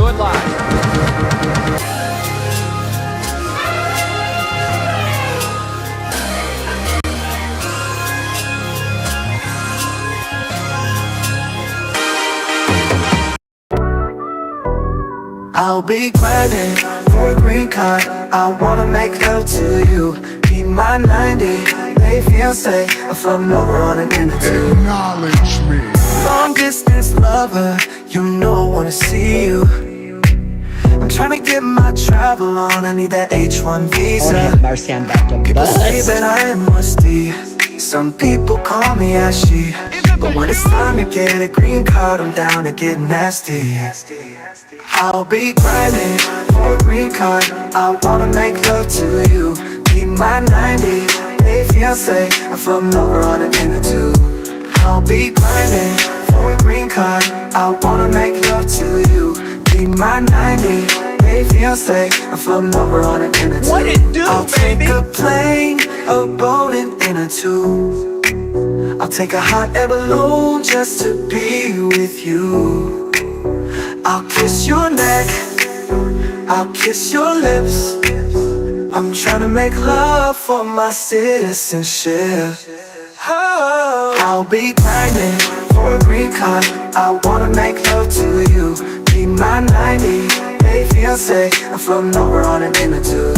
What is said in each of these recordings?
it live. I'll be grinding for a green card. I wanna make love to you. Be my 90-day fiance. I'm floating over on an inner tube. Acknowledge me. Long distance lover, you know I wanna see you. I'm trying to get my travel on. I need that H1 visa. People say that I am musty. Some people call me ashy. But when it's time to get a green card, I'm down to get nasty. I'll be grinding for a green card. I wanna make love to you. Be my 90-day fiance. I'm floating over on an inner tube. I'll be grinding for a green card. I wanna make love to you. Be my 90-day fiance. I'm floating over on an inner tube. What it do, I'll baby? take a plane, a boat, and inner tube. I'll take a hot air balloon just to be with you. I'll kiss your neck, I'll kiss your lips. I'm trying to make love for my citizenship. Oh, I'll be grinding for a green card. I wanna make love to you. Be my 90-day fiance. I'm floating over on an inner tube.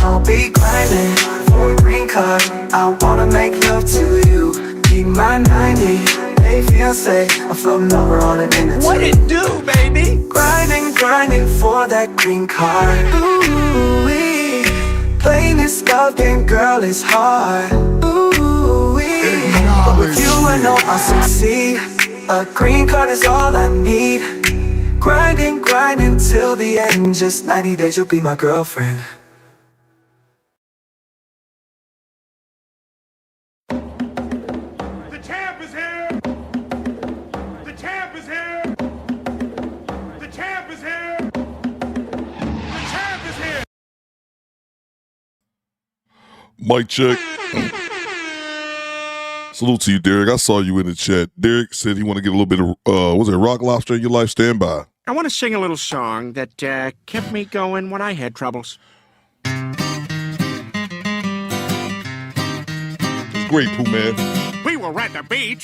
I'll be grinding for a green card. I wanna make love to you. Be my 90-day fiance. I'm floating over on an inner tube. What it do, baby? Grinding for that green card. Ooh-wee. Playing this love game, girl, is hard. Ooh-wee. But with you I know I'll succeed. A green card is all I need. Grinding till the end. Just 90 days, you'll be my girlfriend. The champ is here. The champ is here. The champ is here. The champ is here. Mic check. Salute to you, Derek. I saw you in the chat. Derek said he want to get a little bit of, was it Rock Lobster in your life? Stand by. I want to sing a little song that kept me going when I had troubles. It's great, Pooh Man. We were at the beach.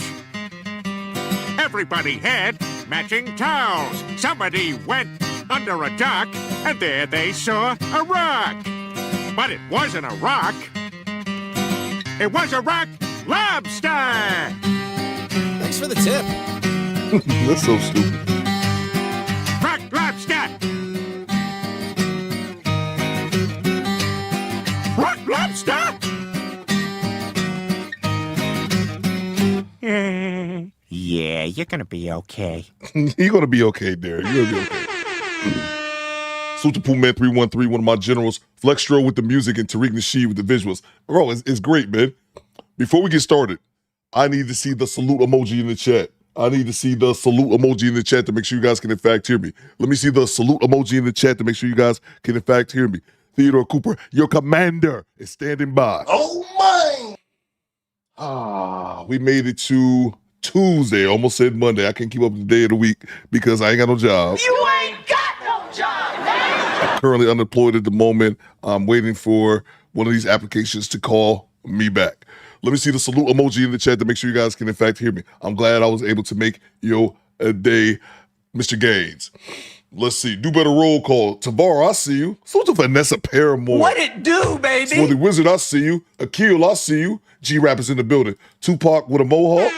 Everybody had matching towels. Somebody went under a dock, and there they saw a rock. But it wasn't a rock. It was a rock lobster. Thanks for the tip. That's so stupid. Rock lobster. Rock lobster. Yeah, you're gonna be okay. You're going to be okay, Derek. You're going to be okay. Salute to Pooh Man 313, one of my generals. Flexstro with the music and Tariq Nasheed with the visuals. Bro, it's great, man. Before we get started, I need to see the salute emoji in the chat. I need to see the salute emoji in the chat to make sure you guys can in fact hear me. Let me see the salute emoji in the chat to make sure you guys can in fact hear me. Theodore Cooper, your commander, is standing by. Oh my! We made it to Tuesday. Almost said Monday. I can't keep up with the day of the week because I ain't got no job. You ain't got no job, man. I'm currently unemployed at the moment. I'm waiting for one of these applications to call me back. Let me see the salute emoji in the chat to make sure you guys can in fact hear me. I'm glad I was able to make your day, Mr. Gaines. Let's see. Do better roll call. Tavares, I see you. Salute to Vanessa Paramore. What it do, baby? Smoothie Wizard, I see you. Akil, I see you. G-Rap is in the building. Tupac with a mohawk.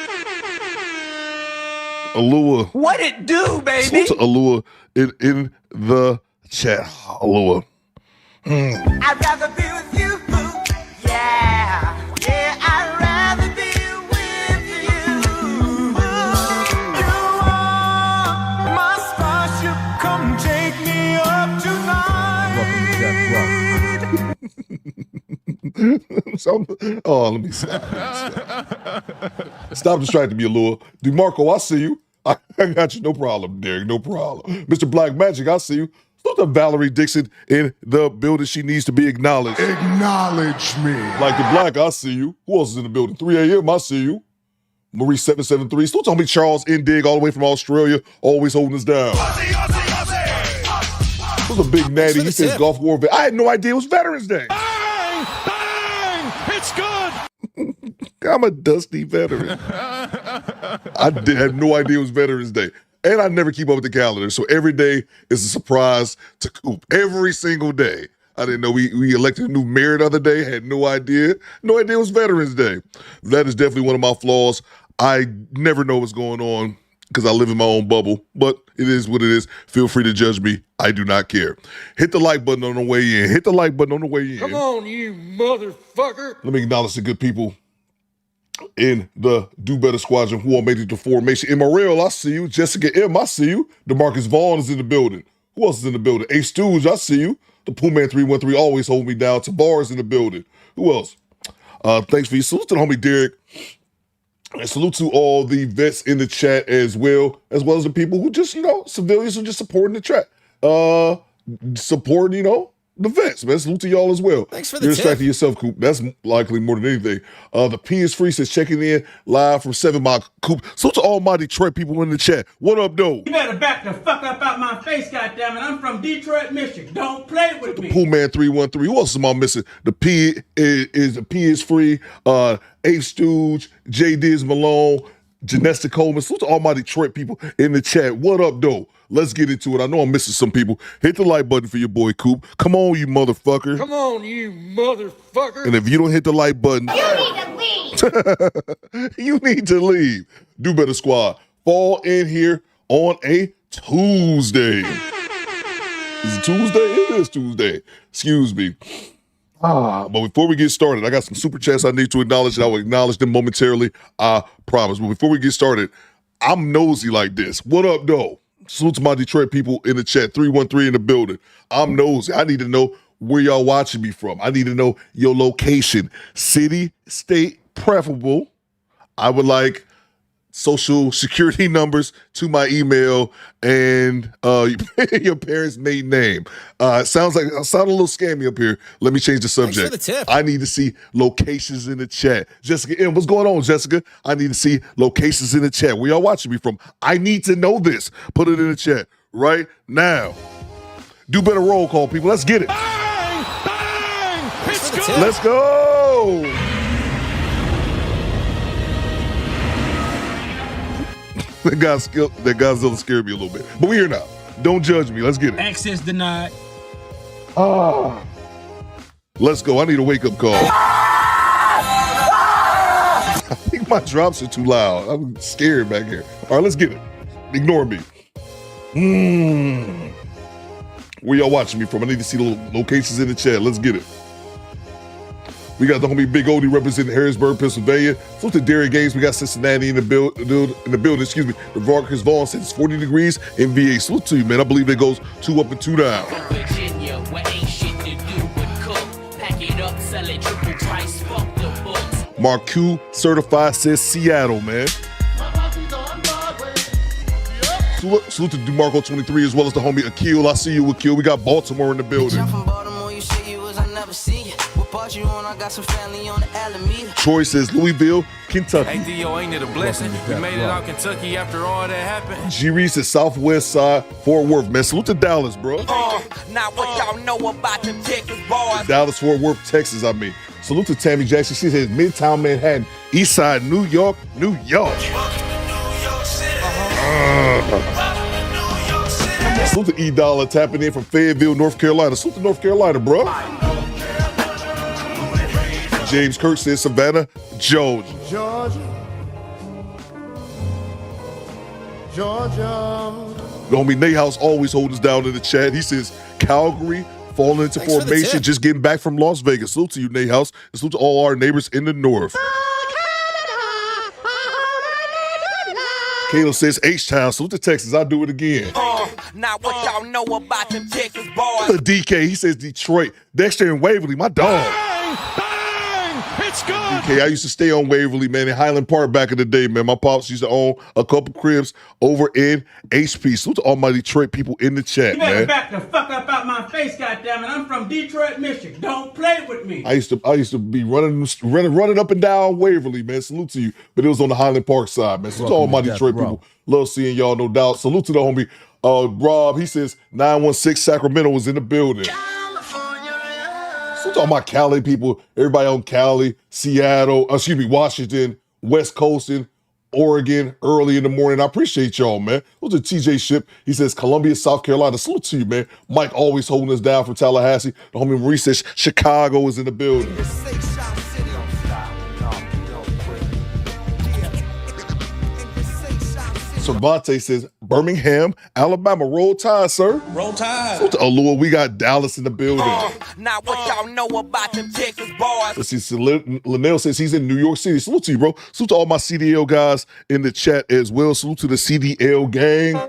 Alua. What it do, baby? Salute to Alua in the chat. Alua. I'd rather be with you. Yeah, I'd rather be with you. You are my starship. Come take me up tonight. Let me stop. Stop distracting me, Alua. DeMarco, I see you. I got you. No problem, Derek. No problem. Mr. Black Magic, I see you. Salute to Valerie Dixon in the building. She needs to be acknowledged. Acknowledge me. Like the Black, I see you. Who else is in the building? 3 a.m., I see you. Marie 773. Still telling me Charles Indig all the way from Australia, always holding us down. was a big natty. He says tip. Gulf War. I had no idea it was Veterans Day. Bang! Bang! It's good! I'm a dusty veteran. I had no idea it was Veterans Day. And I never keep up with the calendar. So every day is a surprise to Coop. Every single day. I didn't know we elected a new mayor the other day. Had no idea. No idea it was Veterans Day. That is definitely one of my flaws. I never know what's going on because I live in my own bubble. But it is what it is. Feel free to judge me. I do not care. Hit the like button on the way in. Hit the like button on the way in. Come on, you motherfucker. Let me acknowledge the good people in the Do Better Squadron who all made it to formation. Emeril, I see you. Jessica M, I see you. DeMarcus Vaughn is in the building. Who else is in the building? A Stooge, I see you. The Pooh Man 313 always hold me down. Tabar's in the building. Who else? Thanks for your salute to the homie Derek. And salute to all the vets in the chat as well as the people who just, civilians who just supporting the chat. Supporting, the vets, man. Salute to y'all as well. Thanks for the You're tip. distracting yourself, Coop. That's likely more than anything. The P is free says checking in live from 7 Mile. Coop. Salute to all my Detroit people in the chat. What up, though? You better back the fuck up out my face, goddammit. I'm from Detroit, Michigan. Don't play with me. Pooh Man 313. Who else am I missing? The P is free. A Stooge, J Diz Malone, Janesta Coleman. Salute to all my Detroit people in the chat. What up, though? Let's get into it. I know I'm missing some people. Hit the like button for your boy Coop. Come on, you motherfucker. Come on, you motherfucker. And if you don't hit the like button, You need to leave. you need to leave. Do Better Squad. Fall in here on a Tuesday. Is it Tuesday? It is Tuesday. Excuse me. But before we get started, I got some super chats I need to acknowledge, and I will acknowledge them momentarily. I promise. But before we get started, I'm nosy like this. What up, though? Salute to my Detroit people in the chat. 313 in the building. I'm nosy. I need to know where y'all watching me from. I need to know your location. City, state, preferable. I would like social security numbers to my email and your parents' maiden name. Sound a little scammy up here. Let me change the subject. Thanks for the tip. I need to see locations in the chat. Jessica M, what's going on, Jessica? I need to see locations in the chat. Where y'all watching me from? I need to know this. Put it in the chat right now. Do better roll call, people. Let's get it. Bang! Bang! It's good! Let's go. That Godzilla scared me a little bit. But we're here now. Don't judge me. Let's get it. Access denied. Let's go. I need a wake-up call. I think my drops are too loud. I'm scared back here. All right, let's get it. Ignore me. Where y'all watching me from? I need to see the locations in the chat. Let's get it. We got the homie Big Odie representing Harrisburg, Pennsylvania. So to Derry Games, we got Cincinnati in the building. Excuse me. The Vargas Vaughn says it's 40 degrees in VA. Salute to you, man. I believe it goes 2 up and 2 down. Virginia, where ain't shit to do but cook. Pack it up, sell it triple price, fuck the books. Mark Q certified says Seattle, man. Salute to DeMarco 23 as well as the homie Akil. I see you, Akil. We got Baltimore in the building. I'm from Baltimore, you say you was, I never see you. What part you on? I got some family on the Alameda. Troy says Louisville, Kentucky. Hey Theo, ain't it a blessing? We made it out Kentucky after all that happened. G Reese says Southwest Side, Fort Worth, man. Salute to Dallas, bro. Now what y'all know about them Texas boys? Dallas, Fort Worth, Texas, I mean. Salute to Tammy Jackson. She says Midtown Manhattan, East Side, New York, New York. Salute to E Dollar tapping in from Fayetteville, North Carolina. Salute to North Carolina, bro. James Kirk says Savannah, Georgia. Georgia. The homie Nate House always holds us down in the chat. He says Calgary falling into Thanks for the formation, tip. just getting back from Las Vegas. Salute to you, Nate House. And salute to all our neighbors in the north. Caleb says H-Town. Salute to Texas. I'll do it again. Now what y'all know about them Texas boys? The DK, he says Detroit. Dexter and Waverly, my dog. Bang! Bang! It's good! DK, I used to stay on Waverly, man, in Highland Park back in the day, man. My pops used to own a couple cribs over in HP. Salute to all my Detroit people in the chat, You better man. back the fuck up out my face, goddammit. I'm from Detroit, Michigan. Don't play with me. I used to be running up and down Waverly, man. Salute to you. But it was on the Highland Park side, man. Salute to all my Detroit people. Love seeing y'all, no doubt. Salute to the homie Rob, he says 916 Sacramento was in the building. So I'm talking about Cali people, everybody on Cali, Seattle, Washington, West Coast, and Oregon early in the morning. I appreciate y'all, man. Who's a TJ Ship? He says Columbia, South Carolina. Salute to you, man. Mike always holding us down from Tallahassee. The homie Marie says Chicago is in the building. Cervante says Birmingham, Alabama. Roll Tide, sir. Roll Tide. Salute to Allure. We got Dallas in the building. Now what y'all know about them Texas boys? Let's see, Linnell says he's in New York City. Salute to you, bro. Salute to all my CDL guys in the chat as well. Salute to the CDL gang.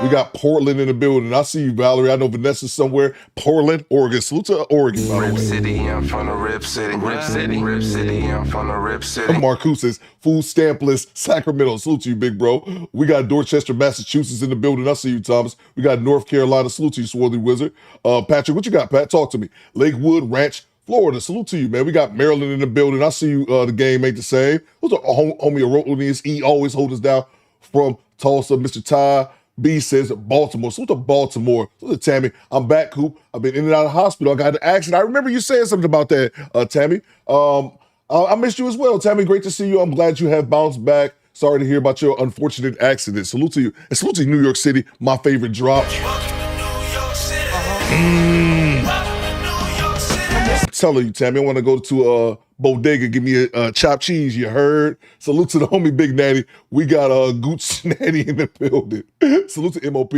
We got Portland in the building. I see you, Valerie. I know Vanessa's somewhere. Portland, Oregon. Salute to Oregon, by the way. Rip City, I'm from the Rip City. Rip City, Rip City, I'm from the Rip City. Marcus says, food stampless, Sacramento. Salute to you, big bro. We got Dorchester, Massachusetts in the building. I see you, Thomas. We got North Carolina. Salute to you, Swarthy Wizard. Patrick, what you got, Pat? Talk to me. Lakewood Ranch, Florida. Salute to you, man. We got Maryland in the building. I see you. The game ain't the same. Those are homie Erodius. E always hold us down from Tulsa. Mr. Ty B says Baltimore. Salute to Baltimore. Salute to Tammy. I'm back, Coop. I've been in and out of the hospital. I got an accident. I remember you saying something about that, Tammy. I missed you as well, Tammy. Great to see you. I'm glad you have bounced back. Sorry to hear about your unfortunate accident. Salute to you. And salute to New York City, my favorite drop. I'm telling you, Tammy, I want to go to a bodega, give me a chopped cheese, you heard? Salute to the homie Big Natty. We got Gooch Natty in the building. Salute to MOP.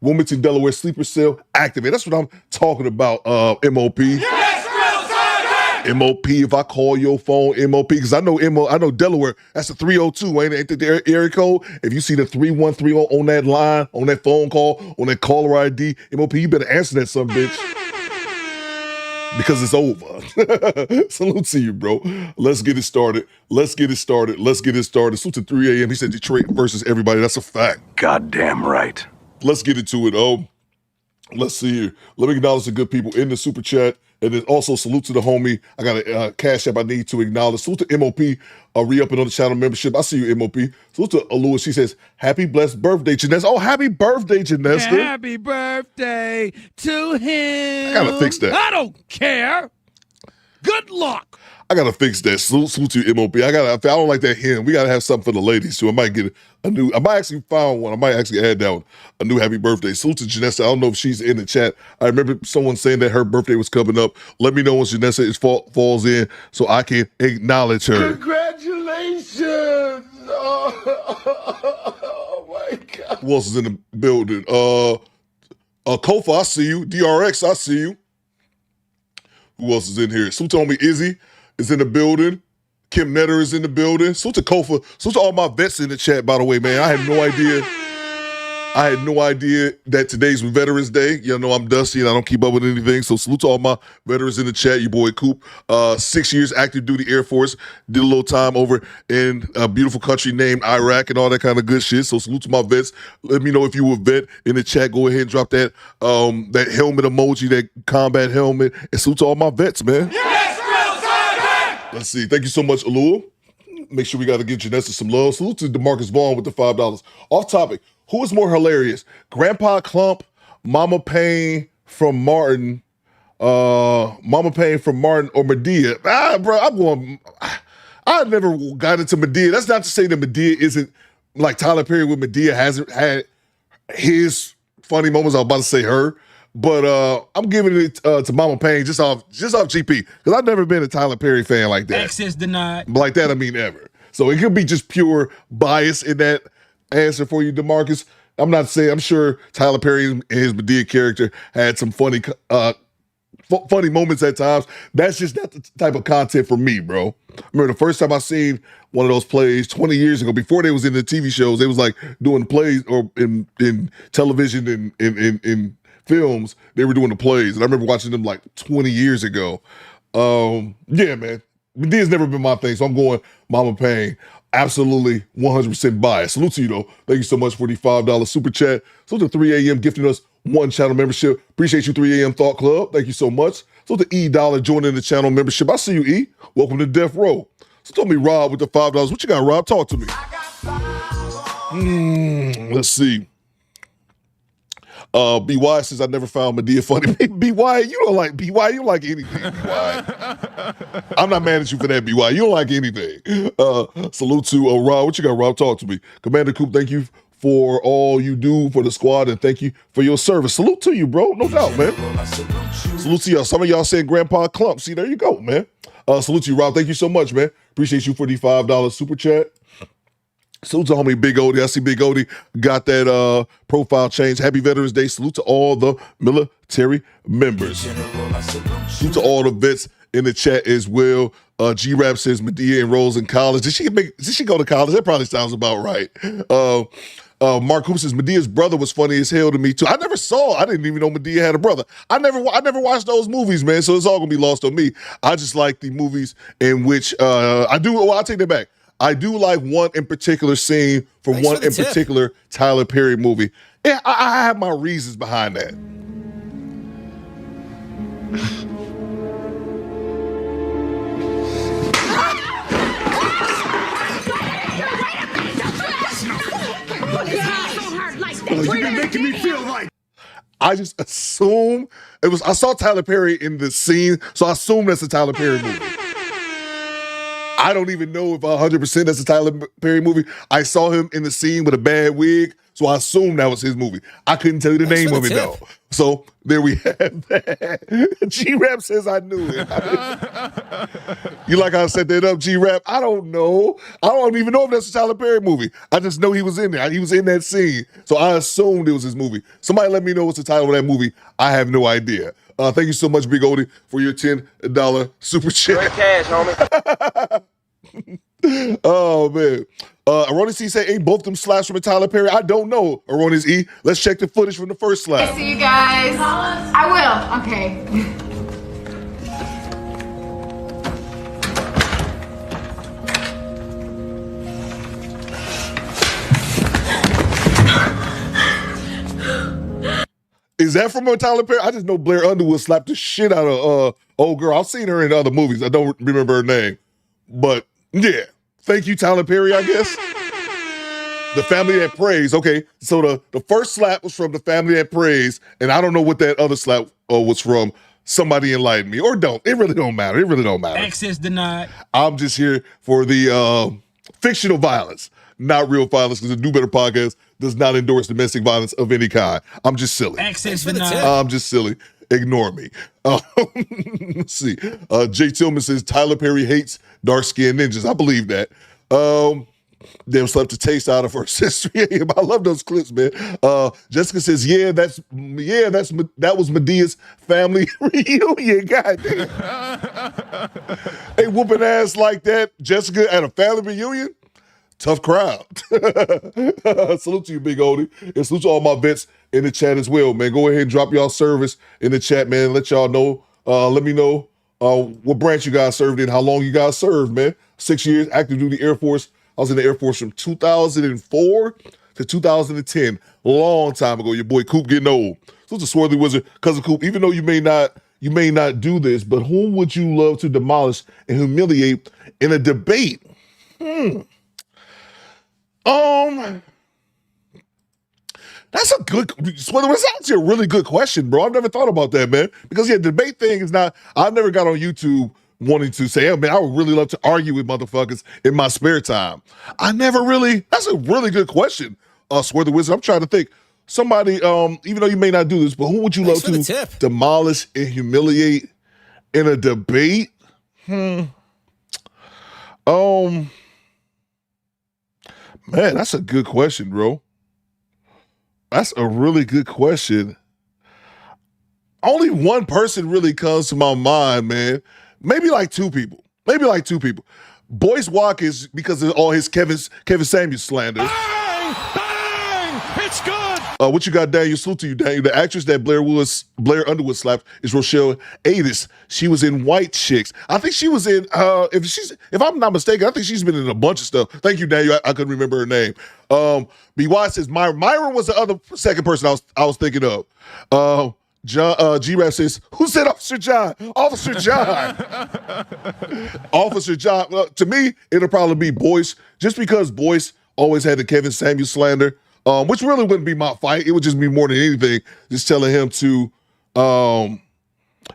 Wilmington, Delaware, sleeper cell, activate. That's what I'm talking about, MOP. Yes, real time! MOP, if I call your phone, MOP, because I know Delaware, that's a 302, ain't that the area code? If you see the 313 on that line, on that phone call, on that caller ID, MOP, you better answer that son bitch. Because it's over. Salute to you, bro. Let's get it started. Salute to 3 a.m. He said Detroit versus everybody. That's a fact. Goddamn right. Let's get into it, Let's see here. Let me acknowledge the good people in the super chat. And then also salute to the homie. I got a cash app I need to acknowledge. Salute to MOP, re-upping on the channel membership. I see you, MOP. Salute to Alua. She says, happy blessed birthday, Janessa. Oh, happy birthday, Janessa. Happy birthday to him. I gotta fix that. I don't care. Good luck. I gotta fix that. Salute to you, MOP. I don't like that hymn. We gotta have something for the ladies too. I might actually find one. I might actually add that one. A new happy birthday. Salute to Janessa. I don't know if she's in the chat. I remember someone saying that her birthday was coming up. Let me know when Janessa falls in so I can acknowledge her. Congratulations! Oh my God. Who else is in the building? Kofa, I see you. DRX, I see you. Who else is in here? Salute to homie Izzy is in the building. Kim Netter is in the building. Salute to Kofa. Salute to all my vets in the chat, by the way, man. I had no idea that today's Veterans Day. You know, I'm dusty and I don't keep up with anything. So salute to all my veterans in the chat. Your boy Coop, 6 years active duty Air Force. Did a little time over in a beautiful country named Iraq and all that kind of good shit. So salute to my vets. Let me know if you were a vet in the chat. Go ahead and drop that that helmet emoji, that combat helmet. And salute to all my vets, man. Yes, real time! Let's see. Thank you so much, Alua. Make sure we got to give Janessa some love. Salute to DeMarcus Vaughn with the $5. Off topic. Who is more hilarious? Grandpa Clump, Mama Payne from Martin, or Medea? I never got into Medea. That's not to say that Medea isn't like Tyler Perry with Medea hasn't had his funny moments. I was about to say her, but I'm giving it to Mama Payne just off GP because I've never been a Tyler Perry fan like that. Access denied. Like that, I mean ever. So it could be just pure bias in that answer for you, DeMarcus. I'm sure Tyler Perry and his Medea character had some funny moments at times. That's just not the type of content for me, bro. I remember the first time I seen one of those plays 20 years ago, before they was in the TV shows, they was like doing plays or in television and in films, they were doing the plays. And I remember watching them like 20 years ago. Yeah, man. Medea's never been my thing, so I'm going Mama Payne. Absolutely 100% biased. Salute to you, though. Thank you so much for the $5 super chat. Salute to 3 a.m. gifting us one channel membership. Appreciate you, 3 a.m. Thought Club. Thank you so much. Salute to E$ joining the channel membership. I see you, E. Welcome to Death Row. So tell me, Rob, with the $5. What you got, Rob? Talk to me. Let's see. BY says I never found Medea funny. BY, you don't like BY. You don't like anything. BY. I'm not mad at you for that. BY, you don't like anything. Salute to Rob. What you got, Rob? Talk to me. Commander Coop, thank you for all you do for the squad, and thank you for your service. Salute to you, bro. No doubt, man. Salute to y'all. Some of y'all said Grandpa Clump. See, there you go, man. Salute to you, Rob. Thank you so much, man. Appreciate you for the $5 super chat. Salute to homie Big Odie. I see Big Odie got that profile change. Happy Veterans Day. Salute to all the military members. Salute to all the vets in the chat as well. G-Rap says Medea enrolls in college. Did she go to college? That probably sounds about right. Mark Coop says Medea's brother was funny as hell to me too. I didn't even know Medea had a brother. I never watched those movies, man. So it's all gonna be lost on me. I just like the movies in which I'll take that back. I do like one in particular scene from one in particular Tyler Perry movie. Yeah, I have my reasons behind that. You've been making me feel like. I just assume it was. I saw Tyler Perry in the scene, so I assume that's a Tyler Perry movie. I don't even know if 100% that's a Tyler Perry movie. I saw him in the scene with a bad wig, so I assumed that was his movie. I couldn't tell you the name of it, though. So there we have that. G-Rap says I knew it. You like how I set that up, G-Rap? I don't know. I don't even know if that's a Tyler Perry movie. I just know he was in there. He was in that scene. So I assumed it was his movie. Somebody let me know what's the title of that movie. I have no idea. Thank you so much, Big Odie, for your $10 super chat. Great cash, homie. Oh, man. Aronis E say, ain't both them slaps from a Tyler Perry? I don't know, Aronis E. Let's check the footage from the first slap. I see you guys. I will. Okay. Is that from a Tyler Perry? I just know Blair Underwood slapped the shit out of old girl. I've seen her in other movies. I don't remember her name. But, yeah. Thank you, Tyler Perry, I guess. The Family That Prays. Okay, so the first slap was from The Family That Prays, and I don't know what that other slap was from. Somebody enlighten me. Or don't. It really don't matter. It really don't matter. Access denied. I'm just here for the fictional violence, not real violence, because the Do Better podcast does not endorse domestic violence of any kind. I'm just silly. Access denied. I'm just silly. Ignore me. Let's see. Jay Tillman says Tyler Perry hates dark-skinned ninjas. I believe that. Damn, slapped the taste out of her sister. I love those clips, man. Jessica says, that was Medea's family reunion. Goddamn. Hey, whooping ass like that, Jessica, at a family reunion? Tough crowd. Salute to you, Big Odie. And salute to all my vets in the chat as well, man. Go ahead and drop y'all service in the chat, man. Let y'all know. Let me know what branch you guys served in, how long you guys served, man. 6 years, active duty Air Force. I was in the Air Force from 2004 to 2010. Long time ago. Your boy Coop getting old. So it's a swarthy wizard. Cousin Coop, even though you may not do this, but whom would you love to demolish and humiliate in a debate? That's a good, that's actually a really good question, bro. I've never thought about that, man. Because debate thing is not, I never got on YouTube wanting to say, oh, man, I would really love to argue with motherfuckers in my spare time. That's a really good question, Swear the Wizard. I'm trying to think. Somebody, even though you may not do this, but who would you love to demolish and humiliate in a debate? Man, that's a good question, bro. That's a really good question. Only one person really comes to my mind, man. Maybe like two people. Boyce Watkins, because of all his Kevin Samuels slander. Bang! Bang! It's good! What you got, Daniel? Salute to you, Daniel. The actress that Blair Underwood slapped is Rochelle Adas. She was in White Chicks. I think she was in, if I'm not mistaken, I think she's been in a bunch of stuff. Thank you, Daniel. I couldn't remember her name. BY says Myron was the second person I was thinking of. G-Rap says, who said Officer John? Officer John. Officer John. To me, it'll probably be Boyce, just because Boyce always had the Kevin Samuels slander. which really wouldn't be my fight. It would just be more than anything, just telling him to,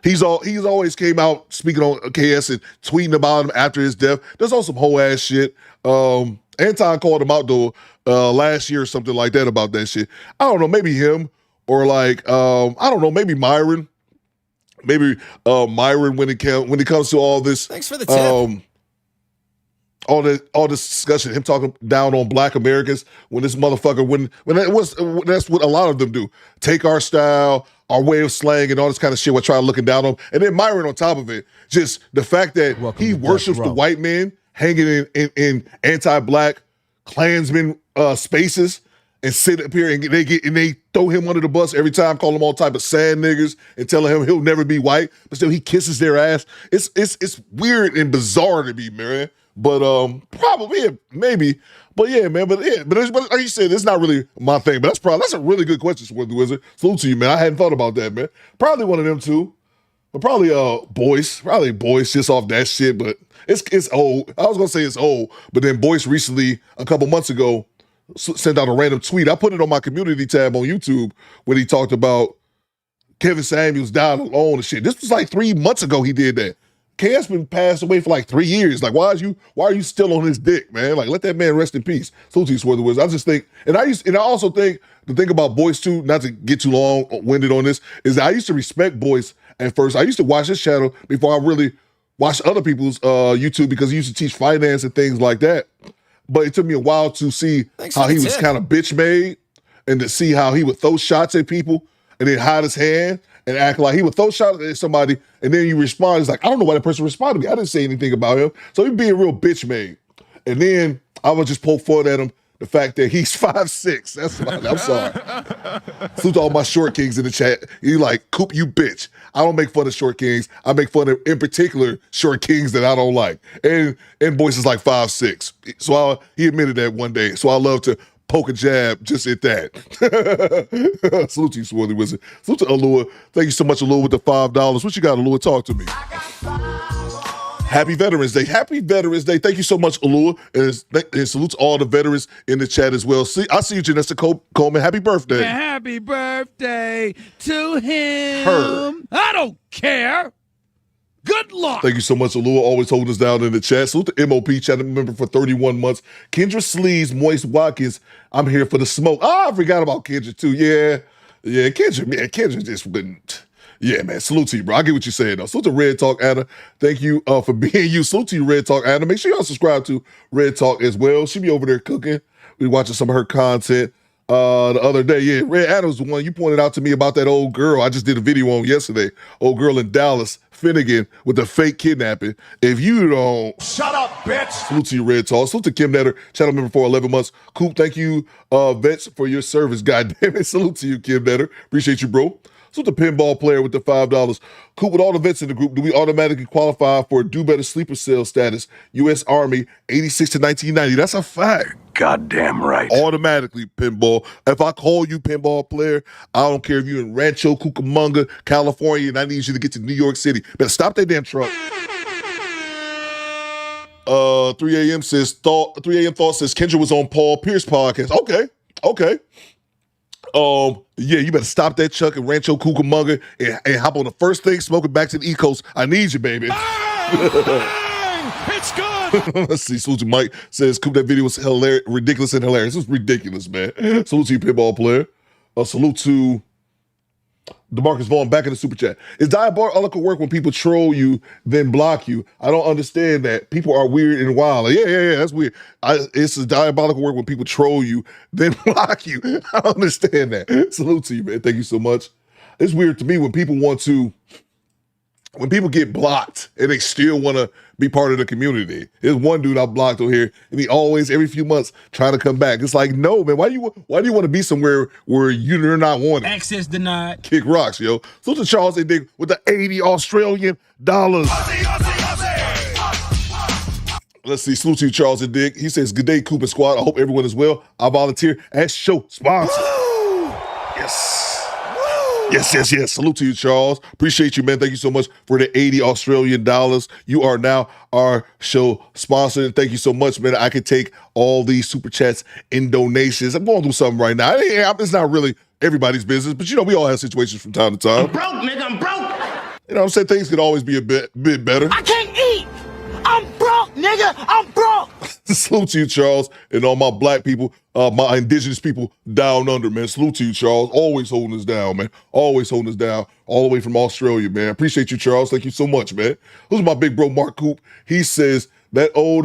he's always came out speaking on KS and tweeting about him after his death. There's all some whole ass shit. Anton called him out though last year or something like that about that shit. I don't know, maybe him or like I don't know, maybe Myron. Maybe Myron when it comes to all this. Thanks for the tip. All this discussion, him talking down on Black Americans when this motherfucker when that's what a lot of them do. Take our style, our way of slang, and all this kind of shit. We're trying looking down on, and then Myron on top of it, just the fact that he worships the white man hanging in anti-Black Klansmen spaces and sit up here and they throw him under the bus every time, call him all type of sand niggers and telling him he'll never be white, but still he kisses their ass. It's weird and bizarre to me, man. But probably maybe. But yeah, man. But like you said, it's not really my thing. But that's a really good question, Swarthy Wizard. Salute to you, man. I hadn't thought about that, man. Probably one of them too. But probably Boyce. Probably Boyce just off that shit. But it's old. I was gonna say it's old, but then Boyce recently, a couple months ago, sent out a random tweet. I put it on my community tab on YouTube when he talked about Kevin Samuels dying alone and shit. This was like 3 months ago he did that. KS been passed away for like 3 years. Like, why are you still on his dick, man? Like, let that man rest in peace. So to you, Swarthy Wizard. I just think, and I also think the thing about Boyce too, not to get too long-winded on this, is that I used to respect Boyce at first. I used to watch his channel before I really watched other people's YouTube because he used to teach finance and things like that. But it took me a while to see how he was kind of bitch made and to see how he would throw shots at people and then hide his hand and act like he would throw shots at somebody and then you respond. It's like, I don't know why that person responded to me. I didn't say anything about him. So he'd be a real bitch made. And then I would just poke fun at him the fact that he's 5'6". That's fine. I'm sorry. Salute to all my short kings in the chat. You like, Coop, you bitch. I don't make fun of short kings. I make fun of, in particular, short kings that I don't like. And Boyce is like 5'6". So he admitted that one day. So I love to poke a jab just at that. Salute to you, Swarthy Wizard. Salute to Alua. Thank you so much, Alua, with the $5. What you got, Alua? Talk to me. Happy Veterans Day. Happy Veterans Day. Thank you so much, Alua. And salute to all the veterans in the chat as well. I see you, Janessa Coleman. Happy birthday. Happy birthday to him. Her. I don't care. Good luck. Thank you so much, Alua. Always holding us down in the chat. Salute to MOP, channel member for 31 months. Kendra Sleeves, Moist Watkins. I'm here for the smoke. I forgot about Kendra, too. Yeah, Kendra, man. Kendra just wouldn't. Yeah, man. Salute to you, bro. I get what you're saying, though. Salute to Red Talk Anna. Thank you for being you. Salute to you, Red Talk Anna. Make sure y'all subscribe to Red Talk as well. She be over there cooking. We watching some of her content the other day. Yeah, Red Anna was the one you pointed out to me about that old girl. I just did a video on yesterday. Old girl in Dallas, Finnegan, with the fake kidnapping. If you don't... Shut up, bitch! Salute to you, Red Talk. Salute to Kim Netter, channel member for 11 months. Coop, thank you, vets, for your service. God damn it. Salute to you, Kim Netter. Appreciate you, bro. So the pinball player with the $5. Coop, with all the vets in the group, do we automatically qualify for Do Better Sleeper Cell status? U.S. Army, 86 to 1990. That's a fact. Goddamn right. Automatically, pinball. If I call you pinball player, I don't care if you're in Rancho Cucamonga, California, and I need you to get to New York City. Better stop that damn truck. 3 a.m. says, 3 a.m. Thought says Kendra was on Paul Pierce podcast. Okay. Yeah, you better stop that truck in Rancho Cucamonga and hop on the first thing, smoking back to the East Coast. I need you, baby. Bang! It's good. Let's see. Salute to Mike. Says, Coop, that video was hilarious, ridiculous and hilarious. It was ridiculous, man. Salute to you, pinball player. Salute to DeMarcus Vaughn back in the super chat. Is diabolical work when people troll you, then block you? I don't understand that. People are weird and wild. Like, yeah, that's weird. It's a diabolical work when people troll you, then block you. I don't understand that. Salute to you, man. Thank you so much. It's weird to me when people get blocked and they still want to be part of the community. There's one dude I blocked on here, and he always, every few months, trying to come back. It's like, no, man, why do you want to be somewhere where you're not wanted? Access denied. Kick rocks, yo. So to Charles A. Dick with the 80 Australian dollars. Let's see. Salute to you, Charles A. Dick. He says, good day, Coop and Squad. I hope everyone is well. I volunteer as show sponsor. Woo! Yes. Woo! Yes. Salute to you, Charles. Appreciate you, man. Thank you so much for the 80 Australian dollars. You are now our show sponsor. And thank you so much, man. I can take all these super chats and donations. I'm going through something right now. It's not really everybody's business, but we all have situations from time to time. I'm broke, nigga. I'm broke. You know what I'm saying? Things could always be a bit better. I can't eat. I'm broke, nigga. I'm broke. Salute to you, Charles, and all my black people, my indigenous people down under, man. Salute to you, Charles. Always holding us down, man. Always holding us down all the way from Australia, man. Appreciate you, Charles. Thank you so much, man. Who's my big bro, Mark Coop? He says that old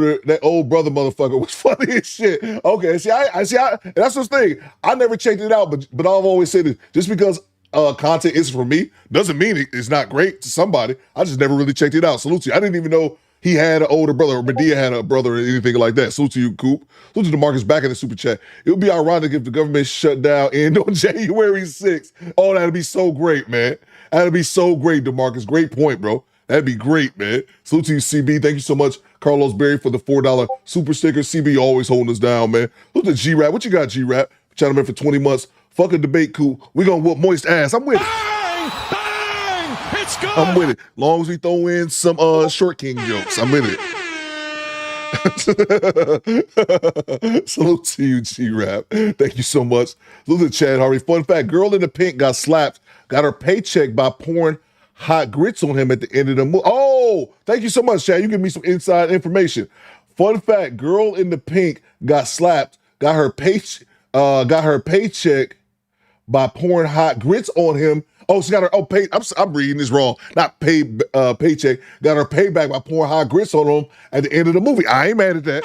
brother motherfucker was funny as shit. Okay, see, and that's the thing. I never checked it out, but I've always said it. Just because content is for me doesn't mean it's not great to somebody. I just never really checked it out. Salute to you. I didn't even know he had an older brother, or Medea had a brother, or anything like that. Salute to you, Coop. Salute to DeMarcus back in the super chat. It would be ironic if the government shut down on January 6th. Oh, that'd be so great, man. That'd be so great, DeMarcus. Great point, bro. That'd be great, man. Salute to you, CB. Thank you so much, Carlos Berry, for the $4 super sticker. CB always holding us down, man. Salute to G-Rap. What you got, G-Rap? Channel man for 20 months. Fuck a debate, Coop. We gonna whoop moist ass. I'm with it. Bang! It's good. I'm with it. Long as we throw in some Short King jokes, I'm with it. Salute to you, G-Rap. Thank you so much. Salute to Chad Harvey. Fun fact, girl in the pink got slapped, got her paycheck by pouring hot grits on him at the end of the movie. Oh, thank you so much, Chad. You give me some inside information. Fun fact, girl in the pink got slapped, got her paycheck by pouring hot grits on him. Oh, she got her pay. I'm reading this wrong. Not paycheck. Got her payback by pouring hot grits on him at the end of the movie. I ain't mad at that.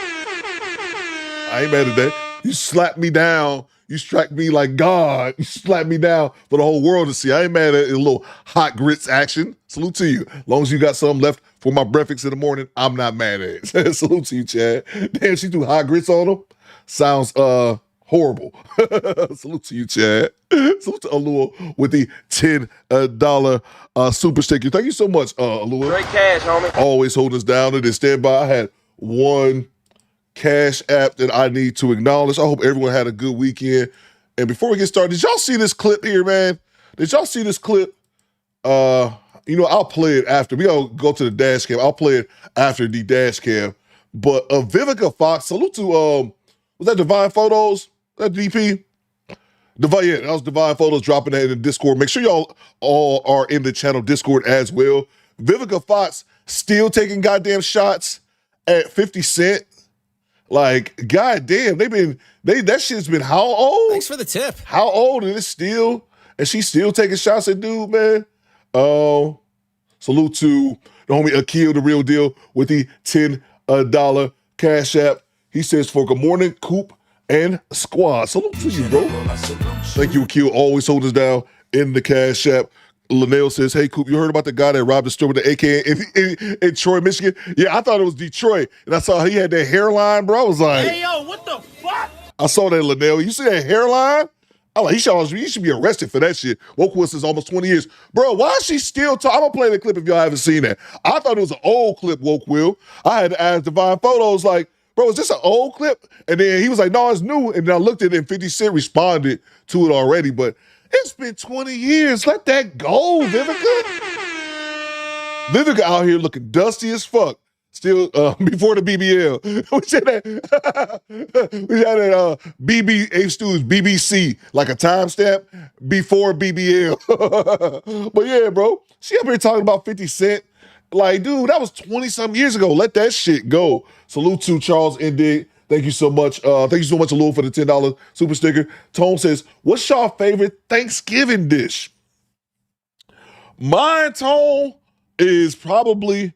You slapped me down. You struck me like God. You slapped me down for the whole world to see. I ain't mad at a little hot grits action. Salute to you. As long as you got something left for my breakfast in the morning, I'm not mad at it. Salute to you, Chad. Damn, she threw hot grits on him. Sounds horrible. Salute to you, Chad. Salute to Alua with the $10 super sticker. Thank you so much, Alua. Great cash, homie. Always holding us down. It is standby. I had one cash app that I need to acknowledge. I hope everyone had a good weekend. And before we get started, did y'all see this clip here, man? Did y'all see this clip? I'll play it after. We gotta go to the dash cam. I'll play it after the dash cam. But Vivica Fox, salute to was that Divine Photos? That DP? That was Divine Photos dropping that in the Discord. Make sure y'all all are in the channel Discord as well. Vivica Fox still taking goddamn shots at 50 Cent. Like, goddamn, that shit's been how old? Thanks for the tip. How old is it still? And she's still taking shots at dude, man. Salute to the homie Akil, the real deal, with the $10 cash app. He says, for good morning, Coop and squad. Salute to you, bro. Thank you, Akil. Always hold us down in the cash app. Linnell says, hey, Coop, you heard about the guy that robbed the store with the AK in Troy, Michigan? Yeah, I thought it was Detroit. And I saw he had that hairline, bro. I was like, Hey, yo, what the fuck? I saw that, Linnell. You see that hairline? I'm like, he should be arrested for that shit. Woke Will says almost 20 years. Bro, why is she still talking? I'm going to play the clip if y'all haven't seen that. I thought it was an old clip, Woke Will. I had to ask Divine Photos, like, bro, is this an old clip? And then he was like, no, it's new. And then I looked at it and 50 Cent responded to it already. But it's been 20 years. Let that go, Vivica. Vivica out here looking dusty as fuck. Still, before the BBL. We said that, BB Stu's BBC, like a timestamp before BBL. But yeah, bro, she up here talking about 50 Cent. Like, dude, that was 20-something years ago. Let that shit go. Salute to Charles Indig. Thank you so much. Thank you so much, Alul, for the $10 super sticker. Tone says, what's y'all favorite Thanksgiving dish? Mine, Tone, is probably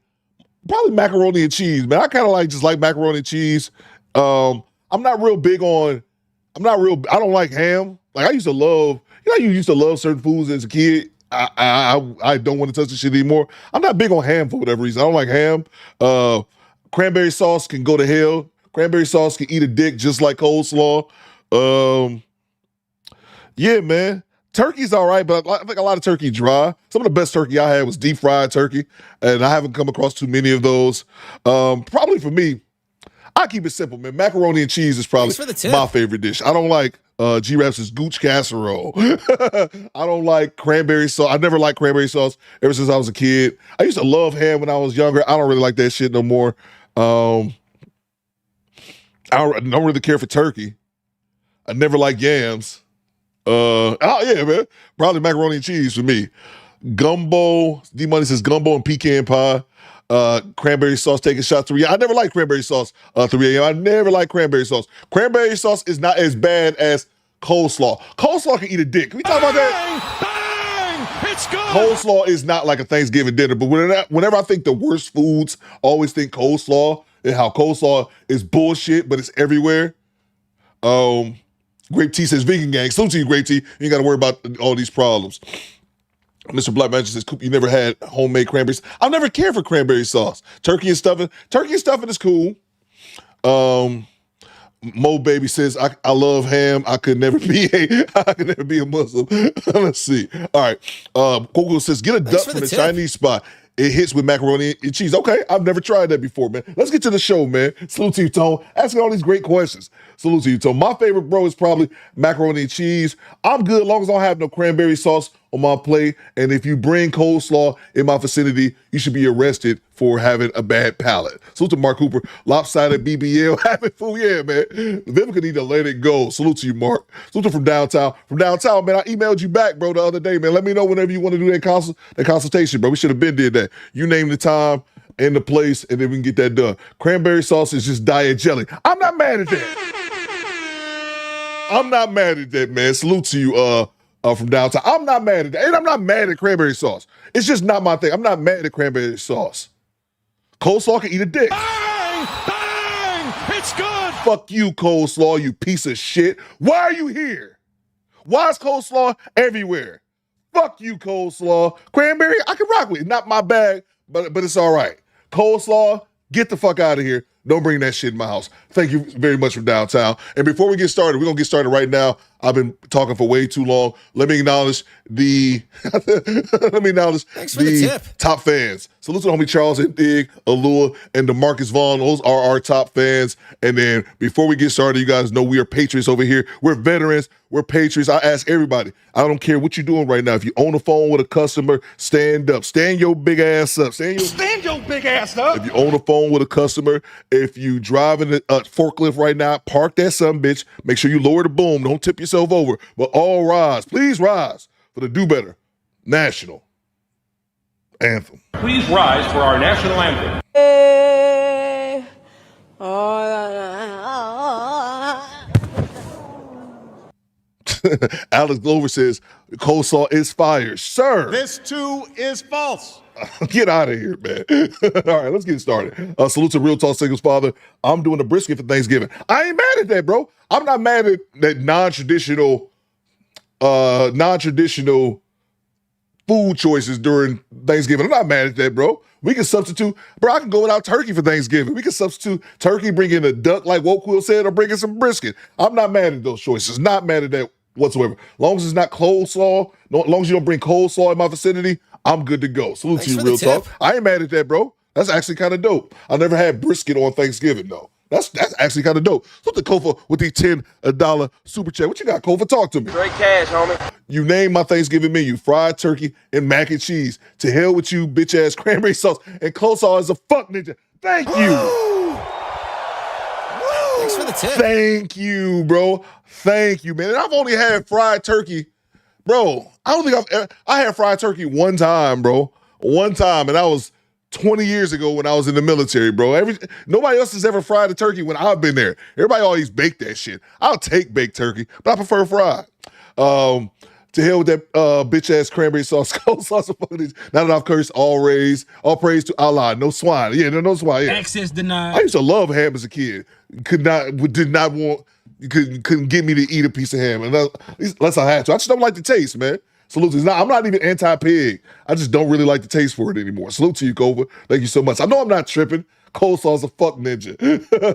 macaroni and cheese, man. I kind of just like macaroni and cheese. I don't like ham. Like, I used to love, you used to love certain foods as a kid. I don't want to touch this shit anymore. I'm not big on ham for whatever reason. I don't like ham. Cranberry sauce can go to hell. Cranberry sauce can eat a dick just like coleslaw. Yeah, man. Turkey's all right, but I think a lot of turkey dry. Some of the best turkey I had was deep fried turkey, and I haven't come across too many of those. Probably for me, I keep it simple, man. Macaroni and cheese is probably my favorite dish. I don't like G-Rap says gooch casserole. I don't like cranberry sauce. I never liked cranberry sauce ever since I was a kid. I used to love ham when I was younger. I don't really like that shit no more. I don't really care for turkey. I never liked yams. Oh yeah, man. Probably macaroni and cheese for me. Gumbo. D-Money says gumbo and pecan pie. Cranberry sauce, take a shot 3 a.m. I never liked cranberry sauce 3 a.m. I never liked cranberry sauce. Cranberry sauce is not as bad as coleslaw. Coleslaw can eat a dick. Can we talk about that? Bang! It's good. Coleslaw is not like a Thanksgiving dinner, but whenever I think the worst foods, I always think coleslaw and how coleslaw is bullshit, but it's everywhere. Grape T says vegan gang. Salute to you, Grape T. You ain't got to worry about all these problems. Mr. Black Magic says, Coop, you never had homemade cranberries. I've never cared for cranberry sauce. Turkey and stuffing is cool. Mo Baby says, I love ham. I could never be a Muslim. Let's see. All right. Coco says, get a duck from the Chinese spot. It hits with macaroni and cheese. Okay, I've never tried that before, man. Let's get to the show, man. Salute to you, Tone. Asking all these great questions. Salute to you, Tone. My favorite, bro, is probably macaroni and cheese. I'm good as long as I don't have no cranberry sauce on my plate. And if you bring coleslaw in my vicinity, you should be arrested for having a bad palate. Salute to Mark Cooper. Lopsided BBL. Having food, yeah, man. Vivica need to let it go. Salute to you, Mark. Salute to from downtown. From downtown, man, I emailed you back, bro, the other day, man. Let me know whenever you want to do that consultation, bro. We should have been did that. You name the time and the place, and then we can get that done. Cranberry sauce is just diet jelly. I'm not mad at that. I'm not mad at that, man. Salute to you, from downtown. I'm not mad at that. And I'm not mad at cranberry sauce. It's just not my thing. I'm not mad at cranberry sauce. Coleslaw can eat a dick. Bang! Bang! It's good. Fuck you, coleslaw, you piece of shit. Why are you here? Why is coleslaw everywhere? Fuck you, coleslaw. Cranberry, I can rock with it. Not my bag, but it's all right. Coleslaw, get the fuck out of here. Don't bring that shit in my house. Thank you very much from downtown. And before we get started, we're going to get started right now. I've been talking for way too long. Let me acknowledge the top fans. Salute to the homie Charles and Dig, Allure, and DeMarcus Vaughn. Those are our top fans. And then before we get started, you guys know we are patriots over here. We're veterans. We're patriots. I ask everybody, I don't care what you're doing right now. If you own a phone with a customer, stand up. Stand your big ass up. Stand your big ass up. If you own a phone with a customer, if you driving a forklift right now, park that son bitch. Make sure you lower the boom. Don't tip yourself over. But all rise. Please rise for the Do Better National Anthem. Please rise for our national anthem. Alex Glover says, coleslaw is fire. Sir. This too is false. Get out of here, man. All right, let's get started. Salute to Real Talk Singles Father. I'm doing a brisket for Thanksgiving. I ain't mad at that, bro. I'm not mad at that non-traditional food choices during Thanksgiving. I'm not mad at that, bro. We can substitute, bro, I can go without turkey for Thanksgiving. We can substitute turkey, bring in a duck like Woke Will said, or bring in some brisket. I'm not mad at those choices. Not mad at that whatsoever. As long as it's not coleslaw, as long as you don't bring coleslaw in my vicinity, I'm good to go. Salute to you, Real Talk. I ain't mad at that, bro. That's actually kind of dope. I never had brisket on Thanksgiving, though. That's actually kind of dope. Salute to Kofa with the $10 super chat. What you got, Kofa? Talk to me. Straight cash, homie. You named my Thanksgiving menu, fried turkey and mac and cheese. To hell with you, bitch-ass cranberry sauce and coleslaw is a fuck ninja. Thank you. Thanks for the tip. Thank you, bro. Thank you, man. And I've only had fried turkey, bro. I don't think I had fried turkey one time, bro. One time, and that was 20 years ago when I was in the military, bro. Nobody else has ever fried a turkey when I've been there. Everybody always baked that shit. I'll take baked turkey, but I prefer fried. To hell with that bitch-ass cranberry sauce, coleslaw. Now that I've cursed, all praise to Allah. No swine. Yeah, no swine. Yeah. Access denied. I used to love ham as a kid. Couldn't get me to eat a piece of ham unless I had to. I just don't like the taste, man. Salute. I'm not even anti-pig. I just don't really like the taste for it anymore. Salute to you, Cova. Thank you so much. I know I'm not tripping. Coleslaw's a fuck ninja.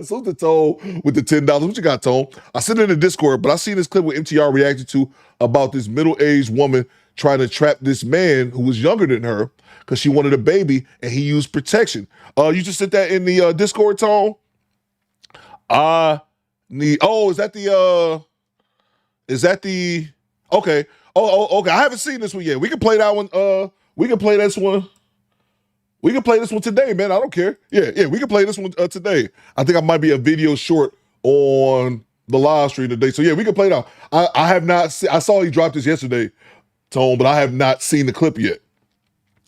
Salute to Tone with the $10. What you got, Tone? I sent it in the Discord, but I seen this clip where MTR reacted to about this middle-aged woman trying to trap this man who was younger than her because she wanted a baby and he used protection. You just sent that in the Discord, Tone? Is that the Is that the okay? Oh, okay. I haven't seen this one yet. We can play that one. We can play this one. We can play this one today, man. I don't care. Yeah. We can play this one today. I think I might be a video short on the live stream today. So yeah, we can play it out. I have not. I saw he dropped this yesterday, Tone, but I have not seen the clip yet.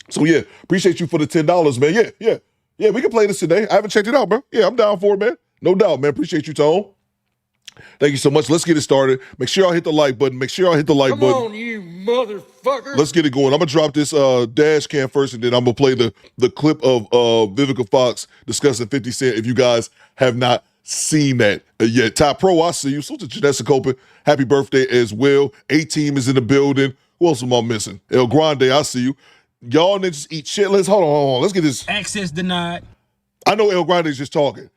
So yeah, appreciate you for the $10, man. Yeah. We can play this today. I haven't checked it out, bro. Yeah, I'm down for it, man. No doubt, man. Appreciate you, Tone. Thank you so much. Let's get it started. Make sure y'all hit the like button. Come on, you motherfucker. Let's get it going. I'm going to drop this dash cam first, and then I'm going to play the clip of Vivica Fox discussing 50 Cent if you guys have not seen that yet. Top Pro, I see you. So to Janessa Copen, happy birthday as well. A-Team is in the building. Who else am I missing? El Grande, I see you. Y'all niggas eat shit. Hold on. Let's get this. Access denied. I know El Grande is just talking.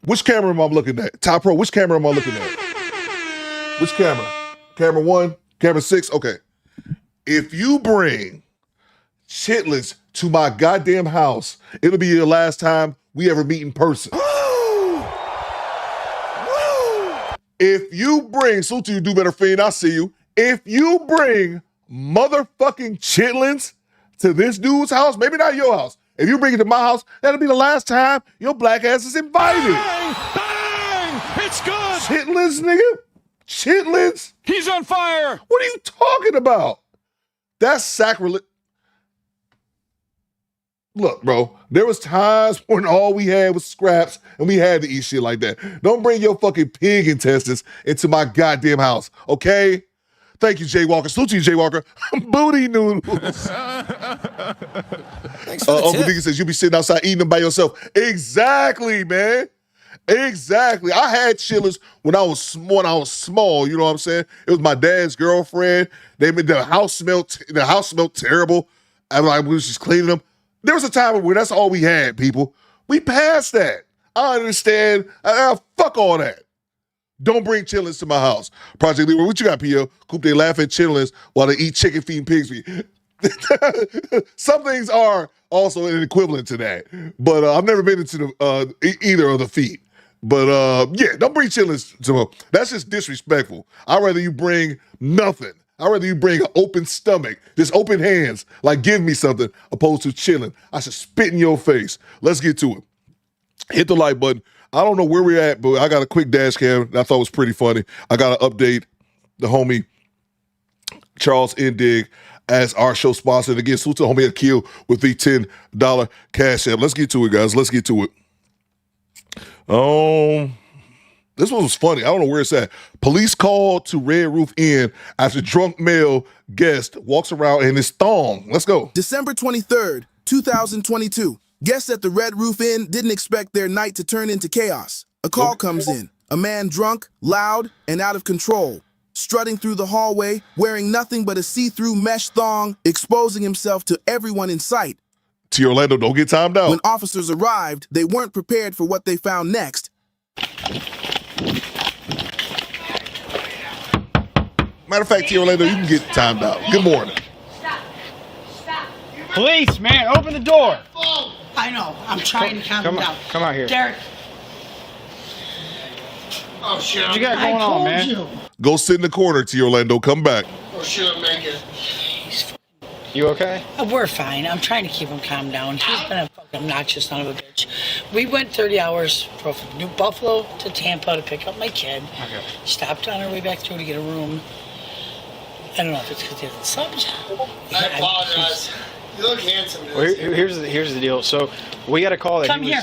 Which camera am I looking at? Top Pro, which camera am I looking at? Which camera? Camera 1? Camera 6? Okay. If you bring chitlins to my goddamn house, it'll be the last time we ever meet in person. If you bring, salute to you, Do Better Fiend, I see you. If you bring motherfucking chitlins to this dude's house, maybe not your house, if you bring it to my house, that'll be the last time your black ass is invited. Bang! Bang! It's good! Chitlins, nigga? Chitlins? He's on fire! What are you talking about? That's sacrilege. Look, bro, there was times when all we had was scraps and we had to eat shit like that. Don't bring your fucking pig intestines into my goddamn house, okay? Thank you, Jay Walker. Salute to you, Jay Walker. Booty noodles. Uncle Deacon says, you'll be sitting outside eating them by yourself. Exactly, man. Exactly. I had chillers when I was small, you know what I'm saying? It was my dad's girlfriend. The house smelled terrible. We was just cleaning them. There was a time where that's all we had, people. We passed that. I understand. Fuck all that. Don't bring chitlins to my house. Project Leader, what you got, P.O.? Coop, they laugh at chitlins while they eat chicken feeding pigs. Some things are also an equivalent to that. But I've never been into either of the feet. But yeah, don't bring chitlins to them. That's just disrespectful. I'd rather you bring nothing. I'd rather you bring an open stomach, just open hands, like give me something, opposed to chilling. I should spit in your face. Let's get to it. Hit the like button. I don't know where we're at, but I got a quick dash cam that I thought was pretty funny. I got to update the homie Charles Indig as our show sponsor. And again, salute to the homie Akil with the $10 cash app. Let's get to it, guys. Let's get to it. This one was funny. I don't know where it's at. Police called to Red Roof Inn after drunk male guest walks around in his thong. Let's go. December 23rd, 2022. Guests at the Red Roof Inn didn't expect their night to turn into chaos. A call comes in. A man drunk, loud, and out of control, strutting through the hallway, wearing nothing but a see-through mesh thong, exposing himself to everyone in sight. T. Orlando, don't get timed out. When officers arrived, they weren't prepared for what they found next. Matter of fact, T. Orlando, you can get timed out. Good morning. Stop. Police, man, open the door. I know. I'm trying to calm him down. Come out here. Derek. Oh, shit. What you got going on, man? You. Go sit in the corner, T. Orlando. Come back. Oh, shit, I'm making it. You okay? We're fine. I'm trying to keep him calm down. He's been a fucking obnoxious son of a bitch. We went 30 hours from New Buffalo to Tampa to pick up my kid. Okay. Stopped on our way back through to get a room. I don't know if it's because he hasn't slept. I apologize. You look handsome. Well, here's the deal. So we got a call that Come here.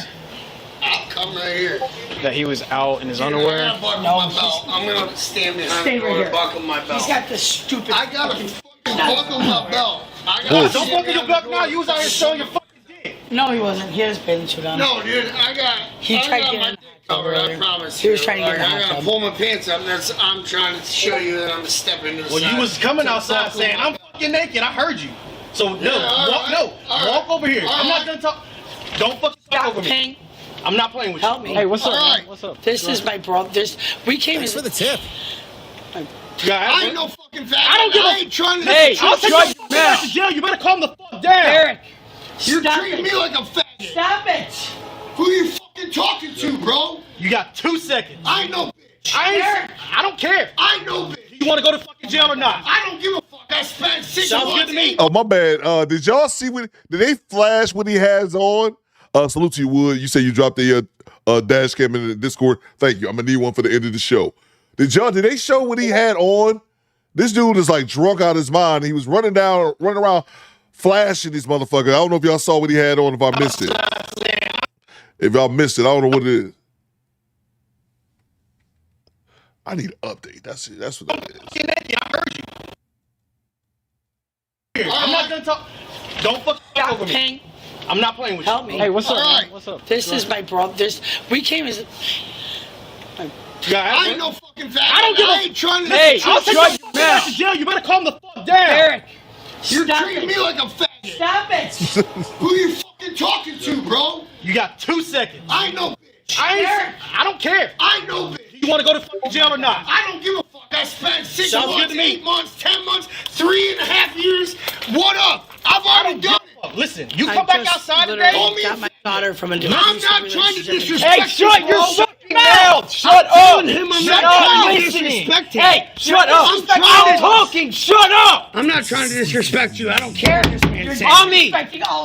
I'll come right here. That he was out in his underwear. I'm gonna buckle my belt. I'm gonna stand behind Stay the door right here. and buckle my belt. He's got this stupid. I gotta fucking buckle my belt. Don't buckle your belt now. You was out here showing your fucking dick. No, he wasn't. He had his bathing suit on. No, dude, I got my dick covered, I promise. He was trying to get in the I hot gotta tub. pull my pants up. I'm trying to show you that I'm stepping to the side. Well, you was coming outside saying, I'm fucking naked. I heard you. So, walk over here. I'm not gonna talk. Don't fucking talk over me. I'm not playing with you. Help me. Hey, what's up? Right. What's up? This is my brother. We came Thanks for the tip. I ain't no fucking fat. I don't give a. I ain't trying to. Hey, I'll take your ass to jail. You better calm the fuck down. Eric, You're stop treating it. me like a faggot. Stop it. Who you fucking talking to, bro? You got 2 seconds. I ain't no bitch. I don't care. I know, bitch. You want to go to fucking jail or not? I don't give a fuck. I spent 6 Sounds months. good to me. Oh, my bad. Did y'all see did they flash what he has on? Salute to you, Wood. You say you dropped the dash cam in the Discord. Thank you. I'm gonna need one for the end of the show. Did they show what he had on? This dude is like drunk out of his mind. He was running around, flashing these motherfuckers. I don't know if y'all saw what he had on, if I missed it. If y'all missed it, I don't know what it is. I need an update. That's it. That's what that is. I heard you. I'm not gonna talk. Don't fucking talk over me. I'm not playing with you. Help me. Hey, what's up? Right. What's up? This is my brother. We came as. I ain't no fucking faggot. I don't give I ain't trying to. Hey, I'll take your fucking ass to jail. You better calm the fuck down. Eric, you're treating me like a faggot. Stop it. Who you fucking talking to, bro? You got 2 seconds. I know, bitch. I don't care. I know, bitch. You want to go to fucking jail or not? I don't give a fuck. I spent 6 Sounds good months, to me. 8 months, 10 months, 3.5 years. What up? I've already done it. Listen, you come back outside today. Call me got my daughter from a I'm not trying to disrespect Hey, shut you, your bro. fucking mouth! Shut I'm up! telling him I'm Shut not up! trying to Listening. disrespect him. Hey, shut up! I'm I'm talking. Shut up! I'm not trying to disrespect you. I don't care. This man said. Mommy,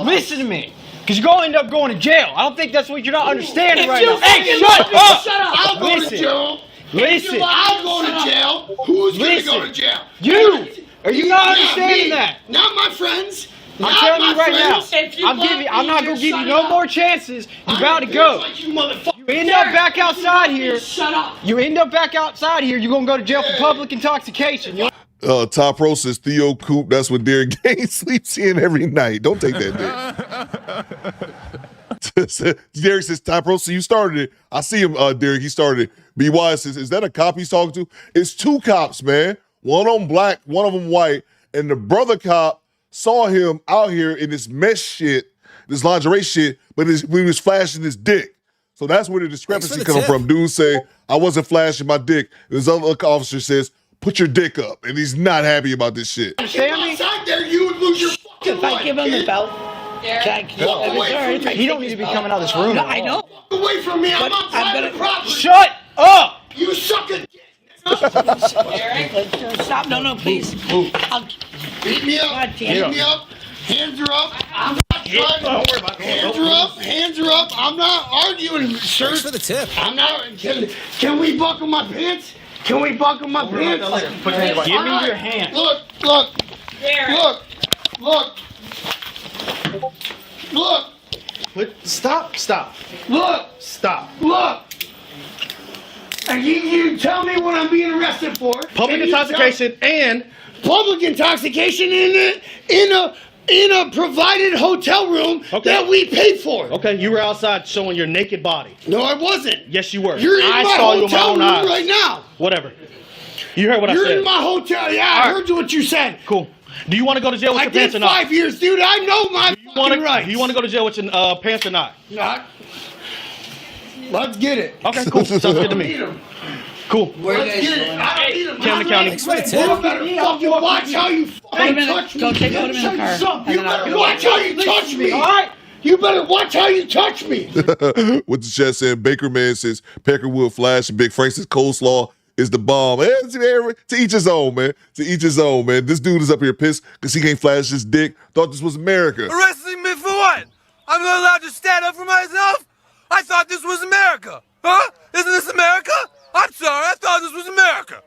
listen to me. Because you're going to end up going to jail. I don't think that's what you're not understanding right now. Hey, shut up! I'll go to jail. Listen. I'll go to jail. Who's going to go to jail? You! Are you not understanding that? Not my friends. I'm telling you right now. I'm not gonna give you no more chances. You're about to go. You end up back outside here. Shut up. You end up back outside here. You're gonna go to jail for public intoxication. Top Pro says Theo Coop. That's what Derek Gaines sleeps in every night. Don't take that, Derek. Derek says, Top Pro, so you started it. I see him, Derek. He started it. BY says, is that a cop he's talking to? It's 2 cops, man. One of them black, one of them white. And the brother cop saw him out here in this mesh shit, this lingerie shit, but he was flashing his dick. So that's where the discrepancy coming from. Dude say, I wasn't flashing my dick. This other officer says, put your dick up. And he's not happy about this shit. If outside there, you would lose your fucking If life. I give him the belt, Walk away from me. He don't need to be coming out of this room. No, I know. Walk away from me. I'm on private property. Shut up! You suck a dick. Stop. No, please. Beat me up. Beat me up. Hands are up. I'm not trying. Hands are up. Hands are up. I'm not arguing, sir. Thanks for the tip. I'm not. Can we buckle my pants? Can we buckle my pants? Give me your hand. Look. Stop. Look. And you tell me what I'm being arrested for. Public intoxication and public intoxication in a provided hotel room that we paid for. Okay, you were outside showing your naked body. No, I wasn't. Yes, you were. You're in I my saw you with my hotel own room eyes. right now. Whatever. You heard what I You're said. in my hotel. Yeah, I heard what you said. Cool. Do you want to go to jail with I your pants did or not? 5 years, dude. I know my fucking rights. Do you want to go to jail with your pants or not? Not. Let's get it. Okay, cool. Sounds good to me. Cool. Let's get it. I don't need him. Camden County. You better fucking watch how you fucking touch me. Go put him in the car. You better watch how you touch me. All right. You better watch how you touch me. With the chat saying, Baker Man says, Peckerwood Flash and Big Frank says, Coleslaw is the bomb. To each his own, man. To each his own, man. This dude is up here pissed because he can't flash his dick. Thought this was America. Arresting me for what? I'm not allowed to stand up for myself? I thought this was America. Huh? Isn't this America? I'm sorry, I thought this was America.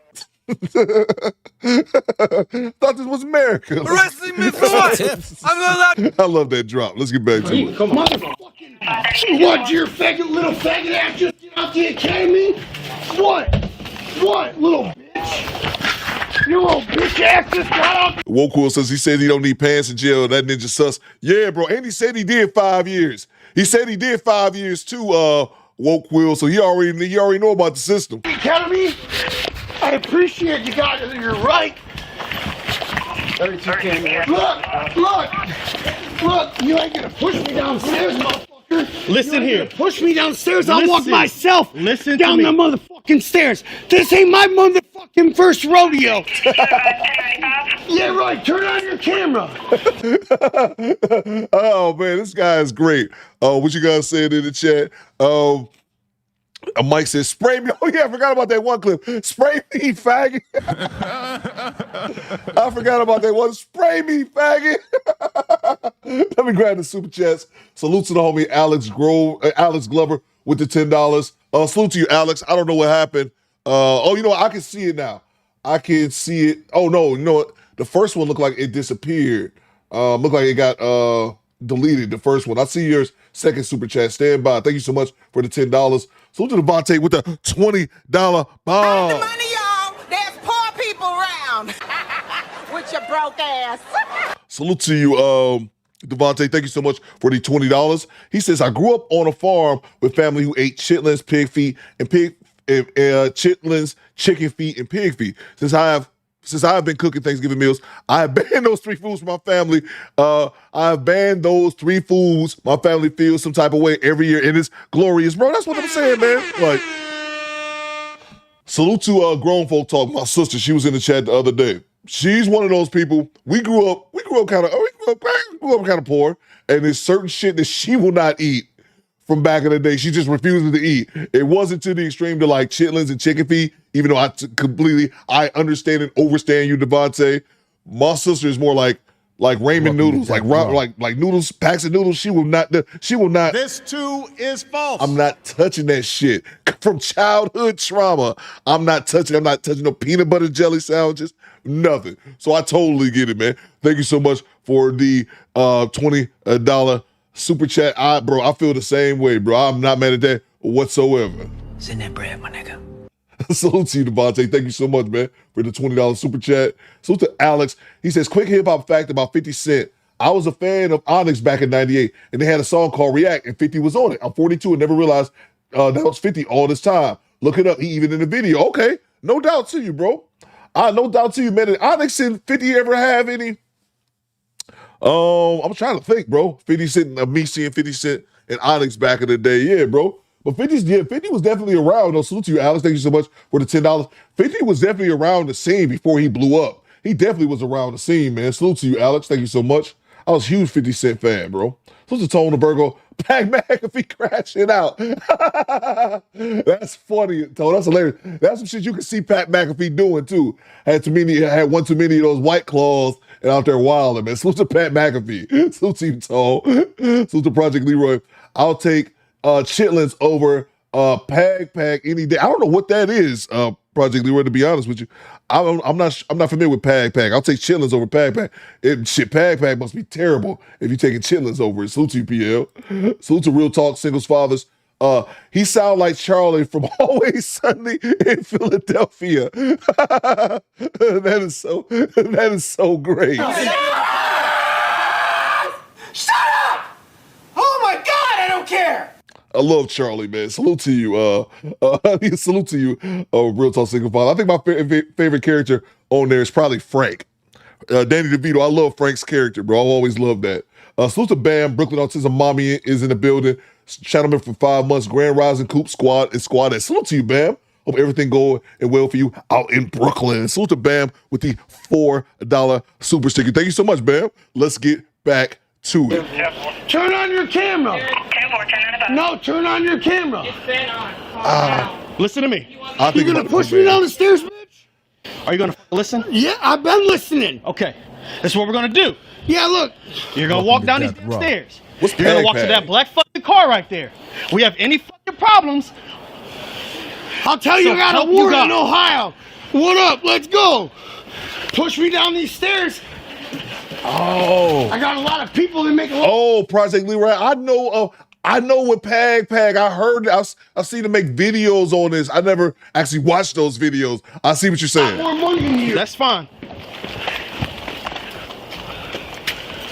Thought this was America. Arresting me for what? I'm not allowed. I love that drop. Let's get back to it. Come on. What, your faggot, little faggot ass just get out the academy? What, little bitch? You little bitch ass just got out. Wokewill says he said he don't need pants in jail. That ninja sus. Yeah, bro. And he said he did 5 years. He said he did 5 years too, Wokewill. So he already know about the system. Academy, I appreciate you guys. You're right. 32 cameras. Look, you ain't gonna push me downstairs, motherfucker. Listen here. Push me downstairs, I'll walk myself Listen down to the me. motherfucking stairs. This ain't my motherfucking first rodeo. Yeah, right, turn on your camera. Oh, man, this guy is great. What you guys saying in the chat? Mike says, spray me. Oh, yeah, I forgot about that one clip. Spray me, faggot. I forgot about that one. Spray me, faggot. Let me grab the super chats. Salute to the homie Alex Glover with the $10. Salute to you, Alex. I don't know what happened. Oh, you know what? I can see it now. I can see it. Oh, no. You know what? The first one looked like it disappeared. Looked like it got deleted, the first one. I see your second super chat. Stand by. Thank you so much for the $10. Salute to Devontae with the $20 bomb. The money, y'all. There's poor people around. With your broke ass. Salute to you, Devontae. Thank you so much for the $20. He says, I grew up on a farm with family who ate chitlins, pig feet, and chitlins, chicken feet, and pig feet. Since I have been cooking Thanksgiving meals, I have banned those three foods from my family. I have banned those three foods. My family feels some type of way every year, and it's glorious, bro. That's what I'm saying, man. Like, salute to Grown Folk Talk. My sister, she was in the chat the other day. She's one of those people. We grew up kind of poor, and there's certain shit that she will not eat from back in the day. She just refuses to eat. It wasn't to the extreme to like chitlins and chicken feet, even though I understand and overstand you, Devontae. My sister is more like ramen noodles, like noodles, packs of noodles. She will not. This too is false. I'm not touching that shit. From childhood trauma, I'm not touching no peanut butter jelly sandwiches, nothing. So I totally get it, man. Thank you so much for the $20 super chat. Bro, I feel the same way, bro. I'm not mad at that whatsoever. Send that bread, my nigga. Salute to you, Devontae. Thank you so much, man, for the $20 super chat. Salute to Alex. He says, quick hip-hop fact about 50 Cent. I was a fan of Onyx back in 98, and they had a song called React, and 50 was on it. I'm 42 and never realized that was 50 all this time. Look it up. He even in the video. Okay. No doubt to you, bro. No doubt to you, man. Did Onyx and 50 ever have any? I'm trying to think, bro. 50 Cent, me seeing 50 Cent and Onyx back in the day. Yeah, bro. But 50 was definitely around. No, salute to you, Alex. Thank you so much for the $10. 50 was definitely around the scene before he blew up. He definitely was around the scene, man. Salute to you, Alex. Thank you so much. I was a huge 50 Cent fan, bro. Salute to Tone Virgo. Pat McAfee crashing out. That's funny, Tone. That's hilarious. That's some shit you can see Pat McAfee doing, too. Had one too many of those White Claws and out there wilding, man. Salute to Pat McAfee. Salute to you, Tone. Salute to Project Leroy. I'll take chitlins over Pag any day. I don't know what that is, Project Leroy, to be honest with you. I'm not familiar with Pag. I'll take chitlins over Pag. Pag must be terrible if you're taking chitlins over it. Salute to you, PL. Salute to Real Talk Singles Fathers. He sound like Charlie from Always Sunny in Philadelphia. That is so great. Shut up! Oh my God, I don't care! I love Charlie, man. Salute to you. Salute to you, Real Talk Single Father. I think my favorite character on there is probably Frank. Danny DeVito. I love Frank's character, bro. I always love that. Salute to Bam. Brooklyn Autism Mommy is in the building. Channelman for 5 months. Grand Rising Coop Squad and Squad. Salute to you, Bam. Hope everything going and well for you out in Brooklyn. Salute to Bam with the $4 super sticker. Thank you so much, Bam. Let's get back to it. Turn on your camera. No, turn on your camera. Listen to me. You gonna push me down the stairs, bitch? Are you gonna listen? Yeah, I've been listening. Okay. This is what we're gonna do. Yeah, look. You're gonna walk down these stairs. What's You're gonna walk to that black fucking car right there. We have any fucking problems. I'll tell you, I got a warrant in Ohio. What up? Let's go. Push me down these stairs. Oh. I got a lot of people that make a lot. Oh, Project Leroy. I know with Pag. I heard, I've seen them make videos on this. I never actually watched those videos. I see what you're saying. More money than you. That's fine.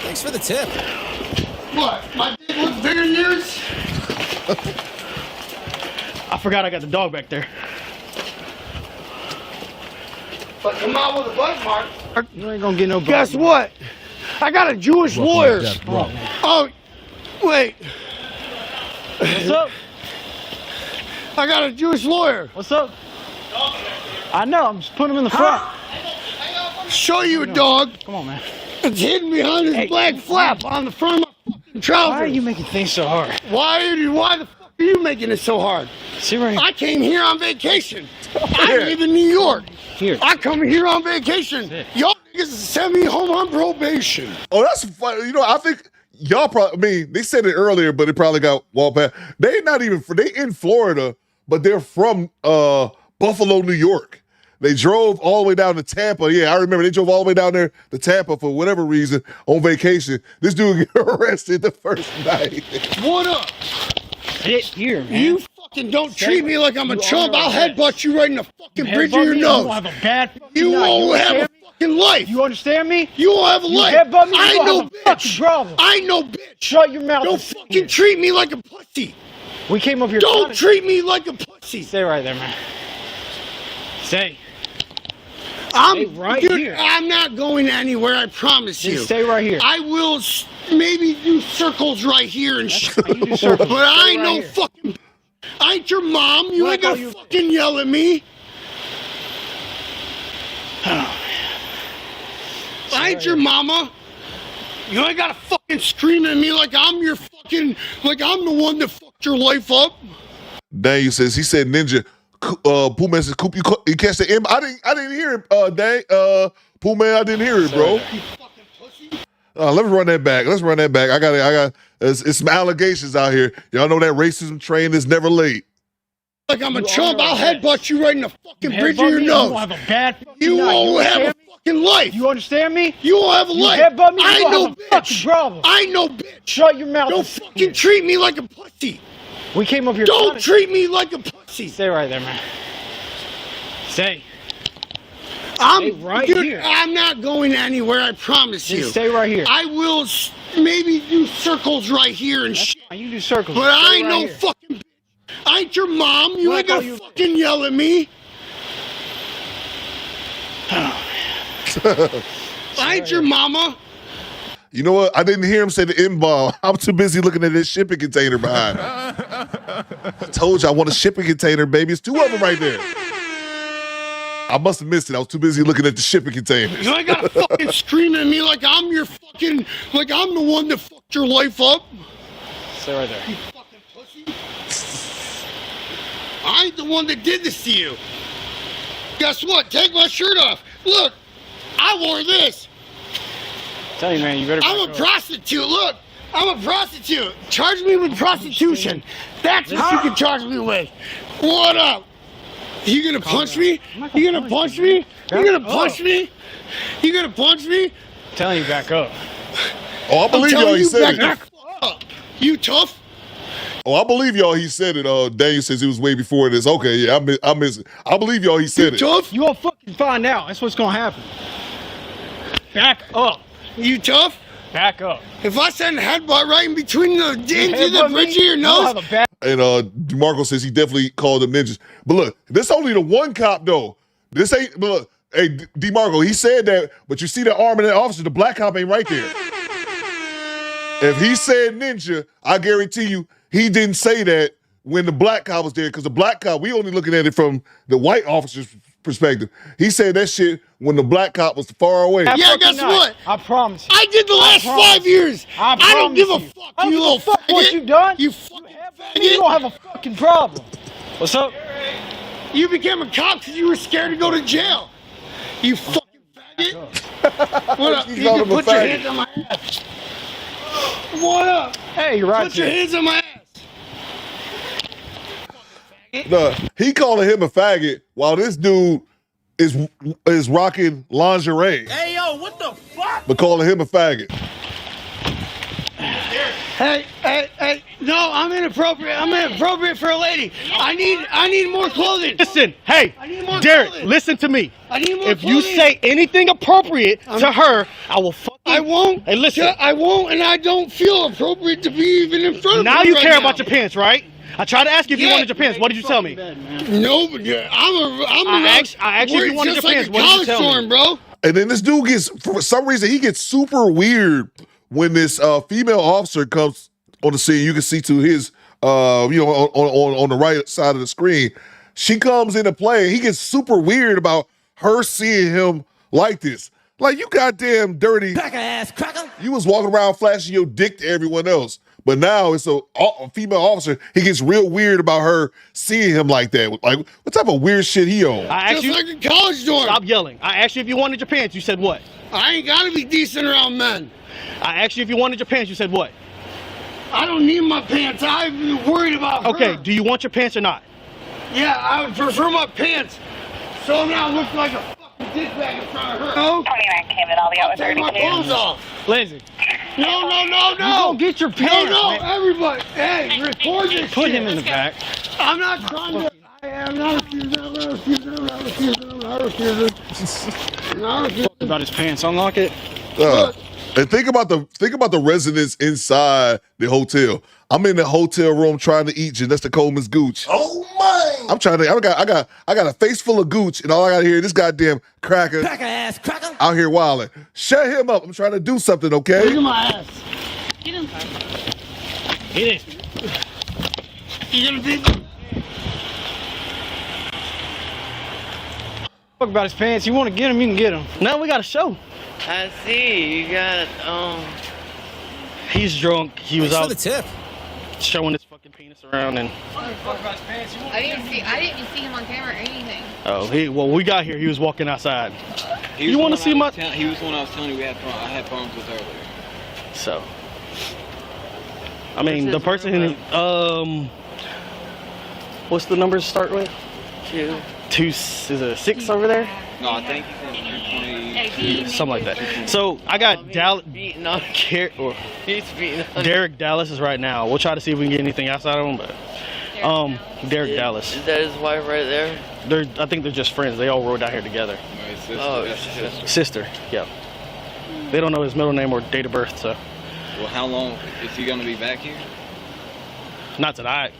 Thanks for the tip. What? My dick looks bigger than yours? I forgot I got the dog back there. But come out with a butt mark. You ain't gonna get no. Guess what? I got a Jewish lawyer. Oh, wait. What's up? I got a Jewish lawyer. What's up? I know. I'm just putting him in the front. Show you a dog. Come on, man. It's hidden behind this black flap on the front of my fucking trousers. Why are you making things so hard? Why the fuck are you making it so hard? See right here. I came here on vacation. I live in New York. Here. I come here on vacation. Y'all niggas send me home on probation. Oh, that's funny. You know, I think y'all probably, I mean, they said it earlier, but it probably got walked past. They in Florida, but they're from Buffalo, New York. They drove all the way down to Tampa. Yeah, I remember they drove all the way down there to Tampa for whatever reason on vacation. This dude got arrested the first night. What up? Sit here, man. You fucking don't treat me like I'm a chump. I'll headbutt you right in the fucking bridge of your nose. You won't have a bad You won't have a fucking life. You understand me? You won't have a life. Headbutt me, I you know, have a fucking problem. I know, bitch. Shut your mouth. Don't fucking treat me like a pussy. We came over here. Don't treat me like a pussy. Stay right there, man. Stay. I'm right dude, here. I'm not going anywhere. I promise you. Stay right here. I will maybe do circles right here and shit. You do circles. But I ain't right no here. fucking. I ain't your mom. You ain't gonna fucking yell at me. I ain't your mama. You ain't gotta fucking scream at me like I'm your fucking, like I'm the one that fucked your life up. Dang, he said Ninja. Pooh Man says, Coop, you catch the M? I didn't hear it, Dang. Pooh Man, I didn't hear it, bro. Let's run that back. I got it's some allegations out here. Y'all know that racism train is never late. Like I'm a chump, I'll headbutt you right in the fucking bridge of your nose. You won't have a bad You won't have a fucking life. You understand me? You won't have a life. Headbutt me, I you know, have a fucking problem. I know, bitch. Shut your mouth. Don't fucking treat me like a pussy. We came up here. Don't treat me like a pussy. Stay right there, man. Stay. I'm right dude, here. I'm not going anywhere. I promise you. Stay right here. I will maybe do circles right here and shit. You do circles. But I ain't no fucking bitch. I ain't your mom. You ain't gonna fucking yell at me. I ain't your mama. You know what? I didn't hear him say the M-bomb. I'm too busy looking at this shipping container behind. I told you I want a shipping container, baby. It's two of them right there. I must have missed it. I was too busy looking at the shipping containers. You ain't gotta fucking scream at me like I'm your fucking, like I'm the one that fucked your life up. Stay right there. You fucking pussy. I ain't the one that did this to you. Guess what? Take my shirt off. Look, I wore this. Tell you, man, you better. I'm a prostitute. Look, I'm a prostitute. Charge me with prostitution. That's what you can charge me with. What up? You gonna punch me? You gonna punch me? You gonna punch me? You gonna punch me? I'm telling you, back up. Oh, I believe y'all. He said it. Up. You tough? Oh, I believe y'all. He said it. Daniel says it was way before this. Okay, yeah, I miss it. I believe y'all. He said it. Tough? You gonna fucking find out. That's what's gonna happen. Back up. You tough? Back up. If I send a headbutt right in between the into the bridge of your nose. And DeMarco says he definitely called them ninjas. But look, this only the one cop though. This ain't. But look, hey, DeMarco, he said that. But you see the arm of that officer. The black cop ain't right there. If he said ninja, I guarantee you he didn't say that when the black cop was there. Because the black cop, we only looking at it from the white officer's perspective. He said that shit when the black cop was far away. Yeah, guess what? I promise you. I did the last 5 years. I don't give a fuck, I don't you give little a fuck faggot. what you done. You fucking You faggot. don't have a fucking problem. What's up? You became a cop because you were scared to go to jail. You fucking faggot. What up? You can put your hands on my ass. What up? Hey, you're right. Put your hands on my ass. No, he calling him a faggot while this dude is rocking lingerie. Hey, yo, what the fuck? But calling him a faggot. Hey, no, I'm inappropriate. I'm inappropriate for a lady. I need more clothing. Listen, hey, I need more Derek, clothing. listen to me. I need more If you clothing. say anything appropriate to her, I will fucking... I won't. Hey, listen. I won't, and I don't feel appropriate to be even in front of Now her you right care now. about your pants, right? I tried to ask you if you wanted your pants. What did you tell me? No, but I asked you if you wanted your pants. What did you tell me? Storm, bro. And then this dude gets, for some reason, he gets super weird when this female officer comes on the scene. You can see to his, on the right side of the screen. She comes into play. He gets super weird about her seeing him like this. Like, you goddamn dirty. Cracker ass cracker. You was walking around flashing your dick to everyone else. But now it's a female officer. He gets real weird about her seeing him like that. Like, what type of weird shit he on? I asked you, like a college dorm. Stop yelling. I asked you if you wanted your pants. You said what? I ain't gotta be decent around men. I asked you if you wanted your pants. You said what? I don't need my pants. I'm worried about her. Okay, do you want your pants or not? Yeah, I would prefer my pants. So I'm not looking like a fucking dickbag in front of her. No? 29 came in, I'll be out with Take my 32. clothes off. Lindsay. No. You go get your pants. No, man. everybody. Hey, record this Put shit. him in the back. I'm not trying to. I am not refusing. About his pants. Unlock it. And think about the residents inside the hotel. I'm in the hotel room trying to eat Janessa Coleman's gooch. Oh my! I got a face full of gooch, and all I got to hear is this goddamn cracker out here wilding. Shut him up! I'm trying to do something, okay? Look at my ass. Get him. Get it. You gonna be? Fuck about his pants. You want to get him, you can get him. Now we got a show. I see. You got He's drunk. He was Thanks out for the tip. showing his fucking penis around and. I didn't see him on camera or anything. Oh, well, we got here. He was walking outside. He was the one I was telling you I had problems with earlier. So, I mean, the person. What's the numbers start with? 2. 2. Is it a 6 over there? No, I think he said 20. Something like that. So I got Dallas. Beating on. He's beating on. Derek Dallas is right now. We'll try to see if we can get anything outside of him, but Derek Dallas. Is that his wife right there? I think they're just friends. They all rode out here together. Oh, Sister. Yeah. They don't know his middle name or date of birth, so. Well, how long is he gonna be back here? Not tonight.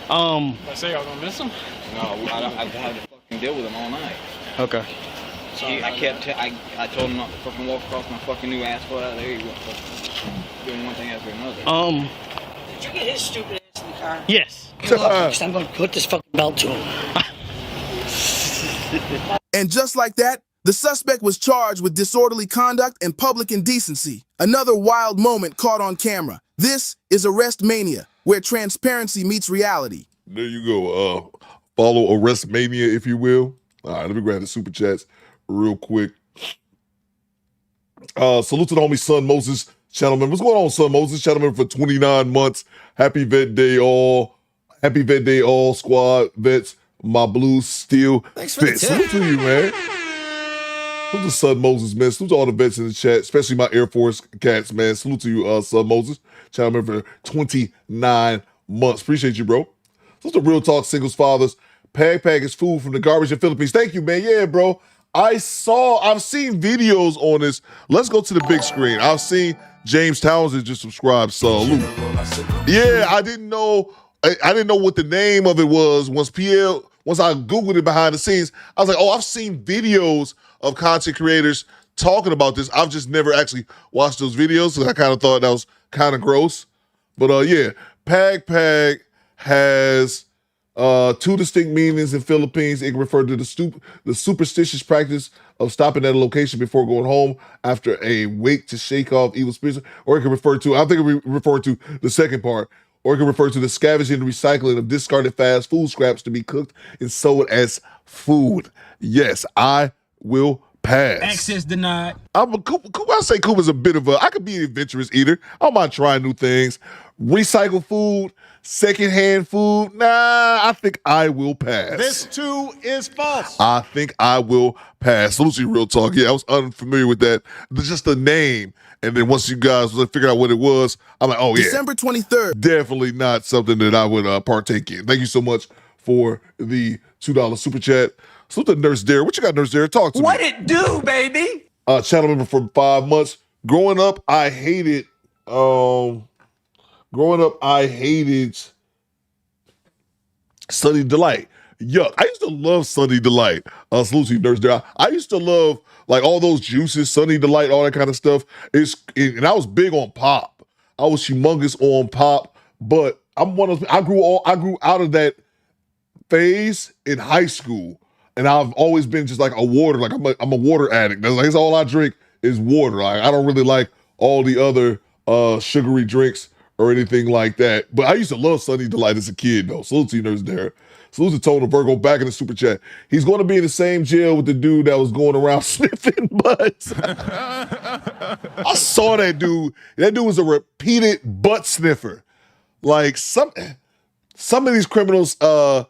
I say y'all gonna miss him? No, I've had to fucking deal with him all night. Okay. I told him not to fucking walk across my fucking new asphalt out there. He went fucking doing one thing after another. Did you get his stupid ass in the car? Yes. I'm going to put this fucking belt to him. And just like that, the suspect was charged with disorderly conduct and public indecency. Another wild moment caught on camera. This is Arrest Mania, where transparency meets reality. There you go. Follow Arrest Mania, if you will. All right, let me grab the super chats real quick. Salute to the homie Son Moses channel member. What's going on, Son Moses channel member for 29 months? Happy Vet Day all. Happy Vet Day all, squad vets. My blues still fit. Salute to you, man. Salute to Son Moses, man. Salute to all the vets in the chat, especially my Air Force cats, man. Salute to you, Son Moses channel member for 29 months. Appreciate you, bro. Salute to Real Talk Singles Fathers. Pag is food from the garbage in Philippines. Thank you, man. Yeah, bro. I've seen videos on this. Let's go to the big screen. I've seen James Townsend just subscribe. Salute. Yeah, I didn't know what the name of it was. Once I Googled it behind the scenes, I was like, oh, I've seen videos of content creators talking about this. I've just never actually watched those videos, so I kind of thought that was kind of gross. But yeah, Pag has 2 distinct meanings in Philippines. It can refer to the superstitious practice of stopping at a location before going home after a wake to shake off evil spirits, or it can refer to, I think it refer to the second part, or it can refer to the scavenging and recycling of discarded fast food scraps to be cooked and sold as food. Yes, I will pass. Access denied. I say Coop is a bit of I could be an adventurous eater. I don't mind trying new things. Recycle food, secondhand food. Nah, I think I will pass. This too is false. I think I will pass. Lucy, real talk. Yeah, I was unfamiliar with that. Just the name. And then once you guys figured out what it was, I'm like, oh yeah. December 23rd. Definitely not something that I would partake in. Thank you so much for the $2 super chat. Salute to Nurse Dare. What you got, Nurse Dare? Talk to me. What it do, baby? Channel member for 5 months. Growing up, I hated Sunny Delight. Yuck. I used to love Sunny Delight. Salute to you, Nurse Dare. I used to love like all those juices, Sunny Delight, all that kind of stuff. And I was big on pop. I was humongous on pop, but I grew out of that phase in high school. And I've always been just like a water, like I'm a water addict. That's all I drink is water. I don't really like all the other sugary drinks or anything like that. But I used to love Sunny Delight as a kid, though. Salute to you, Nurse Dara. Salute to Tone Virgo back in the super chat. He's going to be in the same jail with the dude that was going around sniffing butts. I saw that dude. That dude was a repeated butt sniffer. Like some of these criminals, no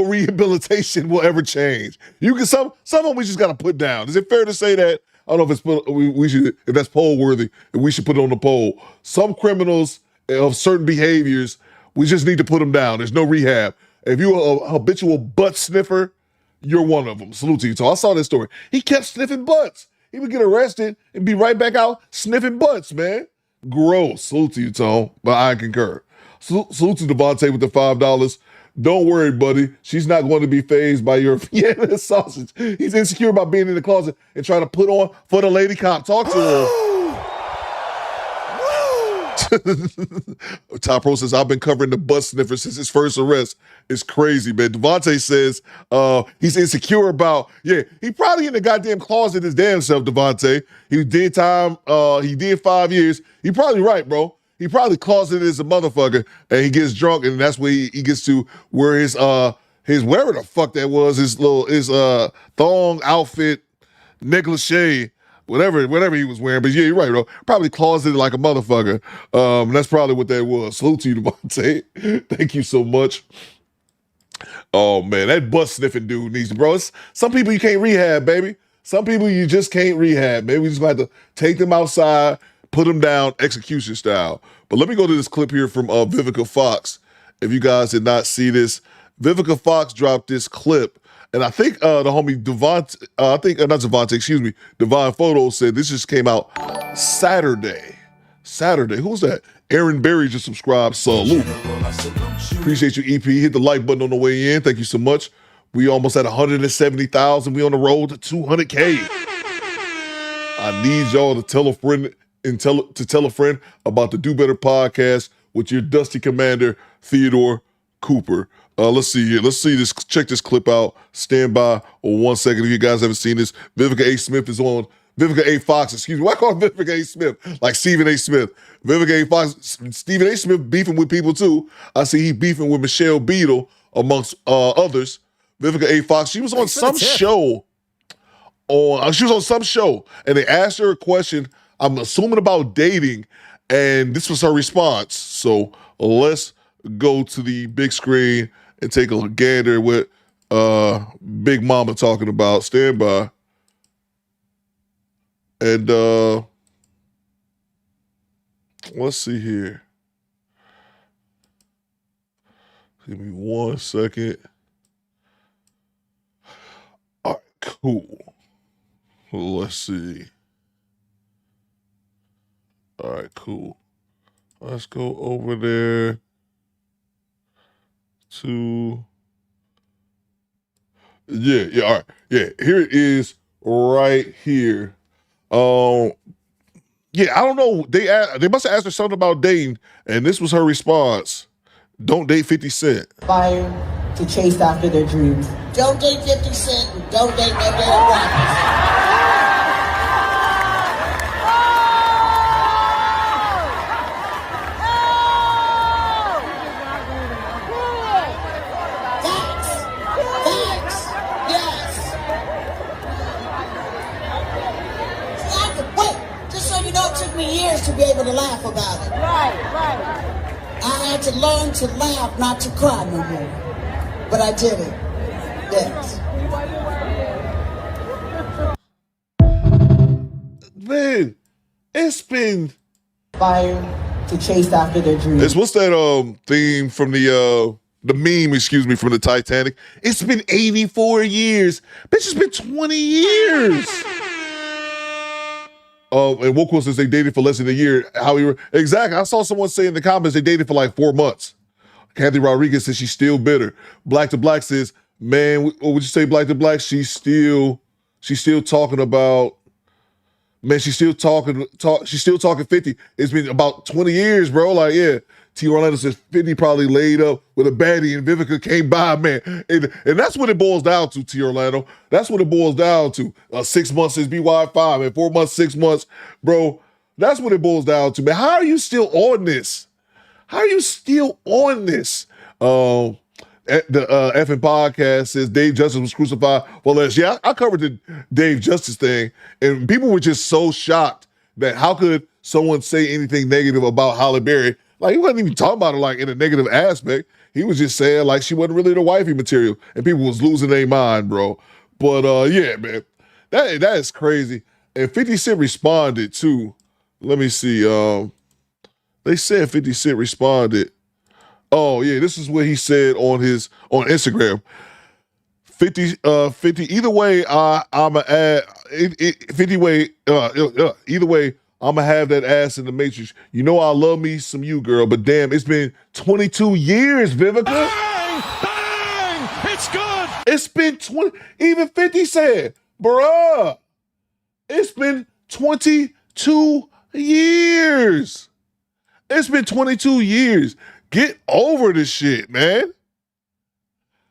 rehabilitation will ever change. You can some of them we just got to put down. Is it fair to say that? I don't know if it's we should, if that's poll worthy, and we should put it on the poll. Some criminals of certain behaviors, we just need to put them down. There's no rehab. If you're a habitual butt sniffer, you're one of them. Salute to you. So I saw this story. He kept sniffing butts. He would get arrested and be right back out sniffing butts, man. Gross. Salute to you, Tone. But I concur. Salute to Devontae with the $5. Don't worry, buddy. She's not going to be fazed by your Vienna sausage. He's insecure about being in the closet and trying to put on for the lady cop. Talk to her. Top Pro says, I've been covering the butt sniffer since his first arrest. It's crazy, man. Devontae says he's insecure about, he probably in the goddamn closet his damn self, Devontae. He did time, he did 5 years. You're probably right, bro. He probably closeted as a motherfucker and he gets drunk and that's where he gets to wear his whatever the fuck that was, his thong outfit, negligee, whatever he was wearing. But yeah, you're right, bro. Probably closeted like a motherfucker. That's probably what that was. Salute to you, Devontae. Thank you so much. Oh man, that butt sniffing dude needs to, bro. Some people you can't rehab, baby. Some people you just can't rehab. Maybe we just gonna have to take them outside, put them down execution style. But let me go to this clip here from Vivica Fox. If you guys did not see this, Vivica Fox dropped this clip. And I think the homie Divine Photo said this just came out Saturday. Who's that? Aaron Berry just subscribed. Salute. Appreciate you, EP. Hit the like button on the way in. Thank you so much. We almost at 170,000. We on the road to 200K. I need y'all to tell a friend tell a friend about the Do Better podcast with your dusty commander, Theodore Cooper. Let's see here. Let's see this. Check this clip out. Stand by on 1 second if you guys haven't seen this. Vivica A. Smith is on. Vivica A. Fox, excuse me. Why call her Vivica A. Smith? Like Stephen A. Smith. Vivica A. Fox. Stephen A. Smith beefing with people too. I see he beefing with Michelle Beadle amongst others. Vivica A. Fox. She was on some show. She was on some show, and they asked her a question. I'm assuming about dating, and this was her response. So let's go to the big screen and take a gander at what Big Mama talking about. Stand by. And let's see here. Give me 1 second. All right, cool. Let's see. All right, cool. Let's go over there to, all right. Yeah, here it is right here. I don't know. They must have asked her something about dating, and this was her response. Don't date 50 Cent. Fire to chase after their dreams. Don't date 50 Cent and don't date no damn rappers. Years to be able to laugh about it. Right. I had to learn to laugh, not to cry no more. But I did it. Yes. Man, it's been fire to chase after their dreams. What's that theme from the meme, excuse me, from the Titanic? It's been 84 years. Bitch, it's been 20 years. And Wokel says they dated for less than a year. Exactly. I saw someone say in the comments they dated for like 4 months. Kathy Rodriguez says she's still bitter. Black to Black says, man, what would you say, Black to Black? She's still talking about, man, she's still talking 50. It's been about 20 years, bro. Like, yeah. T. Orlando says 50 probably laid up with a baddie and Vivica came by, man. And that's what it boils down to, T. Orlando. That's what it boils down to. 6 months is BY5 and 4 months, 6 months, bro. That's what it boils down to, man. How are you still on this? How are you still on this? The effing podcast says Dave Justice was crucified for less. Yeah, I covered the Dave Justice thing, and people were just so shocked that how could someone say anything negative about Halle Berry? Like, he wasn't even talking about her like in a negative aspect. He was just saying like she wasn't really the wifey material, and people was losing their mind, bro. But yeah, man, that is crazy. And 50 Cent responded too. Let me see. They said 50 Cent responded. Oh yeah, this is what he said on Instagram. 50 either way, I'ma add 50 way either way, I'ma have that ass in the Matrix. You know I love me some you, girl, but damn, it's been 22 years, Vivica. Bang! Bang! It's good! It's been 20, even 50 said, bruh, it's been 22 years. It's been 22 years. Get over this shit, man.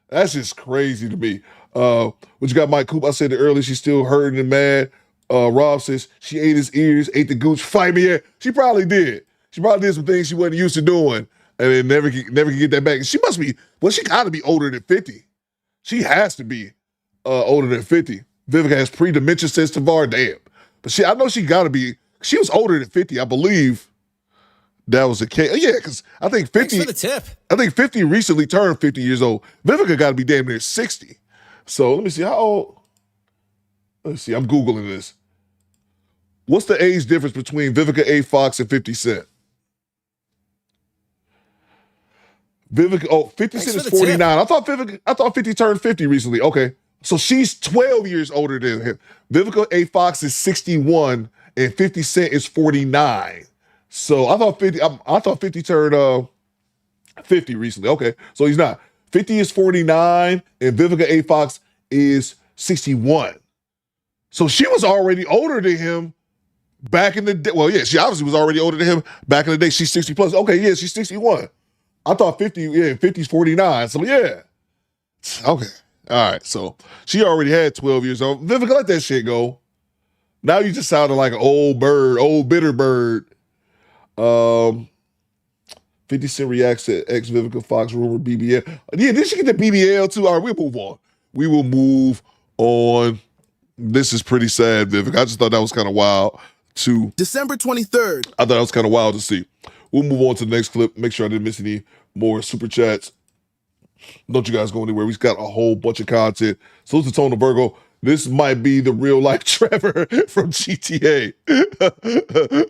That's just crazy to me. What you got, Mike Coop? I said it earlier. She's still hurting and mad. Rob says she ate his ears, ate the gooch. Fight me. Yeah, she probably did. She probably did some things she wasn't used to doing, and then never can get that back. She must be. Well, she got to be older than 50. She has to be older than 50. Vivica has pre-dementia, says Tavar. Damn, but I know she got to be. She was older than 50, I believe. That was the case. Yeah, because I think 50. Thanks for the tip. I think 50 recently turned 50 years old. Vivica got to be damn near 60. So let me see how old. Let's see. I'm Googling this. What's the age difference between Vivica A. Fox and 50 Cent? Vivica. 50 Cent is 49. I thought 50 turned 50 recently. Okay, so she's 12 years older than him. Vivica A. Fox is 61, and 50 Cent is 49. So I thought 50 turned 50 recently. Okay, so he's not. 50 is 49, and Vivica A. Fox is 61. So she was already older than him back in the day. Well, yeah, she obviously was already older than him back in the day. She's 60 plus. Okay, yeah, she's 61. I thought 50, yeah, 50's 49. So yeah. Okay. All right. So she already had 12 years old. Vivica, let that shit go. Now you just sounded like an old bird, old bitter bird. 50 Cent reacts to ex Vivica Fox rumor BBL. Yeah, did she get the BBL too? All right, we'll move on. We will move on. This is pretty sad, Vivica. I just thought that was kind of wild too. December 23rd. I thought that was kind of wild to see. We'll move on to the next clip. Make sure I didn't miss any more super chats. Don't you guys go anywhere. We've got a whole bunch of content. Salute to Tony Virgo. This might be the real life Trevor from GTA.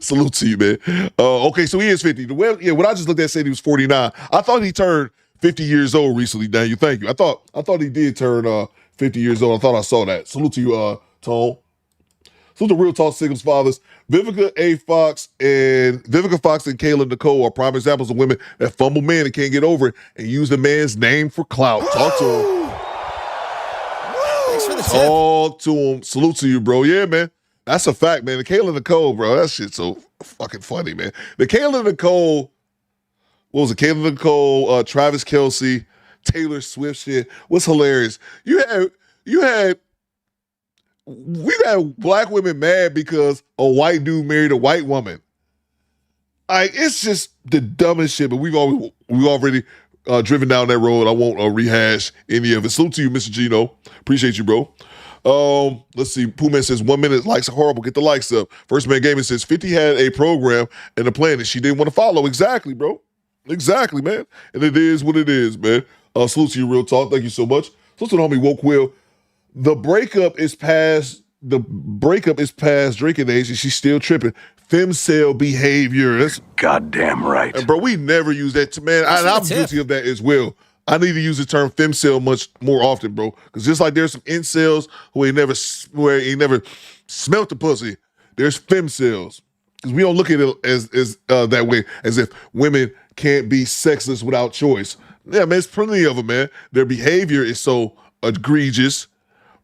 Salute to you, man. Okay, so he is 50. What I just looked at said he was 49. I thought he turned 50 years old recently, Daniel. Thank you. I thought he did turn 50 years old. I thought I saw that. Salute to you, Tone. Salute to Real Talk Singles Fathers. Vivica Fox and Kayla Nicole are prime examples of women that fumble men and can't get over it and use the man's name for clout. Talk to him. Thanks for the tip. Talk to him. Salute to you, bro. Yeah, man. That's a fact, man. The Kayla Nicole, bro. That shit's so fucking funny, man. The Kayla Nicole, what was it? Kayla Nicole, Travis Kelce, Taylor Swift shit. What's hilarious? We had black women mad because a white dude married a white woman. Like, it's just the dumbest shit, but we've already driven down that road. I won't rehash any of it. Salute to you, Mr. Gino. Appreciate you, bro. Let's see. Poohman says 1 minute likes are horrible. Get the likes up. First Man Gaming says 50 had a program and a plan that she didn't want to follow. Exactly, bro. Exactly, man. And it is what it is, man. Salute to you, Real Talk. Thank you so much. Salute to the homie Woke Will. The breakup is past drinking age, and she's still tripping. Femcel behavior. That's goddamn right. And bro, we never use that. Man, I'm guilty of that as well. I need to use the term femcel much more often, bro. Because just like there's some incels who ain't never smelt the pussy, there's femcels. Because we don't look at it as that way, as if women can't be sexless without choice. Yeah, man, there's plenty of them, man. Their behavior is so egregious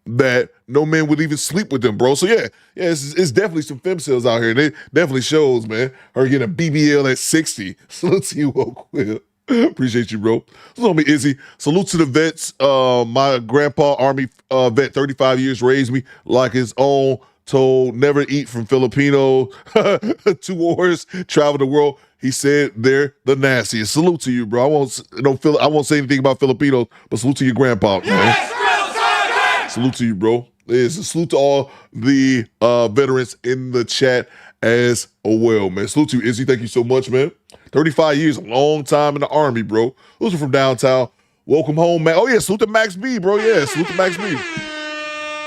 that no man would even sleep with them, bro. So yeah, it's definitely some femcels out here. And it definitely shows, man. Her getting a BBL at 60. Salute to you, Woke Will. Appreciate you, bro. Salute me, Izzy. Salute to the vets. My grandpa, Army vet, 35 years, raised me like his own. told never eat from Filipino. 2 wars, travel the world. He said they're the nastiest. Salute to you, bro. I won't say anything about Filipinos, but salute to your grandpa, man. Salute to you, bro. It's a salute to all the veterans in the chat as well, man. Salute to you, Izzy. Thank you so much, man. 35 years, a long time in the Army, bro. Those are from downtown. Welcome home, man. Oh, yeah, salute to Max B, bro. Yeah, salute to Max B.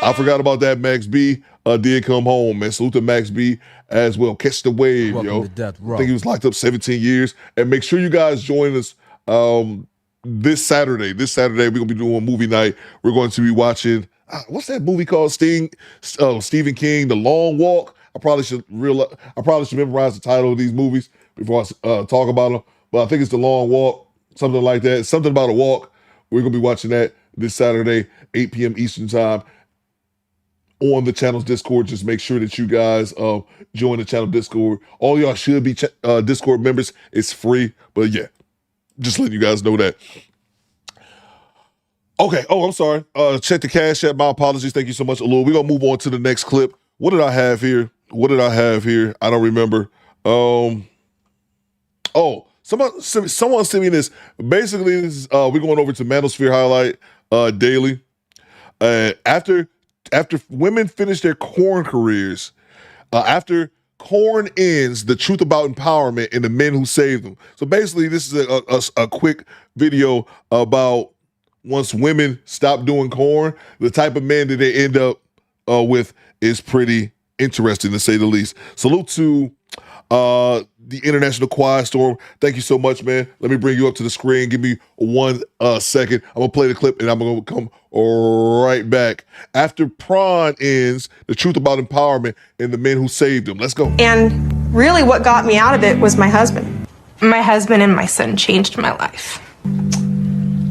I forgot about that. Max B did come home, man. Salute to Max B as well. Catch the wave, yo. I think he was locked up 17 years. And make sure you guys join us this Saturday. This Saturday, we're going to be doing movie night. We're going to be watching, what's that movie called? Stephen King, The Long Walk. I probably should memorize the title of these movies before I talk about them. But I think it's The Long Walk, something like that. Something about a walk. We're going to be watching that this Saturday, 8 p.m. Eastern time on the channel's Discord. Just make sure that you guys join the channel Discord. All y'all should be Discord members. It's free. But yeah, just letting you guys know that. Okay. Oh, I'm sorry. Check the Cash App. My apologies. Thank you so much, Alul. We're going to move on to the next clip. What did I have here? I don't remember. Someone sent me this. Basically, this is, we're going over to Manosphere Highlight daily. After women finish their corn careers, after corn ends, the truth about empowerment and the men who saved them. So basically, this is a quick video about once women stop doing corn, the type of men that they end up with is pretty interesting, to say the least. Salute to the International Quiet Storm. Thank you so much, man. Let me bring you up to the screen. Give me 1 second. I'm going to play the clip, and I'm going to come right back. After Prawn ends, the truth about empowerment and the men who saved them. Let's go. And really what got me out of it was my husband. My husband and my son changed my life.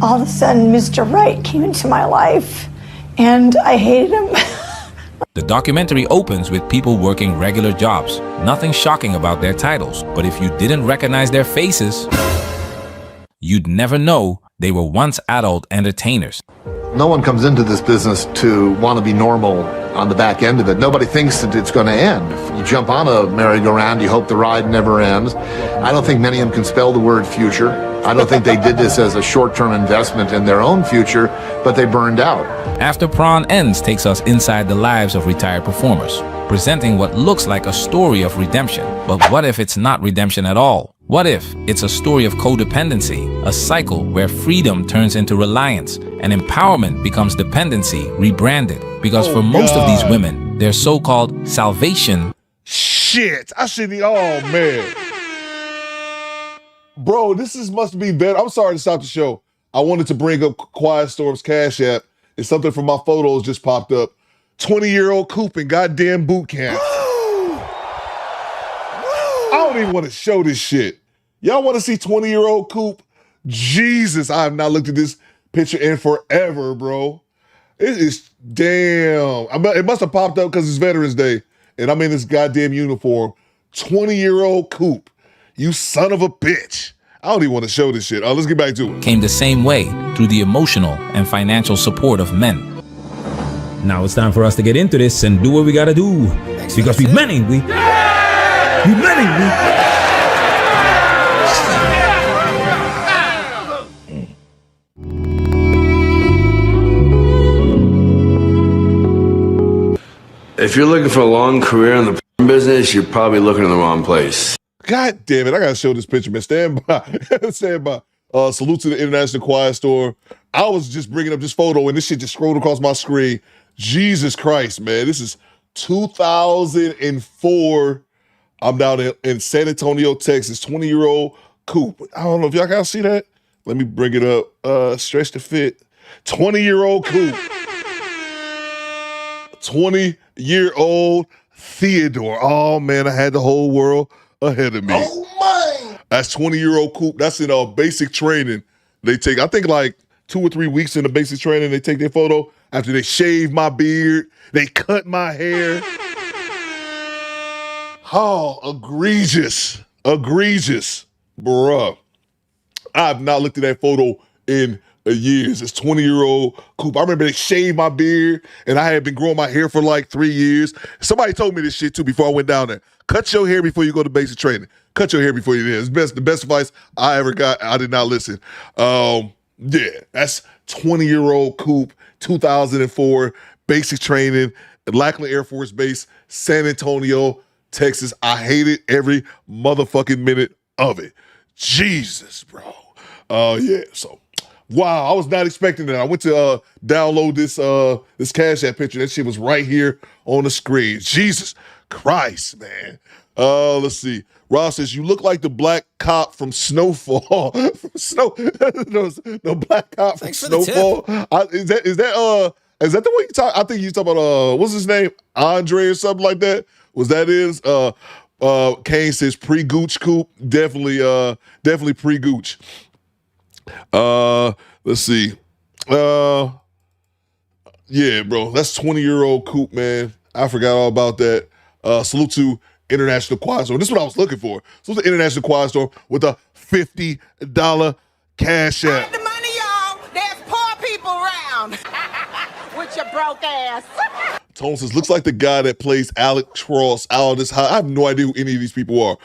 All of a sudden, Mr. Right came into my life, and I hated him. The documentary opens with people working regular jobs. Nothing shocking about their titles, but if you didn't recognize their faces, you'd never know they were once adult entertainers. No one comes into this business to want to be normal on the back end of it. Nobody thinks that it's going to end. If you jump on a merry-go-round, you hope the ride never ends. I don't think many of them can spell the word future. I don't think they did this as a short-term investment in their own future, but they burned out. After Prawn Ends takes us inside the lives of retired performers, presenting what looks like a story of redemption. But what if it's not redemption at all? What if it's a story of codependency, a cycle where freedom turns into reliance and empowerment becomes dependency rebranded? Because for most of these women, their so-called salvation... Shit, I shouldn't... Oh, man. Bro, must be better. I'm sorry to stop the show. I wanted to bring up Quiet Storm's Cash App, and something from my photos just popped up. 20-year-old Coop in goddamn boot camp. I don't even want to show this shit. Y'all want to see 20-year-old Coop? Jesus, I have not looked at this picture in forever, bro. It is damn. It must have popped up because it's Veterans Day, and I'm in this goddamn uniform. 20-year-old Coop. You son of a bitch. I don't even want to show this shit. Let's get back to it. Came the same way through the emotional and financial support of men. Now it's time for us to get into this and do what we gotta do. Because we men, ain't we? We men, ain't we? If you're looking for a long career in the business, you're probably looking in the wrong place. God damn it, I gotta show this picture, man. Stand by. Stand by. Salute to the International Quiet Storm. I was just bringing up this photo and this shit just scrolled across my screen. Jesus Christ, man. This is 2004. I'm down in San Antonio, Texas. 20-year-old Coop. I don't know if y'all guys see that. Let me bring it up. Stretch to fit. 20-year-old Coop. 20-year-old Theodore. Oh, man, I had the whole world ahead of me. Oh, my. That's 20-year-old Coop. That's in basic training. They take, I think, like 2 or 3 weeks in the basic training. They take their photo after they shave my beard. They cut my hair. Oh, egregious. Egregious. Bruh. I have not looked at that photo in years. This 20-year-old Coop. I remember they shaved my beard, and I had been growing my hair for like 3 years. Somebody told me this shit too before I went down there. Cut your hair before you go to basic training. Cut your hair before you do. It's the best advice I ever got. I did not listen. Yeah, that's 20-year-old Coop, 2004, basic training, Lackland Air Force Base, San Antonio, Texas. I hated every motherfucking minute of it. Jesus, bro. Yeah, so wow, I was not expecting that. I went to download this Cash App picture. That shit was right here on the screen. Jesus Christ, man. Let's see. Ross says, you look like the black cop from Snowfall. The black cop from Snowfall. Is that the one you talk? I think you talking about what's his name? Andre or something like that. Was that his? Kane says pre-Gooch Coop. Definitely pre-Gooch. Let's see. Yeah, bro. That's 20-year-old Coop, man. I forgot all about that. Salute to International Quiet Storm. This is what I was looking for. Salute to International Quiet Storm with a $50 Cash App. The money, y'all. There's poor people around. With your broke ass. Tone says, looks like the guy that plays Alex Ross out of this high. I have no idea who any of these people are.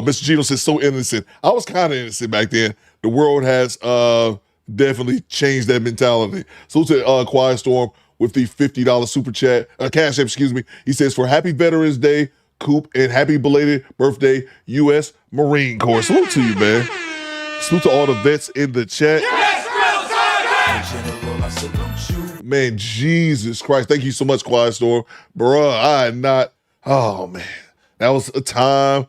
Mr. Gino says, so innocent. I was kind of innocent back then. The world has definitely changed that mentality. Salute to Quiet Storm with the $50 super chat, Cash App, excuse me. He says, for Happy Veterans Day, Coop, and happy belated birthday, U.S. Marine Corps. Salute to you, man. Salute to all the vets in the chat. Man, Jesus Christ. Thank you so much, Quiet Storm. Bruh, I had not, oh man. That was a time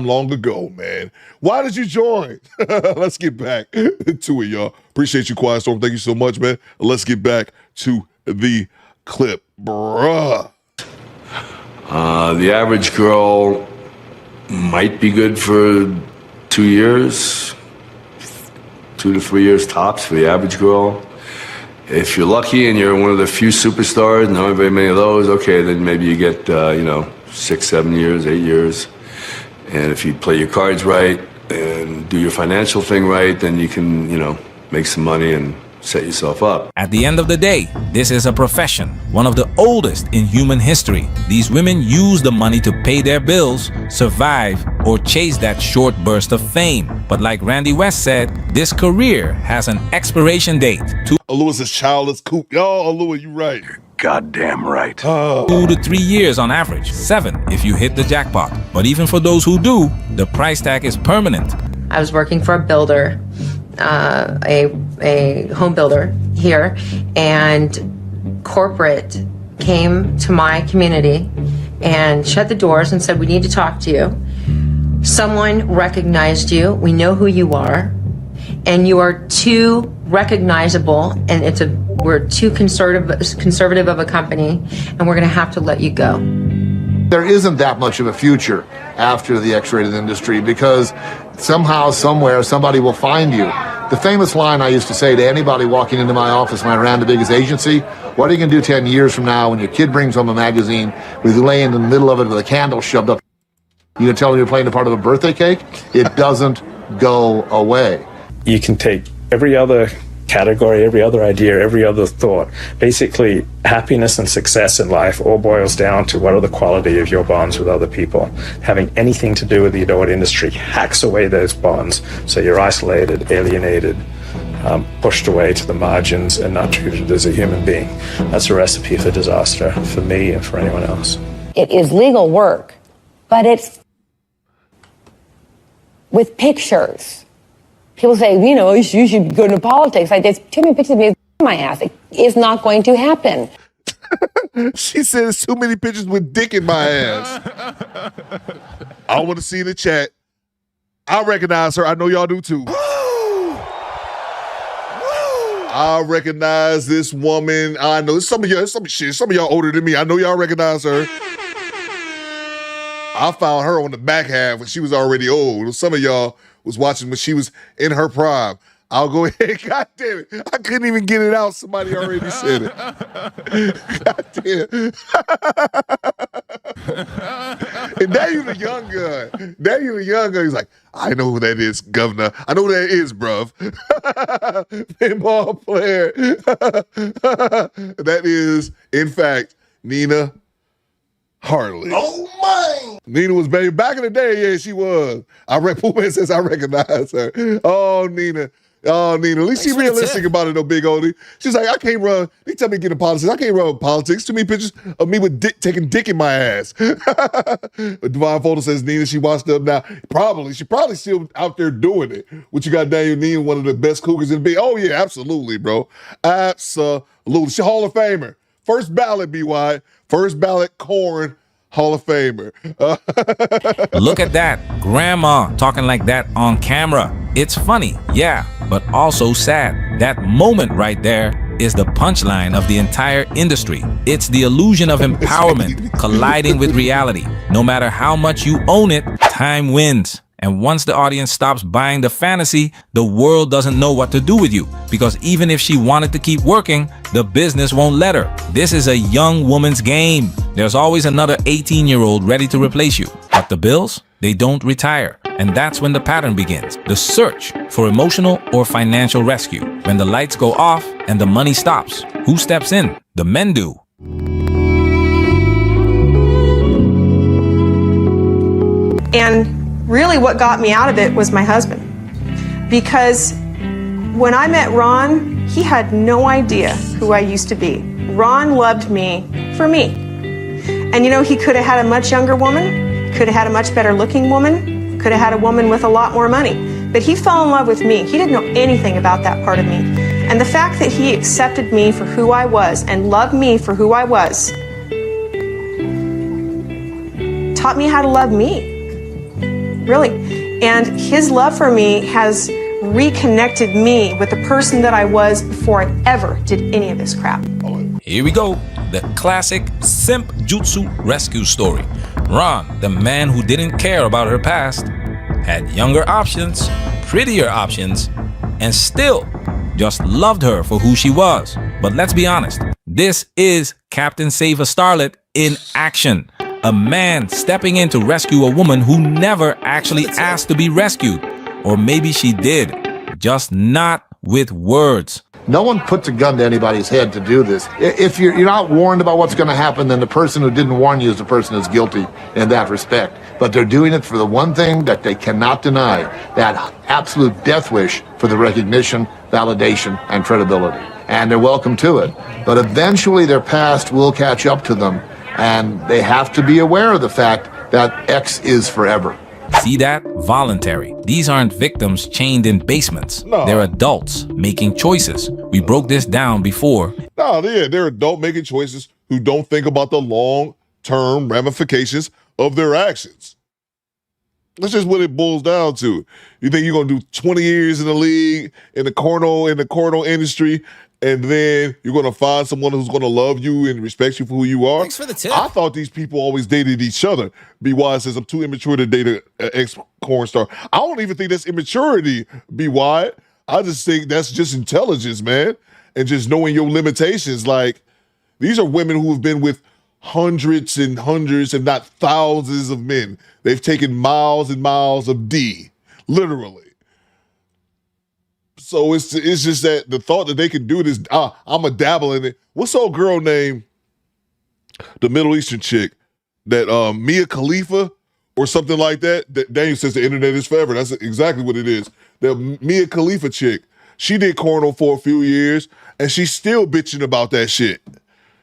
long ago, man. Why did you join? Let's get back to it, y'all. Appreciate you, Quiet Storm. Thank you so much, man. Let's get back to the clip, bruh. The average girl might be good for 2 years, 2 to 3 years tops for the average girl. If you're lucky and you're one of the few superstars, not very many of those, okay, then maybe you get, 6, 7 years, 8 years. And if you play your cards right and do your financial thing right, then you can, make some money and set yourself up. At the end of the day, this is a profession, one of the oldest in human history. These women use the money to pay their bills, survive, or chase that short burst of fame. But like Randy West said, this career has an expiration date. Lewis is childless Coop. Yo, Lewis, you right. Goddamn right. 2 to 3 years on average, 7 if you hit the jackpot. But even for those who do, the price tag is permanent. I was working for a builder, a home builder here, and corporate came to my community and shut the doors and said, we need to talk to you. Someone recognized you. We know who you are, and you are too recognizable, and we're too conservative of a company, and we're going to have to let you go. There isn't that much of a future after the X-rated industry because somehow, somewhere, somebody will find you. The famous line I used to say to anybody walking into my office when I ran the biggest agency, what are you going to do 10 years from now when your kid brings home a magazine with you laying in the middle of it with a candle shoved up? You going to tell them you're playing a part of a birthday cake? It doesn't go away. You can take every other category, every other idea, every other thought. Basically, happiness and success in life all boils down to what are the quality of your bonds with other people. Having anything to do with the adult industry hacks away those bonds, so you're isolated, alienated, pushed away to the margins and not treated as a human being. That's a recipe for disaster for me and for anyone else. It is legal work, but it's with pictures. People say, you should go into politics. Like, there's too many pictures of me with my ass. It is not going to happen. She says too many pictures with dick in my ass. I want to see in the chat. I recognize her. I know y'all do too. I recognize this woman. I know some of y'all older than me. I know y'all recognize her. I found her on the back half when she was already old. Some of y'all was watching when she was in her prime. I'll go ahead. God damn it. I couldn't even get it out. Somebody already said it. God damn. And Daniel the young gun. Daniel the young gun. He's like, I know who that is, Governor. I know who that is, bruv. Pinball player. That is, in fact, Nina Hartley. Oh my! Nina was back in the day. Yeah, she was. Pooh Man says I recognize her. Oh, Nina. Oh, Nina. At least she's realistic about it, though, big oldie. She's like, I can't run. They tell me to get in politics. I can't run politics. Too many pictures of me with taking dick in my ass. Divine Folder says Nina, she washed up now. She probably still out there doing it. What you got, Daniel Nina, one of the best cougars in the big. Oh, yeah, absolutely, bro. Absolutely. She Hall of Famer. First ballot, BY. First ballot corn Hall of Famer. Look at that. Grandma talking like that on camera. It's funny, yeah, but also sad. That moment right there is the punchline of the entire industry. It's the illusion of empowerment colliding with reality. No matter how much you own it, time wins. And once the audience stops buying the fantasy, the world doesn't know what to do with you. Because even if she wanted to keep working, the business won't let her. This is a young woman's game. There's always another 18-year-old ready to replace you. But the bills, they don't retire. And that's when the pattern begins. The search for emotional or financial rescue. When the lights go off and the money stops, who steps in? The men do. And really what got me out of it was my husband. Because when I met Ron, he had no idea who I used to be. Ron loved me for me. And you know, he could have had a much younger woman, could have had a much better looking woman, could have had a woman with a lot more money. But he fell in love with me. He didn't know anything about that part of me. And the fact that he accepted me for who I was and loved me for who I was taught me how to love me. Really. And his love for me has reconnected me with the person that I was before I ever did any of this crap. Here we go. The classic simp jutsu rescue story. Ron, the man who didn't care about her past, had younger options, prettier options, and still just loved her for who she was. But let's be honest, this is Captain Save a Starlet in action. A man stepping in to rescue a woman who never actually asked to be rescued. Or maybe she did, just not with words. No one puts a gun to anybody's head to do this. If you're not warned about what's going to happen, then the person who didn't warn you is the person who's guilty in that respect. But they're doing it for the one thing that they cannot deny, that absolute death wish for the recognition, validation, and credibility. And they're welcome to it. But eventually their past will catch up to them, and they have to be aware of the fact that X is forever. See that? Voluntary. These aren't victims chained in basements. No. They're adults making choices. We broke this down before. No, they're adult making choices who don't think about the long-term ramifications of their actions. That's just what it boils down to. You think you're gonna do 20 years in the league, in the corno industry, and then you're going to find someone who's going to love you and respect you for who you are? Thanks for the tip. I thought these people always dated each other. BY says, I'm too immature to date an ex-corn star. I don't even think that's immaturity, BY. I just think that's just intelligence, man, and just knowing your limitations. Like, these are women who have been with hundreds and hundreds, if not thousands of men. They've taken miles and miles of D, literally. So it's just that the thought that they can do this, I'm a dabble in it. What's old girl name? The Middle Eastern chick, that Mia Khalifa or something like that. Daniel says the internet is forever. That's exactly what it is. The Mia Khalifa chick, she did corno for a few years, and she's still bitching about that shit.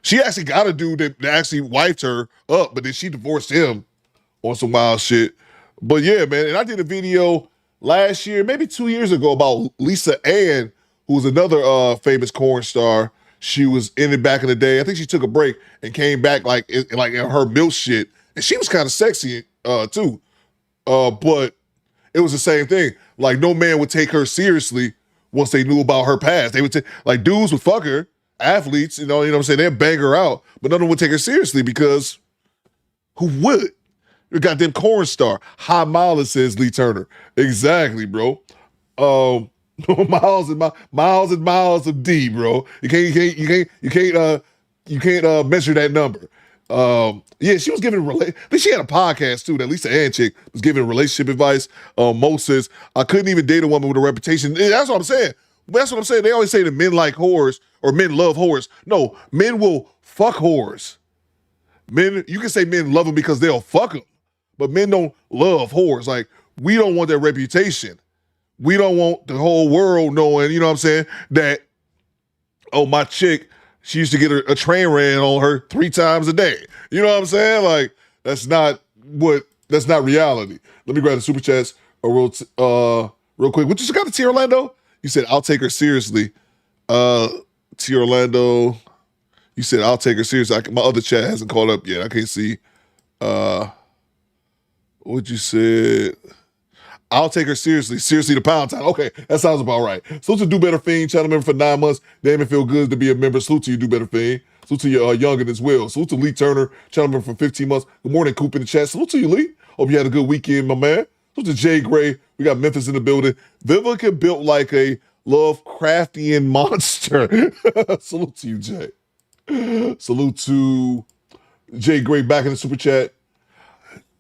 She actually got a dude that actually wiped her up, but then she divorced him on some wild shit. But yeah, man, and I did a video last year, maybe 2 years ago, about Lisa Ann, who's another famous corn star. She was in it back in the day. I think she took a break and came back like in her milk shit. And she was kind of sexy too. But it was the same thing. Like, no man would take her seriously once they knew about her past. They would take, like, dudes would fuck her, athletes, you know what I'm saying? They'd bang her out, but none of them would take her seriously because who would? You got them corn star. High mileage, says Lee Turner. Exactly, bro. miles and miles of D, bro. You can't measure that number. Yeah, she was giving but she had a podcast too. That Lisa Ann chick was giving relationship advice. Mo says, I couldn't even date a woman with a reputation. That's what I'm saying. That's what I'm saying. They always say that men like whores or men love whores. No, men will fuck whores. Men, you can say men love them because they'll fuck them, but men don't love whores. Like, we don't want that reputation. We don't want the whole world knowing, you know what I'm saying, that, oh, my chick, she used to get a train ran on her 3 times a day. You know what I'm saying? Like, that's not reality. Let me grab the super chats real quick. What you just got to T Orlando? You said, I'll take her seriously. T Orlando, you said, I'll take her seriously. My other chat hasn't caught up yet. I can't see. What you said? I'll take her seriously. Seriously to Pound Town. Okay, that sounds about right. Salute to Do Better Fiend, channel member for 9 months. Damn, it feel good to be a member. Salute to you, Do Better Fiend. Salute to your youngin as well. Salute to Lee Turner, channel member for 15 months. Good morning, Coop in the chat. Salute to you, Lee. Hope you had a good weekend, my man. Salute to Jay Gray. We got Memphis in the building. Vivica built like a Lovecraftian monster. Salute to you, Jay. Salute to Jay Gray back in the super chat.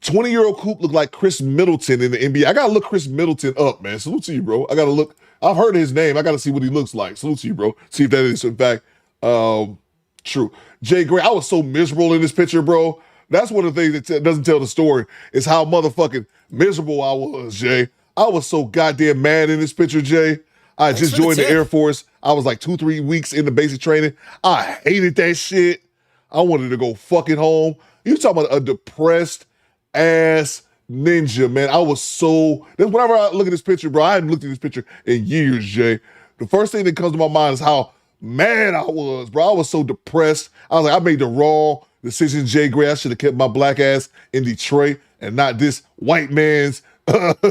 20-year-old Coop look like Chris Middleton in the NBA. I gotta look Chris Middleton up, man. Salute to you, bro. I gotta look. I've heard his name. I gotta see what he looks like. Salute to you, bro. See if that is in fact true. Jay Gray, I was so miserable in this picture, bro. That's one of the things that doesn't tell the story is how motherfucking miserable I was, Jay. I was so goddamn mad in this picture, Jay. I just joined the Air Force. I was like 2-3 weeks into basic training. I hated that shit. I wanted to go fucking home. You talking about a depressed ass ninja, man. I was so, whenever I look at this picture, bro, I hadn't looked at this picture in years, Jay. The first thing that comes to my mind is how mad I was, bro. I was so depressed. I was like, I made the wrong decision, Jay Gray. I should have kept my black ass in Detroit and not this white man's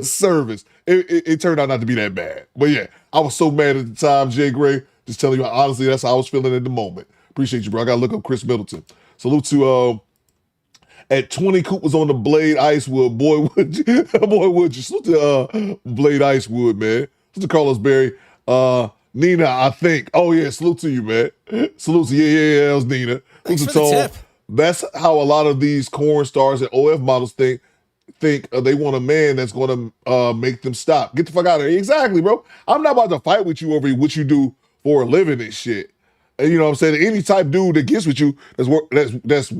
service. It turned out not to be that bad. But yeah, I was so mad at the time, Jay Gray. Just telling you, honestly, that's how I was feeling at the moment. Appreciate you, bro. I got to look up Chris Middleton. Salute to, at 20, Coop was on the Blade Icewood. Boy, would you? Boy, would you? Salute to Blade Icewood, man. Salute to Carlos Berry. Nina, I think. Oh, yeah, salute to you, man. Salute to, yeah, that was Nina. Thanks for the tip. That's how a lot of these corn stars and OF models think they want a man that's going to make them stop. Get the fuck out of here. Exactly, bro. I'm not about to fight with you over what you do for a living and shit. And you know what I'm saying? Any type dude that gets with you that's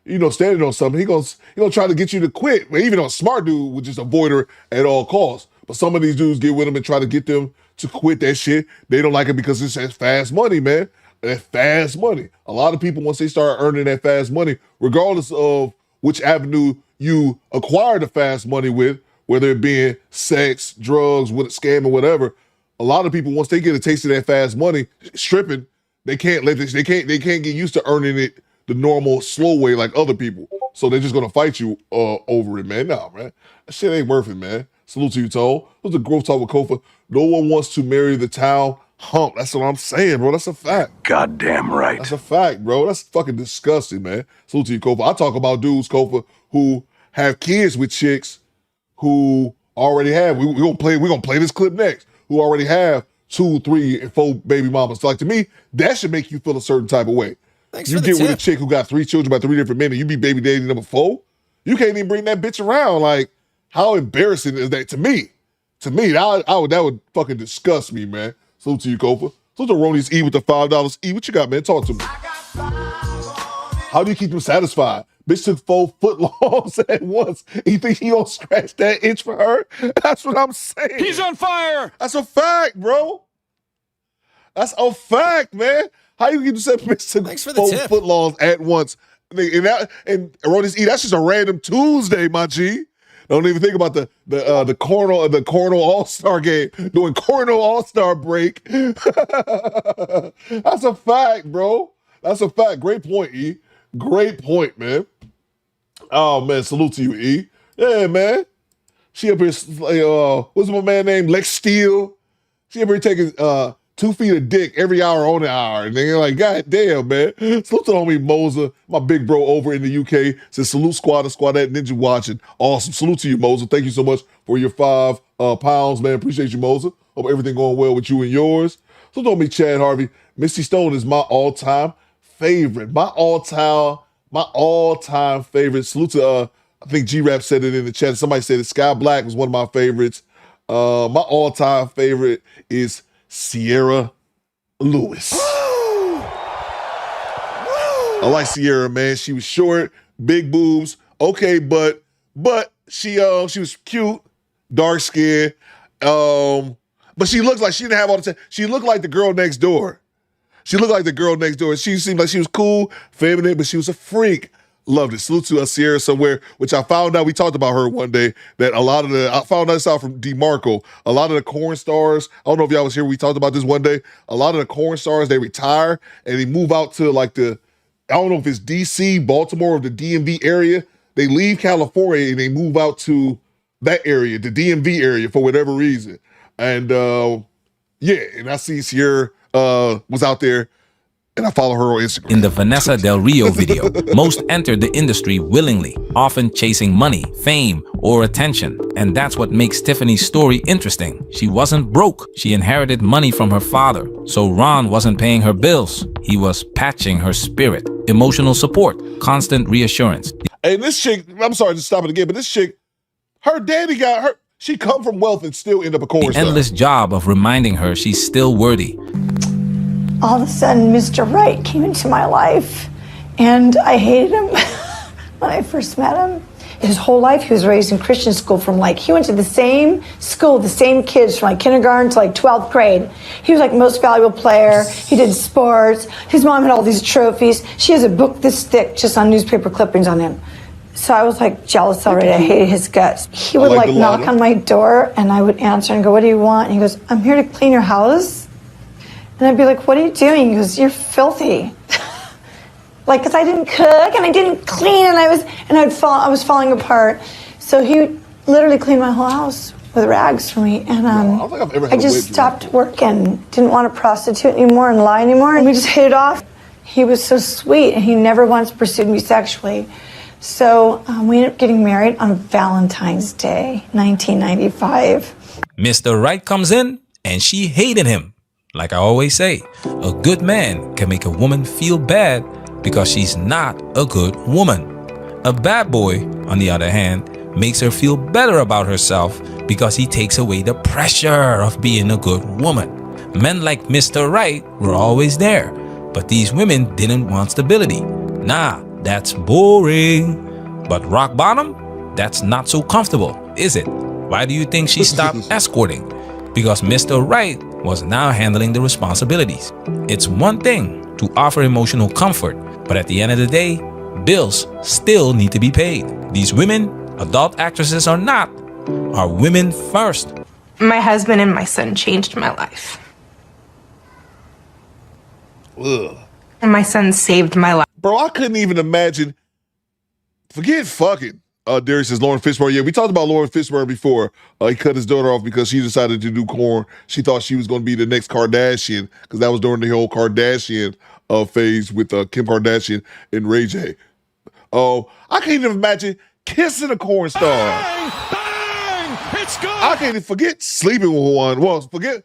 you know, standing on something, he gonna try to get you to quit. Even a smart dude would just avoid her at all costs. But some of these dudes get with them and try to get them to quit that shit. They don't like it because it's that fast money, man. That fast money. A lot of people, once they start earning that fast money, regardless of which avenue you acquire the fast money with, whether it being sex, drugs, scamming, whatever, a lot of people, once they get a taste of that fast money, stripping, they can't get used to earning it the normal slow way like other people. So they're just gonna fight you over it, man. Nah, man. That shit ain't worth it, man. Salute to you, Toe. What's the growth talk with Kofa? No one wants to marry the town hump. That's what I'm saying, bro. That's a fact. Goddamn right. That's a fact, bro. That's fucking disgusting, man. Salute to you, Kofa. I talk about dudes, Kofa, who have kids with chicks who already have. We're gonna play this clip next. Who already have 2, 3, and 4 baby mamas. So like, to me, that should make you feel a certain type of way. Thanks you for the get tip. with a chick who got 3 children by 3 different men and you be baby daddy number 4, you can't even bring that bitch around. Like, how embarrassing is that to me? To me, that would fucking disgust me, man. Salute to you, Kofa. Salute to Roni's E with the $5 E. What you got, man? Talk to me. How do you keep them satisfied? Bitch took 4 footlongs at once. You think he don't scratch that itch for her? That's what I'm saying. He's on fire. That's a fact, bro. That's a fact, man. How you keep the same bitch took 4 footlongs at once? And Roni's E, that's just a random Tuesday, my G. Don't even think about the Cornell All-Star game, doing Cornell All-Star break. That's a fact, bro. That's a fact. Great point, E. Great point, man. Oh, man, salute to you, E. Yeah, man. She up here, what's my man named Lex Steele? She up here taking 2 feet of dick every hour on the hour. And they're like, God damn, man. Salute to the homie Moser, my big bro over in the UK. Says salute squad and squadette ninja watching. Awesome. Salute to you, Moser. Thank you so much for your 5 pounds, man. Appreciate you, Moser. Hope everything going well with you and yours. So told me Chad Harvey, Misty Stone is my all-time favorite. My all-time favorite. Salute to I think G-Rap said it in the chat. Somebody said it. Sky Black was one of my favorites. My all-time favorite is Sierra Lewis. I like Sierra, man. She was short, big boobs. Okay, but she was cute, dark skin. But she looked like she didn't have all the time. She looked like the girl next door. She seemed like she was cool, feminine, but she was a freak. Loved it. Salute to Sierra somewhere, which I found out, we talked about her one day, that I found this out from DeMarco. A lot of the corn stars, I don't know if y'all was here, we talked about this one day. A lot of the corn stars, they retire and they move out to I don't know if it's DC, Baltimore, or the DMV area. They leave California and they move out to that area, the DMV area, for whatever reason. And and I see Sierra was out there, and I follow her on Instagram. In the Vanessa Del Rio video, most entered the industry willingly, often chasing money, fame, or attention. And that's what makes Tiffany's story interesting. She wasn't broke. She inherited money from her father. So Ron wasn't paying her bills. He was patching her spirit. Emotional support, constant reassurance. And this chick, I'm sorry to stop it again, but this chick, her daddy got her. She come from wealth and still end up a corn star. The endless job of reminding her she's still worthy. All of a sudden, Mr. Right came into my life, and I hated him when I first met him. His whole life, he was raised in Christian school he went to the same school, the same kids from kindergarten to 12th grade. He was most valuable player. He did sports. His mom had all these trophies. She has a book this thick just on newspaper clippings on him. So I was jealous already. I hated his guts. He would knock on my door, and I would answer and go, "What do you want?" And he goes, "I'm here to clean your house." And I'd be like, "What are you doing?" He goes, "You're filthy." Because I didn't cook and I didn't clean, and I was falling apart. So he would literally clean my whole house with rags for me. And I just stopped working, didn't want to prostitute anymore and lie anymore, and we just hit it off. He was so sweet, and he never once pursued me sexually. So we ended up getting married on Valentine's Day, 1995. Mr. Right comes in, and she hated him. Like I always say, a good man can make a woman feel bad because she's not a good woman. A bad boy, on the other hand, makes her feel better about herself because he takes away the pressure of being a good woman. Men like Mr. Right were always there, but these women didn't want stability. Nah, that's boring. But rock bottom? That's not so comfortable, is it? Why do you think she stopped escorting? Because Mr. Right was now handling the responsibilities. It's one thing to offer emotional comfort, but at the end of the day, bills still need to be paid. These women, adult actresses or not, are women first. My husband and my son changed my life. Ugh. And my son saved my life. Bro, I couldn't even imagine. Forget fucking. Darius says Lauren Fishburne. Yeah, we talked about Lauren Fishburne before. He cut his daughter off because she decided to do corn. She thought she was going to be the next Kardashian because that was during the whole Kardashian phase with Kim Kardashian and Ray J. Oh, I can't even imagine kissing a corn star. Bang! Bang! It's good. I can't even forget sleeping with one. Well, forget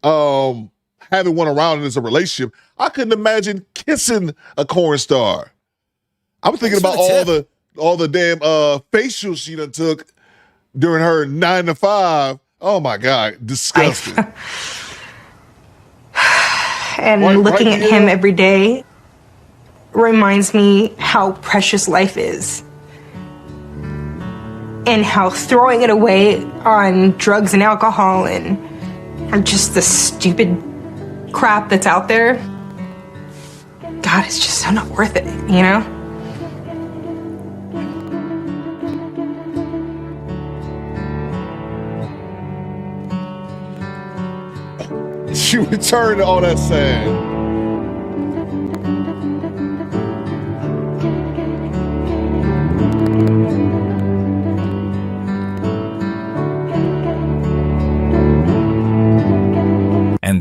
having one around as a relationship. I couldn't imagine kissing a corn star. I was thinking about all the damn facials she done took during her 9 to 5. Oh my God, disgusting. And looking at him every day reminds me how precious life is. And how throwing it away on drugs and alcohol and just the stupid crap that's out there, God, it's just so not worth it, you know? She returned all that sand.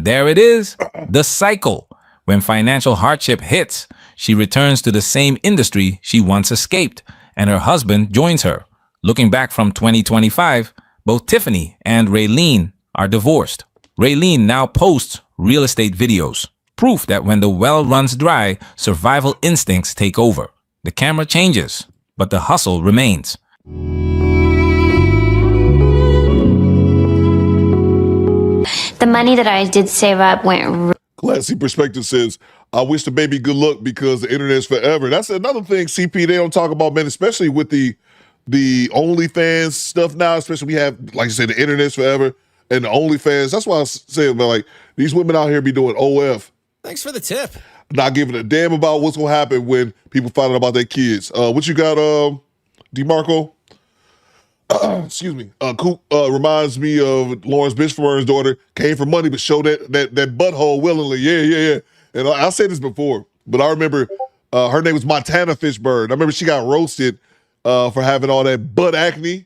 there it is, the cycle. When financial hardship hits, she returns to the same industry she once escaped, and her husband joins her. Looking back from 2025, both Tiffany and Raylene are divorced. Raylene now posts real estate videos, proof that when the well runs dry, survival instincts take over. The camera changes, but the hustle remains. The money that I did save up went. Classy Perspective says, I wish the baby good luck because the internet's forever. That's another thing, CP, they don't talk about, man, especially with the OnlyFans stuff now, especially we have, like you said, the internet's forever and the OnlyFans. That's why I was saying, man, like, these women out here be doing OF. Thanks for the tip. Not giving a damn about what's going to happen when people find out about their kids. What you got, DeMarco? Excuse me. Coop reminds me of Lawrence Fishburne's daughter. Came for money, but showed that butthole willingly. Yeah. And I said this before, but I remember her name was Montana Fishburne. I remember she got roasted for having all that butt acne.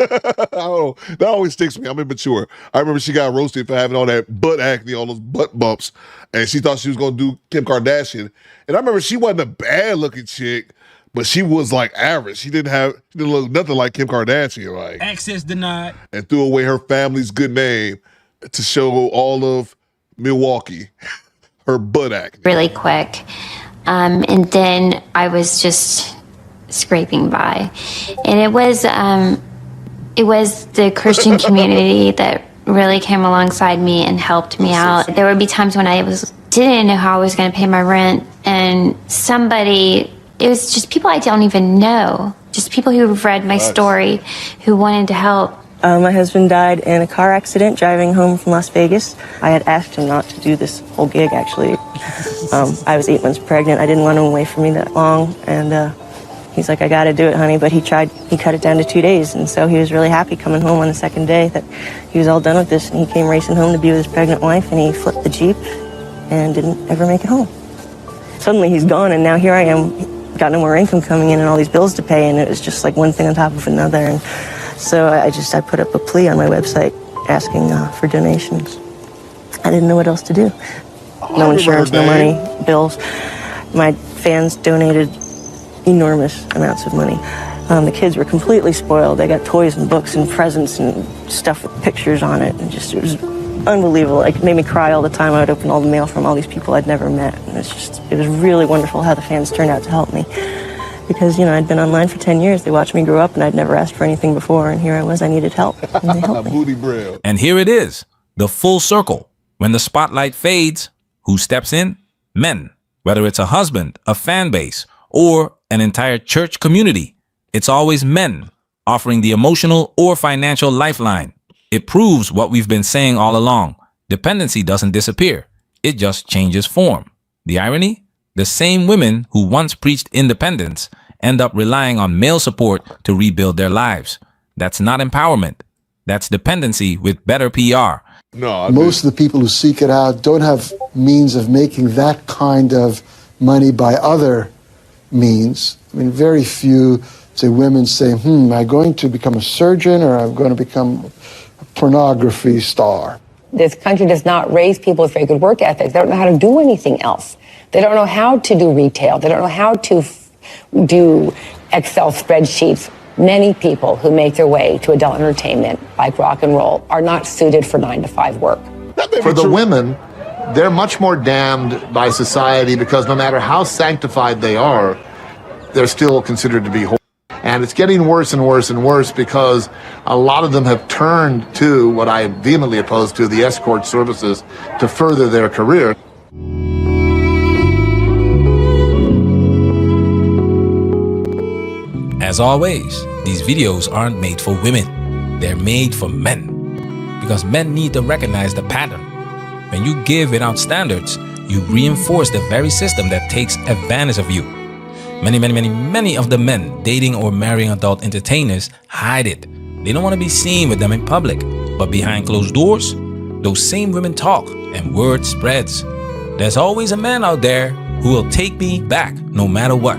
I don't know. That always sticks with me. I'm immature. I remember she got roasted for having all that butt acne, all those butt bumps, and she thought she was going to do Kim Kardashian. And I remember she wasn't a bad-looking chick, but she was like average. She didn't look nothing like Kim Kardashian, like. Access denied. And threw away her family's good name to show all of Milwaukee her butt acne. Really quick. And then I was just scraping by. And it was the Christian community that really came alongside me and helped me out. There would be times when I didn't know how I was going to pay my rent, and it was just people I don't even know, just people who've read my story, who wanted to help. My husband died in a car accident driving home from Las Vegas. I had asked him not to do this whole gig, actually. I was 8 months pregnant. I didn't want him away from me that long, and he's like, I got to do it, honey, but he cut it down to 2 days, and so he was really happy coming home on the second day that he was all done with this, and he came racing home to be with his pregnant wife, and he flipped the Jeep and didn't ever make it home. Suddenly he's gone, and now here I am, got no more income coming in and all these bills to pay, and it was just like one thing on top of another, and so I put up a plea on my website asking for donations. I didn't know what else to do. No insurance, no money, bills. My fans donated enormous amounts of money. The kids were completely spoiled. They got toys and books and presents and stuff with pictures on it. And it was unbelievable. Like, it made me cry all the time. I would open all the mail from all these people I'd never met. And it was really wonderful how the fans turned out to help me. Because, I'd been online for 10 years. They watched me grow up, and I'd never asked for anything before. And here I was, I needed help. And they helped me. Booty bread. And here it is, the full circle. When the spotlight fades, who steps in? Men. Whether it's a husband, a fan base, or an entire church community, it's always men offering the emotional or financial lifeline. It proves what we've been saying all along. Dependency doesn't disappear. It just changes form. The irony? The same women who once preached independence end up relying on male support to rebuild their lives. That's not empowerment. That's dependency with better PR. Most of the people who seek it out don't have means of making that kind of money by other means. I mean, very few, women say, am I going to become a surgeon or I'm going to become a pornography star? This country does not raise people with very good work ethics. They don't know how to do anything else. They don't know how to do retail. They don't know how to do Excel spreadsheets. Many people who make their way to adult entertainment, like rock and roll, are not suited for 9-to-5 work. For the women, they're much more damned by society because no matter how sanctified they are, they're still considered to be whores. And it's getting worse and worse and worse because a lot of them have turned to what I vehemently oppose to, the escort services, to further their career. As always, these videos aren't made for women. They're made for men. Because men need to recognize the pattern. When you give without standards, you reinforce the very system that takes advantage of you. Many of the men dating or marrying adult entertainers hide it. They don't want to be seen with them in public. But behind closed doors, those same women talk and word spreads. There's always a man out there who will take me back no matter what.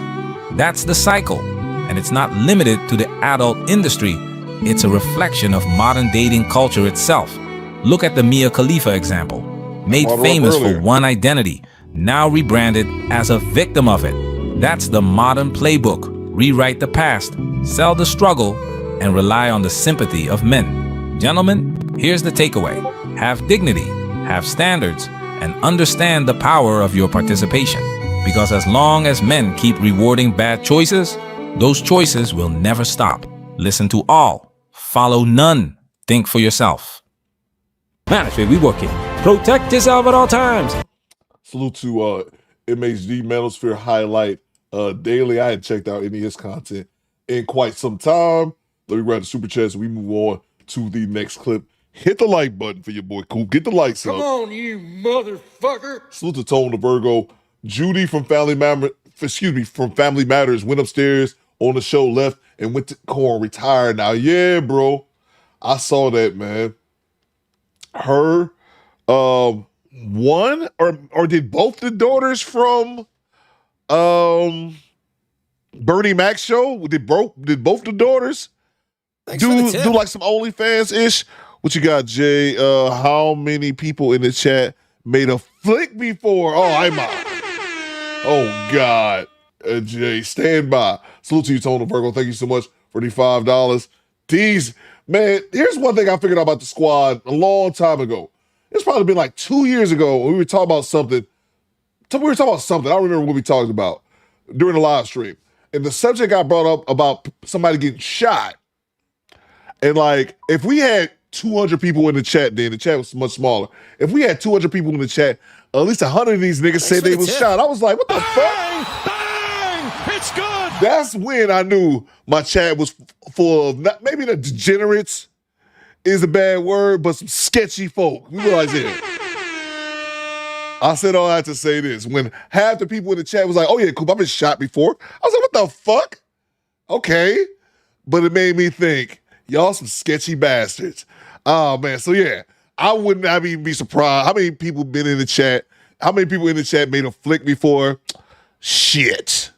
That's the cycle. And it's not limited to the adult industry. It's a reflection of modern dating culture itself. Look at the Mia Khalifa example. made Brought her up famous for earlier. one identity, now rebranded as a victim of it. That's the modern playbook. Rewrite the past, sell the struggle, and rely on the sympathy of men. Gentlemen, here's the takeaway. Have dignity, have standards, and understand the power of your participation. Because as long as men keep rewarding bad choices, those choices will never stop. Listen to all, follow none. Think for yourself. Management, we working. Protect yourself at all times. Salute to MHD Manosphere Highlight Daily. I hadn't checked out any of his content in quite some time. Let me grab the super chats and we move on to the next clip. Hit the like button for your boy Coop. Get the likes up. Come on, you motherfucker. Salute to Tone the Virgo. Judy from Family Matters went upstairs on the show, left, and went to Corn, retired now. Yeah, bro. I saw that, man. Her, one or did both the daughters from Bernie Mac's show? Did both the daughters do like some OnlyFans-ish? What you got, Jay? How many people in the chat made a flick before? Oh, I'm out. Oh, God. Jay, stand by. Salute to you, Tone Virgo. Thank you so much for the $5. These, man, here's one thing I figured out about the squad a long time ago. It's probably been like 2 years ago when we were talking about something. I don't remember what we talked about during the live stream. And the subject got brought up about somebody getting shot. And like, if we had 200 people in the chat then, the chat was much smaller. If we had 200 people in the chat, at least 100 of these niggas said they was shot. I was like, what the fuck? Bang! It's good. That's when I knew my chat was full of, maybe the degenerates is a bad word, but some sketchy folk. We realize it. I said all that to say this. When half the people in the chat was like, oh yeah, Coop, I've been shot before. I was like, what the fuck? Okay. But it made me think, y'all some sketchy bastards. Oh man, so yeah. I wouldn't even be surprised. How many people been in the chat? How many people in the chat made a flick before? Shit.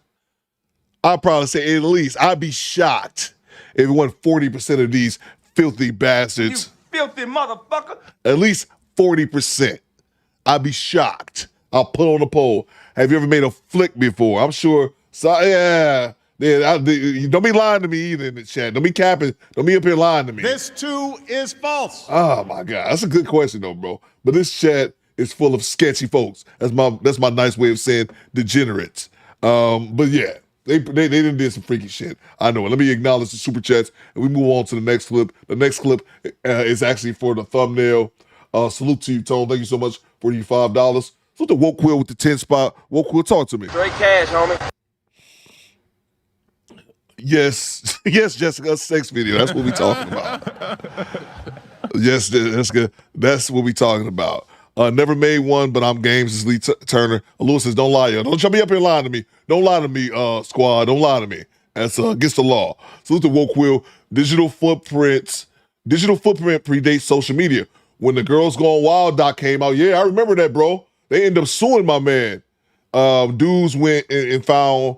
I'd probably say at least I'd be shocked if it wasn't 40% of these filthy bastards. You filthy motherfucker. At least 40%. I'd be shocked. I'll put on a poll. Have you ever made a flick before? I'm sure. So yeah. Don't be lying to me either in the chat. Don't be capping. Don't be up here lying to me. This too is false. Oh my God, that's a good question though, bro. But this chat is full of sketchy folks. That's my nice way of saying degenerates. But yeah, they done did some freaky shit. I know it. Let me acknowledge the super chats and we move on to the next clip. The next clip is actually for the thumbnail. Salute to you, Tone. Thank you so much for the $5. Salute to Woke Quill with the 10 spot. Woke Quill, talk to me. Straight cash, homie. Yes, Jessica, sex video. That's what we talking about. Yes, that's good. That's what we talking about. Never made one, but I'm games. This Lee Turner. Lewis says, don't lie, yo. Don't y'all be up here lying to me. Don't lie to me, squad. Don't lie to me. That's against the law. Salute to Woke Will. Digital footprint predates social media. When the Girls Gone Wild doc came out, yeah, I remember that, bro. They ended up suing my man. Dudes went and found.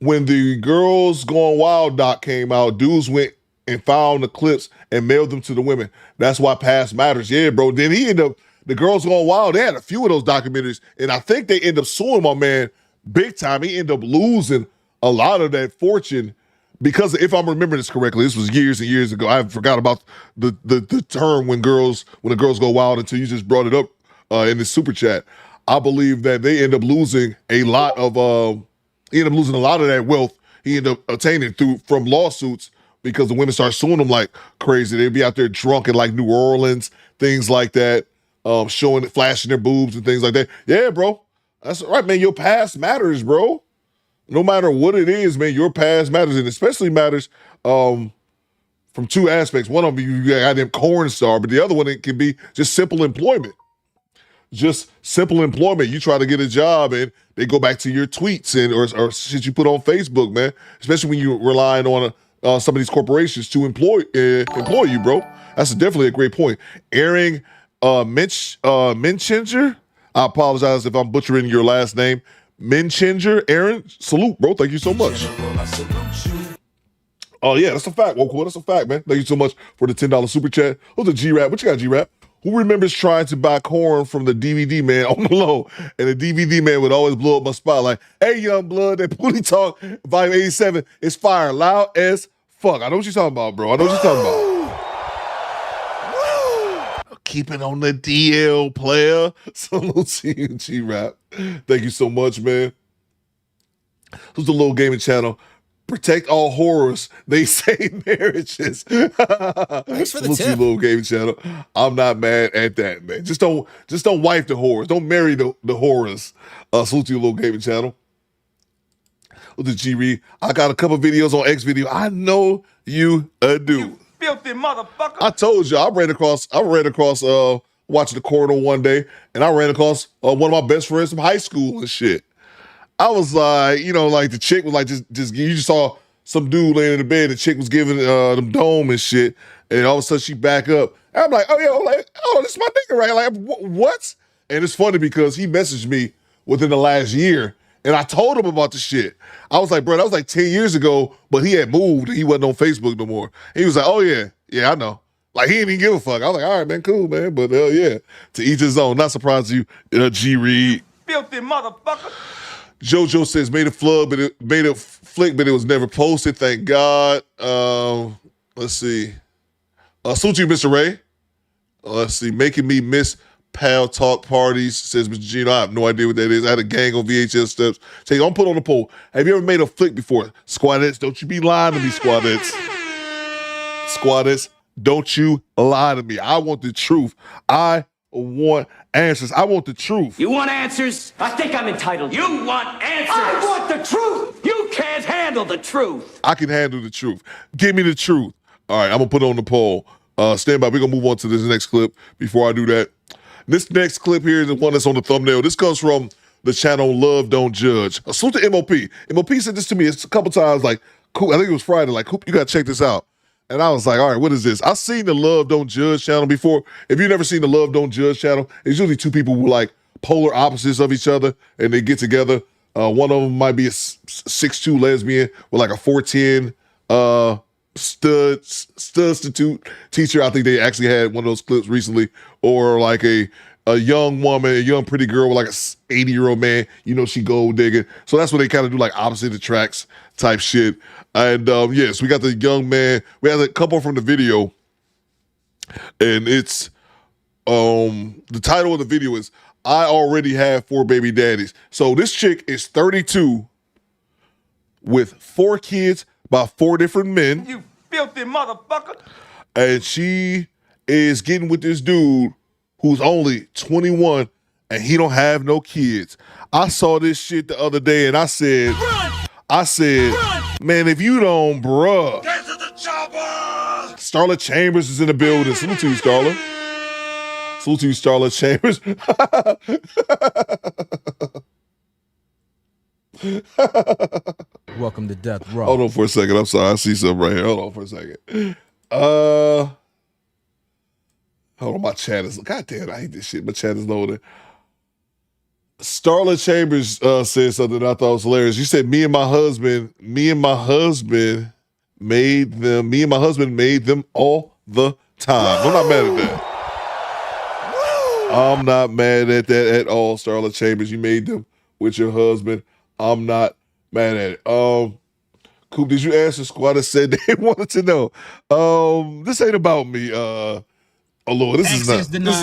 When the Girls Gone Wild doc came out, dudes went and found the clips and mailed them to the women. That's why past matters. Yeah, bro. Then he ended up, the Girls Gone Wild, they had a few of those documentaries, and I think they ended up suing my man big time. He ended up losing a lot of that fortune because, if I'm remembering this correctly, this was years and years ago. I forgot about the term when the girls go wild until you just brought it up in the super chat. I believe that they end up losing a lot of he ended up losing a lot of that wealth he ended up obtaining from lawsuits because the women started suing him like crazy. They'd be out there drunk in like New Orleans, things like that, flashing their boobs and things like that. Yeah, bro. That's right, man. Your past matters, bro. No matter what it is, man, your past matters, and especially matters from two aspects. One of them, you got them corn star, but the other one, it can be just simple employment. Just simple employment. You try to get a job and they go back to your tweets and or shit you put on Facebook, man. Especially when you're relying on some of these corporations to employ you, bro. That's definitely a great point. Aaron Minchinger, I apologize if I'm butchering your last name. Minchinger, Aaron, salute, bro. Thank you so much. Oh yeah, that's a fact. Well, cool. That's a fact, man. Thank you so much for the $10 super chat. Who's the G-Rap? What you got, G-Rap? Who remembers trying to buy corn from the DVD man on the low? And the DVD man would always blow up my spot like, hey, young blood, that Booty Talk, volume 87 is fire, loud as fuck. I know what you're talking about, bro. I know what you're talking about. Keep it on the DL, player. Salute to you, G-Rap. Thank you so much, man. Who's the little gaming channel? Protect all horrors. They save marriages. Thanks for the Salute to you, tip. little gaming channel. I'm not mad at that, man. Just don't wife the horrors. Don't marry the horrors. Salute to you, little gaming channel. With the G-Read, I got a couple videos on X video. I know you do. Filthy motherfucker. I told you, I ran across watching the corner one day, and I ran across one of my best friends from high school and shit. I was like, like the chick was like, you just saw some dude laying in the bed, the chick was giving them dome and shit, and all of a sudden she back up. And I'm like, this is my nigga, right? Like, what? And it's funny because he messaged me within the last year, and I told him about the shit. I was like, bro, that was like 10 years ago, but he had moved and he wasn't on Facebook no more. And he was like, oh yeah, I know. Like, he didn't even give a fuck. I was like, all right, man, cool, man. But yeah, to each his own. Not surprised you, G-Read. Filthy motherfucker. JoJo says made a flick, but it was never posted. Thank God. Let's see. Salute to you, Mr. Ray. Let's see. Making me miss pal talk parties, says Mr. Gino. I have no idea what that is. I had a gang on VHS steps. Say, don't put on the poll. Have you ever made a flick before? Squadettes, don't you be lying to me, Squadettes. Squadettes, don't you lie to me. I want the truth. I want answers. I want the truth. You want answers? I think I'm entitled. You want answers? I want the truth. You can't handle the truth. I can handle the truth. Give me the truth. All right, I'm going to put it on the poll. Stand by. We're going to move on to this next clip. Before I do that, this next clip here is the one that's on the thumbnail. This comes from the channel Love Don't Judge. Salute to MOP. MOP said this to me a couple times, like, Coop, I think it was Friday, like, Coop, you got to check this out. And I was like, all right, what is this? I've seen the Love Don't Judge channel before. If you've never seen the Love Don't Judge channel, it's usually two people who like polar opposites of each other, and they get together. One of them might be a 6'2" lesbian with like a 4'10" substitute teacher. I think they actually had one of those clips recently. Or like a young woman, a young pretty girl with like a 80-year-old man. She gold digging. So that's what they kind of do, like opposite attracts type shit. And yes, we got the young man. We had a couple from the video, and it's the title of the video is "I Already Have 4 Baby Daddies." So this chick is 32 with 4 kids by 4 different men. You filthy motherfucker. And she is getting with this dude who's only 21 and he don't have no kids. I saw this shit the other day and I said, man, if you don't, bruh. Get to the chopper! Starla Chambers is in the building. Salute to you, Starla. Salute to you, Starla Chambers. Welcome to Death Row. Hold on for a second. I'm sorry. I see something right here. Hold on for a second. Hold on. My chat is... God damn, I hate this shit. My chat is loading. Starla Chambers said something that I thought was hilarious. She said, me and my husband made them all the time. I'm not mad at that. I'm not mad at that at all, Starla Chambers. You made them with your husband. I'm not mad at it. Coop, did you ask the squad that said they wanted to know? This ain't about me. Lord, this is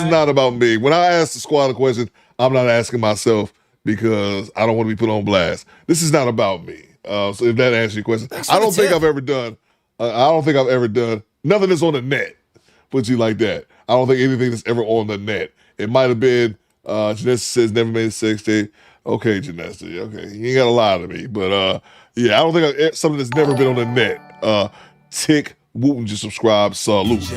not about me. When I ask the squad a question, I'm not asking myself because I don't want to be put on blast. This is not about me. So if that answers your question, I don't think I've ever done nothing that's on the net. Put you like that. I don't think anything that's ever on the net. It might have been, Janessa says never made a sex tape. Okay, Janessa. Okay. You ain't got to lie to me. But yeah, I don't think something that's never been on the net. Tick Wooten just subscribe. Salute.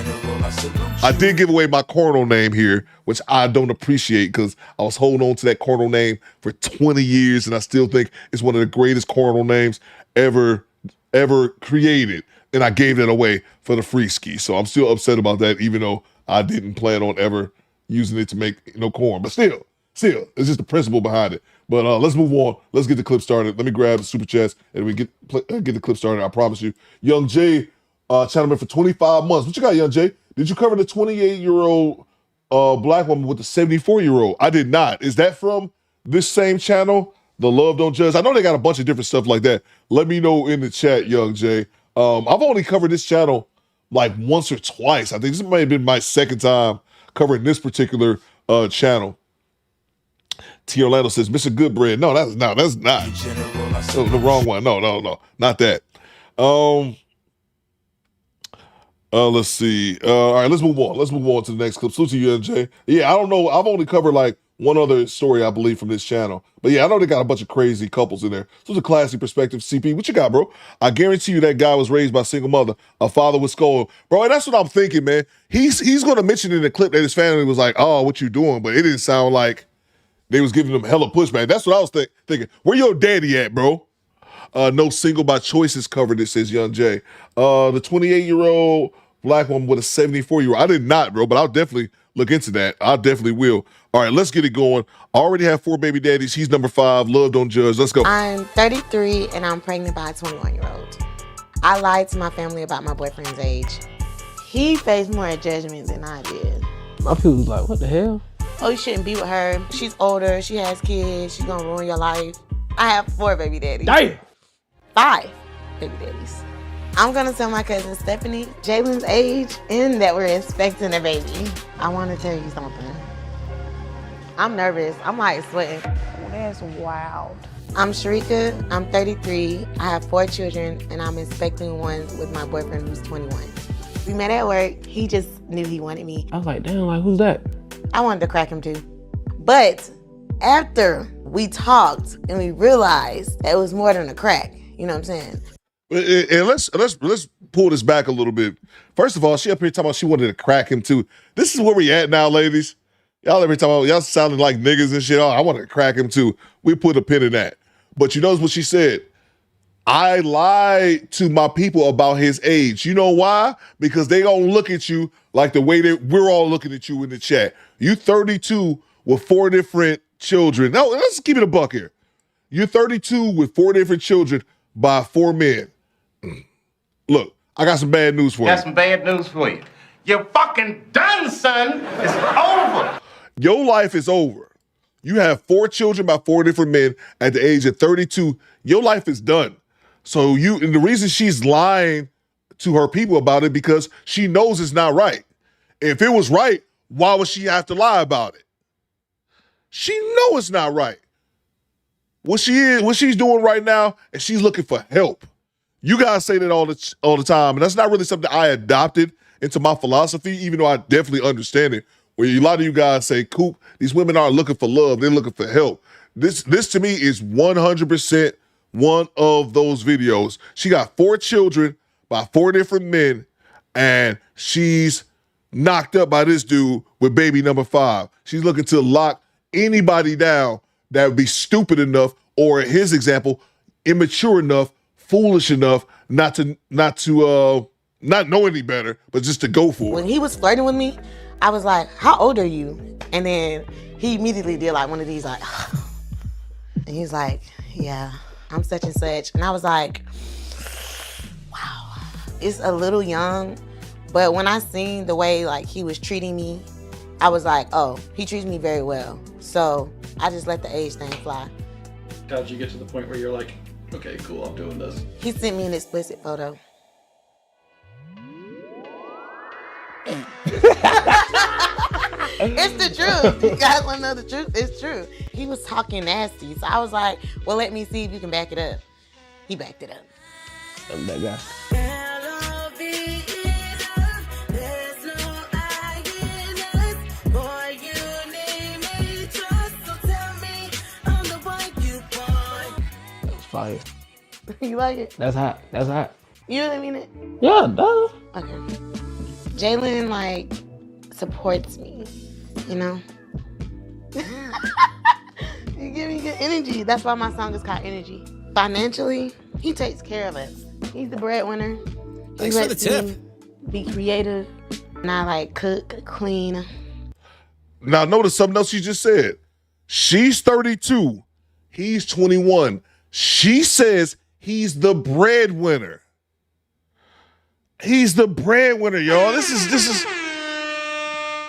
I did give away my cornel name here, which I don't appreciate because I was holding on to that cornel name for 20 years, and I still think it's one of the greatest cornel names ever created. And I gave that away for the free ski. So I'm still upset about that, even though I didn't plan on ever using it to make no corn. But still, it's just the principle behind it. But let's move on. Let's get the clip started. Let me grab the super chats and we get the clip started. I promise you. Young Jay, channel member for 25 months. What you got, Young Jay? Did you cover the 28-year-old black woman with a 74-year-old. I did not. Is that from this same channel, The Love Don't Judge? I know they got a bunch of different stuff like that. Let me know in the chat, Young Jay. I've only covered this channel like once or twice. I think this may have been my second time covering this particular channel. T. Orlando says, Mr. Goodbread. No, that's not. Oh, the wrong one. No, not that. Let's see. All right, let's move on. Let's move on to the next clip. Salute to you, NJ. Yeah, I don't know. I've only covered like one other story, I believe, from this channel. But yeah, I know they got a bunch of crazy couples in there. So it's a classy perspective. CP, what you got, bro? I guarantee you that guy was raised by a single mother, a father with skull. Bro, and that's what I'm thinking, man. He's going to mention in the clip that his family was like, oh, what you doing? But it didn't sound like they was giving him hella pushback. That's what I was thinking. Where your daddy at, bro? No single by choices covered, it says Young Jay. The 28-year-old black woman with a 74-year-old. I did not, bro, but I'll definitely look into that. I definitely will. All right, let's get it going. I already have 4 baby daddies. He's number 5. Love Don't Judge. Let's go. I'm 33 and I'm pregnant by a 21-year-old. I lied to my family about my boyfriend's age. He faced more judgment than I did. My people was like, what the hell? Oh, you shouldn't be with her. She's older. She has kids. She's gonna ruin your life. I have 4 baby daddies. Damn. 5 baby daddies. I'm gonna tell my cousin Stephanie Jalen's age and that we're expecting a baby. I want to tell you something. I'm nervous. I'm like sweating. That's wild. I'm Sharika. I'm 33. I have 4 children and I'm expecting one with my boyfriend who's 21. We met at work. He just knew he wanted me. I was like, damn, like who's that? I wanted to crack him too. But after we talked and we realized that it was more than a crack, you know what I'm saying? And let's pull this back a little bit. First of all, she up here talking about she wanted to crack him too. This is where we at now, ladies. Y'all every time y'all sounding like niggas and shit. Oh, I want to crack him too. We put a pin in that. But you notice what she said? I lied to my people about his age. You know why? Because they don't look at you like the way that we're all looking at you in the chat. You 32 with 4 different children. No, let's keep it a buck here. You're 32 with 4 different children by 4 men. Look, I got some bad news for you. Got some bad news for you. You're fucking done, son. It's over. Your life is over. You have 4 children by 4 different men at the age of 32. Your life is done. So and the reason she's lying to her people about it because she knows it's not right. If it was right, why would she have to lie about it? She know it's not right. What she's doing right now, and she's looking for help. You guys say that all the time, and that's not really something I adopted into my philosophy, even though I definitely understand it. Where a lot of you guys say, Coop, these women aren't looking for love, they're looking for help. This to me is 100% one of those videos. She got 4 children by 4 different men, and she's knocked up by this dude with baby number 5. She's looking to lock anybody down that would be stupid enough, or in his example, immature enough, foolish enough not know any better, but just to go for it. When he was flirting with me, I was like, how old are you? And then he immediately did like one of these like, and he's like, yeah, I'm such and such. And I was like, wow, it's a little young. But when I seen the way like he was treating me, I was like, oh, he treats me very well. So I just let the age thing fly. How did you get to the point where you're like, okay, cool, I'm doing this? He sent me an explicit photo. It's the truth. You guys want to know the truth? It's true. He was talking nasty. So I was like, well, let me see if you can back it up. He backed it up. I'm that guy. Fire. You like it? That's hot. That's hot. You really mean it? Yeah, duh. Okay. Jalen, like, supports me, you know? You give me good energy. That's why my song is called Energy. Financially, he takes care of us. He's the breadwinner. Thanks for the tip. Be creative. And I, like, cook, clean. Now, notice something else she just said. She's 32. He's 21. She says he's the breadwinner. He's the breadwinner, y'all. This is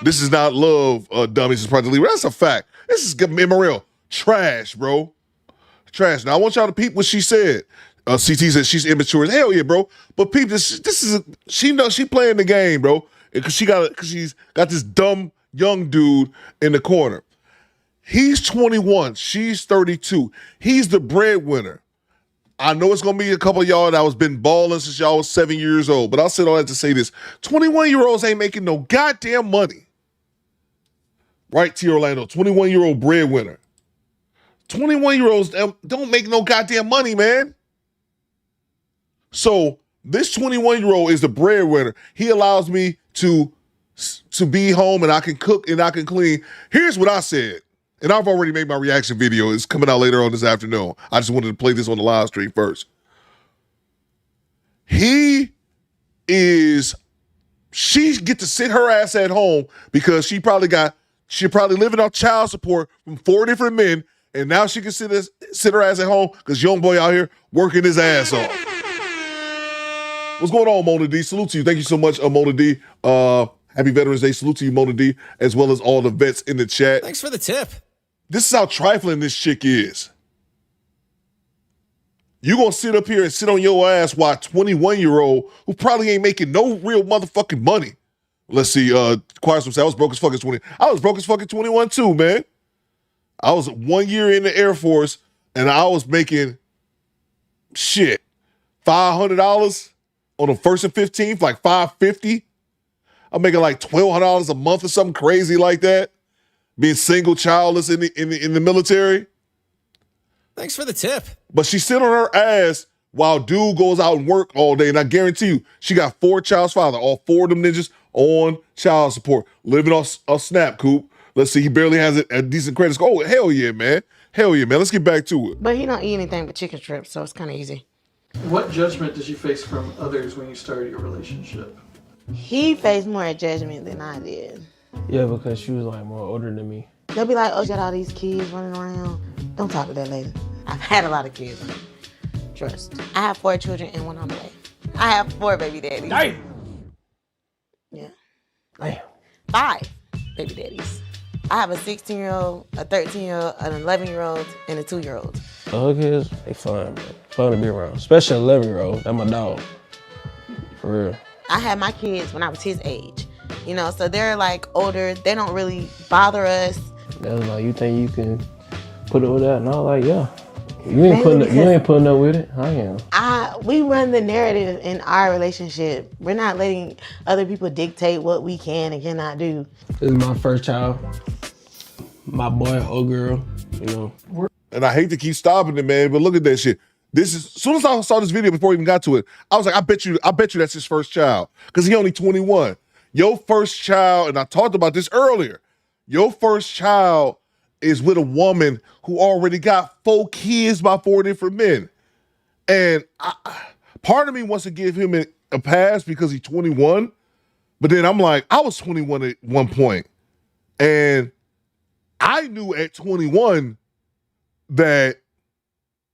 This is not love, dummies. It's Project Leader. That's a fact. This is immorale. Trash, bro. Trash. Now, I want y'all to peep what she said. CT said she's immature as hell, yeah, bro. But peep, this is she knows she playing the game, bro. Because she's got this dumb young dude in the corner. He's 21. She's 32. He's the breadwinner. I know it's going to be a couple of y'all that was been balling since y'all was 7 years old, but I'll say all that to say this. 21-year-olds ain't making no goddamn money. Right, T. Orlando, 21-year-old breadwinner. 21-year-olds don't make no goddamn money, man. So this 21-year-old is the breadwinner. He allows me to be home and I can cook and I can clean. Here's what I said. And I've already made my reaction video. It's coming out later on this afternoon. I just wanted to play this on the live stream first. She get to sit her ass at home because she probably living on child support from 4 different men, and now she can sit her ass at home because young boy out here working his ass off. What's going on, Mona D? Salute to you. Thank you so much, Mona D. Happy Veterans Day. Salute to you, Mona D, as well as all the vets in the chat. Thanks for the tip. This is how trifling this chick is. You gonna sit up here and sit on your ass while a 21-year-old who probably ain't making no real motherfucking money. Let's see, Choir say I was broke as fucking 20. I was broke as fucking 21 too, man. I was 1 year in the Air Force and I was making shit, $500 on the 1st and 15th, like $550. I'm making like $1,200 a month or something crazy like that. Being single, childless in the military. Thanks for the tip. But she sit on her ass while dude goes out and work all day. And I guarantee you, she got 4 child's father, all 4 of them ninjas on child support, living off Snap, Coop. Let's see, he barely has a decent credit score. Oh, hell yeah, man. Hell yeah, man. Let's get back to it. But he don't eat anything but chicken strips, so it's kind of easy. What judgment did you face from others when you started your relationship? He faced more judgment than I did. Yeah, because she was like more older than me. They'll be like, oh, you got all these kids running around. Don't talk to that lady. I've had a lot of kids. Trust. I have 4 children and 1 on the way. I have 4 baby daddies. Damn. Yeah. Damn. 5 baby daddies. I have a 16-year-old, a 13-year-old, an 11-year-old, and a 2-year-old. The hook is, they fun, man. Fun to be around. Especially an 11-year-old. That's my dog. For real. I had my kids when I was his age. You know, so they're like older. They don't really bother us. They was like, you think you can put up with that? And I was like, yeah. You ain't putting up with it. I am. We run the narrative in our relationship. We're not letting other people dictate what we can and cannot do. This is my first child. My boy or girl, you know. And I hate to keep stopping it, man, but look at that shit. This is, as soon as I saw this video before we even got to it, I was like, I bet you that's his first child. Because he only 21. Your first child, and I talked about this earlier, your first child is with a woman who already got 4 kids by 4 different men. And part of me wants to give him a pass because he's 21, but then I'm like, I was 21 at one point, and I knew at 21 that,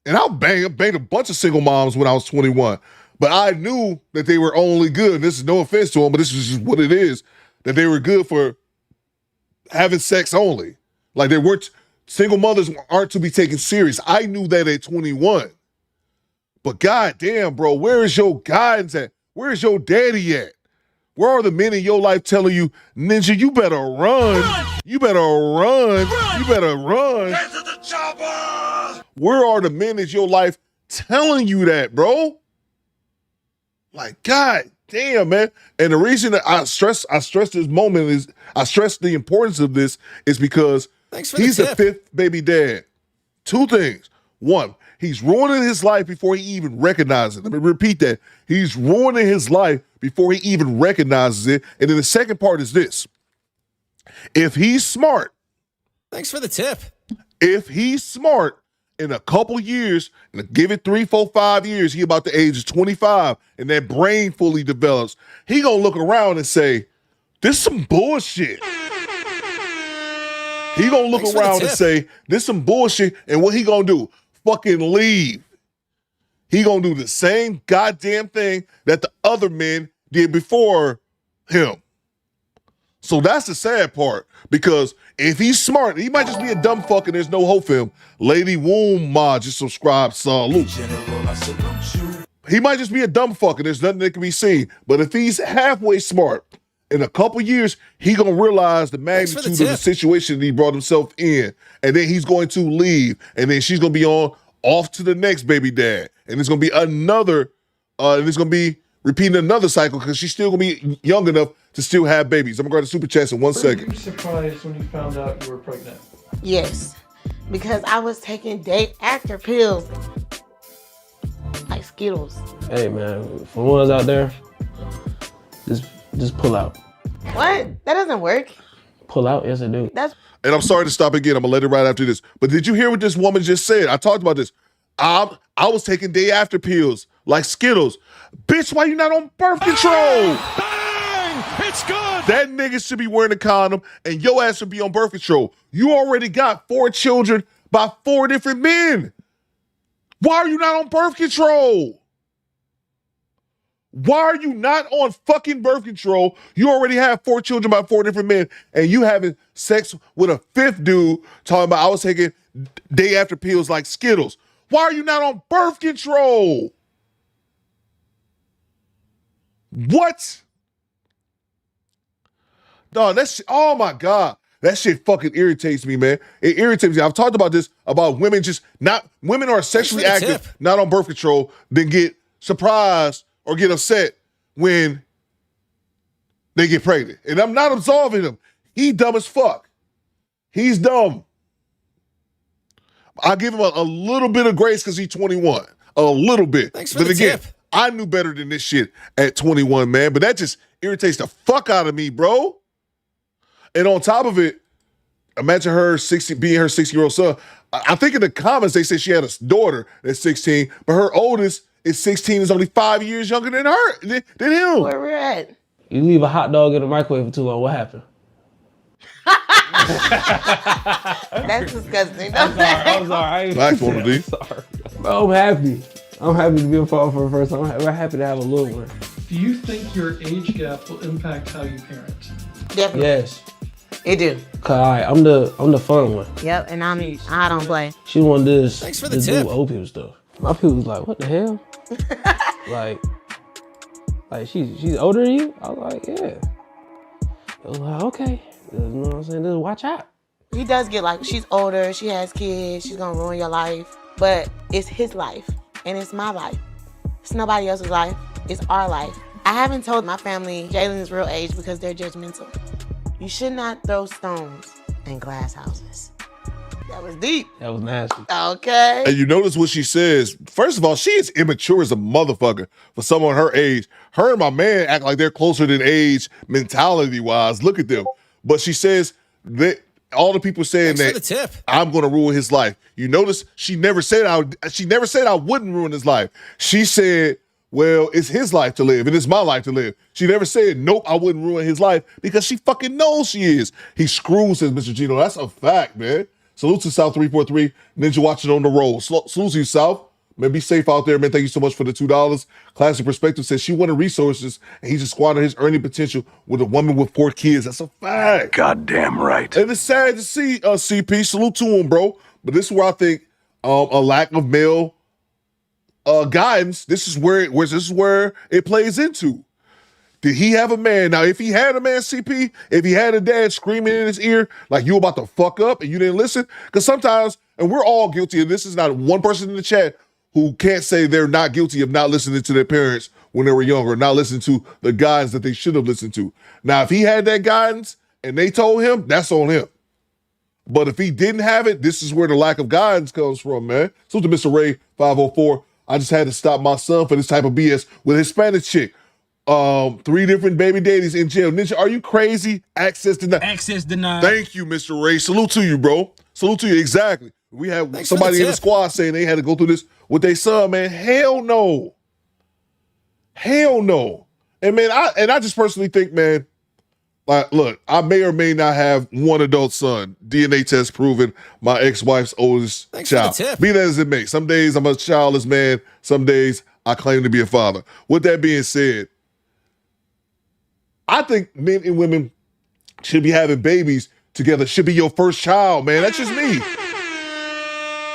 and I banged a bunch of single moms when I was 21, but I knew that they were only good. This is no offense to them, but this is just what it is, that they were good for having sex only. Like they weren't, single mothers aren't to be taken serious. I knew that at 21. But goddamn, bro, where is your guidance at? Where is your daddy at? Where are the men in your life telling you, Ninja, you better run. You better run. You better run. Get to the chopper. Where are the men in your life telling you that, bro? Like, god damn, man. And the reason that I stress this moment is, I stress the importance of this is because he's the 5th baby dad. 2 things. 1, he's ruining his life before he even recognizes it. Let me repeat that. He's ruining his life before he even recognizes it. And then the second part is this. If he's smart. Thanks for the tip. If he's smart, in a couple years, and give it 3, 4, 5 years, he about the age of 25, and that brain fully develops, he gonna look around and say, this some bullshit. He gonna look around and say, this some bullshit, and what he gonna do? Fucking leave. He gonna do the same goddamn thing that the other men did before him. So that's the sad part, because if he's smart, he might just be a dumb fuck and there's no hope for him. Lady Womb Ma just subscribed, salute. He might just be a dumb fuck and there's nothing that can be seen. But if he's halfway smart, in a couple years, he gonna realize the magnitude of the situation that he brought himself in. And then he's going to leave. And then she's gonna be off to the next baby dad. And it's gonna be another, and it's gonna be repeating another cycle because she's still gonna be young enough to still have babies. I'm gonna go to Super Chats in 1 second. Were you surprised when you found out you were pregnant? Yes, because I was taking day after pills, like Skittles. Hey man, for the ones out there, just pull out. What? That doesn't work. Pull out, yes I do. And I'm sorry to stop again. I'm gonna let it right after this. But did you hear what this woman just said? I talked about this. I was taking day after pills like Skittles. Bitch, why you not on birth control? Bang! It's good! That nigga should be wearing a condom and your ass should be on birth control. You already got 4 children by 4 different men. Why are you not on birth control? Why are you not on fucking birth control? You already have 4 children by 4 different men and you having sex with a 5th dude talking about I was taking day after pills like Skittles. Why are you not on birth control? What? Dog, that shit, oh my God. That shit fucking irritates me, man. It irritates me. I've talked about this, about women women are sexually active, not on birth control, then get surprised or get upset when they get pregnant. And I'm not absolving him. He dumb as fuck. He's dumb. I'll give him a little bit of grace because he's 21. A little bit. Thanks for the tip. I knew better than this shit at 21, man. But that just irritates the fuck out of me, bro. And on top of it, imagine her being her 16-year-old son. I think in the comments they said she had a daughter that's 16, but her oldest is 16, is only 5 years younger than her, than him. Where we're at? You leave a hot dog in the microwave for too long, what happened? That's disgusting. I'm sorry. Facts, one of these. Sorry. Bro, I'm happy. I'm happy to be a father for the first time. We're happy to have a little one. Do you think your age gap will impact how you parent? Definitely. Yes. It do. Cause I'm the fun one. Yep, and I don't play. She wanted this. Thanks for the this tip. new old people stuff. My people was like, what the hell? like she's older than you? I was like, yeah. I was like, okay. You know what I'm saying? Just watch out. He does get like, she's older, she has kids, she's gonna ruin your life. But it's his life, and it's my life. It's nobody else's life, it's our life. I haven't told my family Jalen's real age because they're judgmental. You should not throw stones in glass houses. That was deep. That was nasty. Okay. And you notice what she says. First of all, she is immature as a motherfucker for someone her age. Her and my man act like they're closer than age mentality-wise. Look at them. But she says that all the people saying Thanks that for the tip. I'm going to ruin his life. You notice she never said I wouldn't ruin his life. She said, well, it's his life to live and it's my life to live. She never said, nope, I wouldn't ruin his life, because she fucking knows she is. He screws, says Mr. Gino. That's a fact, man. Salute to South 343. Ninja watching on the road. Salute to you, South. Man, be safe out there, man. Thank you so much for the $2. Classic Perspective says she wanted resources and he just squandered his earning potential with a woman with 4 kids. That's a fact. Goddamn right. And it's sad to see, CP. Salute to him, bro. But this is where I think a lack of male guidance, this is where it plays into. Did he have a man? Now, if he had a man, CP, if he had a dad screaming in his ear like you about to fuck up and you didn't listen, because sometimes, and we're all guilty, and this is not one person in the chat who can't say they're not guilty of not listening to their parents when they were younger, not listening to the guidance that they should have listened to. Now, if he had that guidance and they told him, that's on him. But if he didn't have it, this is where the lack of guidance comes from, man. So to Mr. Ray 504, I just had to stop my son for this type of BS with a Hispanic chick. 3 different baby daddies in jail. Ninja, are you crazy? Access denied. Access denied. Thank you, Mr. Ray. Salute to you, bro. Salute to you. Exactly. We have Thanks somebody for the in the tip. squad saying they had to go through this with their son, man. Hell no. Hell no. And man, I just personally think, man, like, look, I may or may not have one adult son. DNA test proving my ex-wife's oldest Thanks for child. the tip. Be that as it may. Some days I'm a childless man. Some days I claim to be a father. With that being said, I think men and women should be having babies together, should be your first child, man. That's just me.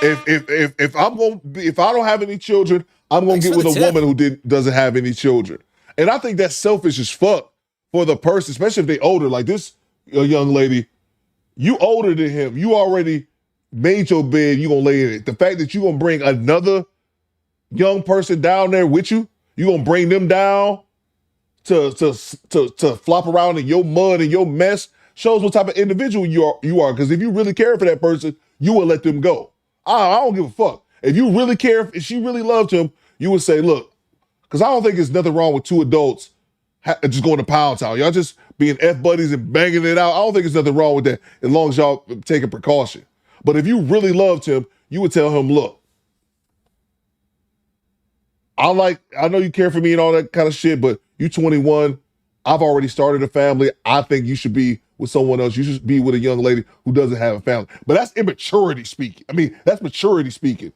If I don't have any children, I'm gonna get with a woman who doesn't have any children. And I think that's selfish as fuck for the person, especially if they older. Like this young lady, you older than him. You already made your bed, you gonna lay in it. The fact that you gonna bring another young person down there with you, you gonna bring them down to flop around in your mud and your mess, shows what type of individual you are. Because if you really care for that person, you will let them go. I don't give a fuck. If you really care, if she really loved him, you would say, look, because I don't think there's nothing wrong with two adults just going to Pound Town. Y'all just being F buddies and banging it out. I don't think there's nothing wrong with that as long as y'all taking precaution. But if you really loved him, you would tell him, look, I know you care for me and all that kind of shit, but you 21. I've already started a family. I think you should be with someone else. You should be with a young lady who doesn't have a family. But that's immaturity speaking. I mean, that's maturity speaking.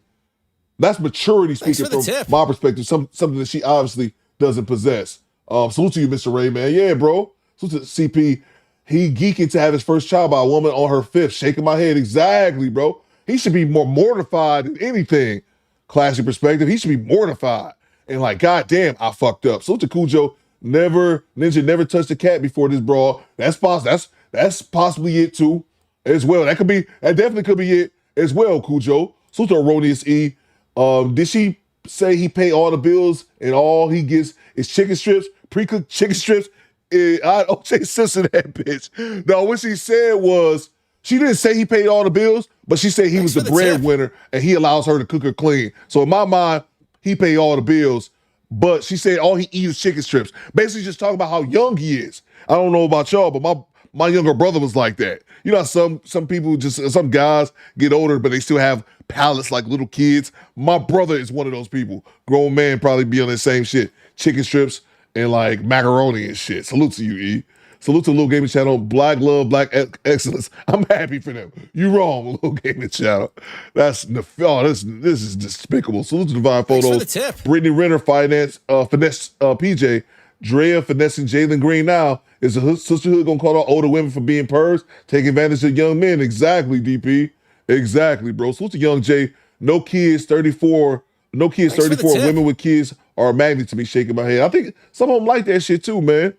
That's maturity speaking from my perspective. Something that she obviously doesn't possess. Salute to you, Mr. Ray, man. Yeah, bro. Salute to CP. He geeking to have his first child by a woman on her fifth. Shaking my head. Exactly, bro. He should be more mortified than anything. Classy perspective. He should be mortified. And like, God damn, I fucked up. Salute to Cujo. Ninja never touched a cat before this brawl. That's possible. That's possibly it too, as well. That definitely could be it as well, Cujo. Salute to Erroneous E. Did she say he paid all the bills and all he gets is chicken strips, pre-cooked chicken strips? OJ Simpson that bitch. No, what she said was, she didn't say he paid all the bills, but she said he was the breadwinner and he allows her to cook her clean. So in my mind, he paid all the bills, but she said all he eats is chicken strips. Basically just talking about how young he is. I don't know about y'all, but my younger brother was like that. You know, some people some guys get older, but they still have palates like little kids. My brother is one of those people. Grown man probably be on the same shit. Chicken strips and like macaroni and shit. Salute to you, E. Salute to Little Gaming Channel. Black love, black excellence. I'm happy for them. You wrong, Little Gaming Channel. This is despicable. Salute to Divine Photos. Brittany Renner finesse PJ. Drea finessing Jalen Green now. Is the sisterhood gonna call out older women for being purrs, taking advantage of young men? Exactly, DP. Exactly, bro. Salute to Young Jay. No kids, 34. No kids, 34. Women with kids are a magnet to me. Shaking my head. I think some of them like that shit too, man.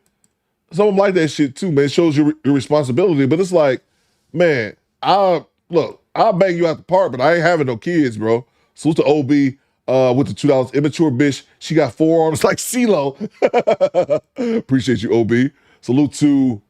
Some of them like that shit too, man. It shows your responsibility. But it's like, man, I'll bang you out the park, but I ain't having no kids, bro. Salute to OB with the $2. Immature bitch. She got forearms like CeeLo. Appreciate you, OB. Salute to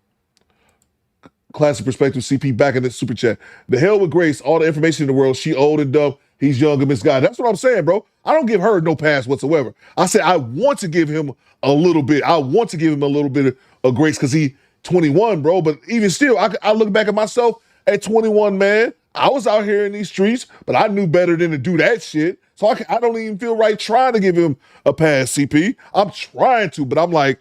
Classic Perspective CP back in the super chat. The hell with Grace. All the information in the world. She old and dumb. He's young and misguided. That's what I'm saying, bro. I don't give her no pass whatsoever. I said I want to give him a little bit. I want to give him a little bit of grace because he 21, bro. But even still, I look back at myself at 21, man. I was out here in these streets, but I knew better than to do that shit. So I don't even feel right trying to give him a pass, CP. I'm trying to, but I'm like,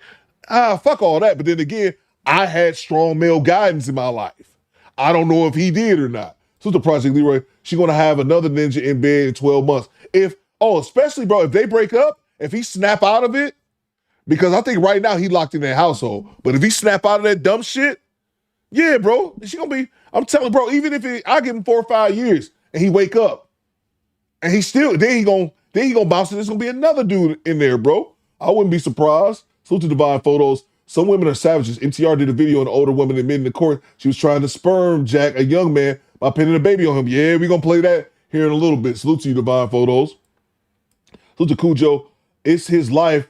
fuck all that. But then again, I had strong male guidance in my life. I don't know if he did or not. So the Project Leroy, she's going to have another ninja in bed in 12 months. Especially, bro, if they break up, if he snap out of it, because I think right now he locked in that household. But if he snap out of that dumb shit, yeah, bro, she going to be, I'm telling bro, even if I give him 4 or 5 years and he wake up and he still, then he going to bounce and there's going to be another dude in there, bro. I wouldn't be surprised. Salute to Divine Photos. Some women are savages. MTR did a video on an older woman admitting in court she was trying to sperm jack a young man by pinning a baby on him. Yeah, we're going to play that here in a little bit. Salute to you, Divine Photos. Salute to Cujo. It's his life.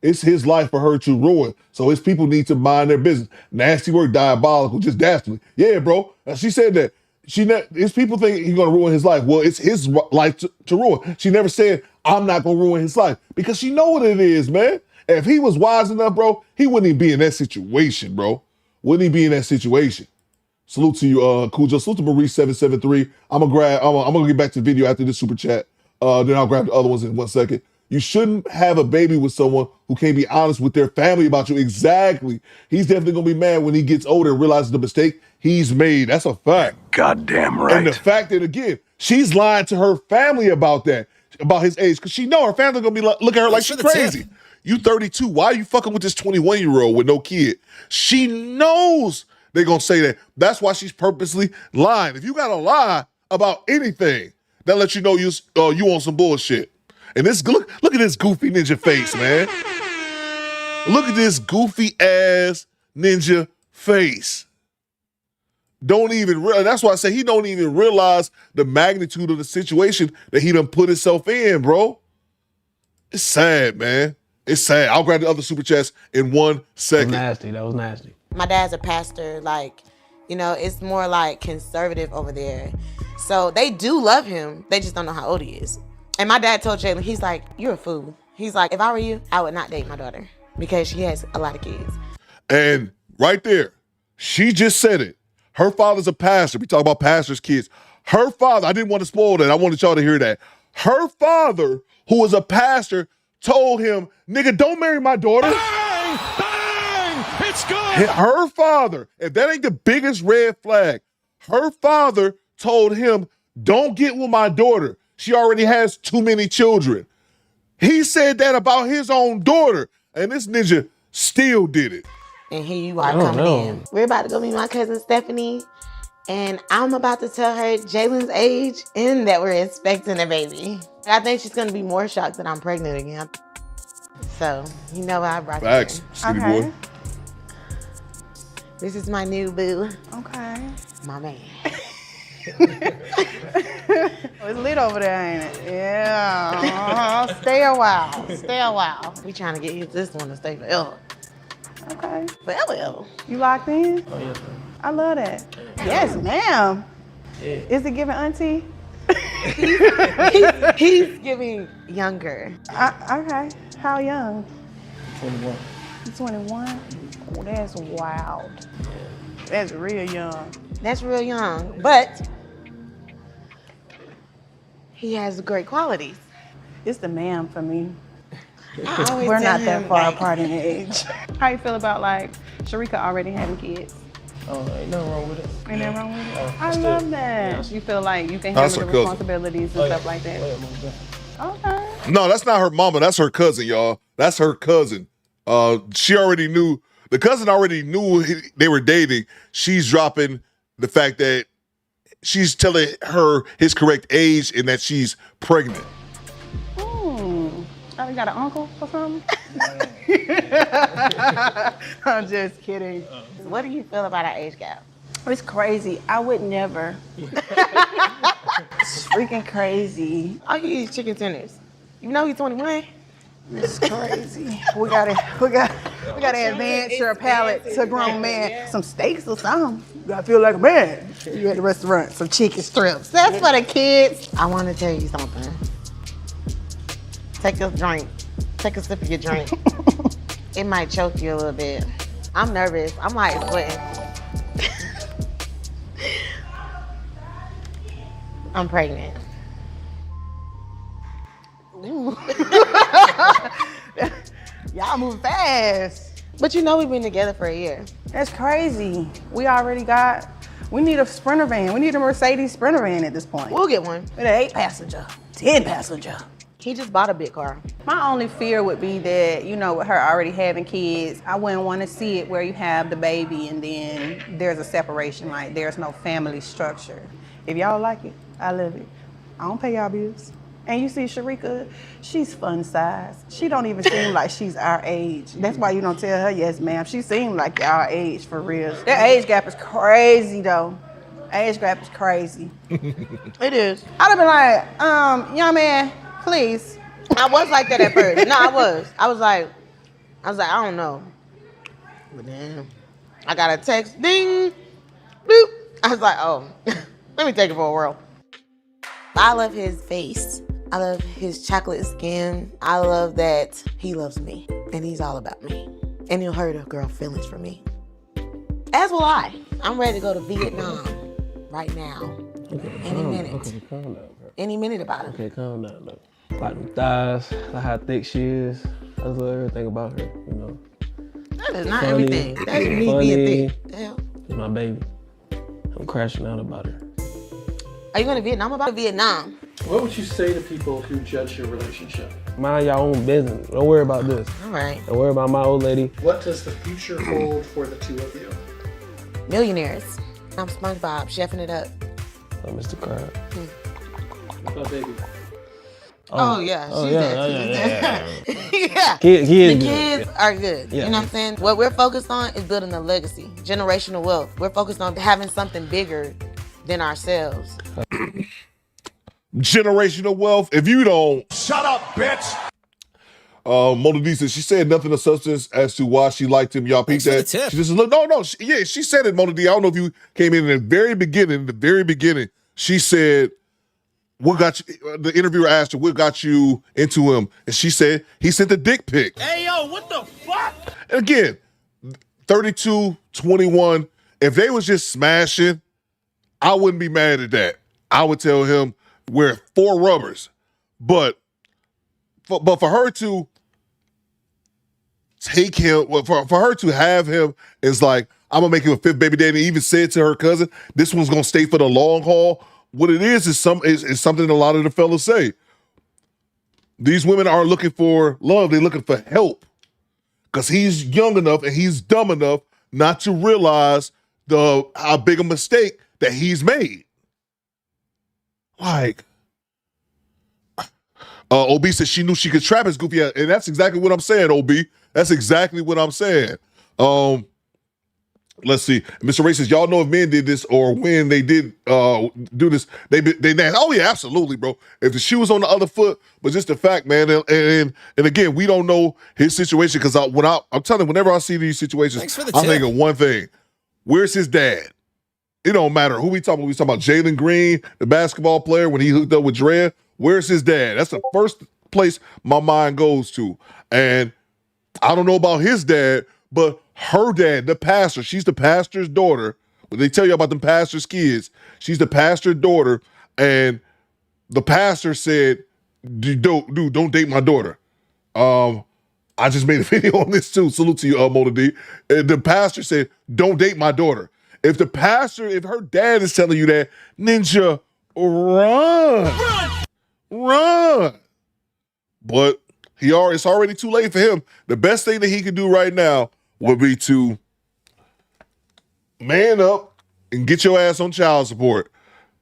It's his life for her to ruin. So his people need to mind their business. Nasty work, diabolical, just dastardly. Yeah, bro. She said that. His people think he's going to ruin his life. Well, it's his life to ruin. She never said, I'm not going to ruin his life. Because she know what it is, man. If he was wise enough, bro, he wouldn't even be in that situation, bro. Wouldn't he be in that situation? Salute to you, Cujo. Salute to Marie773. I'm gonna get back to the video after this super chat. Then I'll grab the other ones in 1 second. You shouldn't have a baby with someone who can't be honest with their family about you. Exactly. He's definitely gonna be mad when he gets older and realizes the mistake he's made. That's a fact. Goddamn right. And the fact that, again, she's lying to her family about that, about his age, because she know her family gonna be looking at her like she's crazy. You 32. Why are you fucking with this 21-year-old with no kid? She knows they're going to say that. That's why she's purposely lying. If you got to lie about anything, that lets you know you on some bullshit. And this look at this goofy ninja face, man. Look at this goofy ass ninja face. Don't even realize. That's why I say he don't even realize the magnitude of the situation that he done put himself in, bro. It's sad, man. It's sad. I'll grab the other super chats in 1 second. That was nasty. My dad's a pastor, like, you know, it's more like conservative over there. So they do love him. They just don't know how old he is. And my dad told Jalen, he's like, you're a fool. He's like, if I were you, I would not date my daughter because she has a lot of kids. And right there, she just said it. Her father's a pastor. We talk about pastors' kids. Her father, I didn't want to spoil that. I wanted y'all to hear that. Her father, who was a pastor, told him, nigga, don't marry my daughter. Bang! Bang! It's good! Her father, if that ain't the biggest red flag, her father told him, don't get with my daughter. She already has too many children. He said that about his own daughter, and this ninja still did it. And here you are coming in. We're about to go meet my cousin Stephanie, and I'm about to tell her Jalen's age and that we're expecting a baby. I think she's gonna be more shocked that I'm pregnant again. So, you know what I brought you Facts, here. skinny boy. This is my new boo. Okay. My man. It's lit over there, ain't it? Yeah. Stay a while. Stay a while. We trying to get you this one to stay forever. Okay. Forever. You locked in? Oh, yes, ma'am. I love that. Yes, ma'am. Yeah. Is it giving auntie? He's giving younger. Okay. How young? 21. You 21? Oh, that's wild. That's real young. That's real young, but he has great qualities. It's the man for me. We're not that far apart in age. How you feel about like Sharika already having kids? Oh, ain't nothing wrong with it. Ain't nothing wrong with it? Oh, I still- love that. yeah. You feel like you can That's handle her the cousin. responsibilities and stuff like that. Okay. No, that's not her mama. That's her cousin, y'all. That's her cousin. She already knew. The cousin already knew they were dating. She's dropping the fact that she's telling her his correct age and that she's pregnant. Oh, you got an uncle or something? I'm just kidding. What do you feel about our age gap? It's crazy. I would never. It's freaking crazy. Oh, he eats chicken tenders. You know he's 21? It's crazy. We gotta advance your palate to a grown man. Some steaks or something. You gotta feel like a man. You at the restaurant, some chicken strips. That's for the kids. I want to tell you something. Take a drink. Take a sip of your drink. It might choke you a little bit. I'm nervous. I'm like sweating. I'm pregnant. Ooh. Y'all move fast. But you know we've been together for a year. That's crazy. We need a Sprinter van. We need a Mercedes Sprinter van at this point. We'll get one. With an 8-passenger, 10-passenger. He just bought a big car. My only fear would be that, you know, with her already having kids, I wouldn't want to see it where you have the baby and then there's a separation, like there's no family structure. If y'all like it, I love it. I don't pay y'all bills. And you see Sharika, she's fun size. She don't even seem like she's our age. That's why you don't tell her, yes, ma'am. She seems like our age for real. That age gap is crazy though. Age gap is crazy. It is. I'd have been like, young man, please. I was like that at first. No, I was. I was like, I don't know. But then I got a text, ding, boop. I was like, oh, let me take it for a whirl. I love his face. I love his chocolate skin. I love that he loves me and he's all about me. And he'll hurt a girl's feelings for me. As will I. I'm ready to go to Vietnam right now. Any minute. Okay, calm down, bro. Any minute about it. Okay, calm down, look. Like them thighs, like how thick she is. I love everything about her, you know. That is not Funny, everything. That's me funny. being thick. The hell? She's my baby. I'm crashing out about her. Are you going to Vietnam? About Vietnam? What would you say to people who judge your relationship? Mind your own business. Don't worry about this. All right. Don't worry about my old lady. What does the future hold for the two of you? millionaires. I'm SpongeBob, chefing it up. Oh, Mr. Krab. What about baby? Oh yeah, she's that too. Yeah. Kids The good. kids are good. Yeah. You know what I'm saying? What we're focused on is building a legacy, generational wealth. We're focused on having something bigger than ourselves. Generational wealth. If you don't Shut up, bitch! Mona D said she said nothing of substance as to why she liked him. Y'all peeped that. Thanks for the tip. She just no. She said it, Mona D. I don't know if you came in the very beginning. She said, "What got you?" The interviewer asked her, "What got you into him?" And she said, "He sent the dick pic." Hey, yo, what the fuck? And again, 32, 21. If they was just smashing, I wouldn't be mad at that. I would tell him wear 4 rubbers, but for her to take him, for her to have him is like, I'm gonna make him a 5th baby daddy. And even said to her cousin, this one's gonna stay for the long haul. What it is something a lot of the fellas say. These women aren't looking for love, they're looking for help. Because he's young enough and he's dumb enough not to realize how big a mistake that he's made. Like, OB said she knew she could trap his goofy ass, and that's exactly what I'm saying, OB. That's exactly what I'm saying. Let's see. Mr. Ray says, y'all know if men did this or when they did do this, they oh yeah, absolutely, bro. If the shoe was on the other foot, but just the fact, man, and again, we don't know his situation because I'm telling you, whenever I see these situations, I'm thinking one thing: where's his dad? It don't matter who we talking about. We talking about Jalen Green, the basketball player, when he hooked up with Drea. Where's his dad? That's the first place my mind goes to. And I don't know about his dad, but her dad, the pastor, she's the pastor's daughter. When they tell you about the pastor's kids, she's the pastor's daughter. And the pastor said, dude, don't date my daughter. I just made a video on this too. Salute to you, Mona D. And the pastor said, don't date my daughter. If her dad is telling you that, Ninja, run. But it's already too late for him. The best thing that he can do right now would be to man up and get your ass on child support.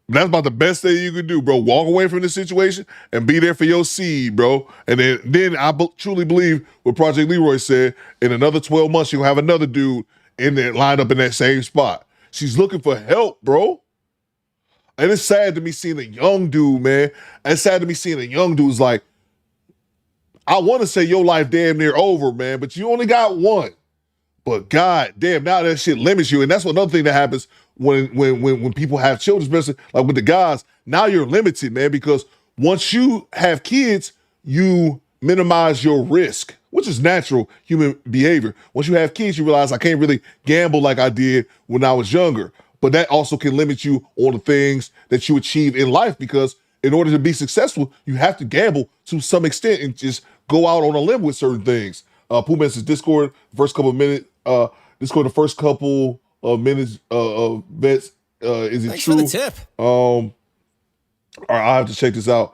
That's about the best thing you can do, bro. Walk away from the situation and be there for your seed, bro. And then I truly believe what Project Leroy said, in another 12 months, you'll have another dude in there lined up in that same spot. She's looking for help, bro. And it's sad to me seeing a young dude, man. It's sad to me seeing a young dude's like, I want to say your life damn near over, man, but you only got one. But God damn, now that shit limits you. And that's another thing that happens when people have children, especially like with the guys. Now you're limited, man, because once you have kids, you minimize your risk, which is natural human behavior. Once you have kids, you realize I can't really gamble like I did when I was younger. But that also can limit you on the things that you achieve in life, because in order to be successful, you have to gamble to some extent and just go out on a limb with certain things. Pooh says Discord, the first couple of minutes, of bets. Is it Thanks true? for the tip. All right, I have to check this out.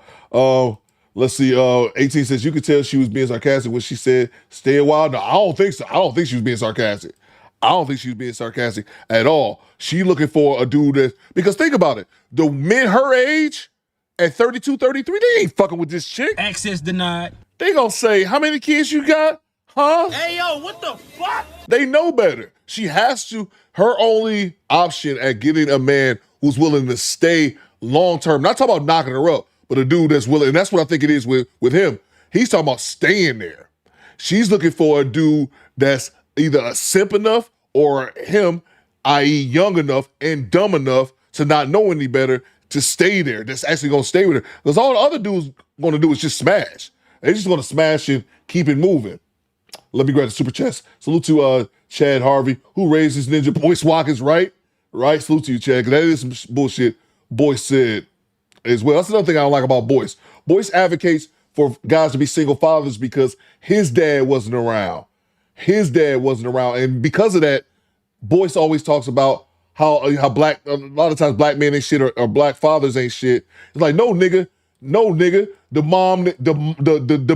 Let's see. 18 says you could tell she was being sarcastic when she said stay a while. No, I don't think so. I don't think she was being sarcastic. I don't think she was being sarcastic at all. She looking for a dude because think about it. The men her age at 32, 33, they ain't fucking with this chick. Access denied. They gonna say, how many kids you got? Huh? Hey, yo, what the fuck? They know better. She has to, her only option at getting a man who's willing to stay long-term, not talking about knocking her up, but a dude that's willing, and that's what I think it is with him. He's talking about staying there. She's looking for a dude that's either a simp enough or him, i.e. young enough and dumb enough to not know any better to stay there. That's actually going to stay with her. Because all the other dudes going to do is just smash. They just going to smash and keep it moving. Let me grab the super chest. Salute to Chad Harvey, who raised his ninja. Boyce Watkins, right? Right? Salute to you, Chad, because that is some bullshit Boyce said as well. That's another thing I don't like about Boyce. Boyce advocates for guys to be single fathers because his dad wasn't around. And because of that, Boyce always talks about how black, a lot of times black men ain't shit or black fathers ain't shit. It's like, no nigga. The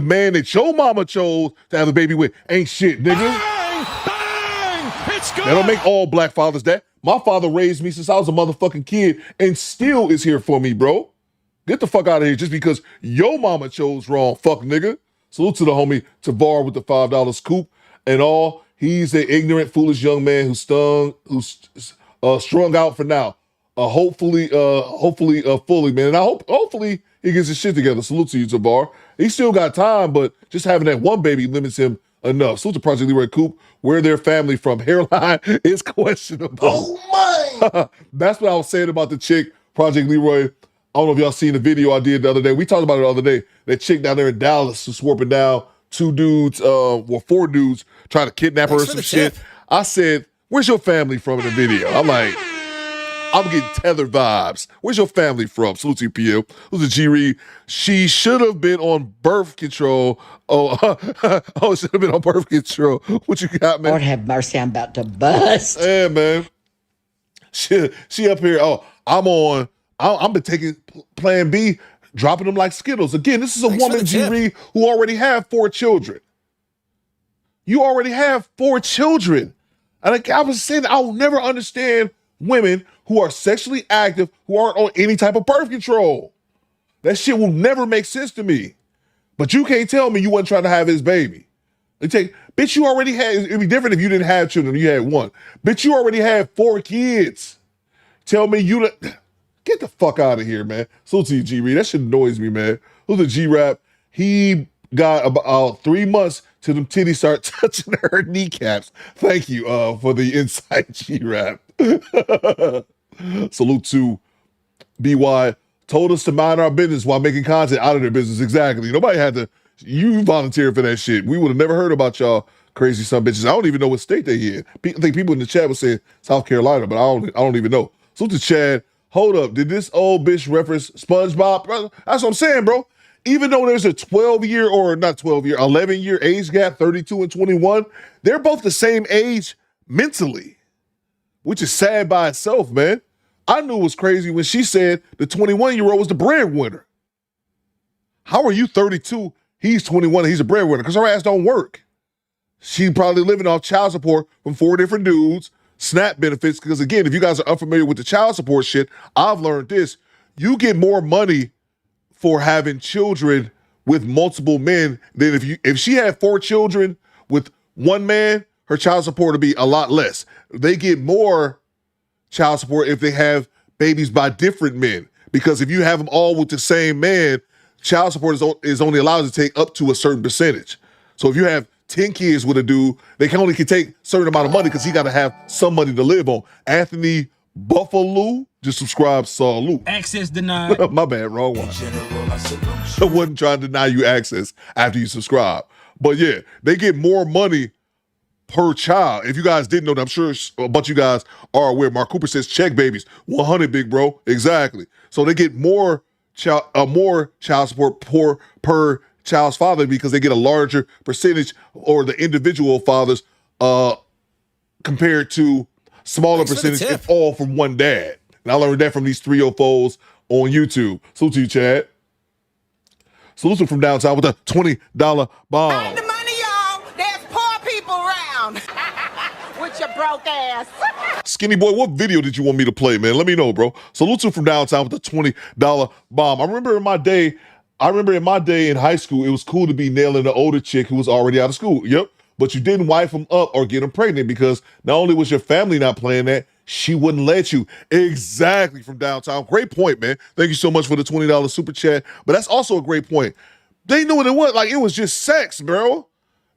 man that your mama chose to have a baby with ain't shit, nigga. Bang! Bang! It's good! That don't make all black fathers that. My father raised me since I was a motherfucking kid and still is here for me, bro. Get the fuck out of here just because your mama chose wrong, fuck nigga. Salute to the homie Tavar with the $5 Coop and all. He's an ignorant, foolish young man who's strung out for now. Hopefully, fully, man. And hopefully he gets his shit together. Salute to you, Tavar. He still got time, but just having that one baby limits him enough. Salute to Project Leroy Coop. Where their family from? Hairline is questionable. Oh my! That's what I was saying about the chick, Project Leroy. I don't know if y'all seen the video I did the other day. We talked about it the other day. That chick down there in Dallas was swarping down 4 dudes trying to kidnap her or some shit. I said, where's your family from in the video? I'm like, I'm getting Tether vibes. Where's your family from? Salute to you, PL. Who's a G-Reed? She should have been on birth control. Oh, should have been on birth control. What you got, man? Lord have mercy, I'm about to bust. Yeah, man. She up here, I'm been taking Plan B, dropping them like Skittles. Again, this is a woman, G-Reed, who already have 4 children. You already have 4 children. And I was saying, I'll never understand women who are sexually active who aren't on any type of birth control. That shit will never make sense to me. But you can't tell me you wasn't trying to have his baby. Bitch, you already had, it'd be different if you didn't have children, you had 1. Bitch, you already had 4 kids. Tell me get the fuck out of here, man. So to you, G-Reed, that shit annoys me, man. Who's the G-Rap? He got about 3 months till them titties start touching her kneecaps. Thank you for the insight, G-Rap. Salute to BY. Told us to mind our business while making content out of their business. Exactly. Nobody had to, you volunteered for that shit. We would have never heard about y'all crazy son bitches. I don't even know what state they in. I think people in the chat were saying South Carolina, but I don't even know. Salute to Chad. Hold up, did this old bitch reference SpongeBob? Brother? That's what I'm saying, bro. Even though there's a 11-year age gap, 32 and 21, they're both the same age mentally, which is sad by itself, man. I knew it was crazy when she said the 21-year-old was the breadwinner. How are you 32? He's 21 and he's a breadwinner because her ass don't work. She probably living off child support from 4 different dudes. SNAP benefits, because again, if you guys are unfamiliar with the child support shit, I've learned this. You get more money for having children with multiple men than if she had 4 children with 1 man, her child support would be a lot less. They get more child support if they have babies by different men, because if you have them all with the same man, child support is only allowed to take up to a certain percentage. So if you have 10 kids with a dude, they can take a certain amount of money because he got to have some money to live on. Anthony Buffalo just subscribed. Salute. Access denied. My bad, wrong one. I wasn't trying to deny you access after you subscribe. But yeah, they get more money per child. If you guys didn't know that, I'm sure a bunch of you guys are aware. Mark Cooper says check babies. 100, big bro. Exactly. So they get more child support per child's father because they get a larger percentage, or the individual fathers compared to smaller percentage if all from one dad. And I learned that from these 304s on YouTube. Salute to you, Chad. Salute from downtown with a $20 bomb. The money, y'all. There's poor people around. With your broke ass. Skinny boy, what video did you want me to play, man? Let me know, bro. Salute from downtown with a $20 bomb. I remember in my day in high school, it was cool to be nailing the older chick who was already out of school. Yep. But you didn't wife them up or get them pregnant because not only was your family not playing that, she wouldn't let you. Exactly, from downtown. Great point, man. Thank you so much for the $20 super chat. But that's also a great point. They knew what it was. Like, it was just sex, bro.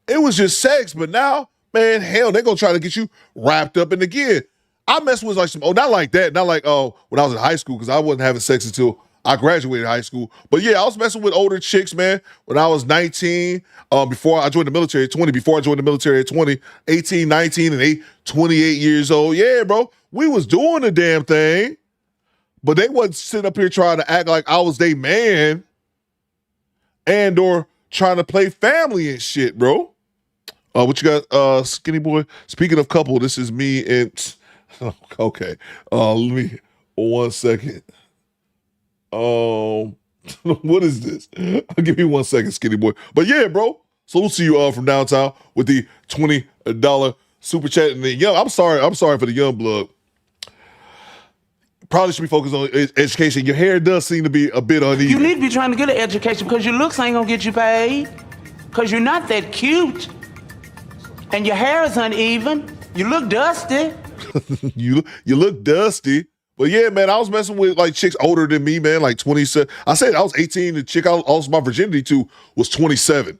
It was just sex. But now, man, hell, they're going to try to get you wrapped up in again. I messed with like not like that. Not like, when I was in high school, because I wasn't having sex until I graduated high school. But yeah, I was messing with older chicks, man, when I was 19, before I joined the military at 20, 18, 19, and 28 years old. Yeah, bro, we was doing the damn thing, but they wasn't sitting up here trying to act like I was their man and or trying to play family and shit, bro. What you got, Skinny Boy? Speaking of couple, this is me and, okay, let me, 1 second. What is this? I'll give you 1 second, Skinny Boy. But yeah, bro. So we'll see you from downtown with the $20 super chat. And I'm sorry for the young blood. probably should be focused on education. Your hair does seem to be a bit uneven. You need to be trying to get an education because your looks ain't gonna get you paid. Because you're not that cute. And your hair is uneven. You look dusty. you look dusty. But yeah, man, I was messing with like chicks older than me, man, like 27. I said I was 18. The chick I lost my virginity to was 27.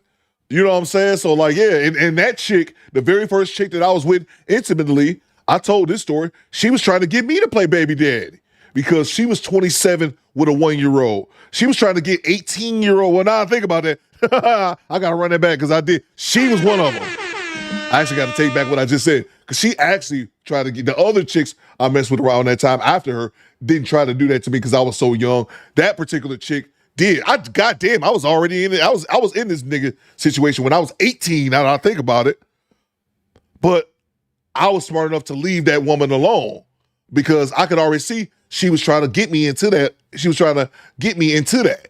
You know what I'm saying? So like, yeah, and that chick, the very first chick that I was with intimately, I told this story, she was trying to get me to play baby daddy because she was 27 with a 1-year-old. She was trying to get 18-year-old. Well, now I think about that, I got to run that back because I did. She was one of them. I actually got to take back what I just said because she actually tried to get the other chicks I messed with around that time after her didn't try to do that to me because I was so young. That particular chick did. Goddamn, I was already in it. I was in this nigga situation when I was 18. Now that I think about it, but I was smart enough to leave that woman alone because I could already see she was trying to get me into that. She was trying to get me into that.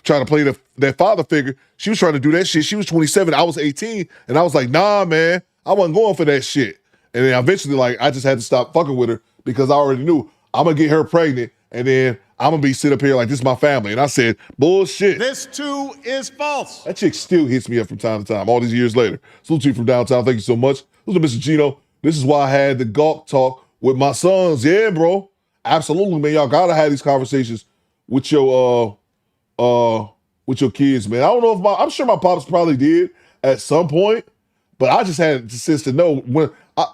Trying to play that father figure. She was trying to do that shit. She was 27. I was 18. And I was like, nah, man, I wasn't going for that shit. And then eventually, like, I just had to stop fucking with her because I already knew I'm going to get her pregnant. And then I'm going to be sit up here like, this is my family. And I said, bullshit. This too is false. That chick still hits me up from time to time, all these years later. Salute to you from downtown. Thank you so much. Listen, Mr. Gino. This is why I had the gawk talk with my sons. Yeah, bro. Absolutely, man. Y'all got to have these conversations with your kids, man. I don't know if I'm sure my pops probably did at some point, but I just had the sense to know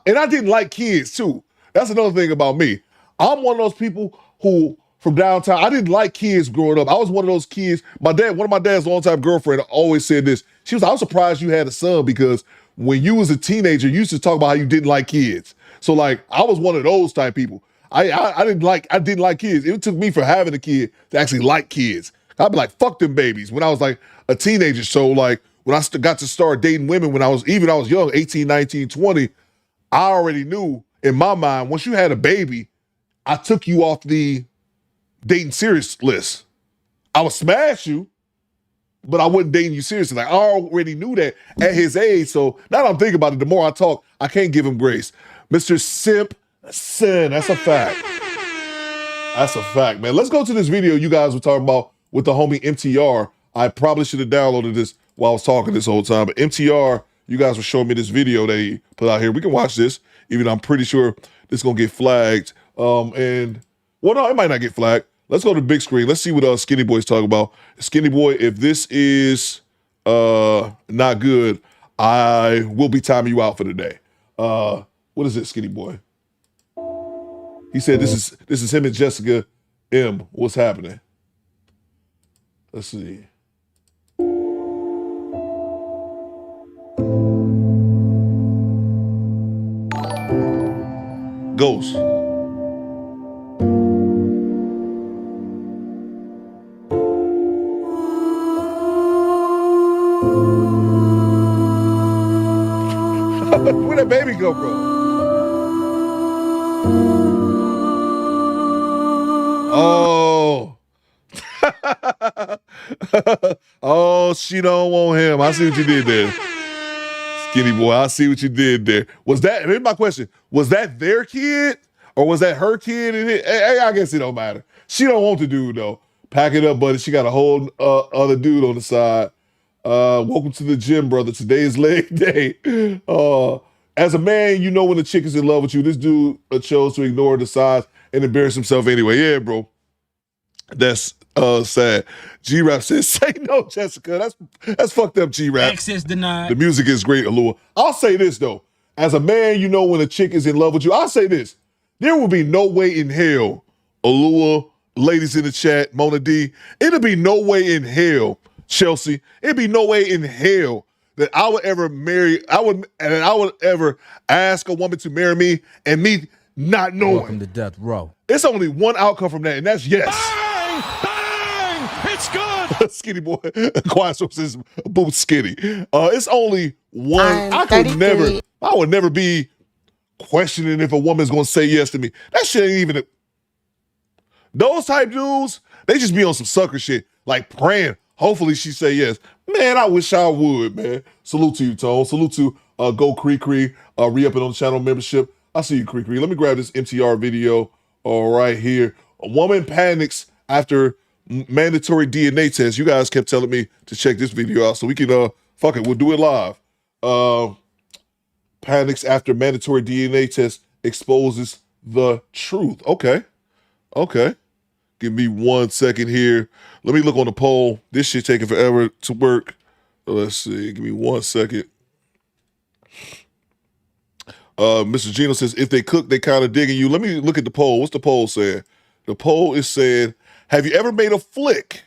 and I didn't like kids too. That's another thing about me. I'm one of those people who from downtown, I didn't like kids growing up. I was one of those kids. One of my dad's longtime girlfriend always said this. She was like, I'm surprised you had a son because when you was a teenager, you used to talk about how you didn't like kids. So like, I was one of those type people. I didn't like kids. It took me for having a kid to actually like kids. I'd be like, fuck them babies when I was like a teenager. So like when I got to start dating women when I was young, 18, 19, 20, I already knew in my mind, once you had a baby, I took you off the dating serious list. I would smash you, but I wouldn't date you seriously. Like I already knew that at his age. So now that I'm thinking about it, the more I talk, I can't give him grace. Mr. Simpson, that's a fact. That's a fact, man. Let's go to this video you guys were talking about with the homie MTR. I probably should have downloaded this while I was talking this whole time. But MTR, you guys were showing me this video that he put out here. We can watch this, even though I'm pretty sure this is going to get flagged. Well, no, it might not get flagged. Let's go to the big screen. Let's see what Skinny Boy's talking about. Skinny Boy, if this is not good, I will be timing you out for the day. What is it, Skinny Boy? He said this is him and Jessica M. What's happening? Let's see. Ghost. Where'd that baby go from? Oh. Oh, she don't want him. I see what you did there. Skinny Boy, I see what you did there. Here's my question. Was that their kid? Or was that her kid? Hey, I guess it don't matter. She don't want the dude, though. Pack it up, buddy. She got a whole other dude on the side. Welcome to the gym, brother. Today is leg day. As a man, you know when the chick is in love with you. This dude chose to ignore the signs and embarrass himself anyway. Yeah, bro. That's sad. G-Rap says, say no, Jessica. That's fucked up, G-Rap. Access denied. The music is great, Allure. I'll say this, though. As a man, you know when a chick is in love with you. I'll say this. There will be no way in hell, Allure, ladies in the chat, Mona D, it'll be no way in hell, Chelsea, it'd be no way in hell that I would ever ever ask a woman to marry me and me not knowing. Welcome to death row. It's only one outcome from that, and that's yes. Bang! It's good! Skinny Boy. Quiet sources, boom, skinny. It's only one. I would never be questioning if a woman's gonna say yes to me. That shit ain't even those type dudes, they just be on some sucker shit, like praying. Hopefully she say yes. Man, I wish I would, man. Salute to you, Tone. Salute to Go Cree Cree, re-upping on the channel membership. I see you, Cree Cree. Let me grab this MTR video All right, here. A woman panics after mandatory DNA test. You guys kept telling me to check this video out, so we can, fuck it, we'll do it live. Panics after mandatory DNA test exposes the truth. Okay. Give me 1 second here. Let me look on the poll. This shit taking forever to work. Let's see. Give me 1 second. Mr. Gino says, if they cook, they kind of digging you. Let me look at the poll. What's the poll saying? The poll is saying, have you ever made a flick?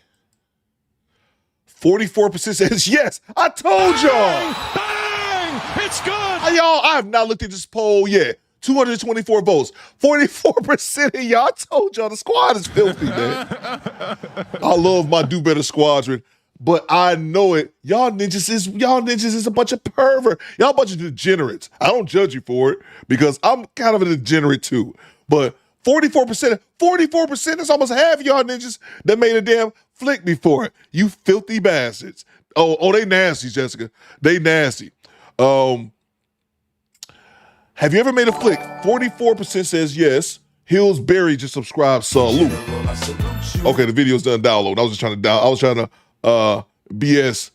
44% says yes. I told y'all. Bang! It's good! Y'all, I have not looked at this poll yet. 224 votes. 44% of y'all. I told y'all the squad is filthy, man. I love my Do Better Squadron, but I know it. Y'all ninjas is a bunch of pervert. Y'all a bunch of degenerates. I don't judge you for it because I'm kind of a degenerate too. But 44%, that's almost half of y'all ninjas that made a damn flick before. You filthy bastards. Oh, they nasty, Jessica. They nasty. Have you ever made a flick? 44% says yes. Hillsbury just subscribed. Salute. Okay, the video's done download. I was trying to BS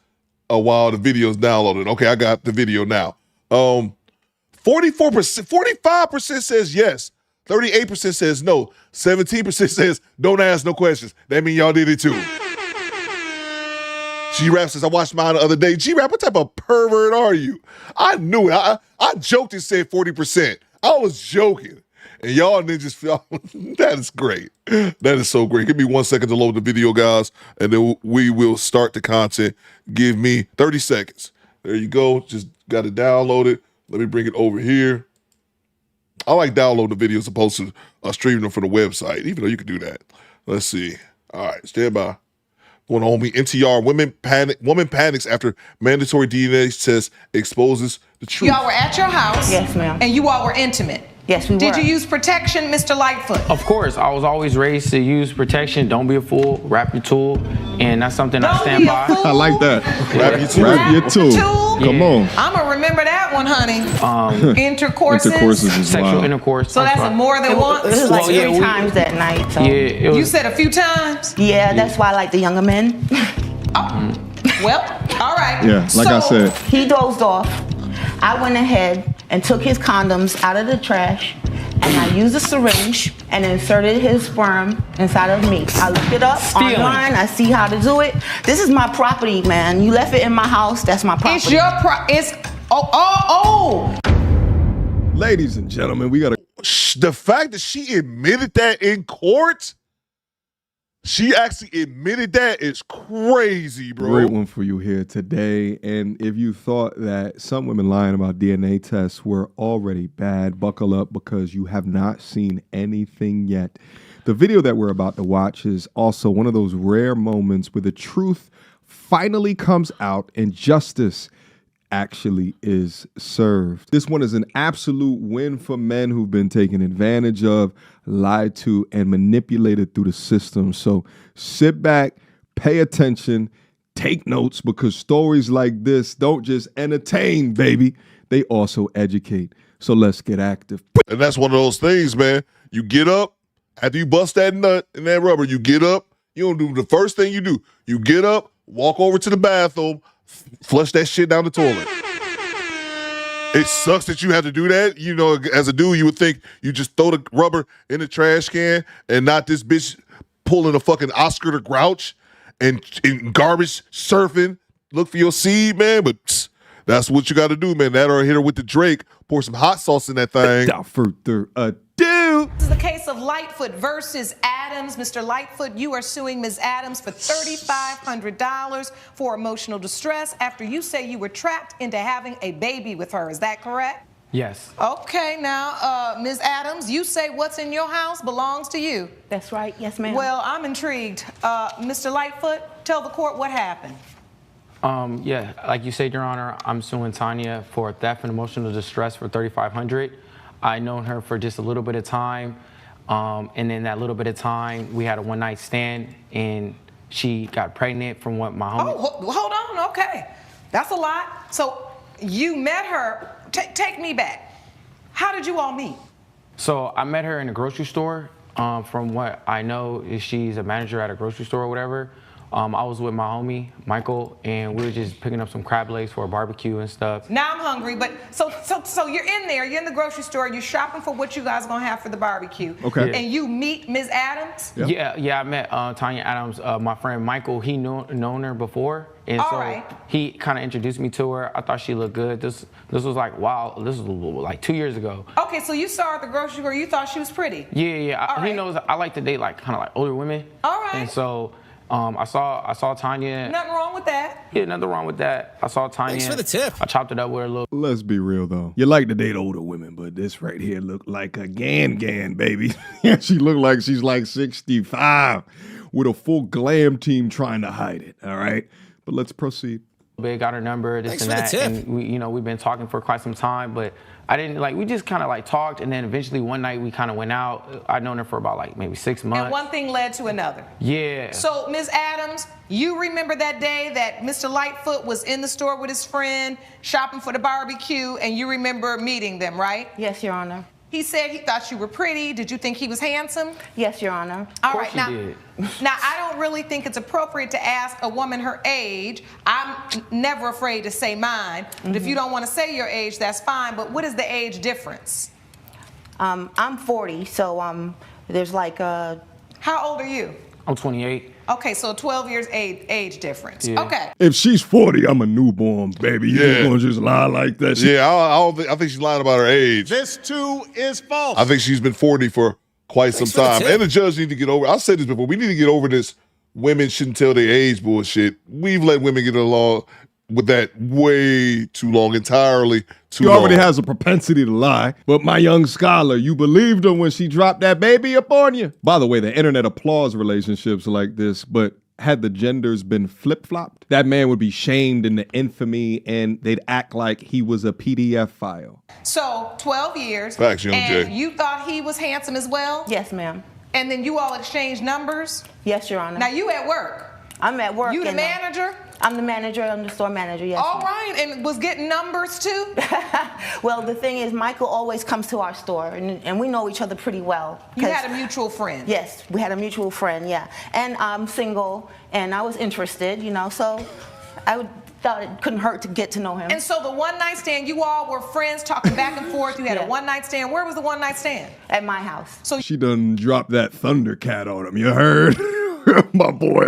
while the video's downloaded. Okay, I got the video now. 45% says yes. 38% says no. 17% says don't ask no questions. That means y'all did it too. G-Rap says, I watched mine the other day. G-Rap, what type of pervert are you? I knew it. I joked and said 40%. I was joking. And y'all ninjas feel, that is great. That is so great. Give me 1 second to load the video, guys, and then we will start the content. Give me 30 seconds. There you go. Just got to download it. Let me bring it over here. I like downloading the videos as opposed to streaming them from the website, even though you can do that. Let's see. All right, stand by. Going on, homie. NTR, woman panics after mandatory DNA test exposes the truth. Y'all were at your house. Yes, ma'am. And you all were intimate. Yes, we were. Did you use protection, Mr. Lightfoot? Of course. I was always raised to use protection. Don't be a fool. Wrap your tool. And that's something I stand by. I like that. Okay. Wrap your tool. Come on. I'm going to remember that one, honey. Intercourses? Intercourses is Sexual wild. intercourse. So that's more than once? It was like 3 times that night. So. Yeah, You said a few times? Yeah, that's why I like the younger men. Well, all right. Yeah, like I said. He dozed off. I went ahead and took his condoms out of the trash, and I used a syringe and inserted his sperm inside of me. I looked it up online. I see how to do it. This is my property, man. You left it in my house. That's my property. It's your Ladies and gentlemen, we got to. The fact that she admitted that in court, she actually admitted that is crazy, bro. Great one for you here today. And if you thought that some women lying about DNA tests were already bad, buckle up because you have not seen anything yet. The video that we're about to watch is also one of those rare moments where the truth finally comes out and justice actually is served. This one is an absolute win for men who've been taken advantage of, lied to, and manipulated through the system. So sit back, pay attention, take notes, because stories like this don't just entertain, baby. They also educate. So let's get active. And that's one of those things, man. You get up, after you bust that nut in that rubber, you get up, you don't do the first thing you do. You get up, walk over to the bathroom, flush that shit down the toilet. It sucks that you have to do that. You know, as a dude, you would think you just throw the rubber in the trash can and not this bitch pulling a fucking Oscar the Grouch and garbage surfing. Look for your seed, man. But that's what you got to do, man. That or hit her with the Drake. Pour some hot sauce in that thing. Without further ado. This is the case of Lightfoot versus Adams. Mr. Lightfoot, you are suing Ms. Adams for $3,500 for emotional distress after you say you were trapped into having a baby with her. Is that correct? Yes. Okay, now, Ms. Adams, you say what's in your house belongs to you. That's right. Yes, ma'am. Well, I'm intrigued. Mr. Lightfoot, tell the court what happened. Yeah, like you said, Your Honor, I'm suing Tanya for theft and emotional distress for $3,500. I known her for just a little bit of time, and in that little bit of time, we had a one-night stand, and she got pregnant from what my homie... Oh, hold on, okay. That's a lot. So you met her. Take me back. How did you all meet? So I met her in a grocery store. From what I know, is she's a manager at a grocery store or whatever. I was with my homie, Michael, and we were just picking up some crab legs for a barbecue and stuff. Now I'm hungry, but so you're in there, you're in the grocery store, you're shopping for what you guys gonna have for the barbecue. Okay. And you meet Ms. Adams? Yeah, I met Tanya Adams. My friend Michael, he known her before, and All so right. he kind of introduced me to her. I thought she looked good. This was like, wow, this was like 2 years ago. Okay, so you saw her at the grocery store, you thought she was pretty. Yeah. He knows I like to date like kind of like older women. All right. And so I saw Tanya. Nothing wrong with that. Yeah, nothing wrong with that. I saw Tanya. Thanks for the tip. I chopped it up with her a little. Let's be real though. You like to date older women, but this right here look like a gan, baby. She look like she's like 65 with a full glam team trying to hide it. All right, but let's proceed. Got her number, this Thanks and for the that, tip. and we've been talking for quite some time, but I didn't we just kind of talked, and then eventually one night we kind of went out. I'd known her for about maybe 6 months. And one thing led to another. Yeah. So, Ms. Adams, you remember that day that Mr. Lightfoot was in the store with his friend shopping for the barbecue, and you remember meeting them, right? Yes, Your Honor. He said he thought you were pretty. Did you think he was handsome? Yes, Your Honor. All right, now I don't really think it's appropriate to ask a woman her age. I'm never afraid to say mine. But if you don't want to say your age, that's fine. But what is the age difference? I'm 40, so there's How old are you? I'm 28. Okay, so 12 years age difference. Yeah. Okay. If she's 40, I'm a newborn, baby. You just gonna just lie like that? I think she's lying about her age. This too is false. I think she's been 40 for quite some for the time. tip. And the judge need to get over. I said this before. We need to get over this women shouldn't tell their age bullshit. We've let women get along with that way too long, entirely too She long. already has a propensity to lie. But my young scholar, you believed her when she dropped that baby up on you. By the way, the internet applauds relationships like this, but had the genders been flip-flopped, that man would be shamed into infamy and they'd act like he was a PDF file. So 12 years. Facts, Young and Jay. you thought he was handsome as well? Yes, ma'am. And then you all exchanged numbers? Yes, Your Honor. Now you at work. I'm at work. You the and, manager? I'm the manager. I'm the store manager, yes. All right, and was getting numbers too? Well, the thing is, Michael always comes to our store, and we know each other pretty well. You had a mutual friend? Yes, we had a mutual friend, yeah. And I'm single, and I was interested, so thought it couldn't hurt to get to know him. And so the one night stand, you all were friends talking back and forth. You had a one night stand. Where was the one night stand? At my house. So She done dropped that Thundercat on him, you heard? My boy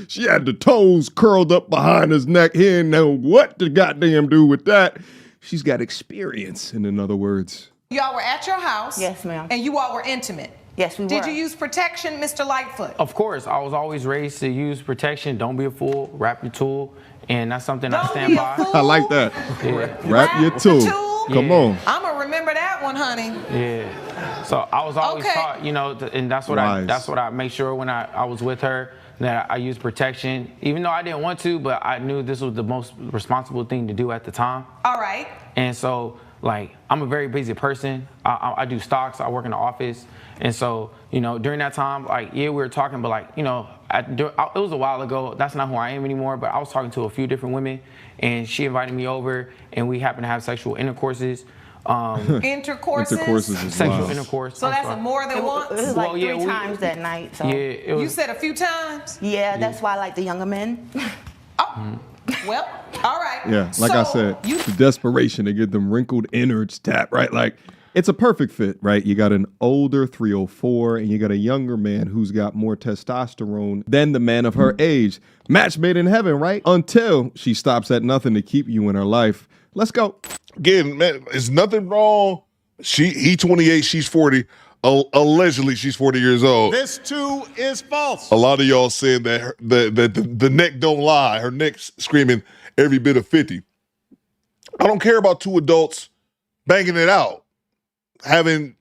she had the toes curled up behind his neck. He didn't know what to goddamn do with that. She's got experience, in other words. y'all were at your house. Yes, ma'am. And you all were intimate. Yes, we were. Did you use protection, Mr. Lightfoot? Of course, I was always raised to use protection. Don't be a fool. Wrap your tool, and that's something I stand by. I like that. Yeah. Wrap your tool. Come on. I'm gonna remember that one, honey. Yeah. So I was always taught, and that's what I make sure when I was with her, that I used protection, even though I didn't want to, but I knew this was the most responsible thing to do at the time. All right. And so, I'm a very busy person. I do stocks. I work in the office. And so, during that time, we were talking, but it was a while ago. That's not who I am anymore. But I was talking to a few different women, and she invited me over, and we happened to have sexual intercourses. Intercourses? Sexual intercourse. So that's more than once? It was three times that night. So. Yeah, it was. You said a few times? Yeah, that's why I like the younger men. Well, all right. Yeah, like I said, the desperation to get them wrinkled innards tapped, right? It's a perfect fit, right? You got an older 304 and you got a younger man who's got more testosterone than the man of her age. Match made in heaven, right? Until she stops at nothing to keep you in her life. Let's go. Again, man, there's nothing wrong. He 28, she's 40. Allegedly, she's 40 years old. This too is false. A lot of y'all saying that the neck don't lie. Her neck's screaming every bit of 50. I don't care about two adults banging it out, having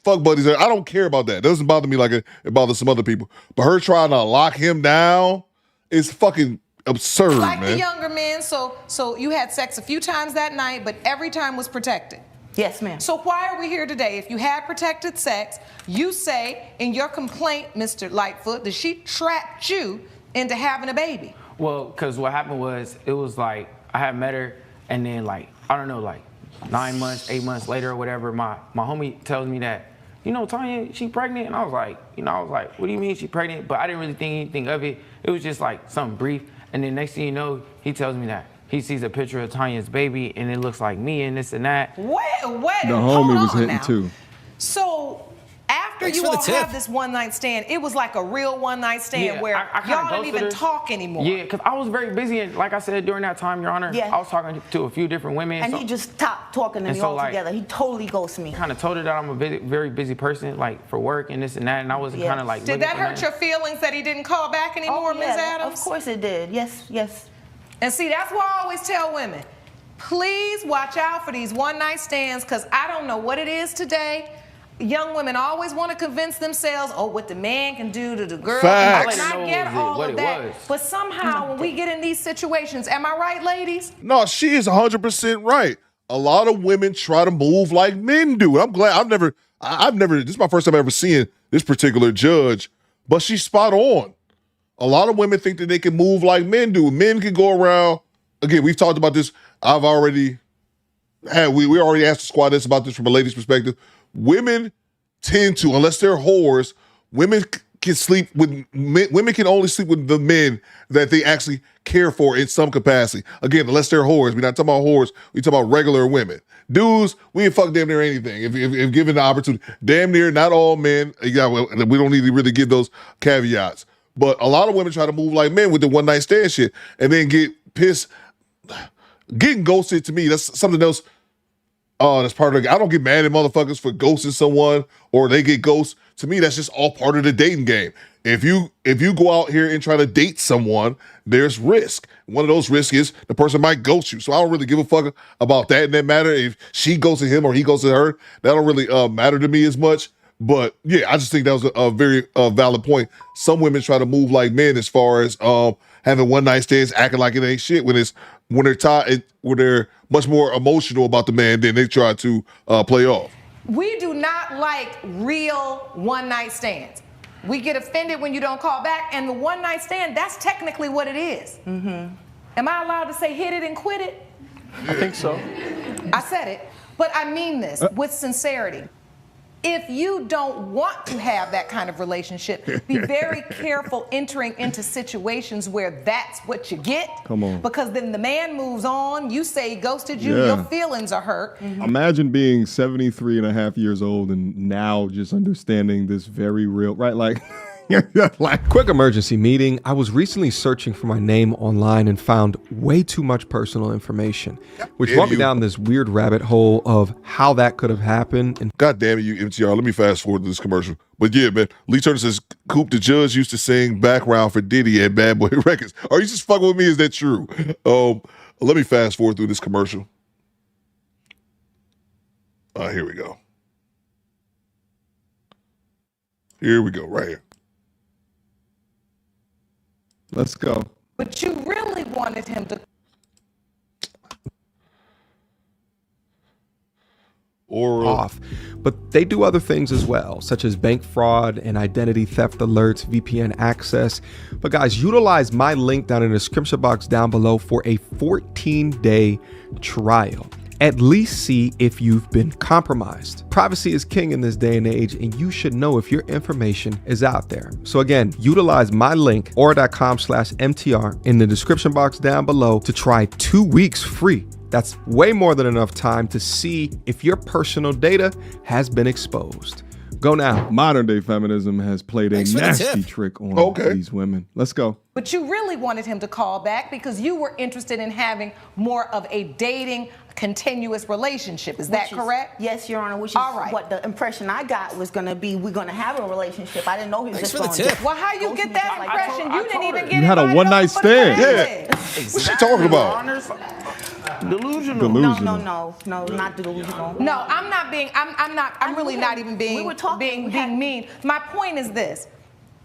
fuck buddies. I don't care about that. It doesn't bother me like it bothers some other people. But her trying to lock him down is fucking absurd, Like man. the younger men, so you had sex a few times that night, but every time was protected. Yes, ma'am. So why are we here today? If you had protected sex, you say in your complaint, Mr. Lightfoot, that she trapped you into having a baby. Well, because what happened was, it was I had met her, and then 9 months, 8 months later or whatever, my homie tells me that you know, Tanya, she pregnant? And I was like, what do you mean she pregnant? But I didn't really think anything of it. It was just like something brief. And then next thing you know, he tells me that he sees a picture of Tanya's baby and it looks like me and this and that. Wait, The hold homie was on hitting now. too. So after Thanks you for the all tip. have this one-night stand, it was like a real one-night stand Yeah, where I kinda y'all didn't ghosted even her. talk anymore. Yeah, because I was very busy, and like I said during that time, Your Honor, Yeah. I was talking to a few different women. And so, he just stopped talking to and me so, like, altogether. He totally ghosted me. kind of told her that I'm a very busy person, like for work and this and that, and I wasn't kind of like. Did looking that for hurt nothing. your feelings that he didn't call back anymore, Ms. Adams? Of course it did. Yes, yes. And see, that's why I always tell women, please watch out for these one-night stands, because I don't know what it is today. Young women always want to convince themselves, oh, what the man can do to the girl. Facts. And I get all of that. But somehow when we get in these situations, am I right, ladies? No, she is 100% right. A lot of women try to move like men do. I'm glad I've never, this is my first time ever seeing this particular judge, but she's spot on. A lot of women think that they can move like men do. Men can go around, again, we've talked about this. We already asked the squad this about this from a lady's perspective. Women tend to, unless they're whores, women can sleep with men, women can only sleep with the men that they actually care for in some capacity. Again, unless they're whores. We're not talking about whores, we're talking about regular women. Dudes, we ain't fuck damn near anything. If given the opportunity. Damn near not all men. Yeah, we don't need to really give those caveats. But a lot of women try to move like men with the one night stand shit and then get pissed. Getting ghosted to me, that's something else. That's part of the, I don't get mad at motherfuckers for ghosting someone or they get ghosted. To me, that's just all part of the dating game. If you go out here and try to date someone, there's risk. One of those risks is the person might ghost you. So I don't really give a fuck about that in that matter. If she ghosted him or he ghosted her, that don't really matter to me as much. But yeah, I just think that was a very valid point. Some women try to move like men as far as having one night stands, acting like it ain't shit when they're much more emotional about the man than they try to play off. We do not like real one-night stands. We get offended when you don't call back, and the one-night stand, that's technically what it is. Mm-hmm. Am I allowed to say hit it and quit it? I think so. I said it, but I mean this with sincerity. If you don't want to have that kind of relationship, be very careful entering into situations where that's what you get. Come on. Because then the man moves on, you say he ghosted you, Yeah. your feelings are hurt. Imagine being 73 and a half years old and now just understanding this very real, right? Like, Quick emergency meeting. I was recently searching for my name online and found way too much personal information, which Yeah, brought me you- down this weird rabbit hole of how that could have happened. And God damn it, you MTR. Let me fast forward to this commercial. But yeah, man, Lee Turner says, Coop, the judge used to sing background for Diddy at Bad Boy Records. Are you just fucking with me? Is that true? Let me fast forward through this commercial. Here we go. Here we go, right here. let's go. But you really wanted him to. Or off. But they do other things as well, such as bank fraud and identity theft alerts, VPN access. But guys, utilize my link down in the description box down below for a 14-day trial. At least see if you've been compromised. Privacy is king in this day and age, and you should know if your information is out there. So again, utilize my link, aura.com/MTR, in the description box down below to try 2 weeks free. That's way more than enough time to see if your personal data has been exposed. Go now. Modern day feminism has played a Thanks for the nasty tip. trick on these women. Let's go. But you really wanted him to call back because you were interested in having more of a dating, continuous relationship. Is that correct? Yes, Your Honor, which is All right. what the impression I got was going to be, we're going to have a relationship. I didn't know he was Thanks just for the going tip. Well, how you get that impression? You didn't even get You had a invited one-night over for the stand. wedding. What's she talking about? Delusional. No, not delusional. No, I'm not being. I'm really not even being. We were talking. being mean. My point is this: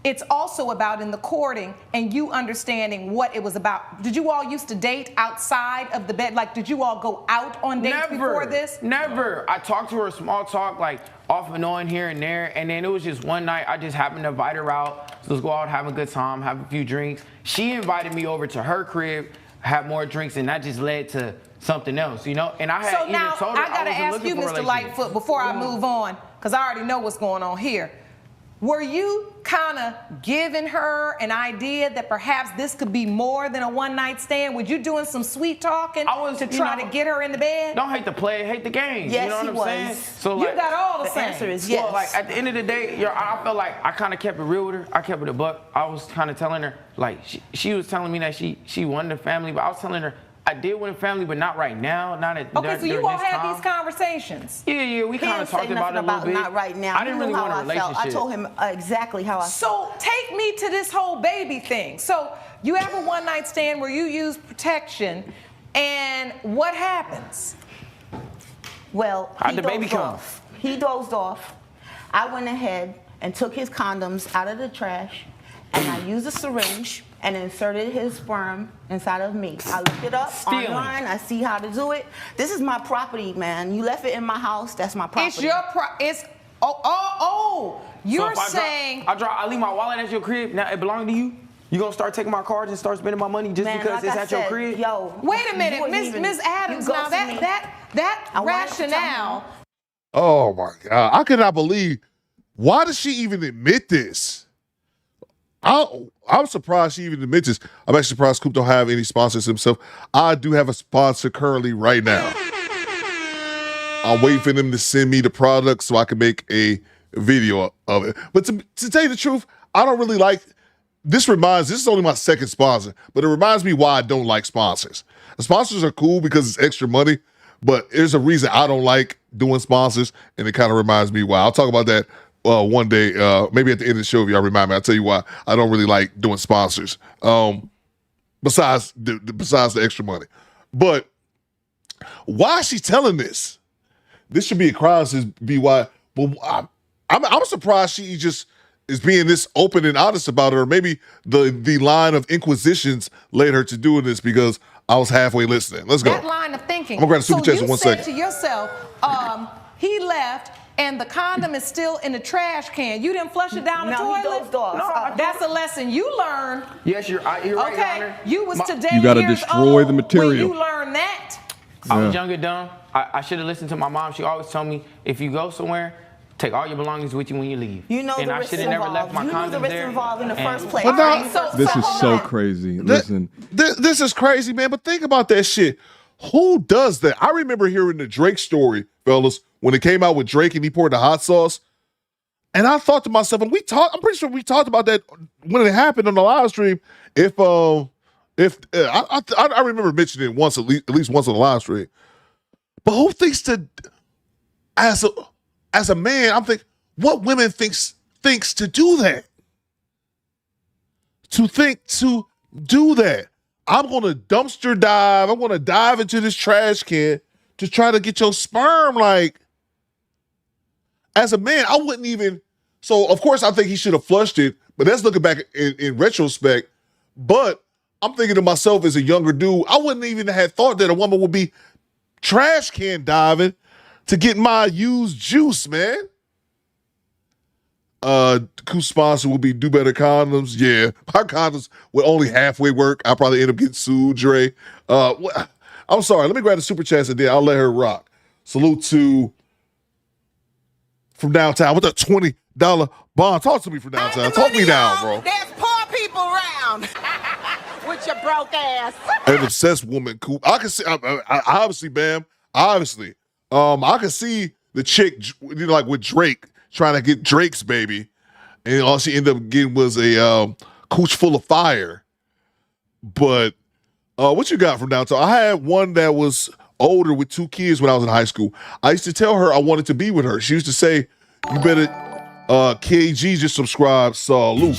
it's also about in the courting and you understanding what it was about. Did you all used to date outside of the bed? Like, did you all go out on dates before this? Never. I talked to her small talk, like off and on here and there, and then it was just one night I just happened to invite her out. So let's go out, have a good time, have a few drinks. She invited me over to her crib, have more drinks, and that just led to something else, you know? And I had So even now told her I gotta wasn't ask looking you, for a Mr. relationship. Lightfoot, before I move on. because I already know what's going on here. Were you kind of giving her an idea that perhaps this could be more than a one-night stand? Were you doing some sweet talking to try to get her in the bed? Don't hate the play, hate the game. Yes, you know what he I'm was. saying? So You like, got all the same. answer is Well, yes. like at the end of the day, I felt like I kind of kept it real with her. I kept it a buck. I was kind of telling her, like, she was telling me that she wanted a family, but I was telling her, I did want a family, but not right now. Not at Okay, so you all this had time. these conversations. Yeah, we He kind didn't of say talked about nothing it a little bit. Not right now. I didn't He really knew want a how I felt. relationship. I told him exactly how I felt. So take me to this whole baby thing. So you have a one-night stand where you use protection, and what happens? Well, How'd he the baby dozed come? off. He dozed off. I went ahead and took his condoms out of the trash, and I used a syringe and inserted his sperm inside of me. I looked it up online. I see how to do it. This is my property, man. You left it in my house. That's my property. It's your You're So if saying I leave my wallet at your crib. Now it belongs to you. You gonna start taking my cards and start spending my money just because it's at your crib? Wait a minute, Miss Adams. Now that rationale. Oh my God. I cannot believe. Why does she even admit this? I'm surprised she even admits this. I'm actually surprised Coop don't have any sponsors himself. I do have a sponsor currently right now. I'm waiting for them to send me the product so I can make a video of it. But to tell you the truth, I don't really like, this is only my second sponsor, but it reminds me why I don't like sponsors. The sponsors are cool because it's extra money, but there's a reason I don't like doing sponsors, and it kind of reminds me why. I'll talk about that one day, maybe at the end of the show if y'all remind me. I'll tell you why I don't really like doing sponsors, besides the extra money. But why is she telling this? This should be a crime, says BY. But I'm surprised she just is being this open and honest about it, or maybe the line of inquisitions led her to doing this because I was halfway listening. Let's go. That line of thinking. I'm gonna grab the super chats in 1 second. So you said to yourself, he left and the condom is still in the trash can. You didn't flush it down the toilet? He dozed off. No, that's a lesson you learned. Yes, you're right, Your Honor. You was today You got to years destroy old the material. when you learned that. I was young and dumb. I should have listened to my mom. She always told me, if you go somewhere, take all your belongings with you when you leave. You know and the I risks should have never left involved. my You knew the condoms risks there. involved in the first place. But now- This is so crazy. Listen, This is crazy, man. But think about that shit. Who does that? I remember hearing the Drake story, fellas, when it came out with Drake and he poured the hot sauce. And I thought to myself, and I'm pretty sure we talked about that when it happened on the live stream. I remember mentioning it once, at least once on the live stream. But who thinks as a man, I'm thinking, what women thinks to do that? To do that. I'm gonna dumpster dive. I'm gonna dive into this trash can to try to get your sperm. Like, as a man, I wouldn't even. So of course I think he should have flushed it, but that's looking back in retrospect. But I'm thinking to myself as a younger dude, I wouldn't even have thought that a woman would be trash can diving to get my used juice, man. Coop sponsor will be Do Better Condoms. Yeah, my condoms will only halfway work. I'll probably end up getting sued, Dre. I'm sorry. Let me grab the super chats and then I'll let her rock. Salute to from downtown with a $20 bond. Talk to me from downtown. Talk me down, bro. There's poor people around with your broke ass. An obsessed woman, Coop. I can see. I obviously, Bam. Obviously, I can see the chick, like with Drake, trying to get Drake's baby, and all she ended up getting was a cooch full of fire. But what you got from downtown? I had one that was older with 2 kids when I was in high school. I used to tell her I wanted to be with her. She used to say, "You better." KG just subscribed. Salute.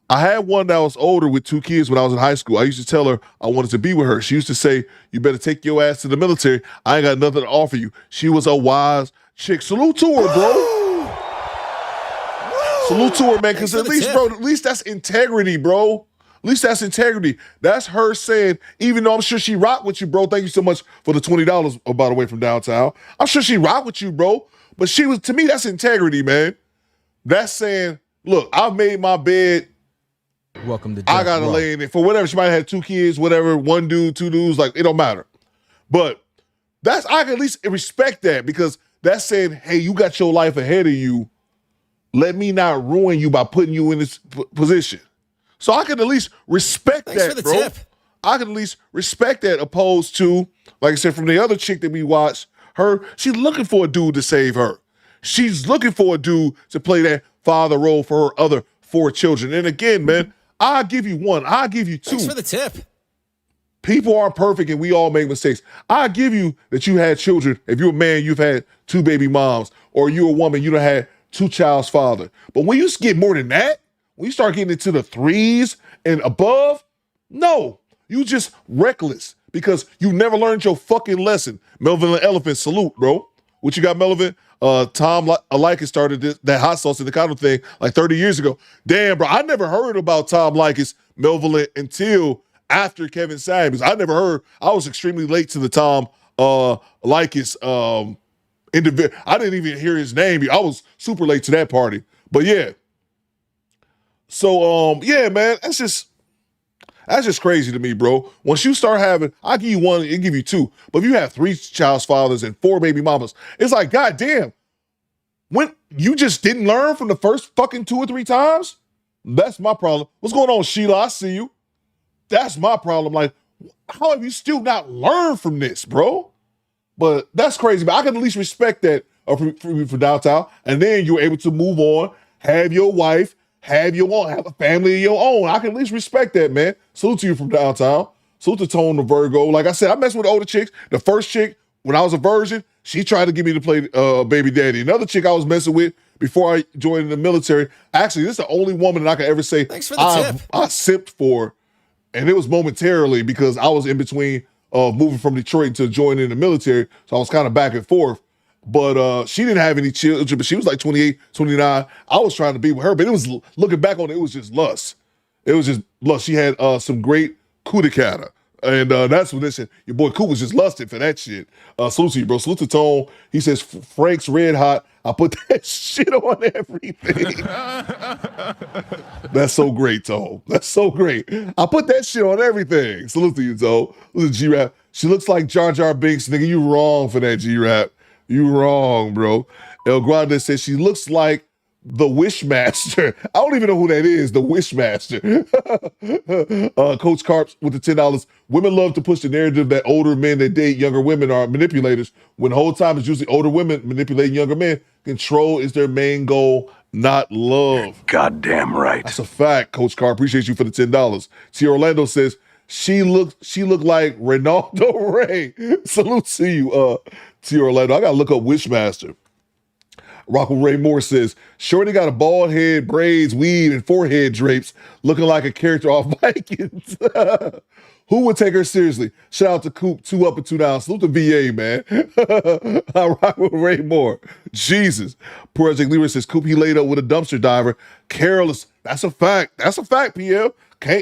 I had one that was older with 2 kids when I was in high school. I used to tell her I wanted to be with her. She used to say, "You better take your ass to the military. I ain't got nothing to offer you." She was a wise chick. Salute to her, bro. Salute to her, man, because at least that's integrity, bro. At least that's integrity. That's her saying, even though I'm sure she rock with you, bro. Thank you so much for the $20, by the way, from downtown. I'm sure she rock with you, bro. But she was, to me, that's integrity, man. That's saying, look, I've made my bed. Welcome to I gotta lay in it for whatever. She might have had 2 kids, whatever, 1 dude, 2 dudes, like it don't matter. But I can at least respect that because That's saying, hey, you got your life ahead of you. Let me not ruin you by putting you in this position. So I can at least respect Thanks that, for the bro. tip. I can at least respect that, opposed to, like I said, from the other chick that we watched, she's looking for a dude to save her. She's looking for a dude to play that father role for her other 4 children. And again, man, I'll give you 1. I'll give you 2. Thanks for the tip. People aren't perfect and we all make mistakes. I give you that you had children. If you're a man, you've had 2 baby moms, or you're a woman, you done had 2 child's father. But when you get more than that, when you start getting into the 3s and above, no, you just reckless because you never learned your fucking lesson. Melvin the Elephant, salute, bro. What you got, Melvin? Tom Likas started that hot sauce in the condom thing like 30 years ago. Damn, bro, I never heard about Tom Likas, Melvin until after Kevin Samuels. I never heard. I was extremely late to the Tom Likas individual. I didn't even hear his name. I was super late to that party. But yeah. So yeah, man, that's just crazy to me, bro. Once you start having, I'll give you 1, I'll give you 2. But if you have 3 child's fathers and 4 baby mamas, it's like, God damn, when you just didn't learn from the first fucking 2 or 3 times? That's my problem. What's going on, Sheila? I see you. That's my problem. Like, how have you still not learned from this, bro? But that's crazy. But I can at least respect that for downtown. And then you're able to move on, have your wife, have a family of your own. I can at least respect that, man. Salute to you from downtown. Salute to Tone the Virgo. Like I said, I messed with older chicks. The first chick, when I was a virgin, she tried to get me to play baby daddy. Another chick I was messing with before I joined the military. Actually, this is the only woman that I can ever say Thanks for the tip. I simped for. And it was momentarily because I was in between moving from Detroit to joining the military. So I was kind of back and forth. But she didn't have any children, but she was like 28, 29. I was trying to be with her, but it was, looking back on it, it was just lust. It was just lust. She had some great cootie-cata. And that's when they said, your boy Coop was just lusting for that shit. Salute to you, bro. Salute to Tone. He says, Frank's Red Hot. I put that shit on everything. That's so great, Tone. That's so great. I put that shit on everything. Salute to you, Tone. Look at G-Rap. She looks like Jar Jar Binks. Nigga, you wrong for that, G-Rap. You wrong, bro. El Grande says she looks like the Wishmaster. I don't even know who that is, the Wishmaster. Coach Carps with the $10. Women love to push the narrative that older men that date younger women are manipulators, when the whole time it's usually older women manipulating younger men. Control is their main goal, not love. Goddamn right. That's a fact, Coach Carp. Appreciate you for the $10. T. Orlando says she looked like Ronaldo Ray. Salute to you, T. Orlando. I gotta look up Wishmaster. Rocco Ray Moore says, Shorty got a bald head, braids, weave, and forehead drapes, looking like a character off Vikings. Who would take her seriously? Shout out to Coop, 2 up and 2 down. Salute to VA, man. Rocco Ray Moore. Jesus. Project Leroy says, Coop, he laid up with a dumpster diver. Careless. That's a fact. That's a fact, PL.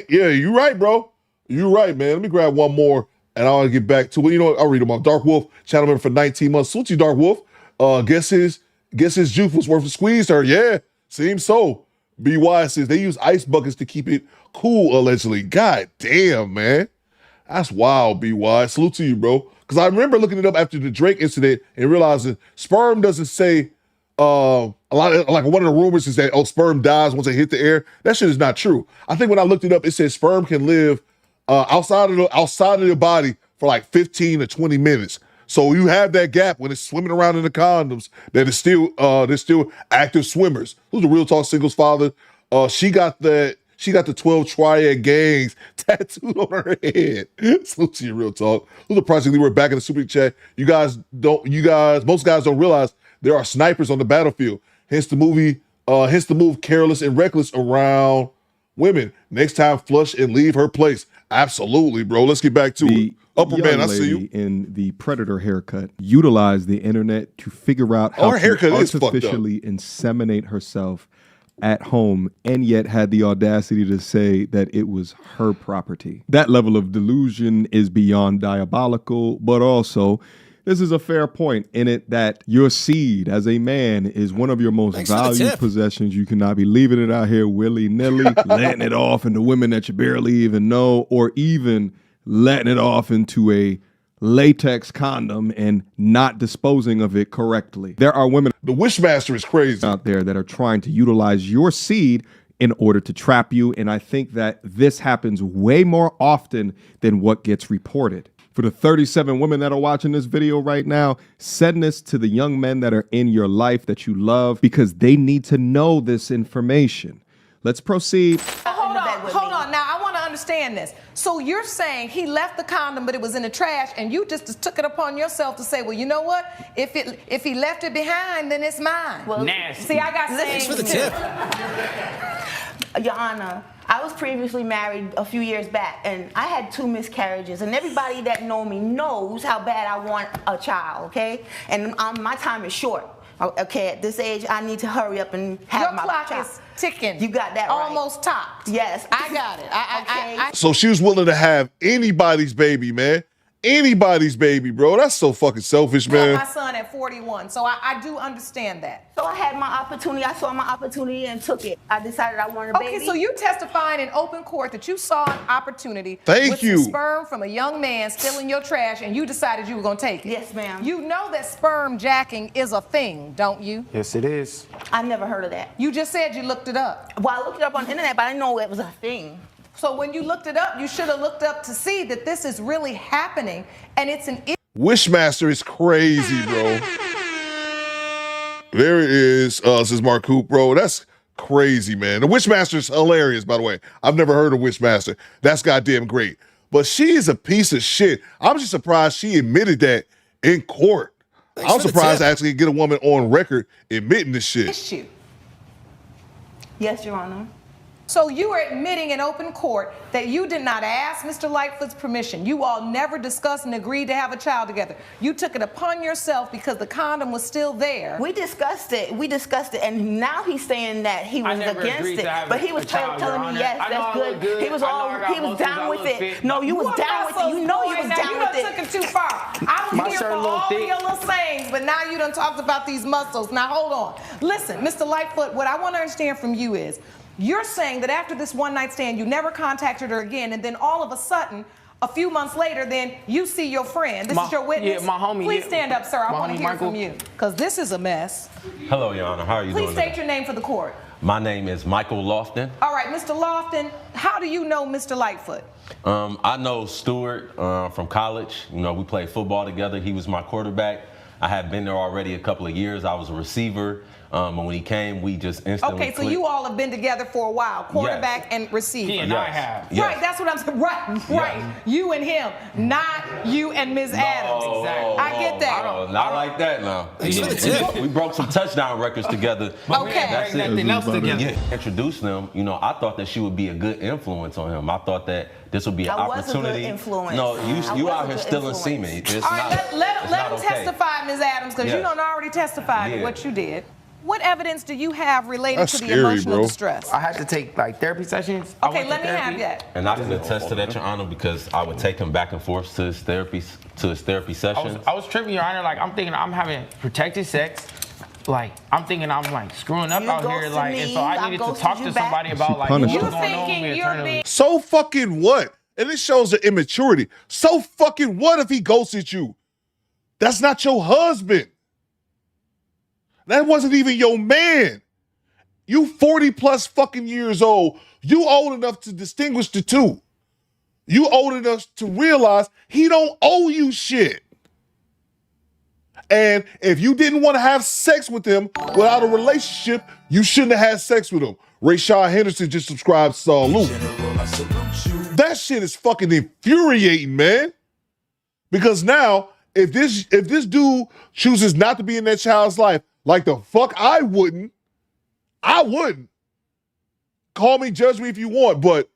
Yeah, you right, bro. You right, man. Let me grab one more, and I'll get back to it. You know what? I'll read them off. Dark Wolf, channel member for 19 months. Salute you, Dark Wolf. Guess his juice was worth a squeeze her. Yeah, seems so. BY says they use ice buckets to keep it cool, allegedly. God damn, man. That's wild, BY. Salute to you, bro. Because I remember looking it up after the Drake incident and realizing sperm doesn't say, a lot of, like, one of the rumors is that, sperm dies once they hit the air. That shit is not true. I think when I looked it up, it said sperm can live outside of the body for like 15 to 20 minutes. So you have that gap when it's swimming around in the condoms that is still they're still active swimmers. Who's the Real Talk Singles father? She got the 12 triad gangs tattooed on her head. Salute to you, Real Talk. Who's the Project Leroy back in the super chat? Most guys don't realize there are snipers on the battlefield. Hence the move careless and reckless around women. Next time, flush and leave her place. Absolutely, bro. Let's get back to it. Upper man, I see you. In the Predator haircut, utilized the internet to figure out how to artificially inseminate herself at home, and yet had the audacity to say that it was her property. That level of delusion is beyond diabolical, but also this is a fair point in it that your seed as a man is one of your most valued possessions. You cannot be leaving it out here willy-nilly, letting it off into women that you barely even know, or even letting it off into a latex condom and not disposing of it correctly. There are women, the Wishmaster is crazy, out there that are trying to utilize your seed in order to trap you. And I think that this happens way more often than what gets reported. For the 37 women that are watching this video right now, send this to the young men that are in your life that you love, because they need to know this information. Let's proceed. Hold on. Now, I want to understand this. So you're saying he left the condom, but it was in the trash, and you just took it upon yourself to say, well, you know what? If he left it behind, then it's mine. Well, nasty. See, I got sayings. Thanks for the tip. Your Honor, I was previously married a few years back, and I had 2 miscarriages, and everybody that know me knows how bad I want a child, okay? And my time is short. Okay, at this age, I need to hurry up and have my child. Your clock is ticking. You got that right. Almost topped. Yes. I got it. So she was willing to have anybody's baby, man. Anybody's baby, bro. That's so fucking selfish, man. My son at 41, so I do understand that. So I had my opportunity. I saw my opportunity and took it. I decided I wanted a baby. Okay, so you testifying in open court that you saw an opportunity with some sperm from a young man still in your trash, and you decided you were going to take it. Yes, ma'am. You know that sperm jacking is a thing, don't you? Yes, it is. I never heard of that. You just said you looked it up. Well, I looked it up on the internet, but I didn't know it was a thing. So when you looked it up, you should have looked up to see that this is really happening, and it's an issue. Wishmaster is crazy, bro. There it is, says Mark Coop, bro. That's crazy, man. The Wishmaster is hilarious, by the way. I've never heard of Wishmaster. That's goddamn great. But she is a piece of shit. I'm just surprised she admitted that in court. I'm surprised to actually get a woman on record admitting this shit. Issue. Yes, Your Honor. So you are admitting in open court that you did not ask Mr. Lightfoot's permission. You all never discussed and agreed to have a child together. You took it upon yourself because the condom was still there. We discussed it, and now he's saying that he was against it. But he was telling me, yes, that's good. He was down with it. No, you was down with it. You know you was down with it. You done took it too far. I was here for all of your little sayings, but now you done talked about these muscles. Now hold on. Listen, Mr. Lightfoot, what I want to understand from you is, you're saying that after this one-night stand, you never contacted her again, and then all of a sudden, a few months later, then you see your friend. This is your witness? Yeah, my homie. Please stand up, sir. I want to hear from you, because this is a mess. Hello, Your Honor. How are you doing? Please state your name for the court. My name is Michael Lofton. All right, Mr. Lofton, how do you know Mr. Lightfoot? I know Stuart from college. You know, we played football together. He was my quarterback. I had been there already a couple of years. I was a receiver. And when he came, we just instantly Okay, so you all have been together for a while, quarterback and receiver. He and I have. Yes. Right, that's what I'm saying. Right. You and him, not you and Ms. Adams. Exactly. I get that. Not like that now. We broke some touchdown records together. Okay. That's it. Nothing else together. Yeah. Introduced them. You know, I thought that she would be a good influence on him. I thought that this would be an opportunity. I was a good influence. No, you out here stealing semen. All right, let him testify, Ms. Adams, because you don't already testified to what you did. What evidence do you have related to the emotional distress? I had to take therapy sessions. Okay, let me have that. And I can attest to that, Your Honor, because I would take him back and forth to his therapy sessions. I was tripping, Your Honor. Like, I'm thinking I'm having protected sex. Like, I'm thinking I'm like screwing up out here. Like, and so I needed to talk to somebody about like what's going on with me. So fucking what? And it shows the immaturity. So fucking what if he ghosted you? That's not your husband. That wasn't even your man. You 40 plus fucking years old. You old enough to distinguish the two. You old enough to realize he don't owe you shit. And if you didn't want to have sex with him without a relationship, you shouldn't have had sex with him. Rayshad Henderson just subscribed to Salute. That shit is fucking infuriating, man. Because now, if this dude chooses not to be in that child's life, like the fuck I wouldn't. Call me, judge me if you want, but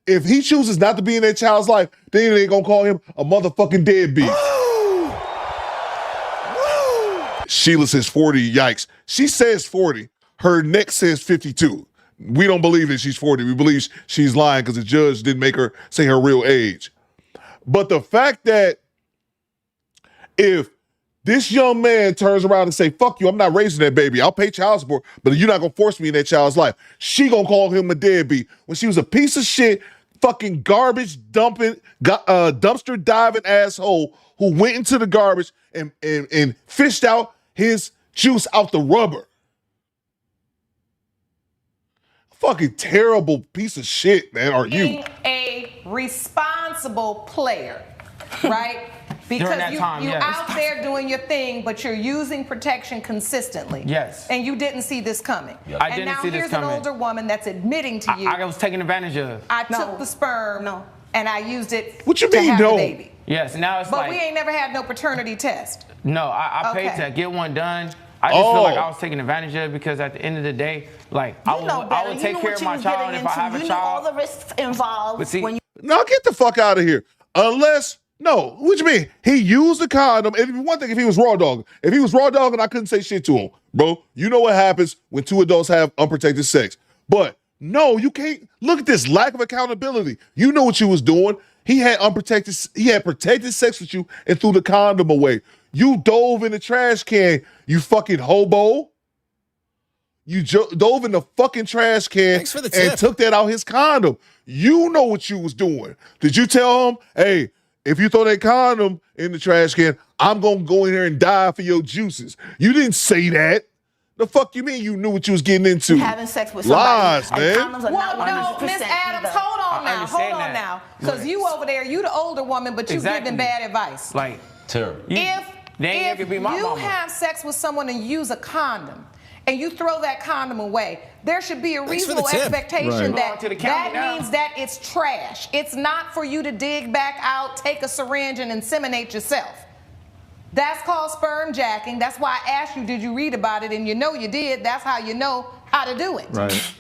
if he chooses not to be in that child's life, then they ain't gonna call him a motherfucking deadbeat. Sheila says 40, yikes. She says 40. Her neck says 52. We don't believe that she's 40. We believe she's lying because the judge didn't make her say her real age. But the fact that if this young man turns around and say, fuck you, I'm not raising that baby. I'll pay child support, but you're not going to force me in that child's life. She going to call him a deadbeat when she was a piece of shit, fucking garbage dumping, dumpster diving asshole who went into the garbage and fished out his juice out the rubber. Fucking terrible piece of shit, man, are you? Being a responsible player, right? Because that you time, yes. out there doing your thing, but you're using protection consistently. Yes. And you didn't see this coming. Yep. I and didn't now see this here's coming. an older woman that's admitting to you. I was taken advantage of. I took the sperm and I used it What you to mean, have no? the baby. Yes, now it's But like... we ain't never had no paternity test. No, I paid Okay. to get one done. I just feel like I was taken advantage of because at the end of the day, like I would take care of my child if I have a You know child. all the risks involved. But see, when you No, get the fuck out of here. Unless, no, what you mean? He used the condom. And one thing, if he was raw dog, if he was raw dog and I couldn't say shit to him, bro, you know what happens when two adults have unprotected sex. But no, you can't. Look at this lack of accountability. You know what you was doing. He had protected sex with you and threw the condom away. You dove in the trash can, you fucking hobo. You dove in the fucking trash can and took that out his condom. You know what you was doing. Did you tell him, hey, if you throw that condom in the trash can, I'm going to go in here and die for your juices? You didn't say that. The fuck you mean you knew what you was getting into? having sex with somebody. Lies, and man. condoms are not Well, no, 100% Miss Adams, either. hold on now. Because you over there, you the older woman, but you giving bad advice. Like, terrible. If be my you mama. have sex with someone and use a condom, and you throw that condom away, there should be a Thanks for the reasonable tip. expectation Right. that To the county now. means that it's trash. It's not for you to dig back out, take a syringe, and inseminate yourself. That's called sperm jacking. That's why I asked you, did you read about it? And you know you did. That's how you know how to do it. Right.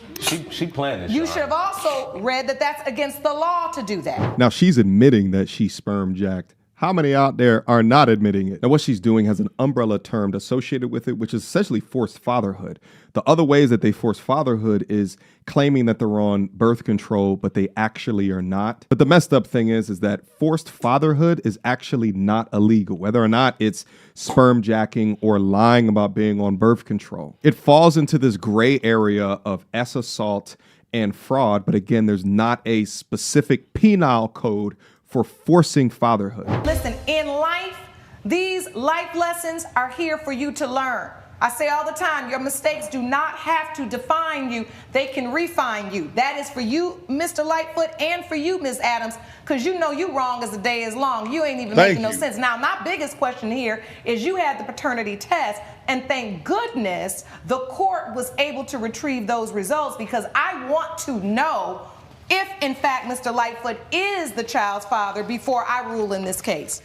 She planned this. You Sean. should have also read that that's against the law to do that. Now she's admitting that she sperm jacked. How many out there are not admitting it? Now, what she's doing has an umbrella term associated with it, which is essentially forced fatherhood. The other ways that they force fatherhood is claiming that they're on birth control, but they actually are not. But the messed up thing is that forced fatherhood is actually not illegal, whether or not it's sperm jacking or lying about being on birth control. It falls into this gray area of assault and fraud. But again, there's not a specific penal code for forcing fatherhood. Listen, in life, these life lessons are here for you to learn. I say all the time, your mistakes do not have to define you. They can refine you. That is for you, Mr. Lightfoot, and for you, Ms. Adams, because you know you wrong as the day is long. You ain't even making no sense. Now, my biggest question here is you had the paternity test, and thank goodness the court was able to retrieve those results, because I want to know if, in fact, Mr. Lightfoot is the child's father before I rule in this case.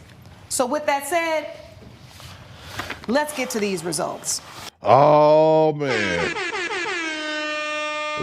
So with that said, let's get to these results. Oh, man.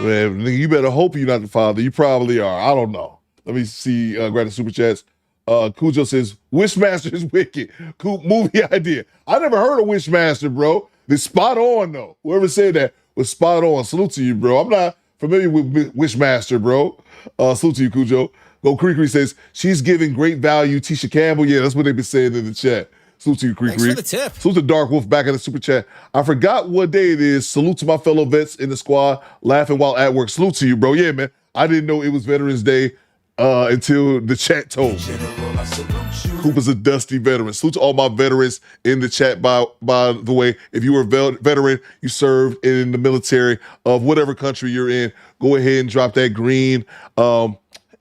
Man, nigga, you better hope you're not the father. You probably are. I don't know. Let me see. Grab the super chats. Cujo says, Wishmaster is wicked. Coop movie idea. I never heard of Wishmaster, bro. It's spot on, though. Whoever said that was spot on. Salute to you, bro. I'm not familiar with Wishmaster, bro. Salute to you, Cujo. Go Creekery says, she's giving great value. Tisha Campbell. Yeah, that's what they've been saying in the chat. Salute to you, Creekery. Thanks for the tip. Salute to Dark Wolf back in the super chat. I forgot what day it is. Salute to my fellow vets in the squad laughing while at work. Salute to you, bro. Yeah, man. I didn't know it was Veterans Day until the chat told me. Coop is a dusty veteran. Salute to all my veterans in the chat, by the way. If you were a veteran, you served in the military of whatever country you're in, go ahead and drop that green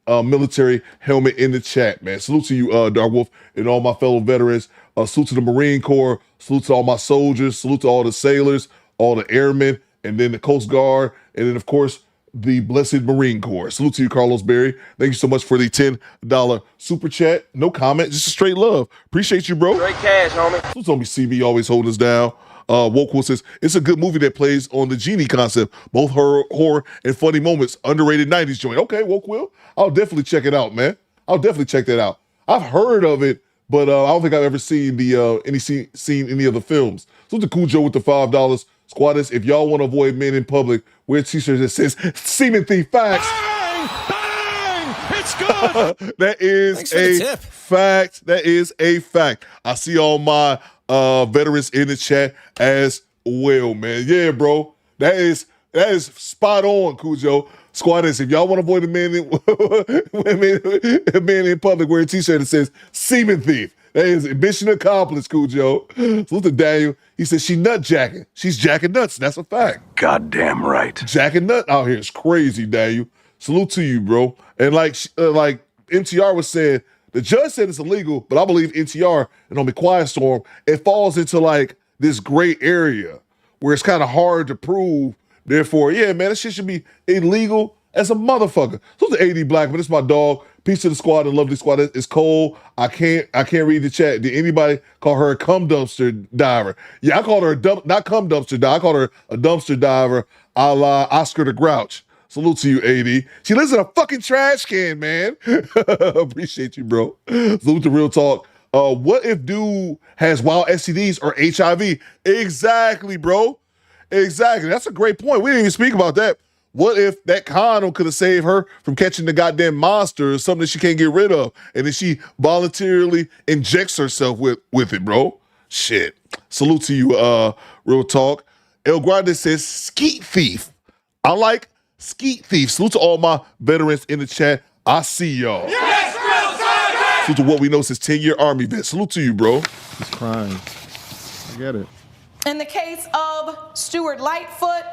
military helmet in the chat, man. Salute to you, Dark Wolf, and all my fellow veterans. Salute to the Marine Corps. Salute to all my soldiers. Salute to all the sailors, all the airmen, and then the Coast Guard, and then, of course, the blessed Marine Corps. Salute to you, Carlos Berry. Thank you so much for the $10 super chat. No comment, just a straight love. Appreciate you, bro. Straight cash, homie. Salute to CB, always holding us down. Wokewood says, it's a good movie that plays on the genie concept, both horror and funny moments. Underrated 90s joint. Okay, Wokewill. I'll definitely check it out, man. I'll definitely check that out. I've heard of it, but I don't think I've ever seen seen any of the films. So the Cujo with the $5. Squatters, if y'all want to avoid men in public, wear t-shirts that says Semen Thief Facts. Bang! It's good! That is a fact. That is a fact. I see all my veterans in the chat as well, man. Yeah, bro. That That is spot on, Cujo. Squadess, if y'all want to avoid a man in public wearing a t-shirt that says semen thief, that is mission accomplished, Cujo. Salute to Daniel. He says she nut jacking. She's jacking nuts. That's a fact. Goddamn right. Jacking nut out here is crazy, Daniel. Salute to you, bro. And like MTR was saying, the judge said it's illegal, but I believe NTR and on the Quiet Storm, it falls into like this gray area where it's kind of hard to prove. Therefore, yeah, man, this shit should be illegal as a motherfucker. So it's AD Blackman. It's my dog. Peace to the squad and lovely squad. It's Cole. I can't read the chat. Did anybody call her a cum dumpster diver? Yeah, I called her not cum dumpster diver. I called her a dumpster diver a la Oscar the Grouch. Salute to you, AD. She lives in a fucking trash can, man. Appreciate you, bro. Salute to Real Talk. What if dude has wild STDs or HIV? Exactly, bro. Exactly. That's a great point. We didn't even speak about that. What if that condom could have saved her from catching the goddamn monster or something that she can't get rid of, and then she voluntarily injects herself with it, bro? Shit. Salute to you, Real Talk. El Grande says, skeet thief. I like skeet thief. Salute to all my veterans in the chat. I see y'all. Yes, Real Talk! Salute to what we know since 10-year Army vet. Salute to you, bro. He's crying. I get it. In the case of Stuart Lightfoot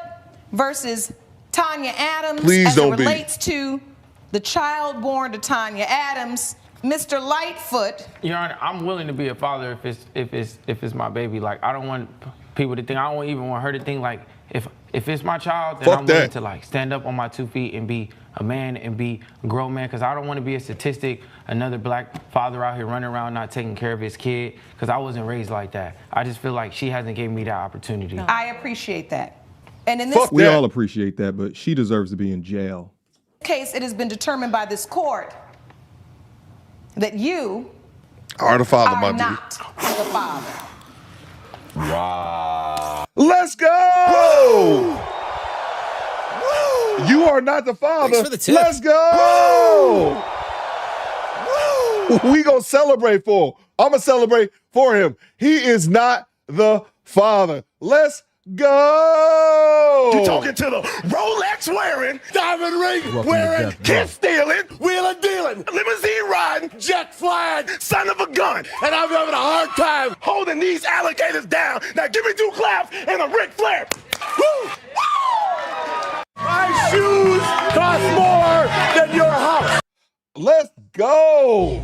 versus Tanya Adams, Please as don't it relates to the child born to Tanya Adams, Mr. Lightfoot. Your Honor, I'm willing to be a father if it's my baby. Like, I don't want people to think, I don't even want her to think like if it's my child, then Fuck I'm willing that. to like stand up on my 2 feet and be a man and be a grown man, because I don't want to be a statistic, another black father out here running around not taking care of his kid, because I wasn't raised like that. I just feel like she hasn't given me that opportunity. I appreciate that. And in this We all appreciate that, but she deserves to be in jail. case, it has been determined by this court that you Are the father, are my G. not the father. Wow. Let's go! You are not the father. Thanks for the tip. Let's go! We gonna celebrate for him. I'm gonna celebrate for him. He is not the father. Let's go! You talking to the Rolex wearing, diamond ring wearing, kid stealing, wheeling dealing, limousine riding, jet flying, son of a gun. And I'm having a hard time holding these alligators down. Now give me 2 claps and a Ric Flair. Woo! My shoes cost more than your house. Let's go!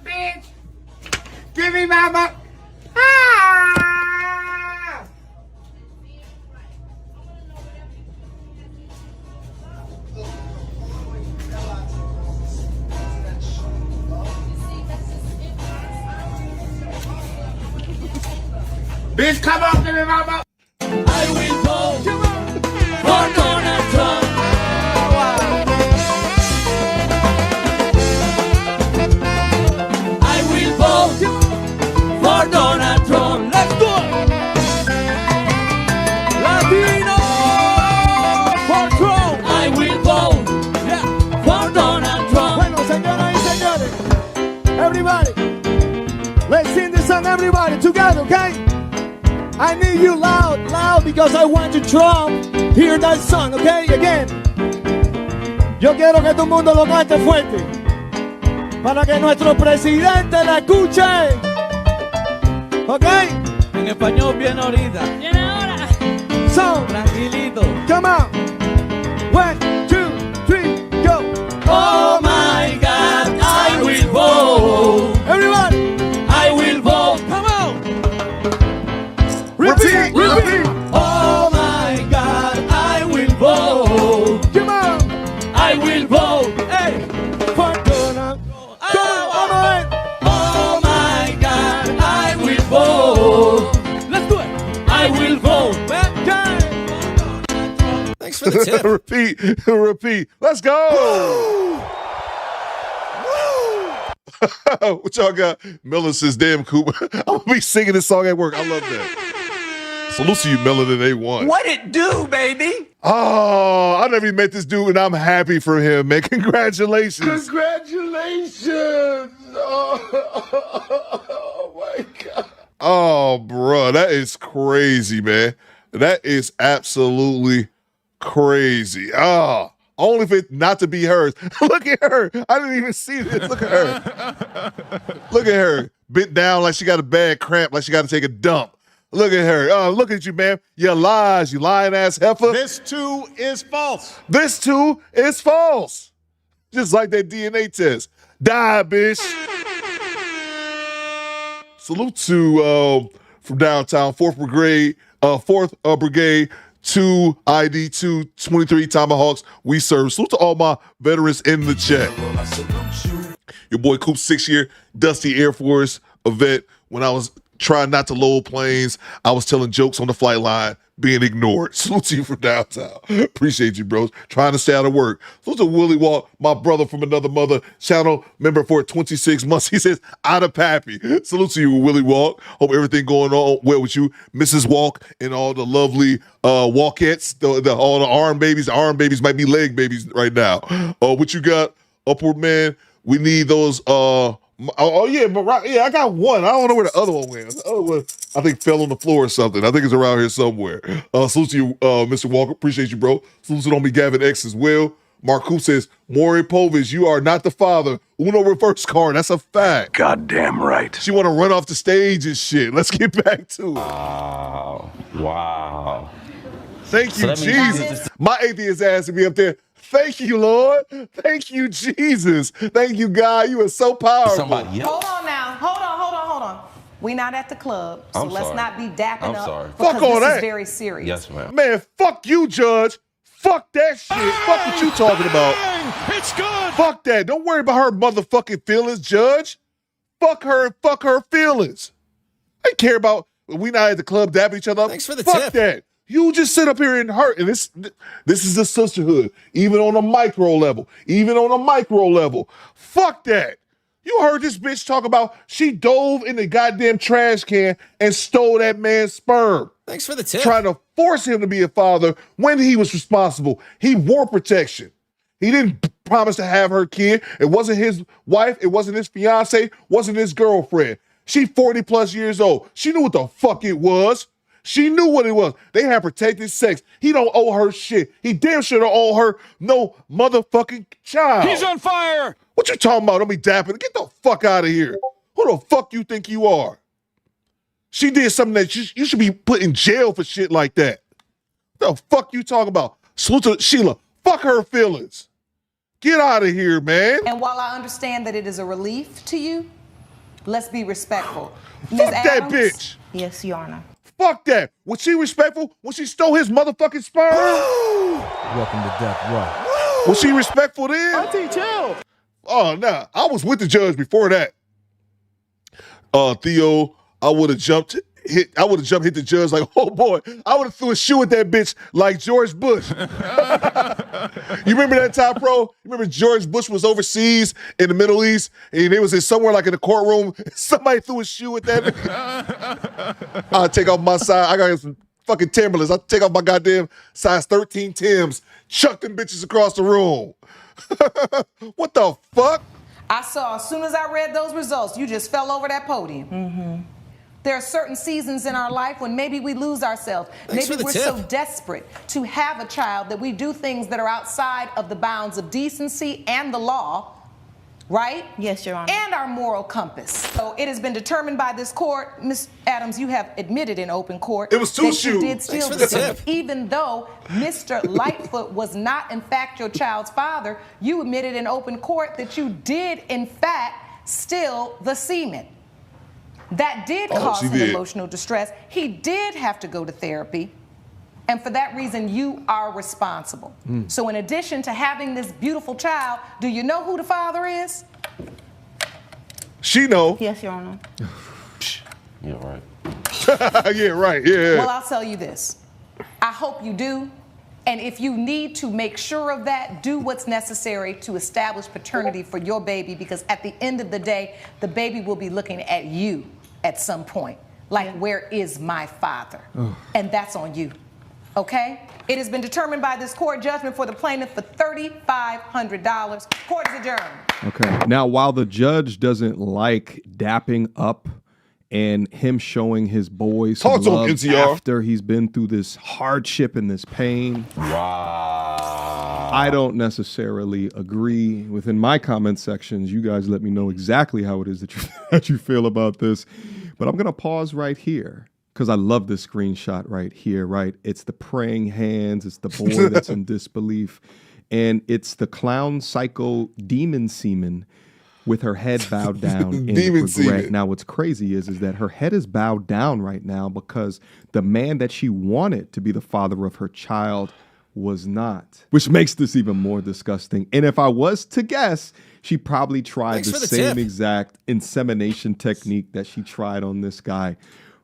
Bitch! Give me my buck! Bitch, come on, give me my buck! I will vote for Donald Trump. I will vote for Donald Trump. Let's do it. Latino for Trump. I will vote for Donald Trump. Bueno, señoras y señores, everybody, let's sing this song, everybody, together, okay? I need you loud, loud, because I want to Trump. Hear that song, okay? Again. Yo quiero que todo el mundo lo cante fuerte, para que nuestro presidente la escuche. ¿Ok? En español bien ahorita. Bien ahora. So, tranquilito. Come on. 1, 2, 3, go. Oh my God, I will vote. Everybody. I will vote. Come on. Repeat, repeat. Oh my God, I will vote. Come on. I will vote. Hey. For Donald. Oh my God, I will vote. Let's do it. I will vote. Thanks for the tip. Repeat, repeat. Let's go! What y'all got? Miller says, damn, Coop. I'm gonna be singing this song at work. I love that. Salute to you, Melanin A1. What it do, baby? Oh, I never even met this dude, and I'm happy for him, man. Congratulations. Congratulations. Oh my God. Oh, bro, that is crazy, man. That is absolutely crazy. Oh, only if it not to be hers. Look at her. I didn't even see this. Look at her. Look at her. Bent down like she got a bad cramp, like she got to take a dump. Look at her. Oh, look at you, man. You lies, you lying ass heifer. This too is false. This too is false. Just like that DNA test. Die, bitch. Salute to from downtown, 4th Brigade, 4th Brigade, 2 ID, 223 Tomahawks. We serve. Salute to all my veterans in the chat. Your boy Coop, 6-year Dusty Air Force, a vet. When I was trying not to load planes, I was telling jokes on the flight line, being ignored. Salute to you from downtown. Appreciate you, bros. Trying to stay out of work. Salute to Willie Walk, my brother from another mother. Channel member for 26 months. He says, out of Pappy. Salute to you, Willie Walk. Hope everything going on well with you, Mrs. Walk, and all the lovely walkettes, all the arm babies. The arm babies might be leg babies right now. What you got, Upward Man? We need those. I got one. I don't know where the other one went. The other one, I think, fell on the floor or something. I think it's around here somewhere. Salute to you, Mr. Walker. Appreciate you, bro. Salute to me, Gavin X as well. Mark Coop says, Maury Povich, you are not the father. Uno reverse card. That's a fact. Goddamn right. She want to run off the stage and shit. Let's get back to it. Wow. Thank you, Jesus. My atheist ass to be up there. Thank you, Lord. Thank you, Jesus. Thank you, God. You are so powerful. Somebody else. Hold on now. Hold on. We not at the club, so I'm let's sorry. not be dapping I'm up. sorry. Because Fuck all this that. is very serious. Yes, ma'am. Man, fuck you, Judge. Fuck that shit. Fuck what you talking about. It's good. Fuck that. Don't worry about her motherfucking feelings, Judge. Fuck her and fuck her feelings. I don't care about we not at the club dapping each other up. Thanks for the fuck tip. that. You just sit up here and hurt. And this is the sisterhood, even on a micro level. Fuck that. You heard this bitch talk about she dove in the goddamn trash can and stole that man's sperm. Thanks for the tip. Trying to force him to be a father when he was responsible. He wore protection. He didn't promise to have her kid. It wasn't his wife. It wasn't his fiance. Wasn't his girlfriend. She 40 plus years old. She knew what the fuck it was. She knew what it was. They had protected sex. He don't owe her shit. He damn sure don't owe her no motherfucking child. He's on fire. What you talking about? Don't be dapping. Get the fuck out of here. Who the fuck you think you are? She did something that you should be put in jail for shit like that. What the fuck you talking about? Salute to Sheila. Fuck her feelings. Get out of here, man. And while I understand that it is a relief to you, let's be respectful. Fuck that bitch. Yes, Your Honor. Fuck that. Was she respectful when she stole his motherfucking sperm? Welcome to Death Row. Was she respectful then? Auntie, chill. Oh, nah. I was with the judge before that. Theo, I would have jumped, hit the judge like, oh boy, I would have threw a shoe at that bitch like George Bush. You remember that time, bro? You remember George Bush was overseas in the Middle East and it was in somewhere like in the courtroom. Somebody threw a shoe at that nigga. I'll take off my size. I got some fucking Timberlands. I'll take off my goddamn size 13 Timbs, chuck them bitches across the room. What the fuck? I saw as soon as I read those results, you just fell over that podium. Mm-hmm. There are certain seasons in our life when maybe we lose ourselves. Thanks Maybe for we're the tip. so desperate to have a child that we do things that are outside of the bounds of decency and the law, right? Yes, Your Honor. And our moral compass. So it has been determined by this court, Ms. Adams, you have admitted in open court It was two that shoes. you did steal Thanks for the the semen. tip. Even though Mr. Lightfoot was not in fact your child's father, you admitted in open court that you did in fact steal the semen. That did cause him emotional distress. He did have to go to therapy. And for that reason, you are responsible. So in addition to having this beautiful child, do you know who the father is? She know. Yes, Your Honor. Yeah, right. Yeah, right. Yeah. Well, I'll tell you this. I hope you do. And if you need to make sure of that, do what's necessary to establish paternity for your baby, because at the end of the day, the baby will be looking at you at some point. Like, where is my father? And that's on you, okay? It has been determined by this court judgment for the plaintiff for $3,500. Court is adjourned. Okay. Now, while the judge doesn't like dapping up and him showing his boys some love after he's been through this hardship and this pain, I don't necessarily agree. Within my comment sections, you guys let me know exactly how it is that you feel about this. But I'm going to pause right here because I love this screenshot right here, right? It's the praying hands. It's the boy that's in disbelief. And it's the clown psycho demon semen with her head bowed down in regret. Semen. Now, what's crazy is that her head is bowed down right now because the man that she wanted to be the father of her child was not, which makes this even more disgusting. And if I was to guess, she probably tried the same exact insemination technique that she tried on this guy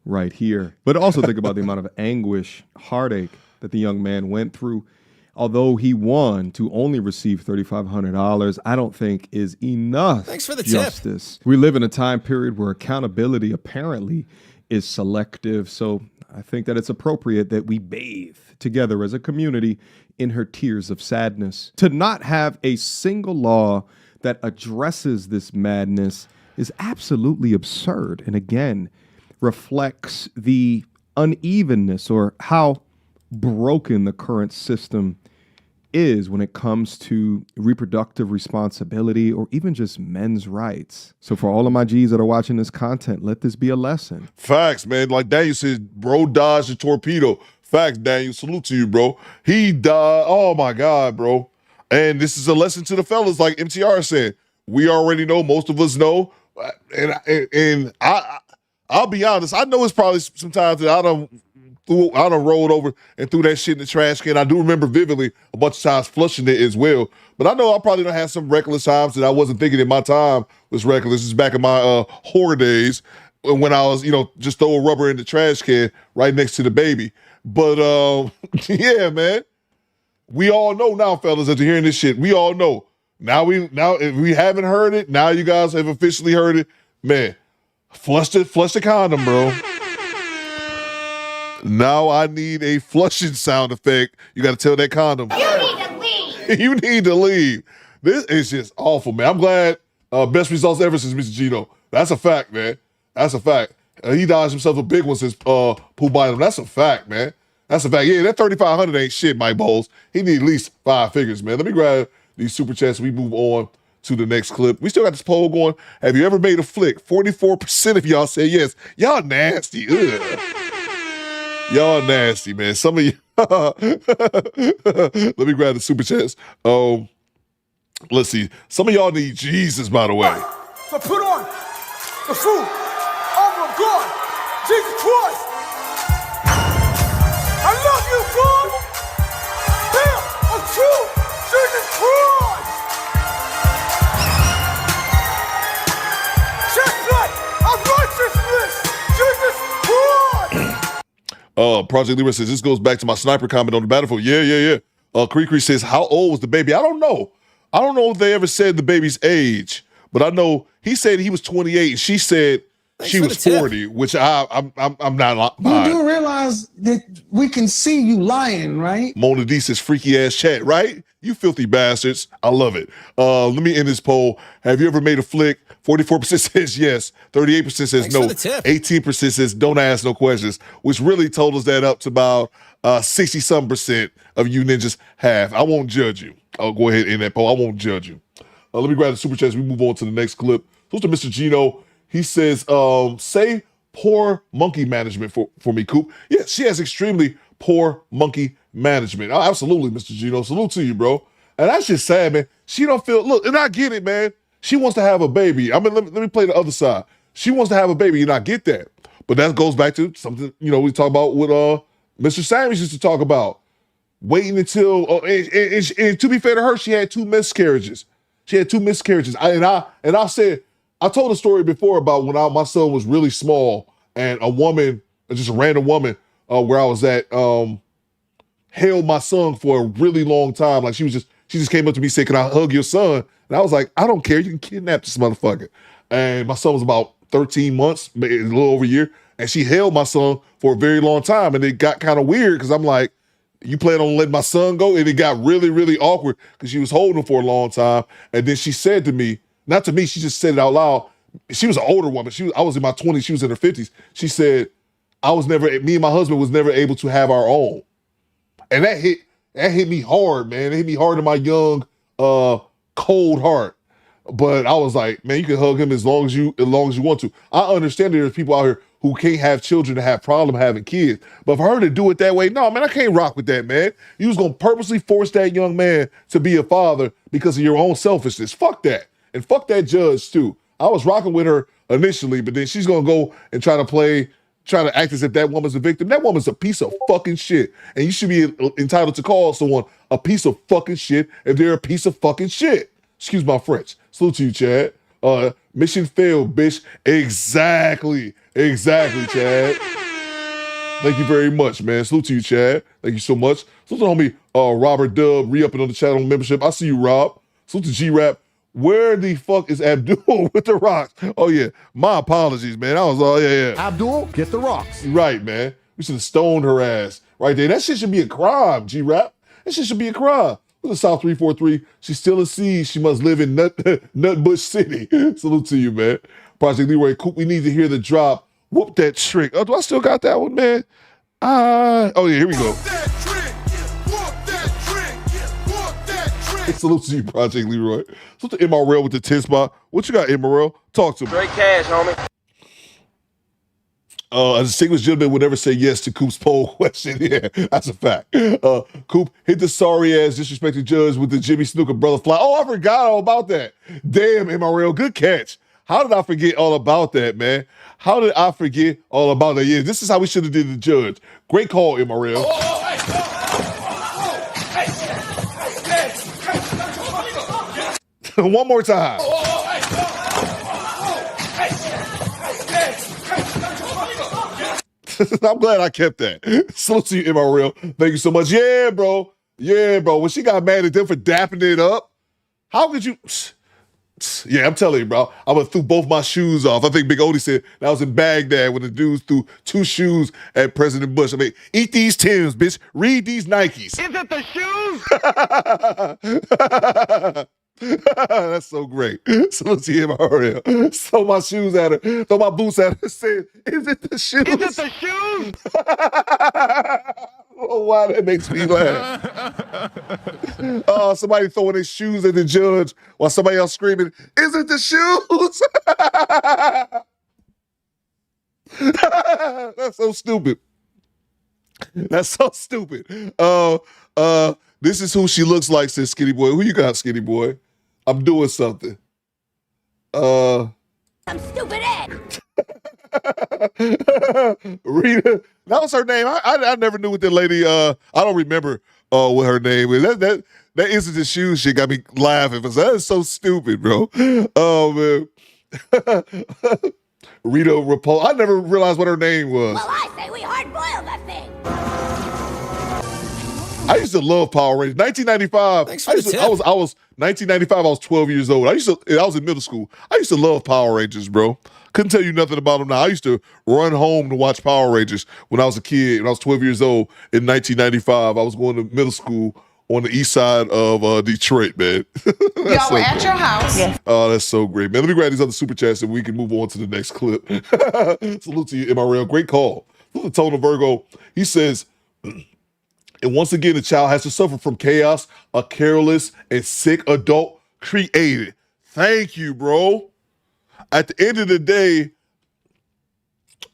right here. But also think about the amount of anguish, heartache that the young man went through. Although he won, to only receive $3,500, I don't think is enough justice. We live in a time period where accountability apparently is selective. So I think that it's appropriate that we bathe together as a community in her tears of sadness. To not have a single law that addresses this madness is absolutely absurd. And again, reflects the unevenness or how broken the current system is when it comes to reproductive responsibility or even just men's rights. So for all of my G's that are watching this content, let this be a lesson. Facts, man. Like Daniel said, bro dodged a torpedo. Facts, Daniel. Salute to you, bro. He died. Oh, my God, bro. And this is a lesson to the fellas, like MTR said. We already know. Most of us know. And I'll be honest. I know it's probably sometimes that I done rolled over and threw that shit in the trash can. I do remember vividly a bunch of times flushing it as well. But I know I probably done had some reckless times that I wasn't thinking at my time was reckless. This is back in my whore days when I was, just throw a rubber in the trash can right next to the baby. But yeah, man. We all know now, fellas, after hearing this shit, we all know. Now if we haven't heard it, now you guys have officially heard it. Man, flush the condom, bro. Now I need a flushing sound effect. You got to tell that condom. You need to leave. You need to leave. This is just awful, man. I'm glad best results ever since Mr. Gino. That's a fact, man. That's a fact. He dodged himself a big one since Pooh Biden. That's a fact, man. That's a fact. Yeah, that 3,500 ain't shit, Mike Bowles. He need at least 5 figures, man. Let me grab these super chats and we move on to the next clip. We still got this poll going. Have you ever made a flick? 44% of y'all say yes. Y'all nasty. Ugh. Y'all nasty, man. Some of you. Let me grab the super chats. Let's see. Some of y'all need Jesus, by the way. So put on the fruit of God, Jesus Christ. I love you, God. Damn, I'm true. Jesus Christ. Chestnut of righteousness. Jesus Christ. Project Libra says, this goes back to my sniper comment on the battlefield. Yeah. Cree says, how old was the baby? I don't know. I don't know if they ever said the baby's age, but I know he said he was 28 and she said she was 40, which I'm not lying. You do realize that we can see you lying, right? Mona D says, freaky ass chat, right? You filthy bastards. I love it. Let me end this poll. Have you ever made a flick? 44% says yes. 38% says no. 18% says don't ask no questions, which really totals that up to about 60-some% of you ninjas have. I won't judge you. I'll go ahead and end that poll. I won't judge you. Let me grab the super chats. We move on to the next clip. So to Mr. Gino. He says, say poor monkey management for me, Coop. Yeah, she has extremely poor monkey management. Oh, absolutely, Mr. Gino. Salute to you, bro. And that's just sad, man. She don't feel, look, and I get it, man. She wants to have a baby. I mean, let me play the other side. She wants to have a baby, and I get that. But that goes back to something, we talk about what Mr. Samuels used to talk about. Waiting until, and to be fair to her, she had 2 miscarriages. She had 2 miscarriages. I told a story before about when my son was really small and a woman, just a random woman where I was at, held my son for a really long time. Like she just came up to me and said, can I hug your son? And I was like, I don't care. You can kidnap this motherfucker. And my son was about 13 months, maybe a little over a year. And she held my son for a very long time. And it got kind of weird because I'm like, you plan on letting my son go? And it got really, really awkward because she was holding him for a long time. And then she said to me, not to me, she just said it out loud. She was an older woman. I was in my 20s. She was in her 50s. She said, me and my husband was never able to have our own. And that hit me hard, man. It hit me hard in my young, cold heart. But I was like, man, you can hug him as long as you want to. I understand there's people out here who can't have children and have problem having kids. But for her to do it that way, no, man, I can't rock with that, man. You was gonna purposely force that young man to be a father because of your own selfishness. Fuck that. And fuck that judge too. I was rocking with her initially, but then she's gonna go and try to act as if that woman's a victim. That woman's a piece of fucking shit. And you should be entitled to call someone a piece of fucking shit if they're a piece of fucking shit. Excuse my French. Salute to you, Chad. Mission failed, bitch. Exactly, Chad. Thank you very much, man. Salute to you, Chad. Thank you so much. Salute to homie Robert Dub, re-upping on the channel membership. I see you, Rob. Salute to G-Rap. Where the fuck is Abdul with the rocks? Oh, yeah. My apologies, man. I was, yeah. Abdul, get the rocks. You're right, man. We should have stoned her ass right there. That shit should be a crime, G-Rap. That shit should be a crime. Look at South 343. She's still a seed. She must live in Nutbush City. Salute to you, man. Project Leroy Coop, we need to hear the drop. Whoop that trick. Oh, do I still got that one, man? Oh, yeah, here we go. Salute to you, Project Leroy. Salute to MRL with the 10 spot. What you got, MRL? Talk to me. Straight cash, homie. A distinguished gentleman would never say yes to Coop's poll question. Yeah, that's a fact. Coop, hit the sorry-ass disrespected judge with the Jimmy Snooker brother fly. Oh, I forgot all about that. Damn, MRL, good catch. How did I forget all about that, man? How did I forget all about that? Yeah, this is how we should have did the judge. Great call, MRL. One more time. I'm glad I kept that. Salute to you, MRL. Thank you so much. Yeah, bro. When she got mad at them for dapping it up, how could you? Yeah, I'm telling you, bro. I would threw both my shoes off. I think Big Odie said that was in Baghdad when the dudes threw 2 shoes at President Bush. I mean, eat these Timbs, bitch. Read these Nikes. Is it the shoes? That's so great. Salute to you, MRL. Throw my shoes at her. Throw my boots at her. Said, is it the shoes? Is it the shoes? Oh, wow, that makes me laugh. Somebody throwing their shoes at the judge while somebody else screaming, is it the shoes? That's so stupid. This is who she looks like, says Skinny Boy. Who you got, Skinny Boy? I'm doing something. I'm stupid Ed. Rita, that was her name. I never knew what that lady. I don't remember what her name is. That isn't the shoes shit got me laughing. That is so stupid, bro. Oh man, Rita Rapol. I never realized what her name was. Well, I say we hard boil that thing. I used to love Power Rangers. 1995. Thanks for the tip. I was 1995. I was 12 years old. I was in middle school. I used to love Power Rangers, bro. Couldn't tell you nothing about them now. I used to run home to watch Power Rangers when I was a kid. When I was 12 years old in 1995, I was going to middle school on the east side of Detroit, man. Y'all were at your house. Yes. Oh, that's so great, man. Let me grab these other super chats and we can move on to the next clip. Salute to you, MRL. Great call. Salute to Tona Virgo. He says, and once again, the child has to suffer from chaos a careless and sick adult created. Thank you, bro. At the end of the day,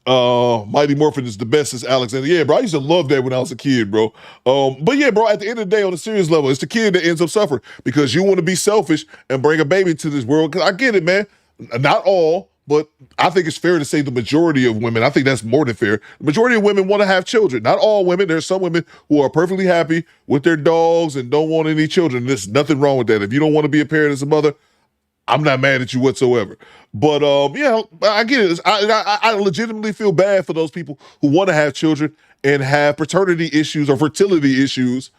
Mighty Morphin is the best, as Alexander. Yeah, bro, I used to love that when I was a kid, bro. But yeah, bro, at the end of the day, on a serious level, it's the kid that ends up suffering because you want to be selfish and bring a baby to this world. Because I get it, man. Not all, but I think it's fair to say the majority of women, I think that's more than fair. The majority of women want to have children. Not all women. There's some women who are perfectly happy with their dogs and don't want any children. There's nothing wrong with that. If you don't want to be a parent as a mother, I'm not mad at you whatsoever. But yeah, I get it. I legitimately feel bad for those people who want to have children and have paternity issues or fertility issues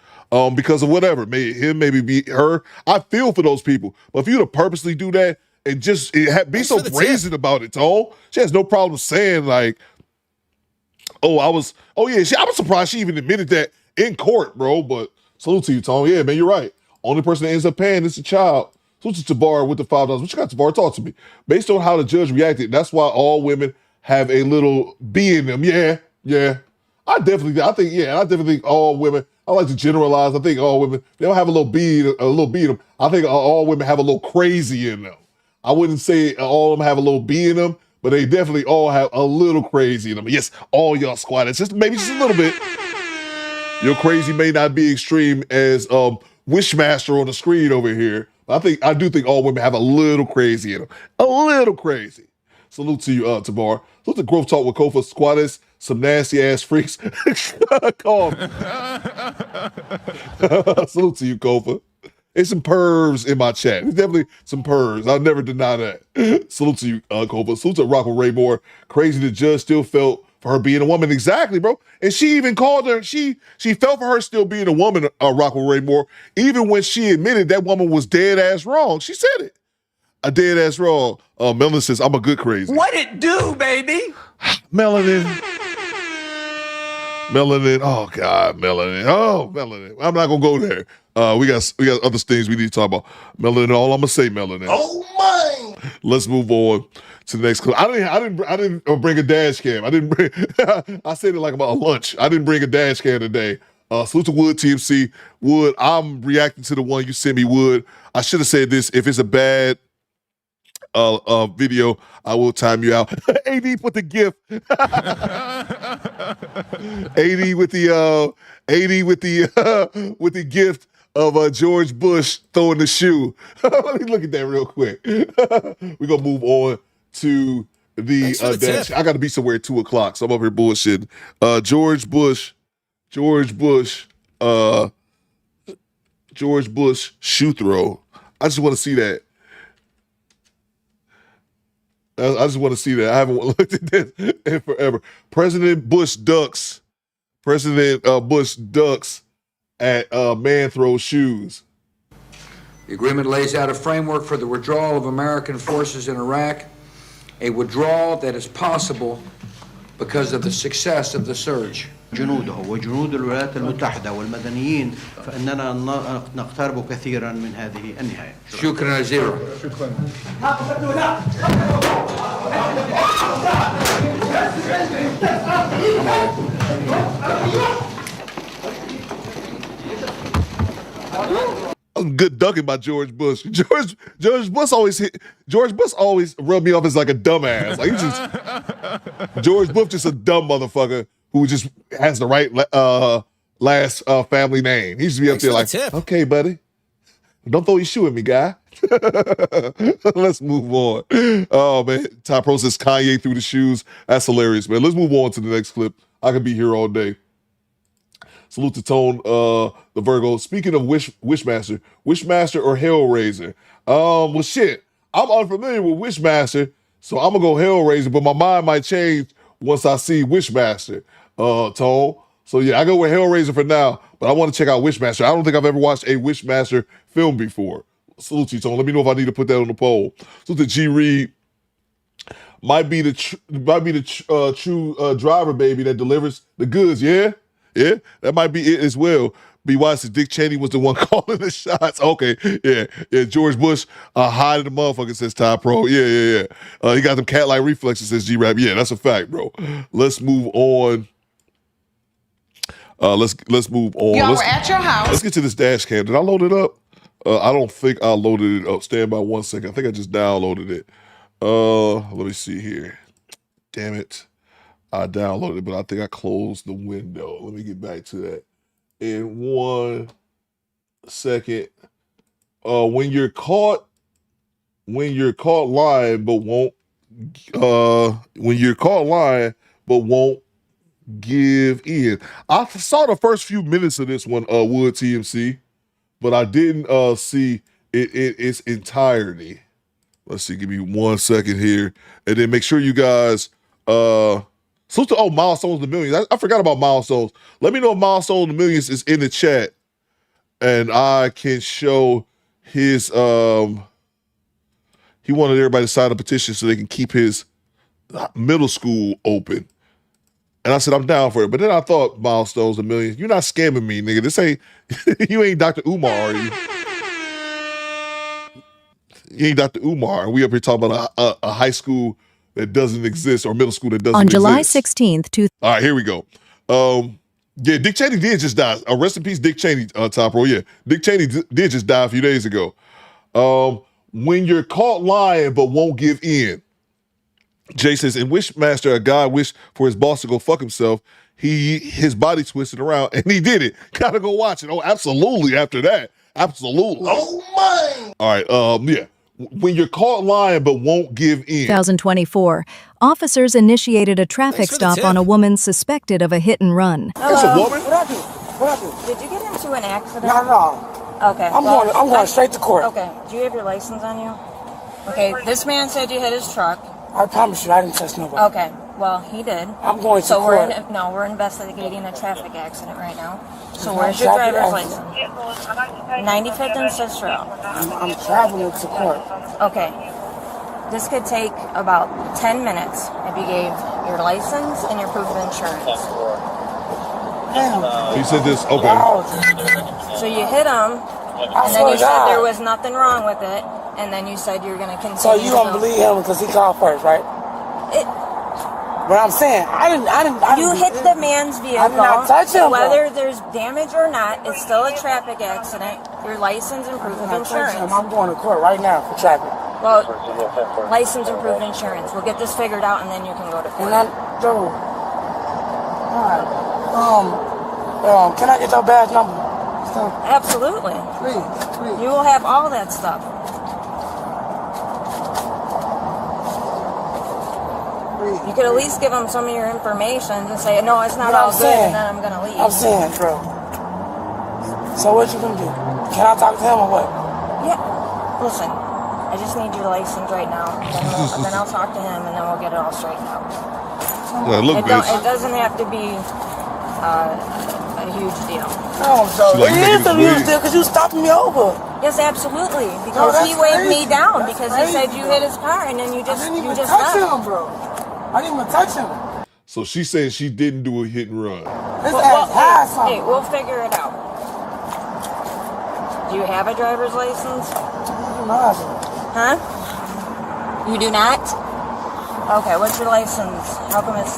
because of whatever. Maybe him, maybe be her. I feel for those people. But if you to purposely do that and just be so brazen about it, Tone, she has no problem saying like, I was surprised she even admitted that in court, bro. But salute to you, Tom. Yeah, man, you're right. Only person that ends up paying is the child. Salute to Tabar with the $5. What you got, Tabar? Talk to me. Based on how the judge reacted, that's why all women have a little B in them. Yeah. I definitely think all women. I like to generalize. I think all women, they don't have a little B in them. I think all women have a little crazy in them. I wouldn't say all of them have a little B in them, but they definitely all have a little crazy in them. Yes, all y'all squad. It's just maybe just a little bit. Your crazy may not be extreme as Wishmaster on the screen over here. I do think all women have a little crazy in them. A little crazy. Salute to you, Tabar. Salute to Growth Talk with Kofa Squatters. Some nasty ass freaks. Call me. Salute to you, Kofa. There's some pervs in my chat. There's definitely some pervs. I'll never deny that. Salute to you, Kofa. Salute to Rock with Ray Moore. Crazy the judge still felt for her being a woman. Exactly, bro. And she even called her, she felt for her still being a woman, Rock with Ray Moore, even when she admitted that woman was dead ass wrong. She said it. A dead ass wrong. Melanin says, I'm a good crazy. What it do, baby? Melanin. Oh God, Melanin. Oh, Melanin. I'm not gonna go there. We got other things we need to talk about. Melanin. All I'm gonna say, Melanin. Oh my! Let's move on to the next clip. I didn't bring a dash cam. I didn't bring. I said it like about a lunch. I didn't bring a dash cam today. Salute to Wood TMC. Wood, I'm reacting to the one you sent me. Wood, I should have said this. If it's a bad video, I will time you out. AD put the gift. AD with the gift of George Bush throwing the shoe. Let me look at that real quick. We're gonna move on to the dash. I gotta be somewhere at 2:00, so I'm up here bullshitting. George Bush shoe throw. I just want to see that. I just want to see that. I haven't looked at this in forever. President Bush ducks at man throws shoes. The agreement lays out a framework for the withdrawal of American forces in Iraq, a withdrawal that is possible because of the success of the surge. جنوده وجنود الولايات المتحدة والمدنيين فإننا نقترب كثيرا من هذه النهاية. شكرا جزيلا. Good ducking by George Bush. George Bush always rubbed me off as like a dumbass. Like George Bush just a dumb motherfucker who just has the right last family name. He used to be up there like, okay, buddy, don't throw your shoe at me, guy. Let's move on. Oh man, Ty Pro says Kanye threw the shoes. That's hilarious, man. Let's move on to the next clip. I could be here all day. Salute to Tone, the Virgo. Speaking of Wishmaster or Hellraiser? Well, shit, I'm unfamiliar with Wishmaster, so I'm gonna go Hellraiser, but my mind might change once I see Wishmaster, Tone. So yeah, I go with Hellraiser for now, but I want to check out Wishmaster. I don't think I've ever watched a Wishmaster film before. Salute to you, Tone. Let me know if I need to put that on the poll. Salute to G Reed. Might be the true driver, baby, that delivers the goods. Yeah, that might be it as well. BY said Dick Cheney was the one calling the shots. Okay, yeah. George Bush hiding the motherfucker, says Ty Pro. Yeah. He got them cat-like reflexes, says G-Rap. Yeah, that's a fact, bro. Let's move on. Let's move on. Y'all were at your house. Let's get to this dash cam. Did I load it up? I don't think I loaded it up. Stand by 1 second. I think I just downloaded it. Let me see here. Damn it. I downloaded it, but I think I closed the window. Let me get back to that in 1 second. When you're caught lying but won't give in. I saw the first few minutes of this one, Wood TMC, but I didn't see its entirety. Let's see, give me 1 second here, and then make sure you guys salute to Milestones the Millions. I forgot about Milestones. Let me know if Milestones the Millions is in the chat, and I can show his he wanted everybody to sign a petition so they can keep his middle school open. And I said, I'm down for it. But then I thought, Milestones, $1 million, you're not scamming me, nigga. This ain't, you ain't Dr. Umar, are you? You ain't Dr. Umar. We up here talking about a high school that doesn't exist or middle school that doesn't exist. On July 16th, All right, here we go. Yeah, Dick Cheney did just die. Rest in peace, Dick Cheney, Top Row. Yeah, Dick Cheney did just die a few days ago. When you're caught lying but won't give in. Jay says, in Wishmaster, a guy wished for his boss to go fuck himself. His body twisted around, and he did it. Gotta go watch it. Oh, absolutely, after that. Absolutely. Oh, my. All right, yeah. When you're caught lying but won't give in. 2024, officers initiated a traffic stop on a woman suspected of a hit and run. That's a woman? What happened? What happened? Did you get into an accident? Not at all. Okay. I'm going straight to court. Okay. Do you have your license on you? Okay. This man said you hit his truck. I promise you, I didn't touch nobody. Okay. Well, he did. I'm going to so court. We're investigating a traffic accident right now. So where's your driver's license? 95th and Cicero. I'm traveling to court. Okay. This could take about 10 minutes if you gave your license and your proof of insurance. He said this, okay. So you hit him, and then you said there was nothing wrong with it, and then you said you were going to continue. So you don't believe him because he called first, right? But I'm saying, I didn't. You hit the man's vehicle. I did not touch him. Whether there's damage or not, it's still a traffic accident. Your license and proof of insurance. I'm going to court right now for traffic. Well, license and proof of insurance. We'll get this figured out, and then you can go to court. Can I get your badge number? Absolutely. Please. You will have all that stuff. You could at least give them some of your information and say, no, it's not all good, and then I'm going to leave. I'm saying, bro. So what you going to do? Can I talk to him or what? Yeah. Listen, I just need your license right now. Then I'll talk to him, and then we'll get it all straightened out. It doesn't have to be a huge deal. No, so it is a huge deal because you stopping me over. Yes, absolutely. Because he waved me down because he said you hit his car, and then you just touch him, bro. I didn't even touch him. So she said she didn't do a hit and run. Hey, we'll figure it out. Do you have a driver's license? Huh? You do not? Okay, what's your license? How come it's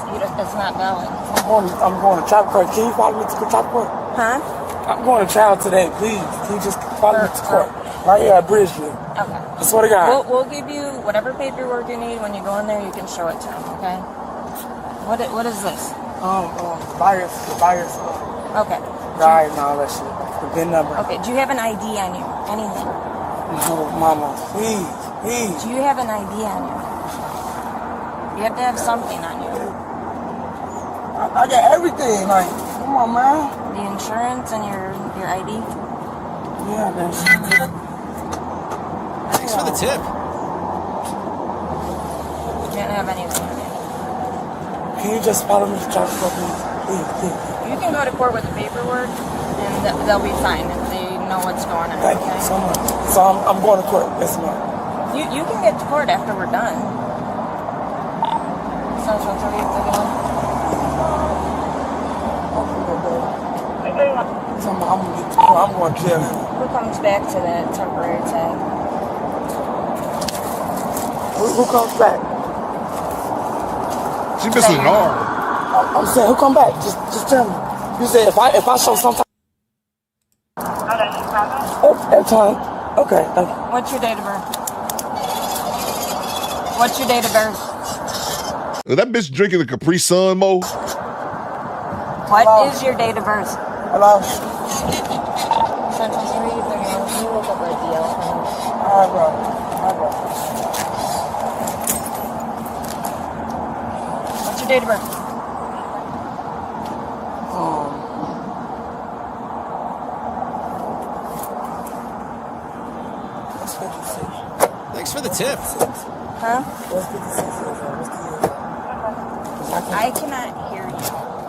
not valid? I'm going to traffic court. Can you follow me to the traffic court? Huh? I'm going to trial today, please. Can you just follow me to court? Right here at Bridgeview. Okay. I swear to God. We'll give you whatever paperwork you need. When you go in there, you can show it to them, okay? What is this? The virus. Okay. Right, and all that shit. The VIN number. Okay, do you have an ID on you? Anything? No, mama. Please. Do you have an ID on you? You have to have something on you. I got everything, like, come on, man. The insurance and your ID? Yeah, the insurance. Thanks for the tip. You didn't have anything on you. Can you just follow me to traffic court, please? You can go to court with the paperwork, and they'll be fine if they know what's going on. Thank you so much. So I'm going to court. Yes, ma'am. You can get to court after we're done. So I'm going to jail. Who comes back to that temporary tag? Who comes back? She missing an arm. I'm saying, who come back? Just tell me. You said if I show some type. Every time. Okay, thank you. What's your date of birth? What's your date of birth? Is that bitch drinking a Capri Sun, Mo? What is your date of birth? Hello? Central 3, can you look up our DL? All right, bro. What's your date of birth? Thanks for the tip. Huh? I cannot hear you.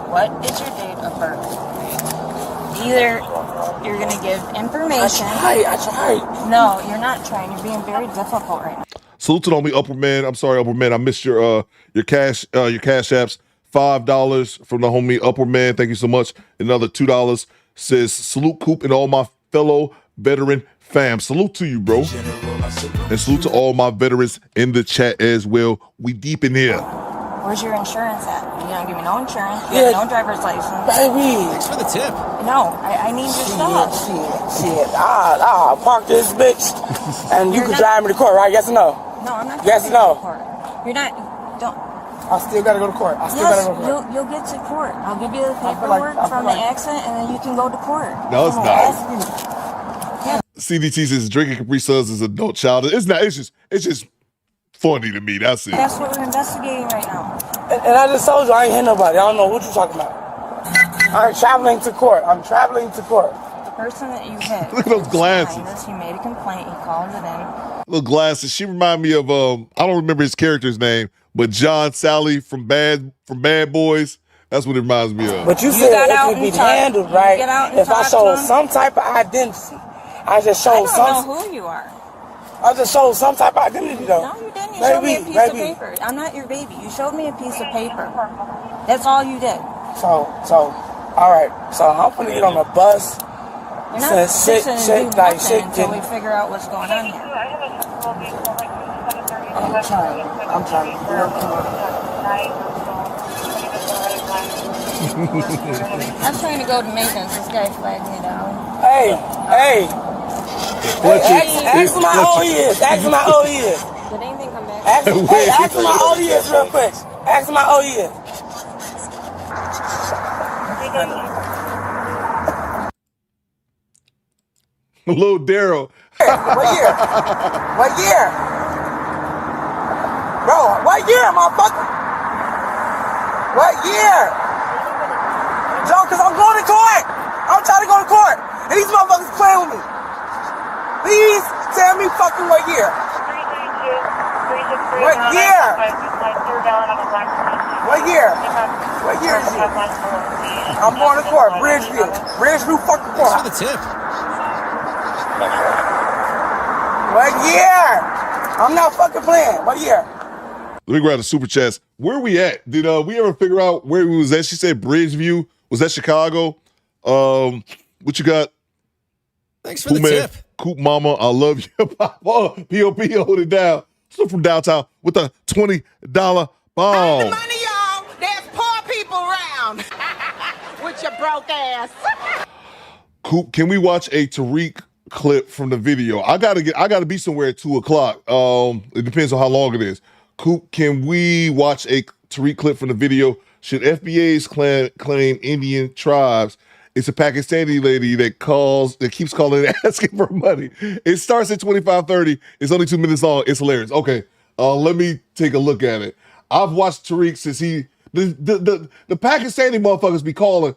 What is your date of birth? Either you're going to give information. I tried. No, you're not trying. You're being very difficult right now. Salute to the homie Upper Man. I'm sorry, Upper Man. I missed your cash apps. $5 from the homie Upward Man. Thank you so much. Another $2 says, salute Coop and all my fellow veteran fam. Salute to you, bro. And salute to all my veterans in the chat as well. We deep in here. Where's your insurance at? You don't give me no insurance. You have no driver's license. Baby. Thanks for the tip. No, I need your stuff. Shit. I'll park this bitch and you can drive me to court, right? Yes or no? No, I'm not. Yes or no? You're not. Don't. I still gotta go to court. You'll get to court. I'll give you the paperwork from the accident, and then you can go to court. No, it's not. CDT says drinking Capri Suns is adult child. It's not. It's just funny to me. That's it. That's what we're investigating right now. And I just told you I ain't hit nobody. I don't know what you're talking about. I'm traveling to court. The person that you hit. Look at those glasses. He made a complaint. He called it in. Little glasses. She remind me of I don't remember his character's name, but John Sally from Bad Boys. That's what it reminds me of. But you said it could be handled, right? If I showed some type of identity. I just showed I don't know who you are. I just showed some type of identity, though. No, you didn't. You showed me a piece of paper. I'm not your baby. You showed me a piece of paper. That's all you did. So, all right. So I'm gonna get on the bus. You're not fixing to do nothing until we figure out what's going on here. I'm trying. I'm trying to go to maintenance. This guy flagged me down. Hey. Ask him how old he is. Ask him how old he is. Did anything come back? Ask him how old he is real quick. Ask him how old he is. Little Daryl. What year? Bro, what year, motherfucker? What year? Joe, because I'm going to court. I'm trying to go to court. And these motherfuckers playing with me. Please tell me fucking what year. What year? What year? What year is it? I'm going to court. Bridgeview fucking court. Thanks for the tip. What year? I'm not fucking playing. What year? Let me grab the super chats. Where we at? Did we ever figure out where we was at? She said Bridgeview. Was that Chicago? What you got? Thanks for the tip. Coop Mama, I love you. P.O.P. hold it down. So from downtown with a $20 bomb. Money, y'all. There's poor people around. With your broke ass. Coop, can we watch a Tariq clip from the video? I gotta be somewhere at 2:00. It depends on how long it is. Coop, can we watch a Tariq clip from the video? Should FBA's claim Indian tribes? It's a Pakistani lady that keeps calling and asking for money. It starts at 25:30. It's only 2 minutes long. It's hilarious. Okay, let me take a look at it. I've watched Tariq since the Pakistani motherfuckers be calling,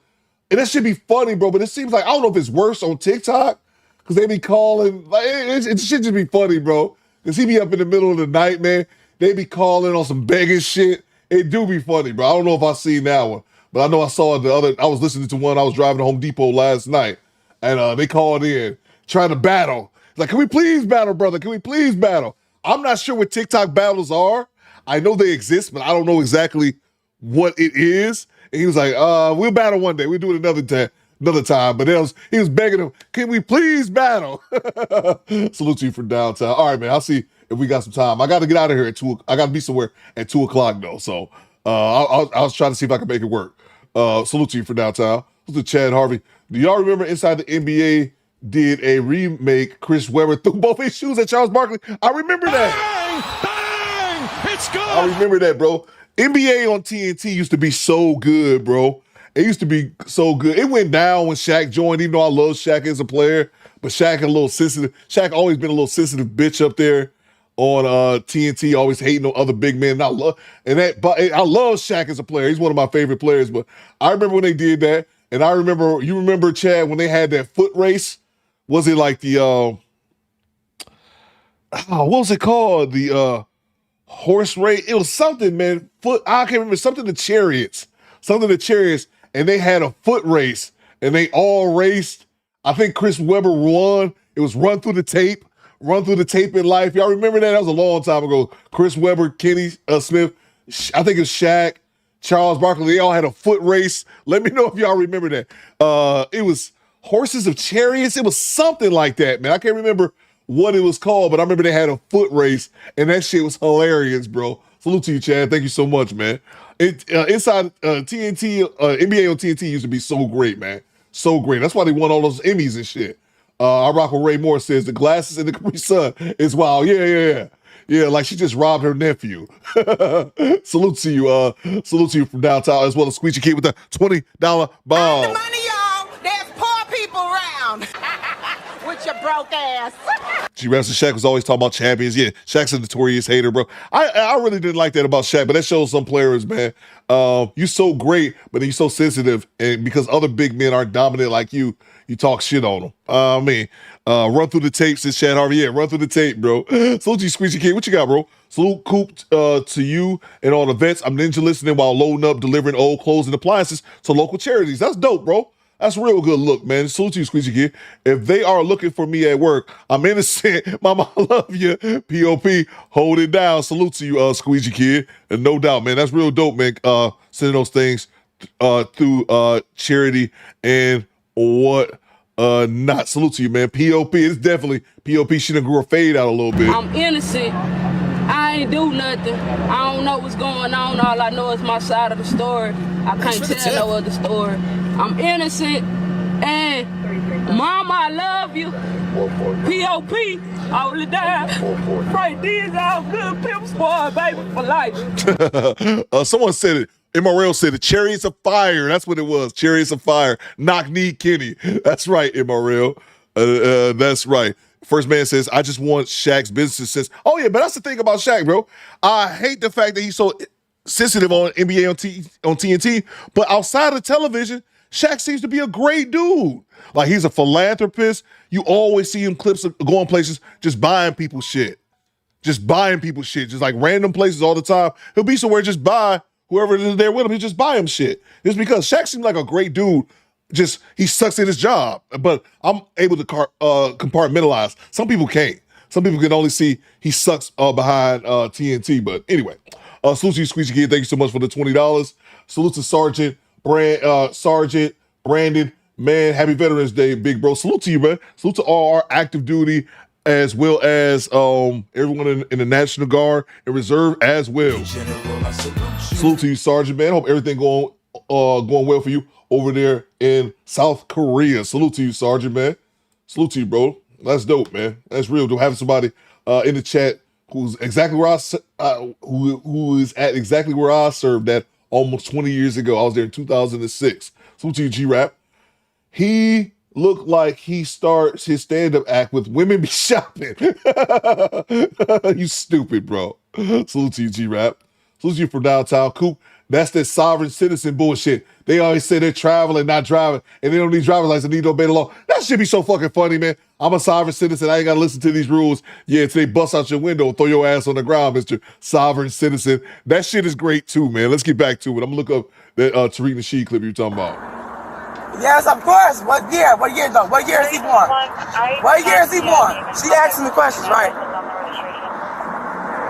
and that should be funny, bro. But it seems like I don't know if it's worse on TikTok because they be calling. Like it should just be funny, bro. Because he be up in the middle of the night, man. They be calling on some begging shit. It do be funny, bro. I don't know if I seen that one. But I know I saw the other. I was listening to one. I was driving to Home Depot last night, and they called in trying to battle. Like, can we please battle, brother? Can we please battle? I'm not sure what TikTok battles are. I know they exist, but I don't know exactly what it is. And he was like, we'll battle one day. We'll do it another time. But he was begging him, can we please battle? Salute to you from downtown. All right, man. I'll see if we got some time. I got to get out of here at 2. I got to be somewhere at 2:00 though. So I was trying to see if I could make it work. Salute to you for downtown. Salute to Chad Harvey. Do y'all remember Inside the NBA did a remake? Chris Webber threw both his shoes at Charles Barkley. I remember that. Bang! It's good. I remember that, bro. NBA on TNT used to be so good, bro. It used to be so good. It went down when Shaq joined, even though I love Shaq as a player. But Shaq a little sensitive. Shaq always been a little sensitive bitch up there on TNT, always hating on other big men. And I love Shaq as a player. He's one of my favorite players. But I remember when they did that, and you remember Chad when they had that foot race. Was it like the what was it called? The horse race. It was something, man. I can't remember. Something to chariots. And they had a foot race, and they all raced. I think Chris Webber won. It was run through the tape in life. Y'all remember that? That was a long time ago. Chris Webber, Kenny Smith, I think it's Shaq, Charles Barkley, they all had a foot race. Let me know if y'all remember that. It was Horses of Chariots. It was something like that, man. I can't remember what it was called, but I remember they had a foot race, and that shit was hilarious, bro. Salute to you, Chad. Thank you so much, man. Inside TNT, NBA on TNT used to be so great, man. So great. That's why they won all those Emmys and shit. I rock with Ray Moore says the glasses in the Capri Sun is wild. Yeah. Yeah, like she just robbed her nephew. Salute to you from downtown, as well as Squeegee Kid with the $20 ball. The money, y'all. There's poor people around. With your broke ass. G-Raps and Shaq was always talking about champions. Yeah, Shaq's a notorious hater, bro. I really didn't like that about Shaq, but that shows some players, man. You so great, but then you so sensitive, and because other big men aren't dominant like you talk shit on them. Run through the tape, says Chad Harvey. Yeah, run through the tape, bro. Salute to you, Squeegee Kid. What you got, bro? Salute Coop to you and all the vets. I'm ninja listening while loading up, delivering old clothes and appliances to local charities. That's dope, bro. That's a real good look, man. Salute to you, Squeegee Kid. If they are looking for me at work, I'm innocent. Mama, I love you. P.O.P. Hold it down. Salute to you, Squeegee Kid. And no doubt, man. That's real dope, man. Sending those things through charity and what not. Salute to you, man. P.O.P. It's definitely P.O.P. She done grew her fade out a little bit. I'm innocent. I ain't do nothing. I don't know what's going on. All I know is my side of the story. I can't tell no other story. I'm innocent. And Mama, I love you. P.O.P. Hold it down. Right, these all good pimp squad, baby, for life. Someone said it. MRL said it. Chariots of Fire. That's what it was. Chariots of Fire. Knock knee Kenny. That's right, MRL. That's right. First man says, I just want Shaq's business sense. Oh, yeah, but that's the thing about Shaq, bro. I hate the fact that he's so sensitive on NBA on TNT, but outside of television, Shaq seems to be a great dude. Like, he's a philanthropist. You always see him clips of going places just buying people shit. Just like random places all the time. He'll be somewhere, just buy whoever is there with him. He'll just buy him shit. It's because Shaq seems like a great dude. Just, he sucks at his job. But I'm able to compartmentalize. Some people can't. Some people can only see he sucks behind TNT. But anyway, salute to you, Squeegee Kid. Thank you so much for the $20. Salute to Sergeant Brandon. Man, happy Veterans Day, big bro. Salute to you, man. Salute to all our active duty as well as everyone in the National Guard and Reserve as well. Salute to you, Sergeant, man. Hope everything going well for you over there in South Korea. Salute to you, Sergeant, man. Salute to you, bro. That's dope, man. That's real dope. Having somebody in the chat who's exactly where who is at exactly where I served at almost 20 years ago. I was there in 2006. Salute to you, G-Rap. He looked like he starts his stand-up act with women be shopping. You stupid, bro. Salute to you, G-Rap. Salute to you from downtown. Coop, that's that sovereign citizen bullshit. They always say they're traveling, not driving, and they don't need driver's license, they need to obey the law. That should be so fucking funny, man. I'm a sovereign citizen. I ain't got to listen to these rules. Yeah, today bust out your window and throw your ass on the ground, Mr. Sovereign Citizen. That shit is great, too, man. Let's get back to it. I'm going to look up that Tariq Nasheed clip you're talking about. Yes, of course. What year? What year, though? What year is he born? What year is he born? She asking the questions, right?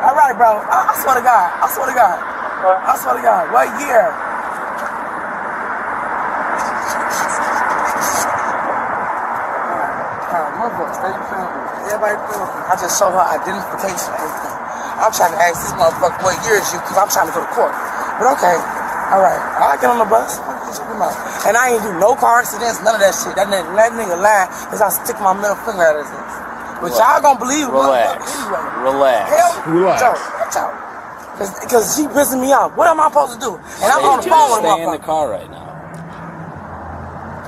All right, bro. I swear to God. I swear to God. I swear to God. What year? Everybody, I just show her identification. I'm trying to ask this motherfucker what year is you, because I'm trying to go to court. But okay. All right. I'll get on the bus. And I ain't do no car accidents, none of that shit. That nigga lying because I stick my middle finger at his ass. But y'all gonna believe it. Relax. Anyway. Relax. Relax. Watch out. Because she pissing me off. What am I supposed to do? And I'm on the phone with my Stay in the car right now.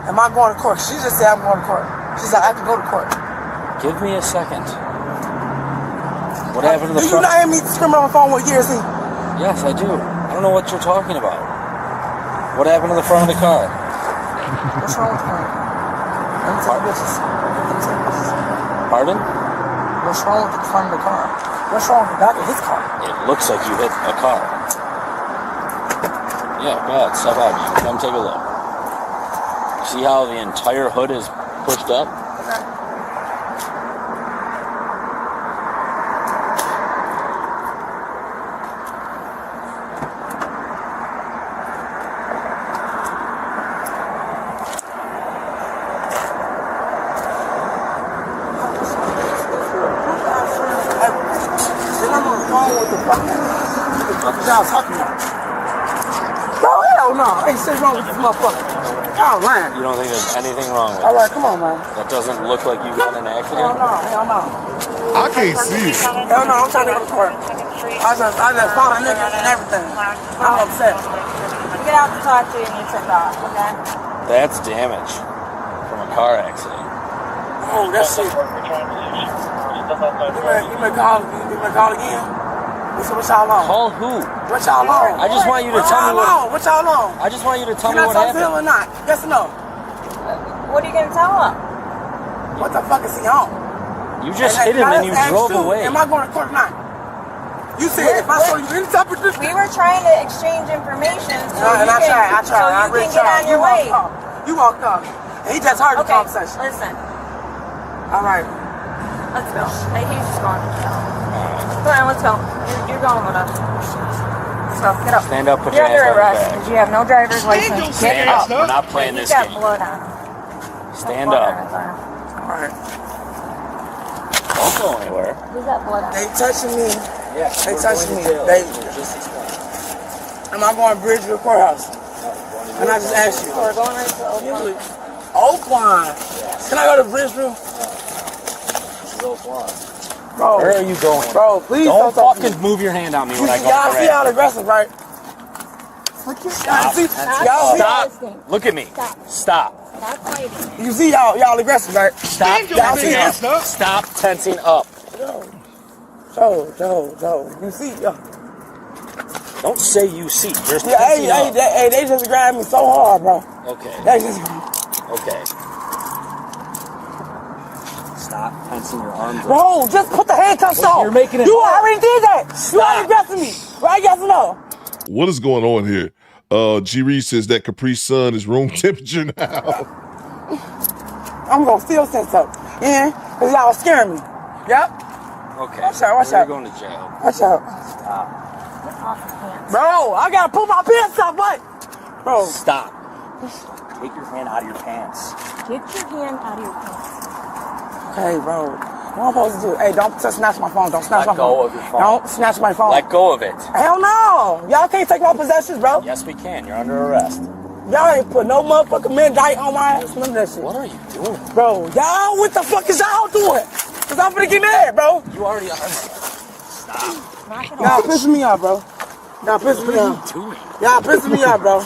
Am I going to court? She just said I'm going to court. She said I have to go to court. Give me a second. What happened to the Do you not hear me screaming on the phone? What year is he? Yes, I do. I don't know what you're talking about. What happened to the front of the car? What's wrong with the car? Let me tell you bitches. Pardon? What's wrong with the front of the car? What's wrong with the back of his car? It looks like you hit a car. Yeah, go ahead. Step out, man. Come take a look. See how the entire hood is pushed up? Okay. What the fuck? What the fuck is y'all talking about? Bro, hell no. Ain't shit wrong with this motherfucker. Y'all lying. You don't think there's anything wrong with it? All right, come on, man. That doesn't look like you got an accident? Hell no. I can't see it. Hell no, I'm trying to go to court. I just found a nigga and everything. I'm upset. Get out to talk to you and you took off, okay? That's damage from a car accident. Oh, that shit. You may call again. What y'all on? Call who? What y'all on? I just want you to tell me what y'all on? I just want you to tell me Can I what talk to him happened. or not? Yes or no? What are you gonna tell him? What the fuck is he on? You just hit him and you drove away. Am I going to court or not? You said if I show you any type of this. We were trying to exchange information so And I tried. so you can get on your way. You walked off. And he just heard the conversation. Listen. All right. Let's go. Hey, he's just going. Come on, let's go. You're going with us. Let's go. Get up. Stand up, put You're your under hands on your arrest back. because you have no driver's license. Get Stand up. up. We're not playing He's this got game. blood on. Stand Blood up. on his arm. All right. Don't go anywhere. He's got blood on. They touching me. Yeah, They touching me. Am I going to Bridgeville Courthouse? And I just asked you. We're going right to Oakland. Oakland. Can I go to Bridgeville? Bro, Where are you going? Bro, please Don't talk to me. fucking move your hand on me when I go Y'all see correct. how aggressive, right? Stop. Stop. Look at me. Stop. Stop. Stop fighting. You see y'all aggressive, right? Stop Y'all see tensing up. Stop tensing up. Joe. You see, yo. Don't say you see. You're Yeah, tensing up. they just grabbed me so hard, bro. Okay. They just. Okay. Stop tensing your arms up. Bro, just put the handcuffs on. You're making it You hard. already did that. Stop. You already aggressing me. Right? Yes or no? What is going on here? G. Reed says that Capri Sun is room temperature now. I'm gonna still sense up. Yeah? Because y'all was scaring me. Yep. Okay. Watch out. You're going to jail. Watch out. Stop. Bro, I gotta pull my pants up, what? Bro. Stop. Take your hand out of your pants. Get your hand out of your pants. Hey, bro. What am I supposed to do? Hey, don't snatch my phone. Don't snatch my Let go phone. of your phone. Don't snatch my phone. Let go of it. Hell no. Y'all can't take my possessions, bro. Yes, we can. You're under arrest. Y'all ain't put no motherfucking Mandite on my ass. None of that shit. What are you doing? Bro, y'all, what the fuck is y'all doing? Because I'm finna get mad, bro. You already are. Stop. Y'all pissing me off, bro. Y'all pissing me off. Y'all pissing me off, bro.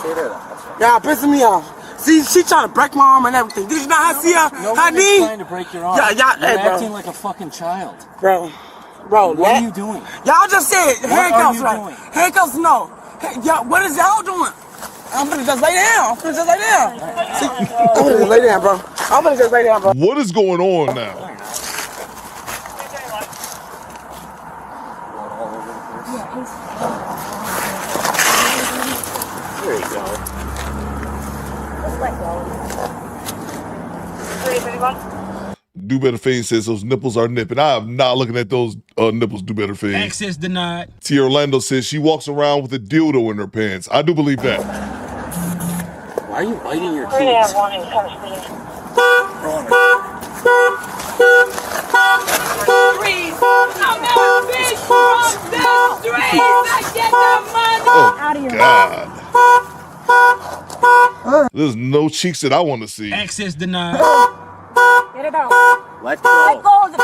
Y'all pissing me off. See, she trying to break my arm and everything. Did you not see her knee? trying to break your arm. Y'all, You're hey, bro. acting like a fucking child. Bro, What are you doing? Y'all just said handcuffs, you right? doing? Handcuffs, no. Hey, y'all, what is y'all doing? I'm finna just lay down. See, I'm finna just lay down, bro. I'm finna just lay down, bro. What is going on now? There you go. Just let go. Do Better Fame says those nipples are nipping. I am not looking at those nipples, Do Better Fame. Access denied. T. Orlando says she walks around with a dildo in her pants. I do believe that. Why are you biting your Freeze. teeth? I'm out, bitch, from the streets. I get the money. Out of your God. There's no cheeks that I want to see. Access denied. Get it out. Let go. Let go of the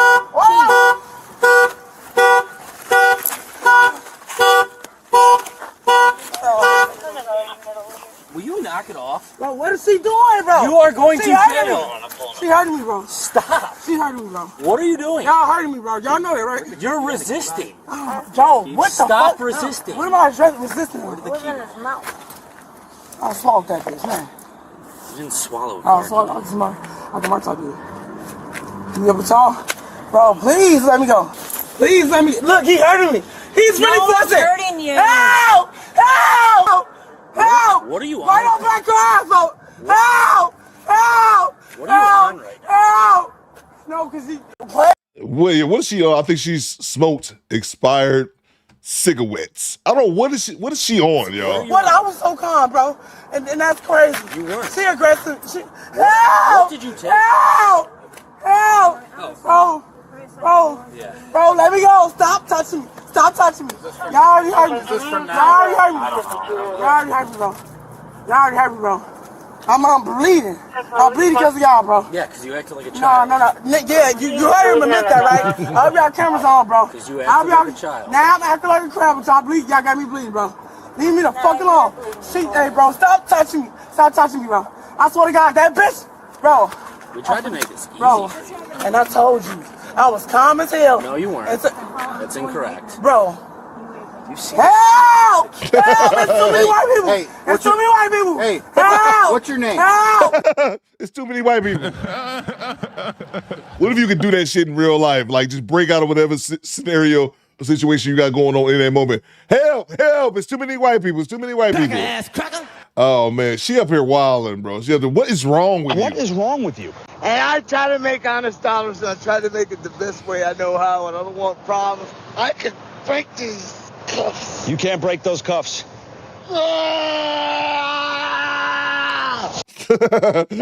Will you knock it off? Bro, what is she doing, bro? You are going to hurting jail. me. She hurting me, bro. Stop. She hurting me, bro. What are you doing? Y'all hurting me, bro. Y'all know that, right? You're resisting. Joe, what the fuck? Stop resisting. What am I resisting? What was in his mouth? I swallowed that bitch, man. You didn't swallow it. I swallowed I can mark I did. Yeah, but y'all, bro, please let me go. Please let me. Look, he hurting me. He's really No one's fussing. hurting you. Help! Help! Help! What are you on? Right on back your asshole. Help! Help! What are you on right now? Help! No, because he. Wait, what is she on? I think she's smoked expired cigarettes. I don't know. What is she on, y'all? What? I was so calm, bro. And that's crazy. You weren't. She aggressive. Help! What did you take? Help! Help! Bro, Yeah. bro, let me go. Stop touching me. Stop touching touching me. Y'all already hurt me. Y'all already hurt me. Y'all already hurt me, bro. Y'all already hurt me, bro. I'm bleeding. I'm bleeding because of y'all, bro. Yeah, because you acted like a child. No. Yeah, you heard him admit that, right? I hope y'all cameras on, bro. Because you acted like a child. Now I'm acting like a crab, but y'all bleed. Y'all got me bleeding, bro. Leave me the fuck alone. Shit, hey, bro, stop touching me. Stop touching me, bro. I swear to God, that bitch, bro. We tried to make this easy. Bro, and I told you, I was calm as hell. No, you weren't. That's incorrect. Bro. You see? Help! Help! It's too many white people. Hey, it's too many white people. Hey, help! What's your name? Help! It's too many white people. What if you could do that shit in real life? Like just break out of whatever scenario or situation you got going on in that moment. Help! Help! It's too many white people. It's too many white people. Ass cracker. Oh man, she up here wilding, bro. She up there. What is wrong with you? What is wrong with you? And I try to make honest dollars, and I try to make it the best way I know how, and I don't want problems. I can break these cuffs. You can't break those cuffs.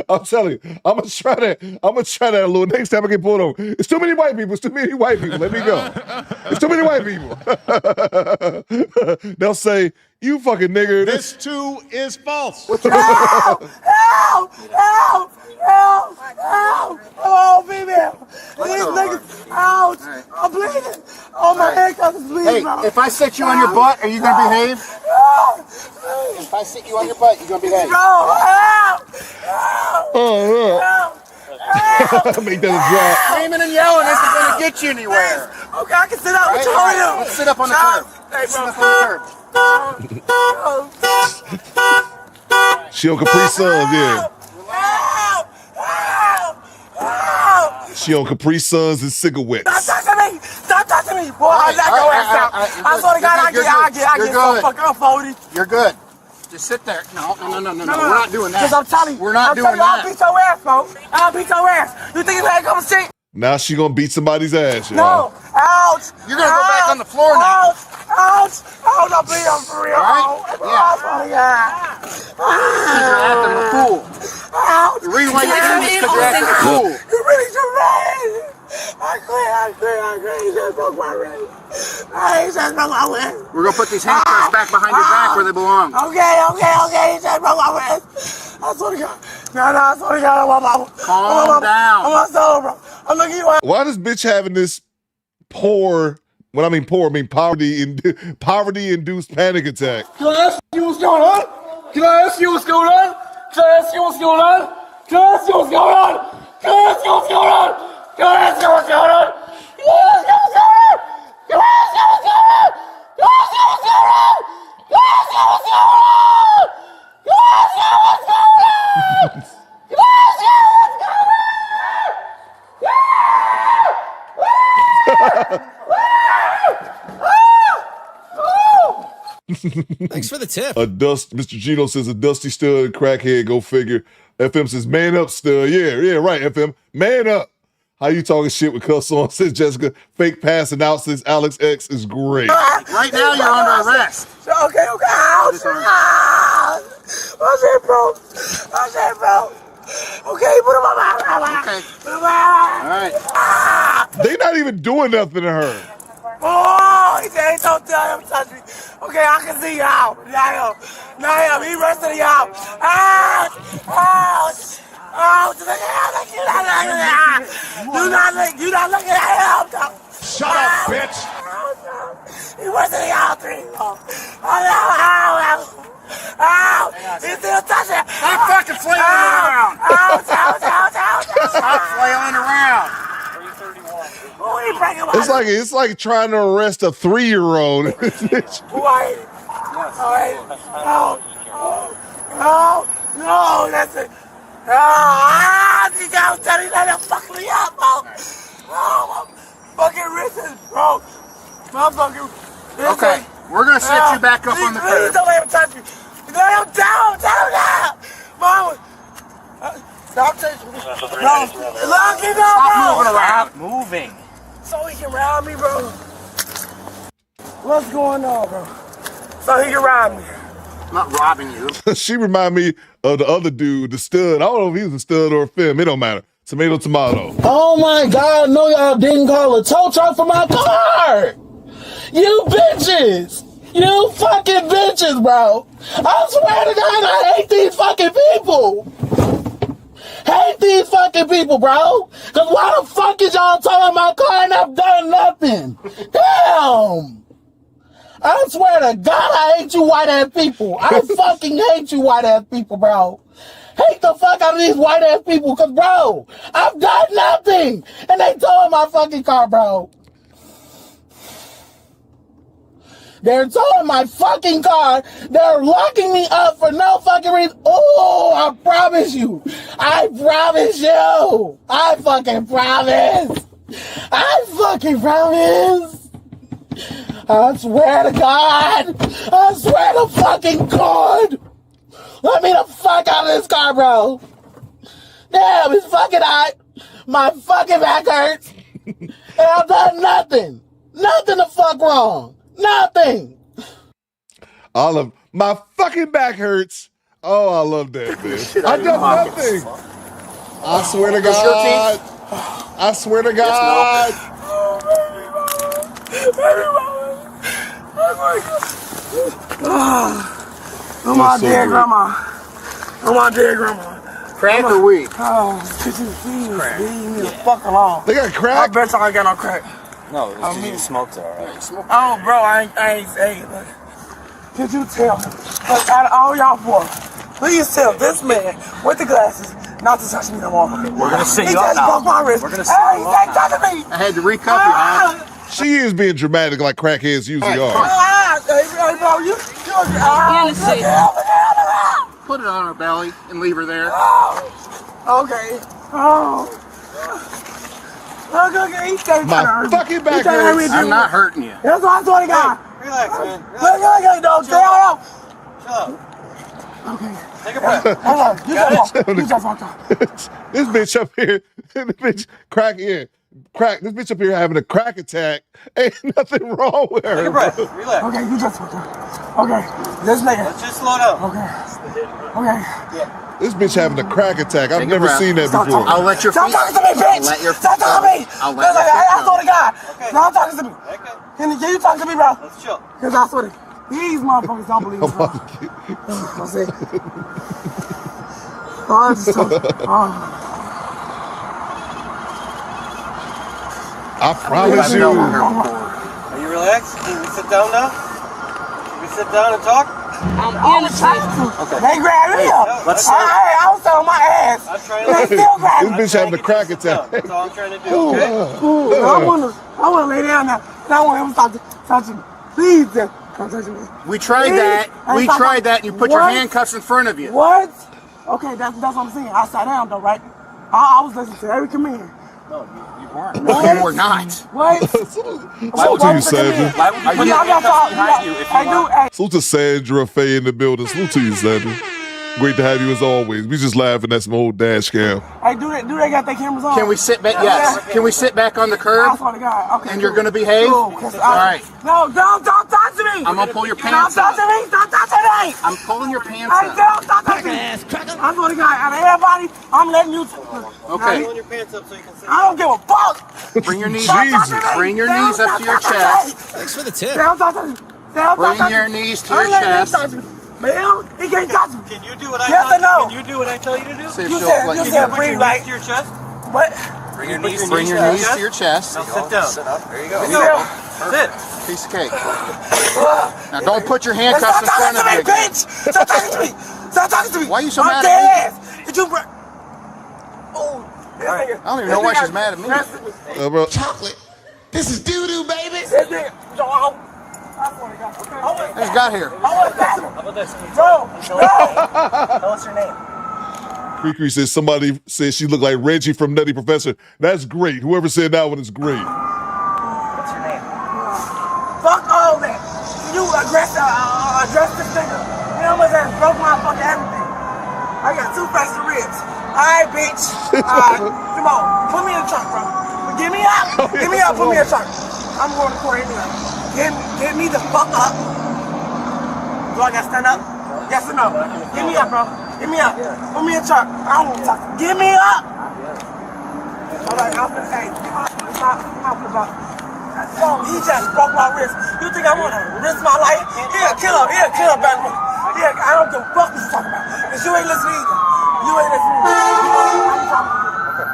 I'm telling you, I'm gonna try that a little next time I get pulled over. It's too many white people. It's too many white people. Let me go. It's too many white people. They'll say, "You fucking nigger." This too is false. Help! Help! Help! Help! Help! Oh, female! These niggas, ouch! I'm bleeding! Oh, my handcuffs is bleeding, Hey, bro. if I sit you on your butt, are you gonna behave? If I sit you on your butt, you gonna behave? No! Help! Oh, Help! make that a drop. Screaming and yelling isn't gonna get you anywhere. Okay, I can sit up with you on him. Let's sit up on the curb. Hey, Sit bro. up on the curb. She on Capri Suns, yeah. Help! Help! Help! She on Capri Suns and cigarettes. Stop touching me! Stop touching me! Boy, I'll knock your ass out. I swear to God, I get so fucking up 40. You're good. Just sit there. No. We're not doing that. Because I'm telling you. We're not doing I'll that. beat your ass, bro. I'll beat your ass. You think you ain't come shit? Now she gonna beat somebody's ass, y'all. No. Ouch. You're gonna go back on the floor now. Ouch. Ouch. Ouch. I'm bleeding for real. Right? Yeah. Oh, yeah. You're acting a fool. Ouch. The reason why you're doing this is because you're acting a fool. You really too bad. I quit. You just broke my wrist. I just broke my wrist. We're gonna put these handcuffs back behind your back where they belong. Okay. You just broke my wrist. I swear to God. No, I swear to God, I want my Calm down. I'm on soul, bro. I'm looking at you. Why this bitch having this when I mean poverty-induced panic attack? Can I ask you what's going on? Can I ask you what's going on? Can I ask you what's going on? Can I ask you what's going on? Can I ask you what's going on? Can I ask you what's going on? Can I ask you what's going on? Can I ask you what's going on? Can I ask you what's going on? Can I ask you what's going on? Can I ask you what's going on? Can I ask you what's going on? Thanks for the tip. Mr. Gino says a dusty stud, crackhead, go figure. FM says, man up, stud. Yeah, right, FM. Man up. How you talking shit with cuss on, says Jessica. Fake passing out, says Alex X is great. Right now you're under arrest. Okay. Ouch. What's it, bro? Okay, put him on my Okay. Put him on. All right. They not even doing nothing to her. Oh, he said, don't tell him to touch me. Okay, I can see you out. Now, he resting you out. Ouch! Do not look at him, though. Shut up, bitch. He resting you out, 3 Ow! He's still touching. Stop fucking flailing around. Ouch! Stop flailing around. It's like trying to arrest a 3-year-old. Who are you? No, that's it. She got telling me to fuck me up, bro. My fucking wrist is broke. My fucking wrist. Okay, we're gonna set you back up on the Please curb. don't let him touch me. Lay him down. Tell him down. Mama. Stop touching me. Lock him up, bro. Stop moving around. Moving. So he can rob me, bro. What's going on, bro? So he can rob me. I'm not robbing you. She remind me of the other dude, the stud. I don't know if he was a stud or a femme. It don't matter. Tomato. Oh my God, no, y'all didn't call a tow truck for my car. You bitches! You fucking bitches, bro! I swear to God, I hate these fucking people! Hate these fucking people, bro! Cause why the fuck is y'all towing my car and I've done nothing? Damn! I swear to God, I hate you white ass people. I fucking hate you white ass people, bro. Hate the fuck out of these white ass people, cause bro, I've done nothing, and they towing my fucking car, bro. They're towing my fucking car. They're locking me up for no fucking reason. Oh, I promise you. I promise you. I fucking promise. I fucking promise. I swear to God. I swear to fucking God. Let me the fuck out of this car, bro. Damn, it's fucking hot. My fucking back hurts. And I've done nothing. Nothing the fuck wrong. Nothing. All of my fucking back hurts. Oh, I love that, man. I done nothing. I swear to God. I swear to God. Oh my dear grandma. Oh my dear grandma. Crack or weed? Oh, could you please leave me the fuck alone? They got crack? I bet y'all ain't got no crack. No, it's just you smoked it, alright. Oh, bro, I ain't saying. Look, could you tell me? Look, out of all y'all four, please tell this man with the glasses not to touch me no more. We're gonna sit he you up just now. broke my wrist. We're gonna sit hey, you he up ain't now. touching me. I had to recuff you, huh? She is being dramatic like crackheads usually are. Hey, bro, you Put it on her belly and leave her there. Okay. Oh. Okay, he can't My fucking back hurts. I'm not hurting you. That's what I told the guy. Relax, man. Look, don't stay out. Shut up. Okay. Take a breath. Hold on. You just walked off. This bitch up here, this bitch this bitch up here having a crack attack. Ain't nothing wrong with her. Take a breath. Bro. Relax. Okay, you just walked off. Okay, this nigga. Let's just slow down. Okay. Okay. This bitch having a crack attack. I've Take a never breath. seen that Stop before. talking. I'll let your Stop feet. talking to me, bitch. Let your Stop talking to me. I'll let your I told the guy. Okay. Stop talking to me. Okay. Can you talk to me, bro? Let's chill. Because I swear to these motherfuckers don't believe me, bro. That's it. Oh, I just told you. I promise you. Are you relaxed? Can we sit down now? Can we sit down and talk? I'm innocent. Okay. They grabbed me up. Let's I was on my ass. I'm trying They to. still grabbing me. This bitch having a crack attack. That's all I'm trying to do. Okay. I wanna lay down now. And I want him to stop touching me. Please, stop touching me. We tried that. We tried that, and you put your handcuffs in front of you. What? Okay, that's what I'm saying. I sat down though, right? I was listening to every command. No, you weren't. No, you were not. What? Salute to you, Sandra. Why would you get handcuffs behind you if you want? Salute to Sandra Faye in the building. Salute to you, Sandra. Great to have you as always. We just laughing at some old dash cam. Hey, do they got their cameras on? Can we sit back? Yes. Can we sit back on the I curb? swear to God. Okay. And you're gonna behave? Cool, All right. No, don't touch me. I'm gonna pull your pants Don't up. touch me. Don't touch me. I'm pulling your pants Hey, up. don't touch me. I swear to God, out of everybody, I'm letting you. Okay. Pulling your pants up so you can sit. I don't give a fuck. Bring your knees. Jesus. Bring your knees up to your chest. Thanks for the tip. Don't touch me. Bring your knees to your chest. Man, he can't touch me. Can you do what I Yes tell or no? Can you do what I tell you to do? See if You she'll said- let you you said do it. Put your breathe like. knees to your chest. What? Bring your knees Bring your knees to your chest. Now sit down. There you go. Sit. Piece of cake. Now don't put your handcuffs in front of me, you. bitch! Stop talking to me! Stop talking to me! Why are you so I'm mad dead at ass. Did you bring... Oh, this nigga. I don't even know why she's mad at me. Bro. Chocolate. This is doo-doo, baby. This nigga. Joe, I swear to God. Okay. I just got here. How about this? Bro, Tell us your name. Cree says somebody says she looked like Reggie from Nutty Professor. That's great. Whoever said that one is great. What's your name? fuck all that. You address this nigga. You know what I'm saying? Broke my fucking everything. I got 2 fractured ribs. Alright, bitch. Come on. Put me in the trunk, bro. Get me up. Get me up. Put me in the trunk. I'm going to court anyway. Get me the fuck up. Do I gotta stand up? Yes or no? Get me up, bro. Get me up. Put me in the trunk. I don't want to talk. Get me up. Alright, I'm gonna say, come on, put the box. He just broke my wrist. You think I want to risk my life? He a killer, back me. I don't give a fuck what you talking about. Because you ain't listening either. You ain't listening either.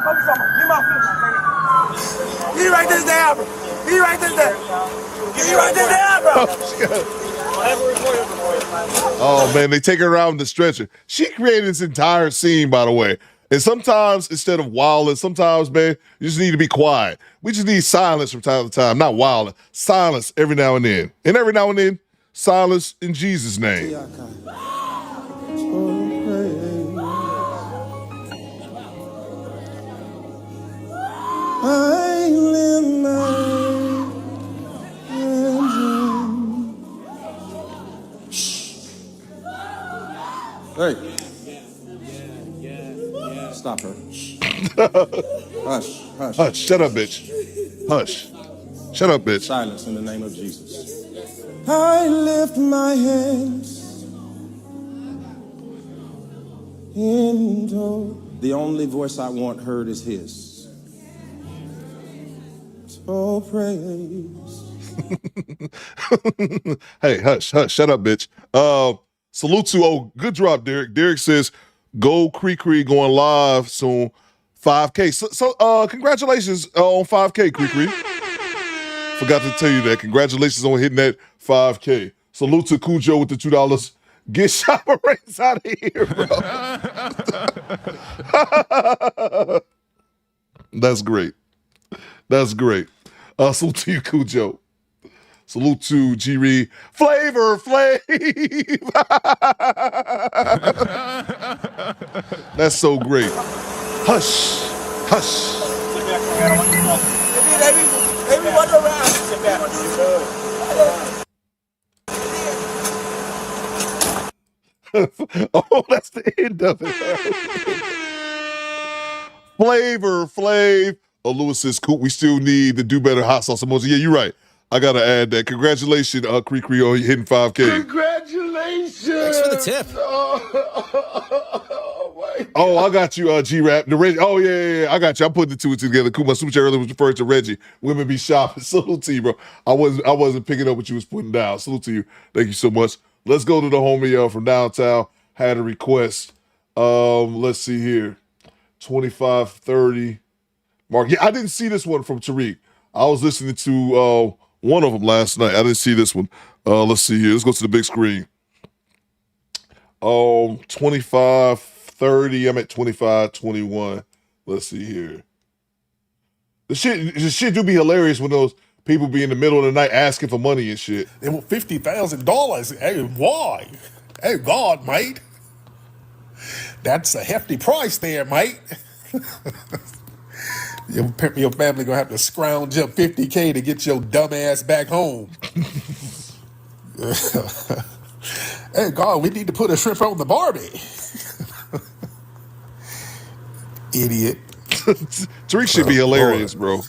Fuck you talking about? Give my flip. He right this down, bro. He right this down. He right this down, bro. Oh man, they take her around the stretcher. She created this entire scene, by the way. And sometimes instead of wilding, sometimes, man, you just need to be quiet. We just need silence from time to time. Not wilding, silence every now and then. And every now and then, silence in Jesus' name. I live my Hey. Stop her. Hush, hush. Hush, shut up, bitch. Hush. Shut up, bitch. Silence in the name of Jesus. I lift my hands into the only voice I want heard is his. So praise. Hey, hush, hush, shut up, bitch. Salute to, good drop, Derek. Derek says, go Cree going live soon, 5K. So congratulations on 5K, Cree. Forgot to tell you that. Congratulations on hitting that 5K. Salute to Cujo with the $2. Get Shopper Race out of here, bro. That's great. That's great. Salute to you, Cujo. Salute to G-Reed. Flavor Flav. That's so great. Hush. Hush. Everyone around. Oh, that's the end of it. Flavor Flav. Oh, Lewis says, Coop, we still need the Do Better hot sauce emoji. Yeah, you're right. I got to add that. Congratulations, Cree, on hitting 5K. Congratulations. Thanks for the tip. Oh, I got you, G-Rap. The Reggie. Oh, yeah. I got you. I'm putting the two together. Cool. My super chat earlier was referring to Reggie. Women be shopping. Salute to you, bro. I wasn't picking up what you was putting down. Salute to you. Thank you so much. Let's go to the homie from downtown. Had a request. Let's see here. 2530. Mark. Yeah, I didn't see this one from Tariq. I was listening to one of them last night. I didn't see this one. Let's see here. Let's go to the big screen. 2530. I'm at 2521. Let's see here. The shit do be hilarious when those people be in the middle of the night asking for money and shit. They want $50,000. Hey, why? Hey, God, mate. That's a hefty price there, mate. Your family gonna have to scrounge up $50K to get your dumb ass back home. Hey, God, we need to put a shrimp on the Barbie. Idiot. Tariq should be hilarious, bro.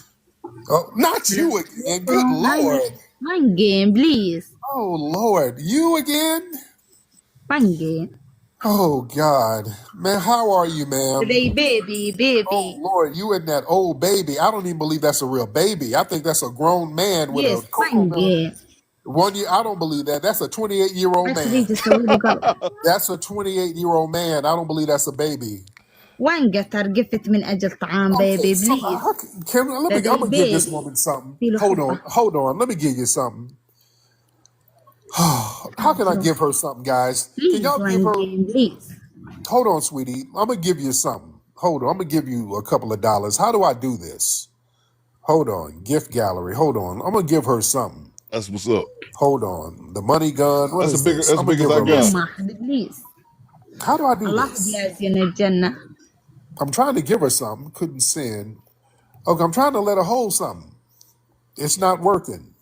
Oh, not you again. Good Lord. One game, please. Oh, Lord. You again? One game. Oh, God. Man, how are you, ma'am? Baby. Oh, Lord, you and that old baby. I don't even believe that's a real baby. I think that's a grown man with yes, a cocoa milk. 1 year, I don't believe that. That's a 28-year-old man. That's a 28-year-old man. I don't believe that's a baby. وين قطر قفت من أجل طعام baby please. I'm gonna give this woman something. Hold on. Let me give you something. How can I give her something, guys? Can y'all give her? Hold on, sweetie. I'm gonna give you something. Hold on. I'm gonna give you a couple of dollars. How do I do this? Hold on. Gift gallery. Hold on. I'm gonna give her something. That's what's up. Hold on. The money gun. That's as big as I got. How do I do this? I'm trying to give her something. Couldn't send. Okay, I'm trying to let her hold something. It's not working.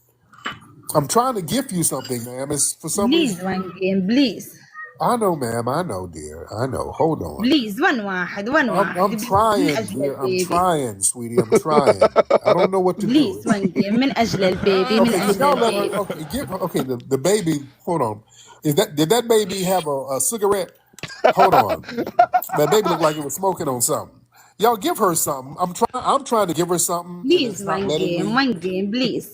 I'm trying to gift you something, ma'am. It's for some reason. Please, one game, please. I know, ma'am. I know, dear. I know. Hold on. Please, one واحد. I'm trying, dear. I'm trying, sweetie. I'm trying. I don't know what to please, do. one game. من أجل البيبي. من أجل البيبي. Okay, the baby. Hold on. Did that baby have a cigarette? Hold on. That baby looked like it was smoking on something. Y'all give her something. I'm trying to give her something. Please, one game, please.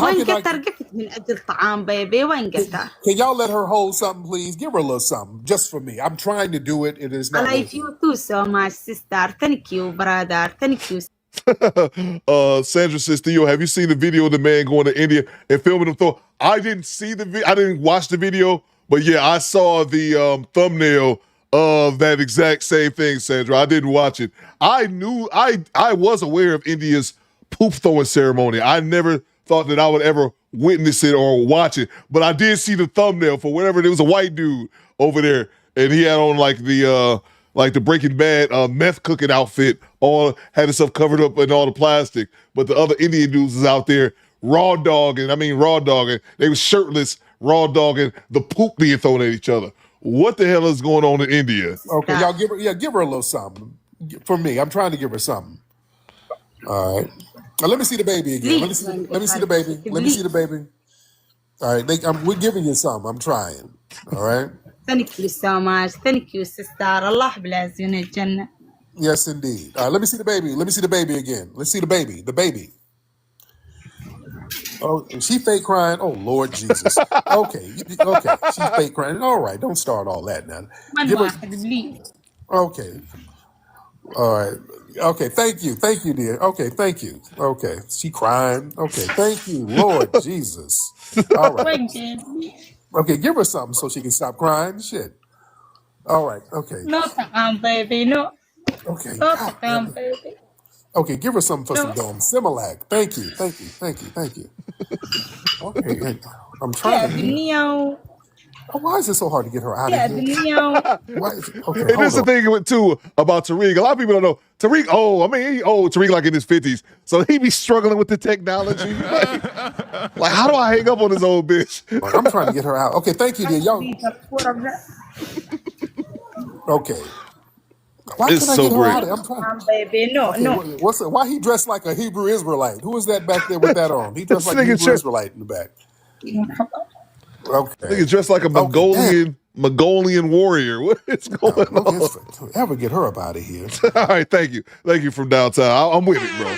وين قطر قفت من أجل طعام بيبي وين قطر Can y'all let her hold something, please? Give her a little something, just for me. I'm trying to do it. It is I not like working. you too so much sister thank you brother thank you Sandra says, Theo, have you seen the video of the man going to India and filming him throw? I didn't see the video. I didn't watch the video, but yeah, I saw the thumbnail of that exact same thing, Sandra. I didn't watch it. I knew I was aware of India's poop throwing ceremony. I never thought that I would ever witness it or watch it, but I did see the thumbnail for whatever. There was a white dude over there, and he had on like the Breaking Bad meth cooking outfit, all had himself covered up in all the plastic. But the other Indian dudes is out there raw dogging. They was shirtless, raw dogging the poop being thrown at each other. What the hell is going on in India? Okay, y'all give her a little something. For me, I'm trying to give her something. All right. Now let me see the baby again. Let me see the baby. Let me see the baby. All right, we're giving you something. I'm trying. All right. thank you so much thank you sister الله بلازين الجنة Yes, indeed. All right, let me see the baby. Let me see the baby again. Let's see the baby. The baby. Oh, is she fake crying? Oh, Lord Jesus. Okay. She's fake crying. All right, don't start all that now. من واحد بليز Okay. All right. Okay, thank you, dear. Okay, thank you. Okay, she crying. Okay, thank you, Lord Jesus. All right. وين بيبي Okay, give her something so she can stop crying. Shit. All right. Okay. no طعام baby no Okay. no طعام baby Okay, give her something for some dome. Similac. Thank you. Okay, I'm يا trying to. دنيا Why is it so hard to get her out يا of here? دنيا Why is it? Okay, And this is the thing too about Tariq. A lot of people don't know Tariq. Tariq like in his 50s, so he be struggling with the technology. Like, how do I hang up on this old bitch? I'm trying to get her out. Okay, thank you, dear. Y'all. Okay. Why It's can't I so get her great. out of here? I'm trying. baby no Okay, no why he dressed like a Hebrew Israelite? Who is that back there with that on? He dressed like a This nigga Hebrew Israelite in the back. Okay. Nigga dressed like a Mongolian warrior. What is going on? Ever get her up out of here? All right, thank you from downtown. I'm with it, bro.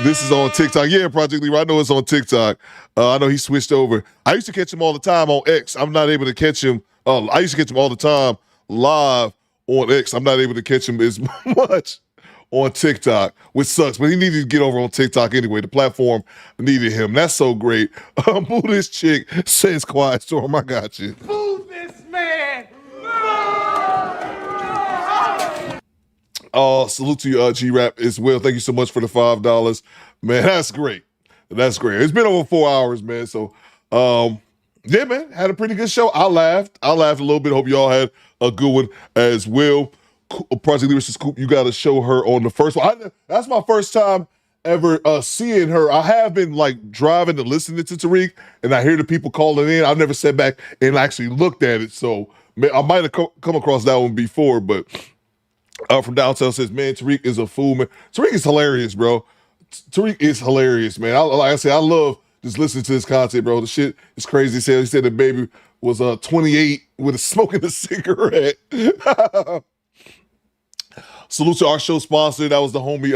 This is on TikTok. Yeah, Project Leader. I know it's on TikTok. I know he switched over. I used to catch him all the time on X. I'm not able to catch him. I used to catch him all the time live on X. I'm not able to catch him as much on TikTok, which sucks. But he needed to get over on TikTok anyway. The platform needed him. That's so great. Boo this chick says Quiet Storm. I got you. Boo this man! Salute to you, G-Rap as well. Thank you so much for the $5. Man, that's great. That's great. It's been over 4 hours, man. So, yeah, man, had a pretty good show. I laughed a little bit. Hope y'all had a good one as well. Project Lyricist Coop, you got to show her on the first one. That's my first time ever seeing her. I have been like driving and listening to Tariq, and I hear the people calling in. I've never sat back and actually looked at it. So, man, I might have come across that one before, but from downtown says, man, Tariq is a fool, man. Tariq is hilarious, bro. Tariq is hilarious, man. Like I said, I love just listening to this content, bro. The shit is crazy. He said the baby was 28 with smoking a cigarette. Salute to our show sponsor. That was the homie.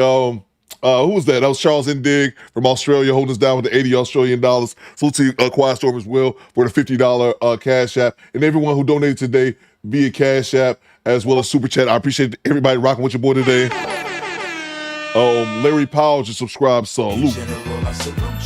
Who was that? That was Charles Indig from Australia holding us down with the 80 Australian dollars. Salute to Quiet Storm as well for the $50 Cash App. And everyone who donated today via Cash App as well as Super Chat. I appreciate everybody rocking with your boy today. Larry Powell just subscribed. Salute.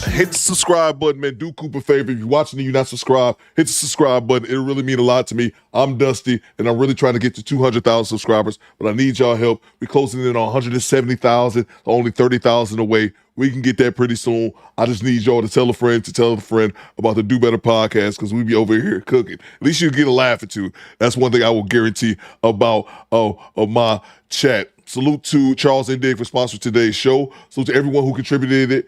Hit the subscribe button, man. Do Coop a favor. If you're watching and you're not subscribed, hit the subscribe button. It'll really mean a lot to me. I'm Dusty, and I'm really trying to get to 200,000 subscribers, but I need y'all help. We're closing in on 170,000, only 30,000 away. We can get that pretty soon. I just need y'all to tell a friend about the Do Better podcast because we be over here cooking. At least you get a laugh or two. That's one thing I will guarantee about my chat. Salute to Charles and Dig for sponsoring today's show. Salute to everyone who contributed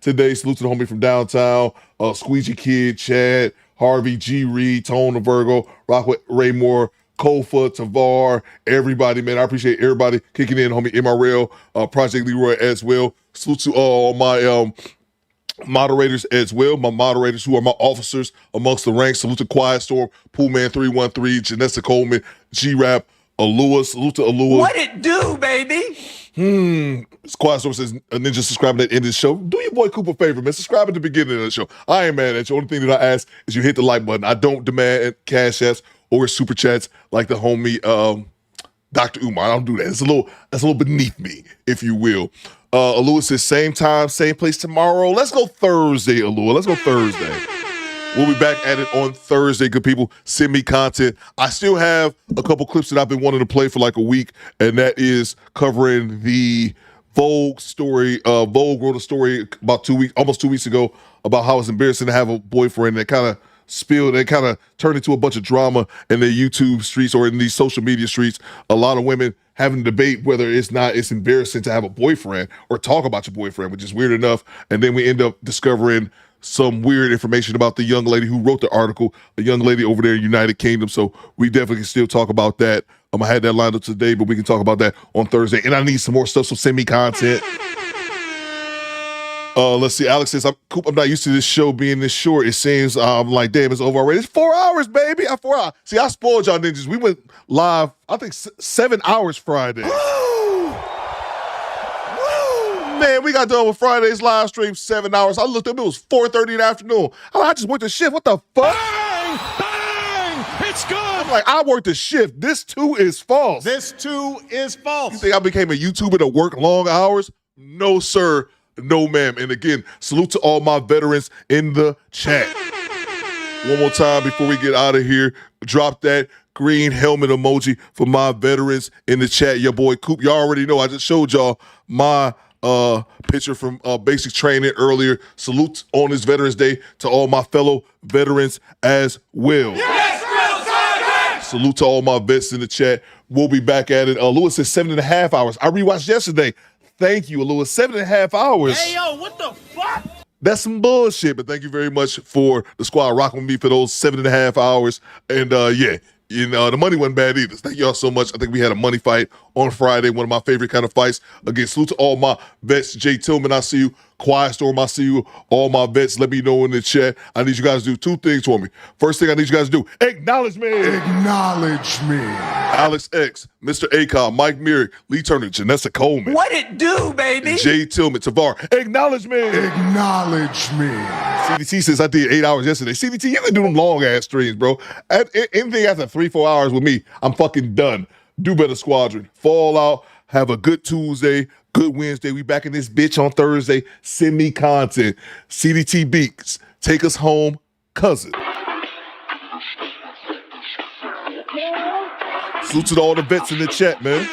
today. Salute to the homie from downtown, Squeegee Kid, Chad, Harvey, G. Reed, Tone the Virgo, Rock with Ray Moore, Kofa, Tavar, everybody, man. I appreciate everybody kicking in, homie MRL, Project Leroy as well. Salute to all my moderators as well, my moderators who are my officers amongst the ranks. Salute to Quiet Storm, Poolman 313, Janessa Coleman, G-Rap, Alua, salute to Alua. What it do, baby? Squad Storm says, Ninja subscribing at the end of the show. Do your boy Coop a favor, man. Subscribe at the beginning of the show. I ain't mad at you. Only thing that I ask is you hit the like button. I don't demand cash apps or super chats like the homie Dr. Umar. I don't do that. That's a little beneath me, if you will. Alua says, same time, same place tomorrow. Let's go Thursday, Alua. Let's go Thursday. We'll be back at it on Thursday, good people. Send me content. I still have a couple clips that I've been wanting to play for like a week, and that is covering the Vogue story. Vogue wrote a story about almost 2 weeks ago about how it's embarrassing to have a boyfriend that kind of turned into a bunch of drama in the YouTube streets or in these social media streets. A lot of women having a debate whether it's embarrassing to have a boyfriend or talk about your boyfriend, which is weird enough. And then we end up discovering some weird information about the young lady who wrote the article, a young lady over there in the United Kingdom. So we definitely can still talk about that. I had that lined up today, but we can talk about that on Thursday. And I need some more stuff, so send me content. Let's see. Alex says, Coop, I'm not used to this show being this short. It seems I'm like, damn, it's over already. It's 4 hours, baby. 4 hours. See, I spoiled y'all ninjas. We went live, I think, 7 hours Friday. Man, we got done with Friday's live stream 7 hours. I looked up, it was 4:30 in the afternoon. I just went to shift. What the fuck? Bang! Bang! It's good. I'm like, I worked a shift. This too is false. This too is false. You think I became a YouTuber to work long hours? No, sir. No, ma'am. And again, salute to all my veterans in the chat. One more time before we get out of here. Drop that green helmet emoji for my veterans in the chat. Your boy Coop, y'all already know. I just showed y'all my picture from basic training earlier. Salute on this Veterans Day to all my fellow veterans as well. Yes, Sergeant! Salute to all my vets in the chat. We'll be back at it. Lewis says 7.5 hours. I rewatched yesterday. Thank you, Lewis. 7.5 hours. Hey, yo, what the fuck? That's some bullshit, but thank you very much for the squad rocking with me for those 7.5 hours. And yeah, you know, the money wasn't bad either. Thank y'all so much. I think we had a money fight on Friday, one of my favorite kind of fights. Again, salute to all my vets. Jay Tillman, I see you. Quiet Storm, I see you. All my vets, let me know in the chat. I need you guys to do two things for me. First thing I need you guys to do, acknowledge me. Acknowledge me. Alex X, Mr. Akon, Mike Merrick, Lee Turner, Janessa Coleman. What it do, baby? Jay Tillman, Tavar, acknowledge me. Acknowledge me. CDT says I did 8 hours yesterday. CDT, you can do them long ass streams, bro. Anything after 3-4 hours with me, I'm fucking done. Do better, Squadron. Fall out. Have a good Tuesday, good Wednesday. We back in this bitch on Thursday. Send me content. CDT Beaks, take us home, cousin. Salute to all the vets in the chat, man.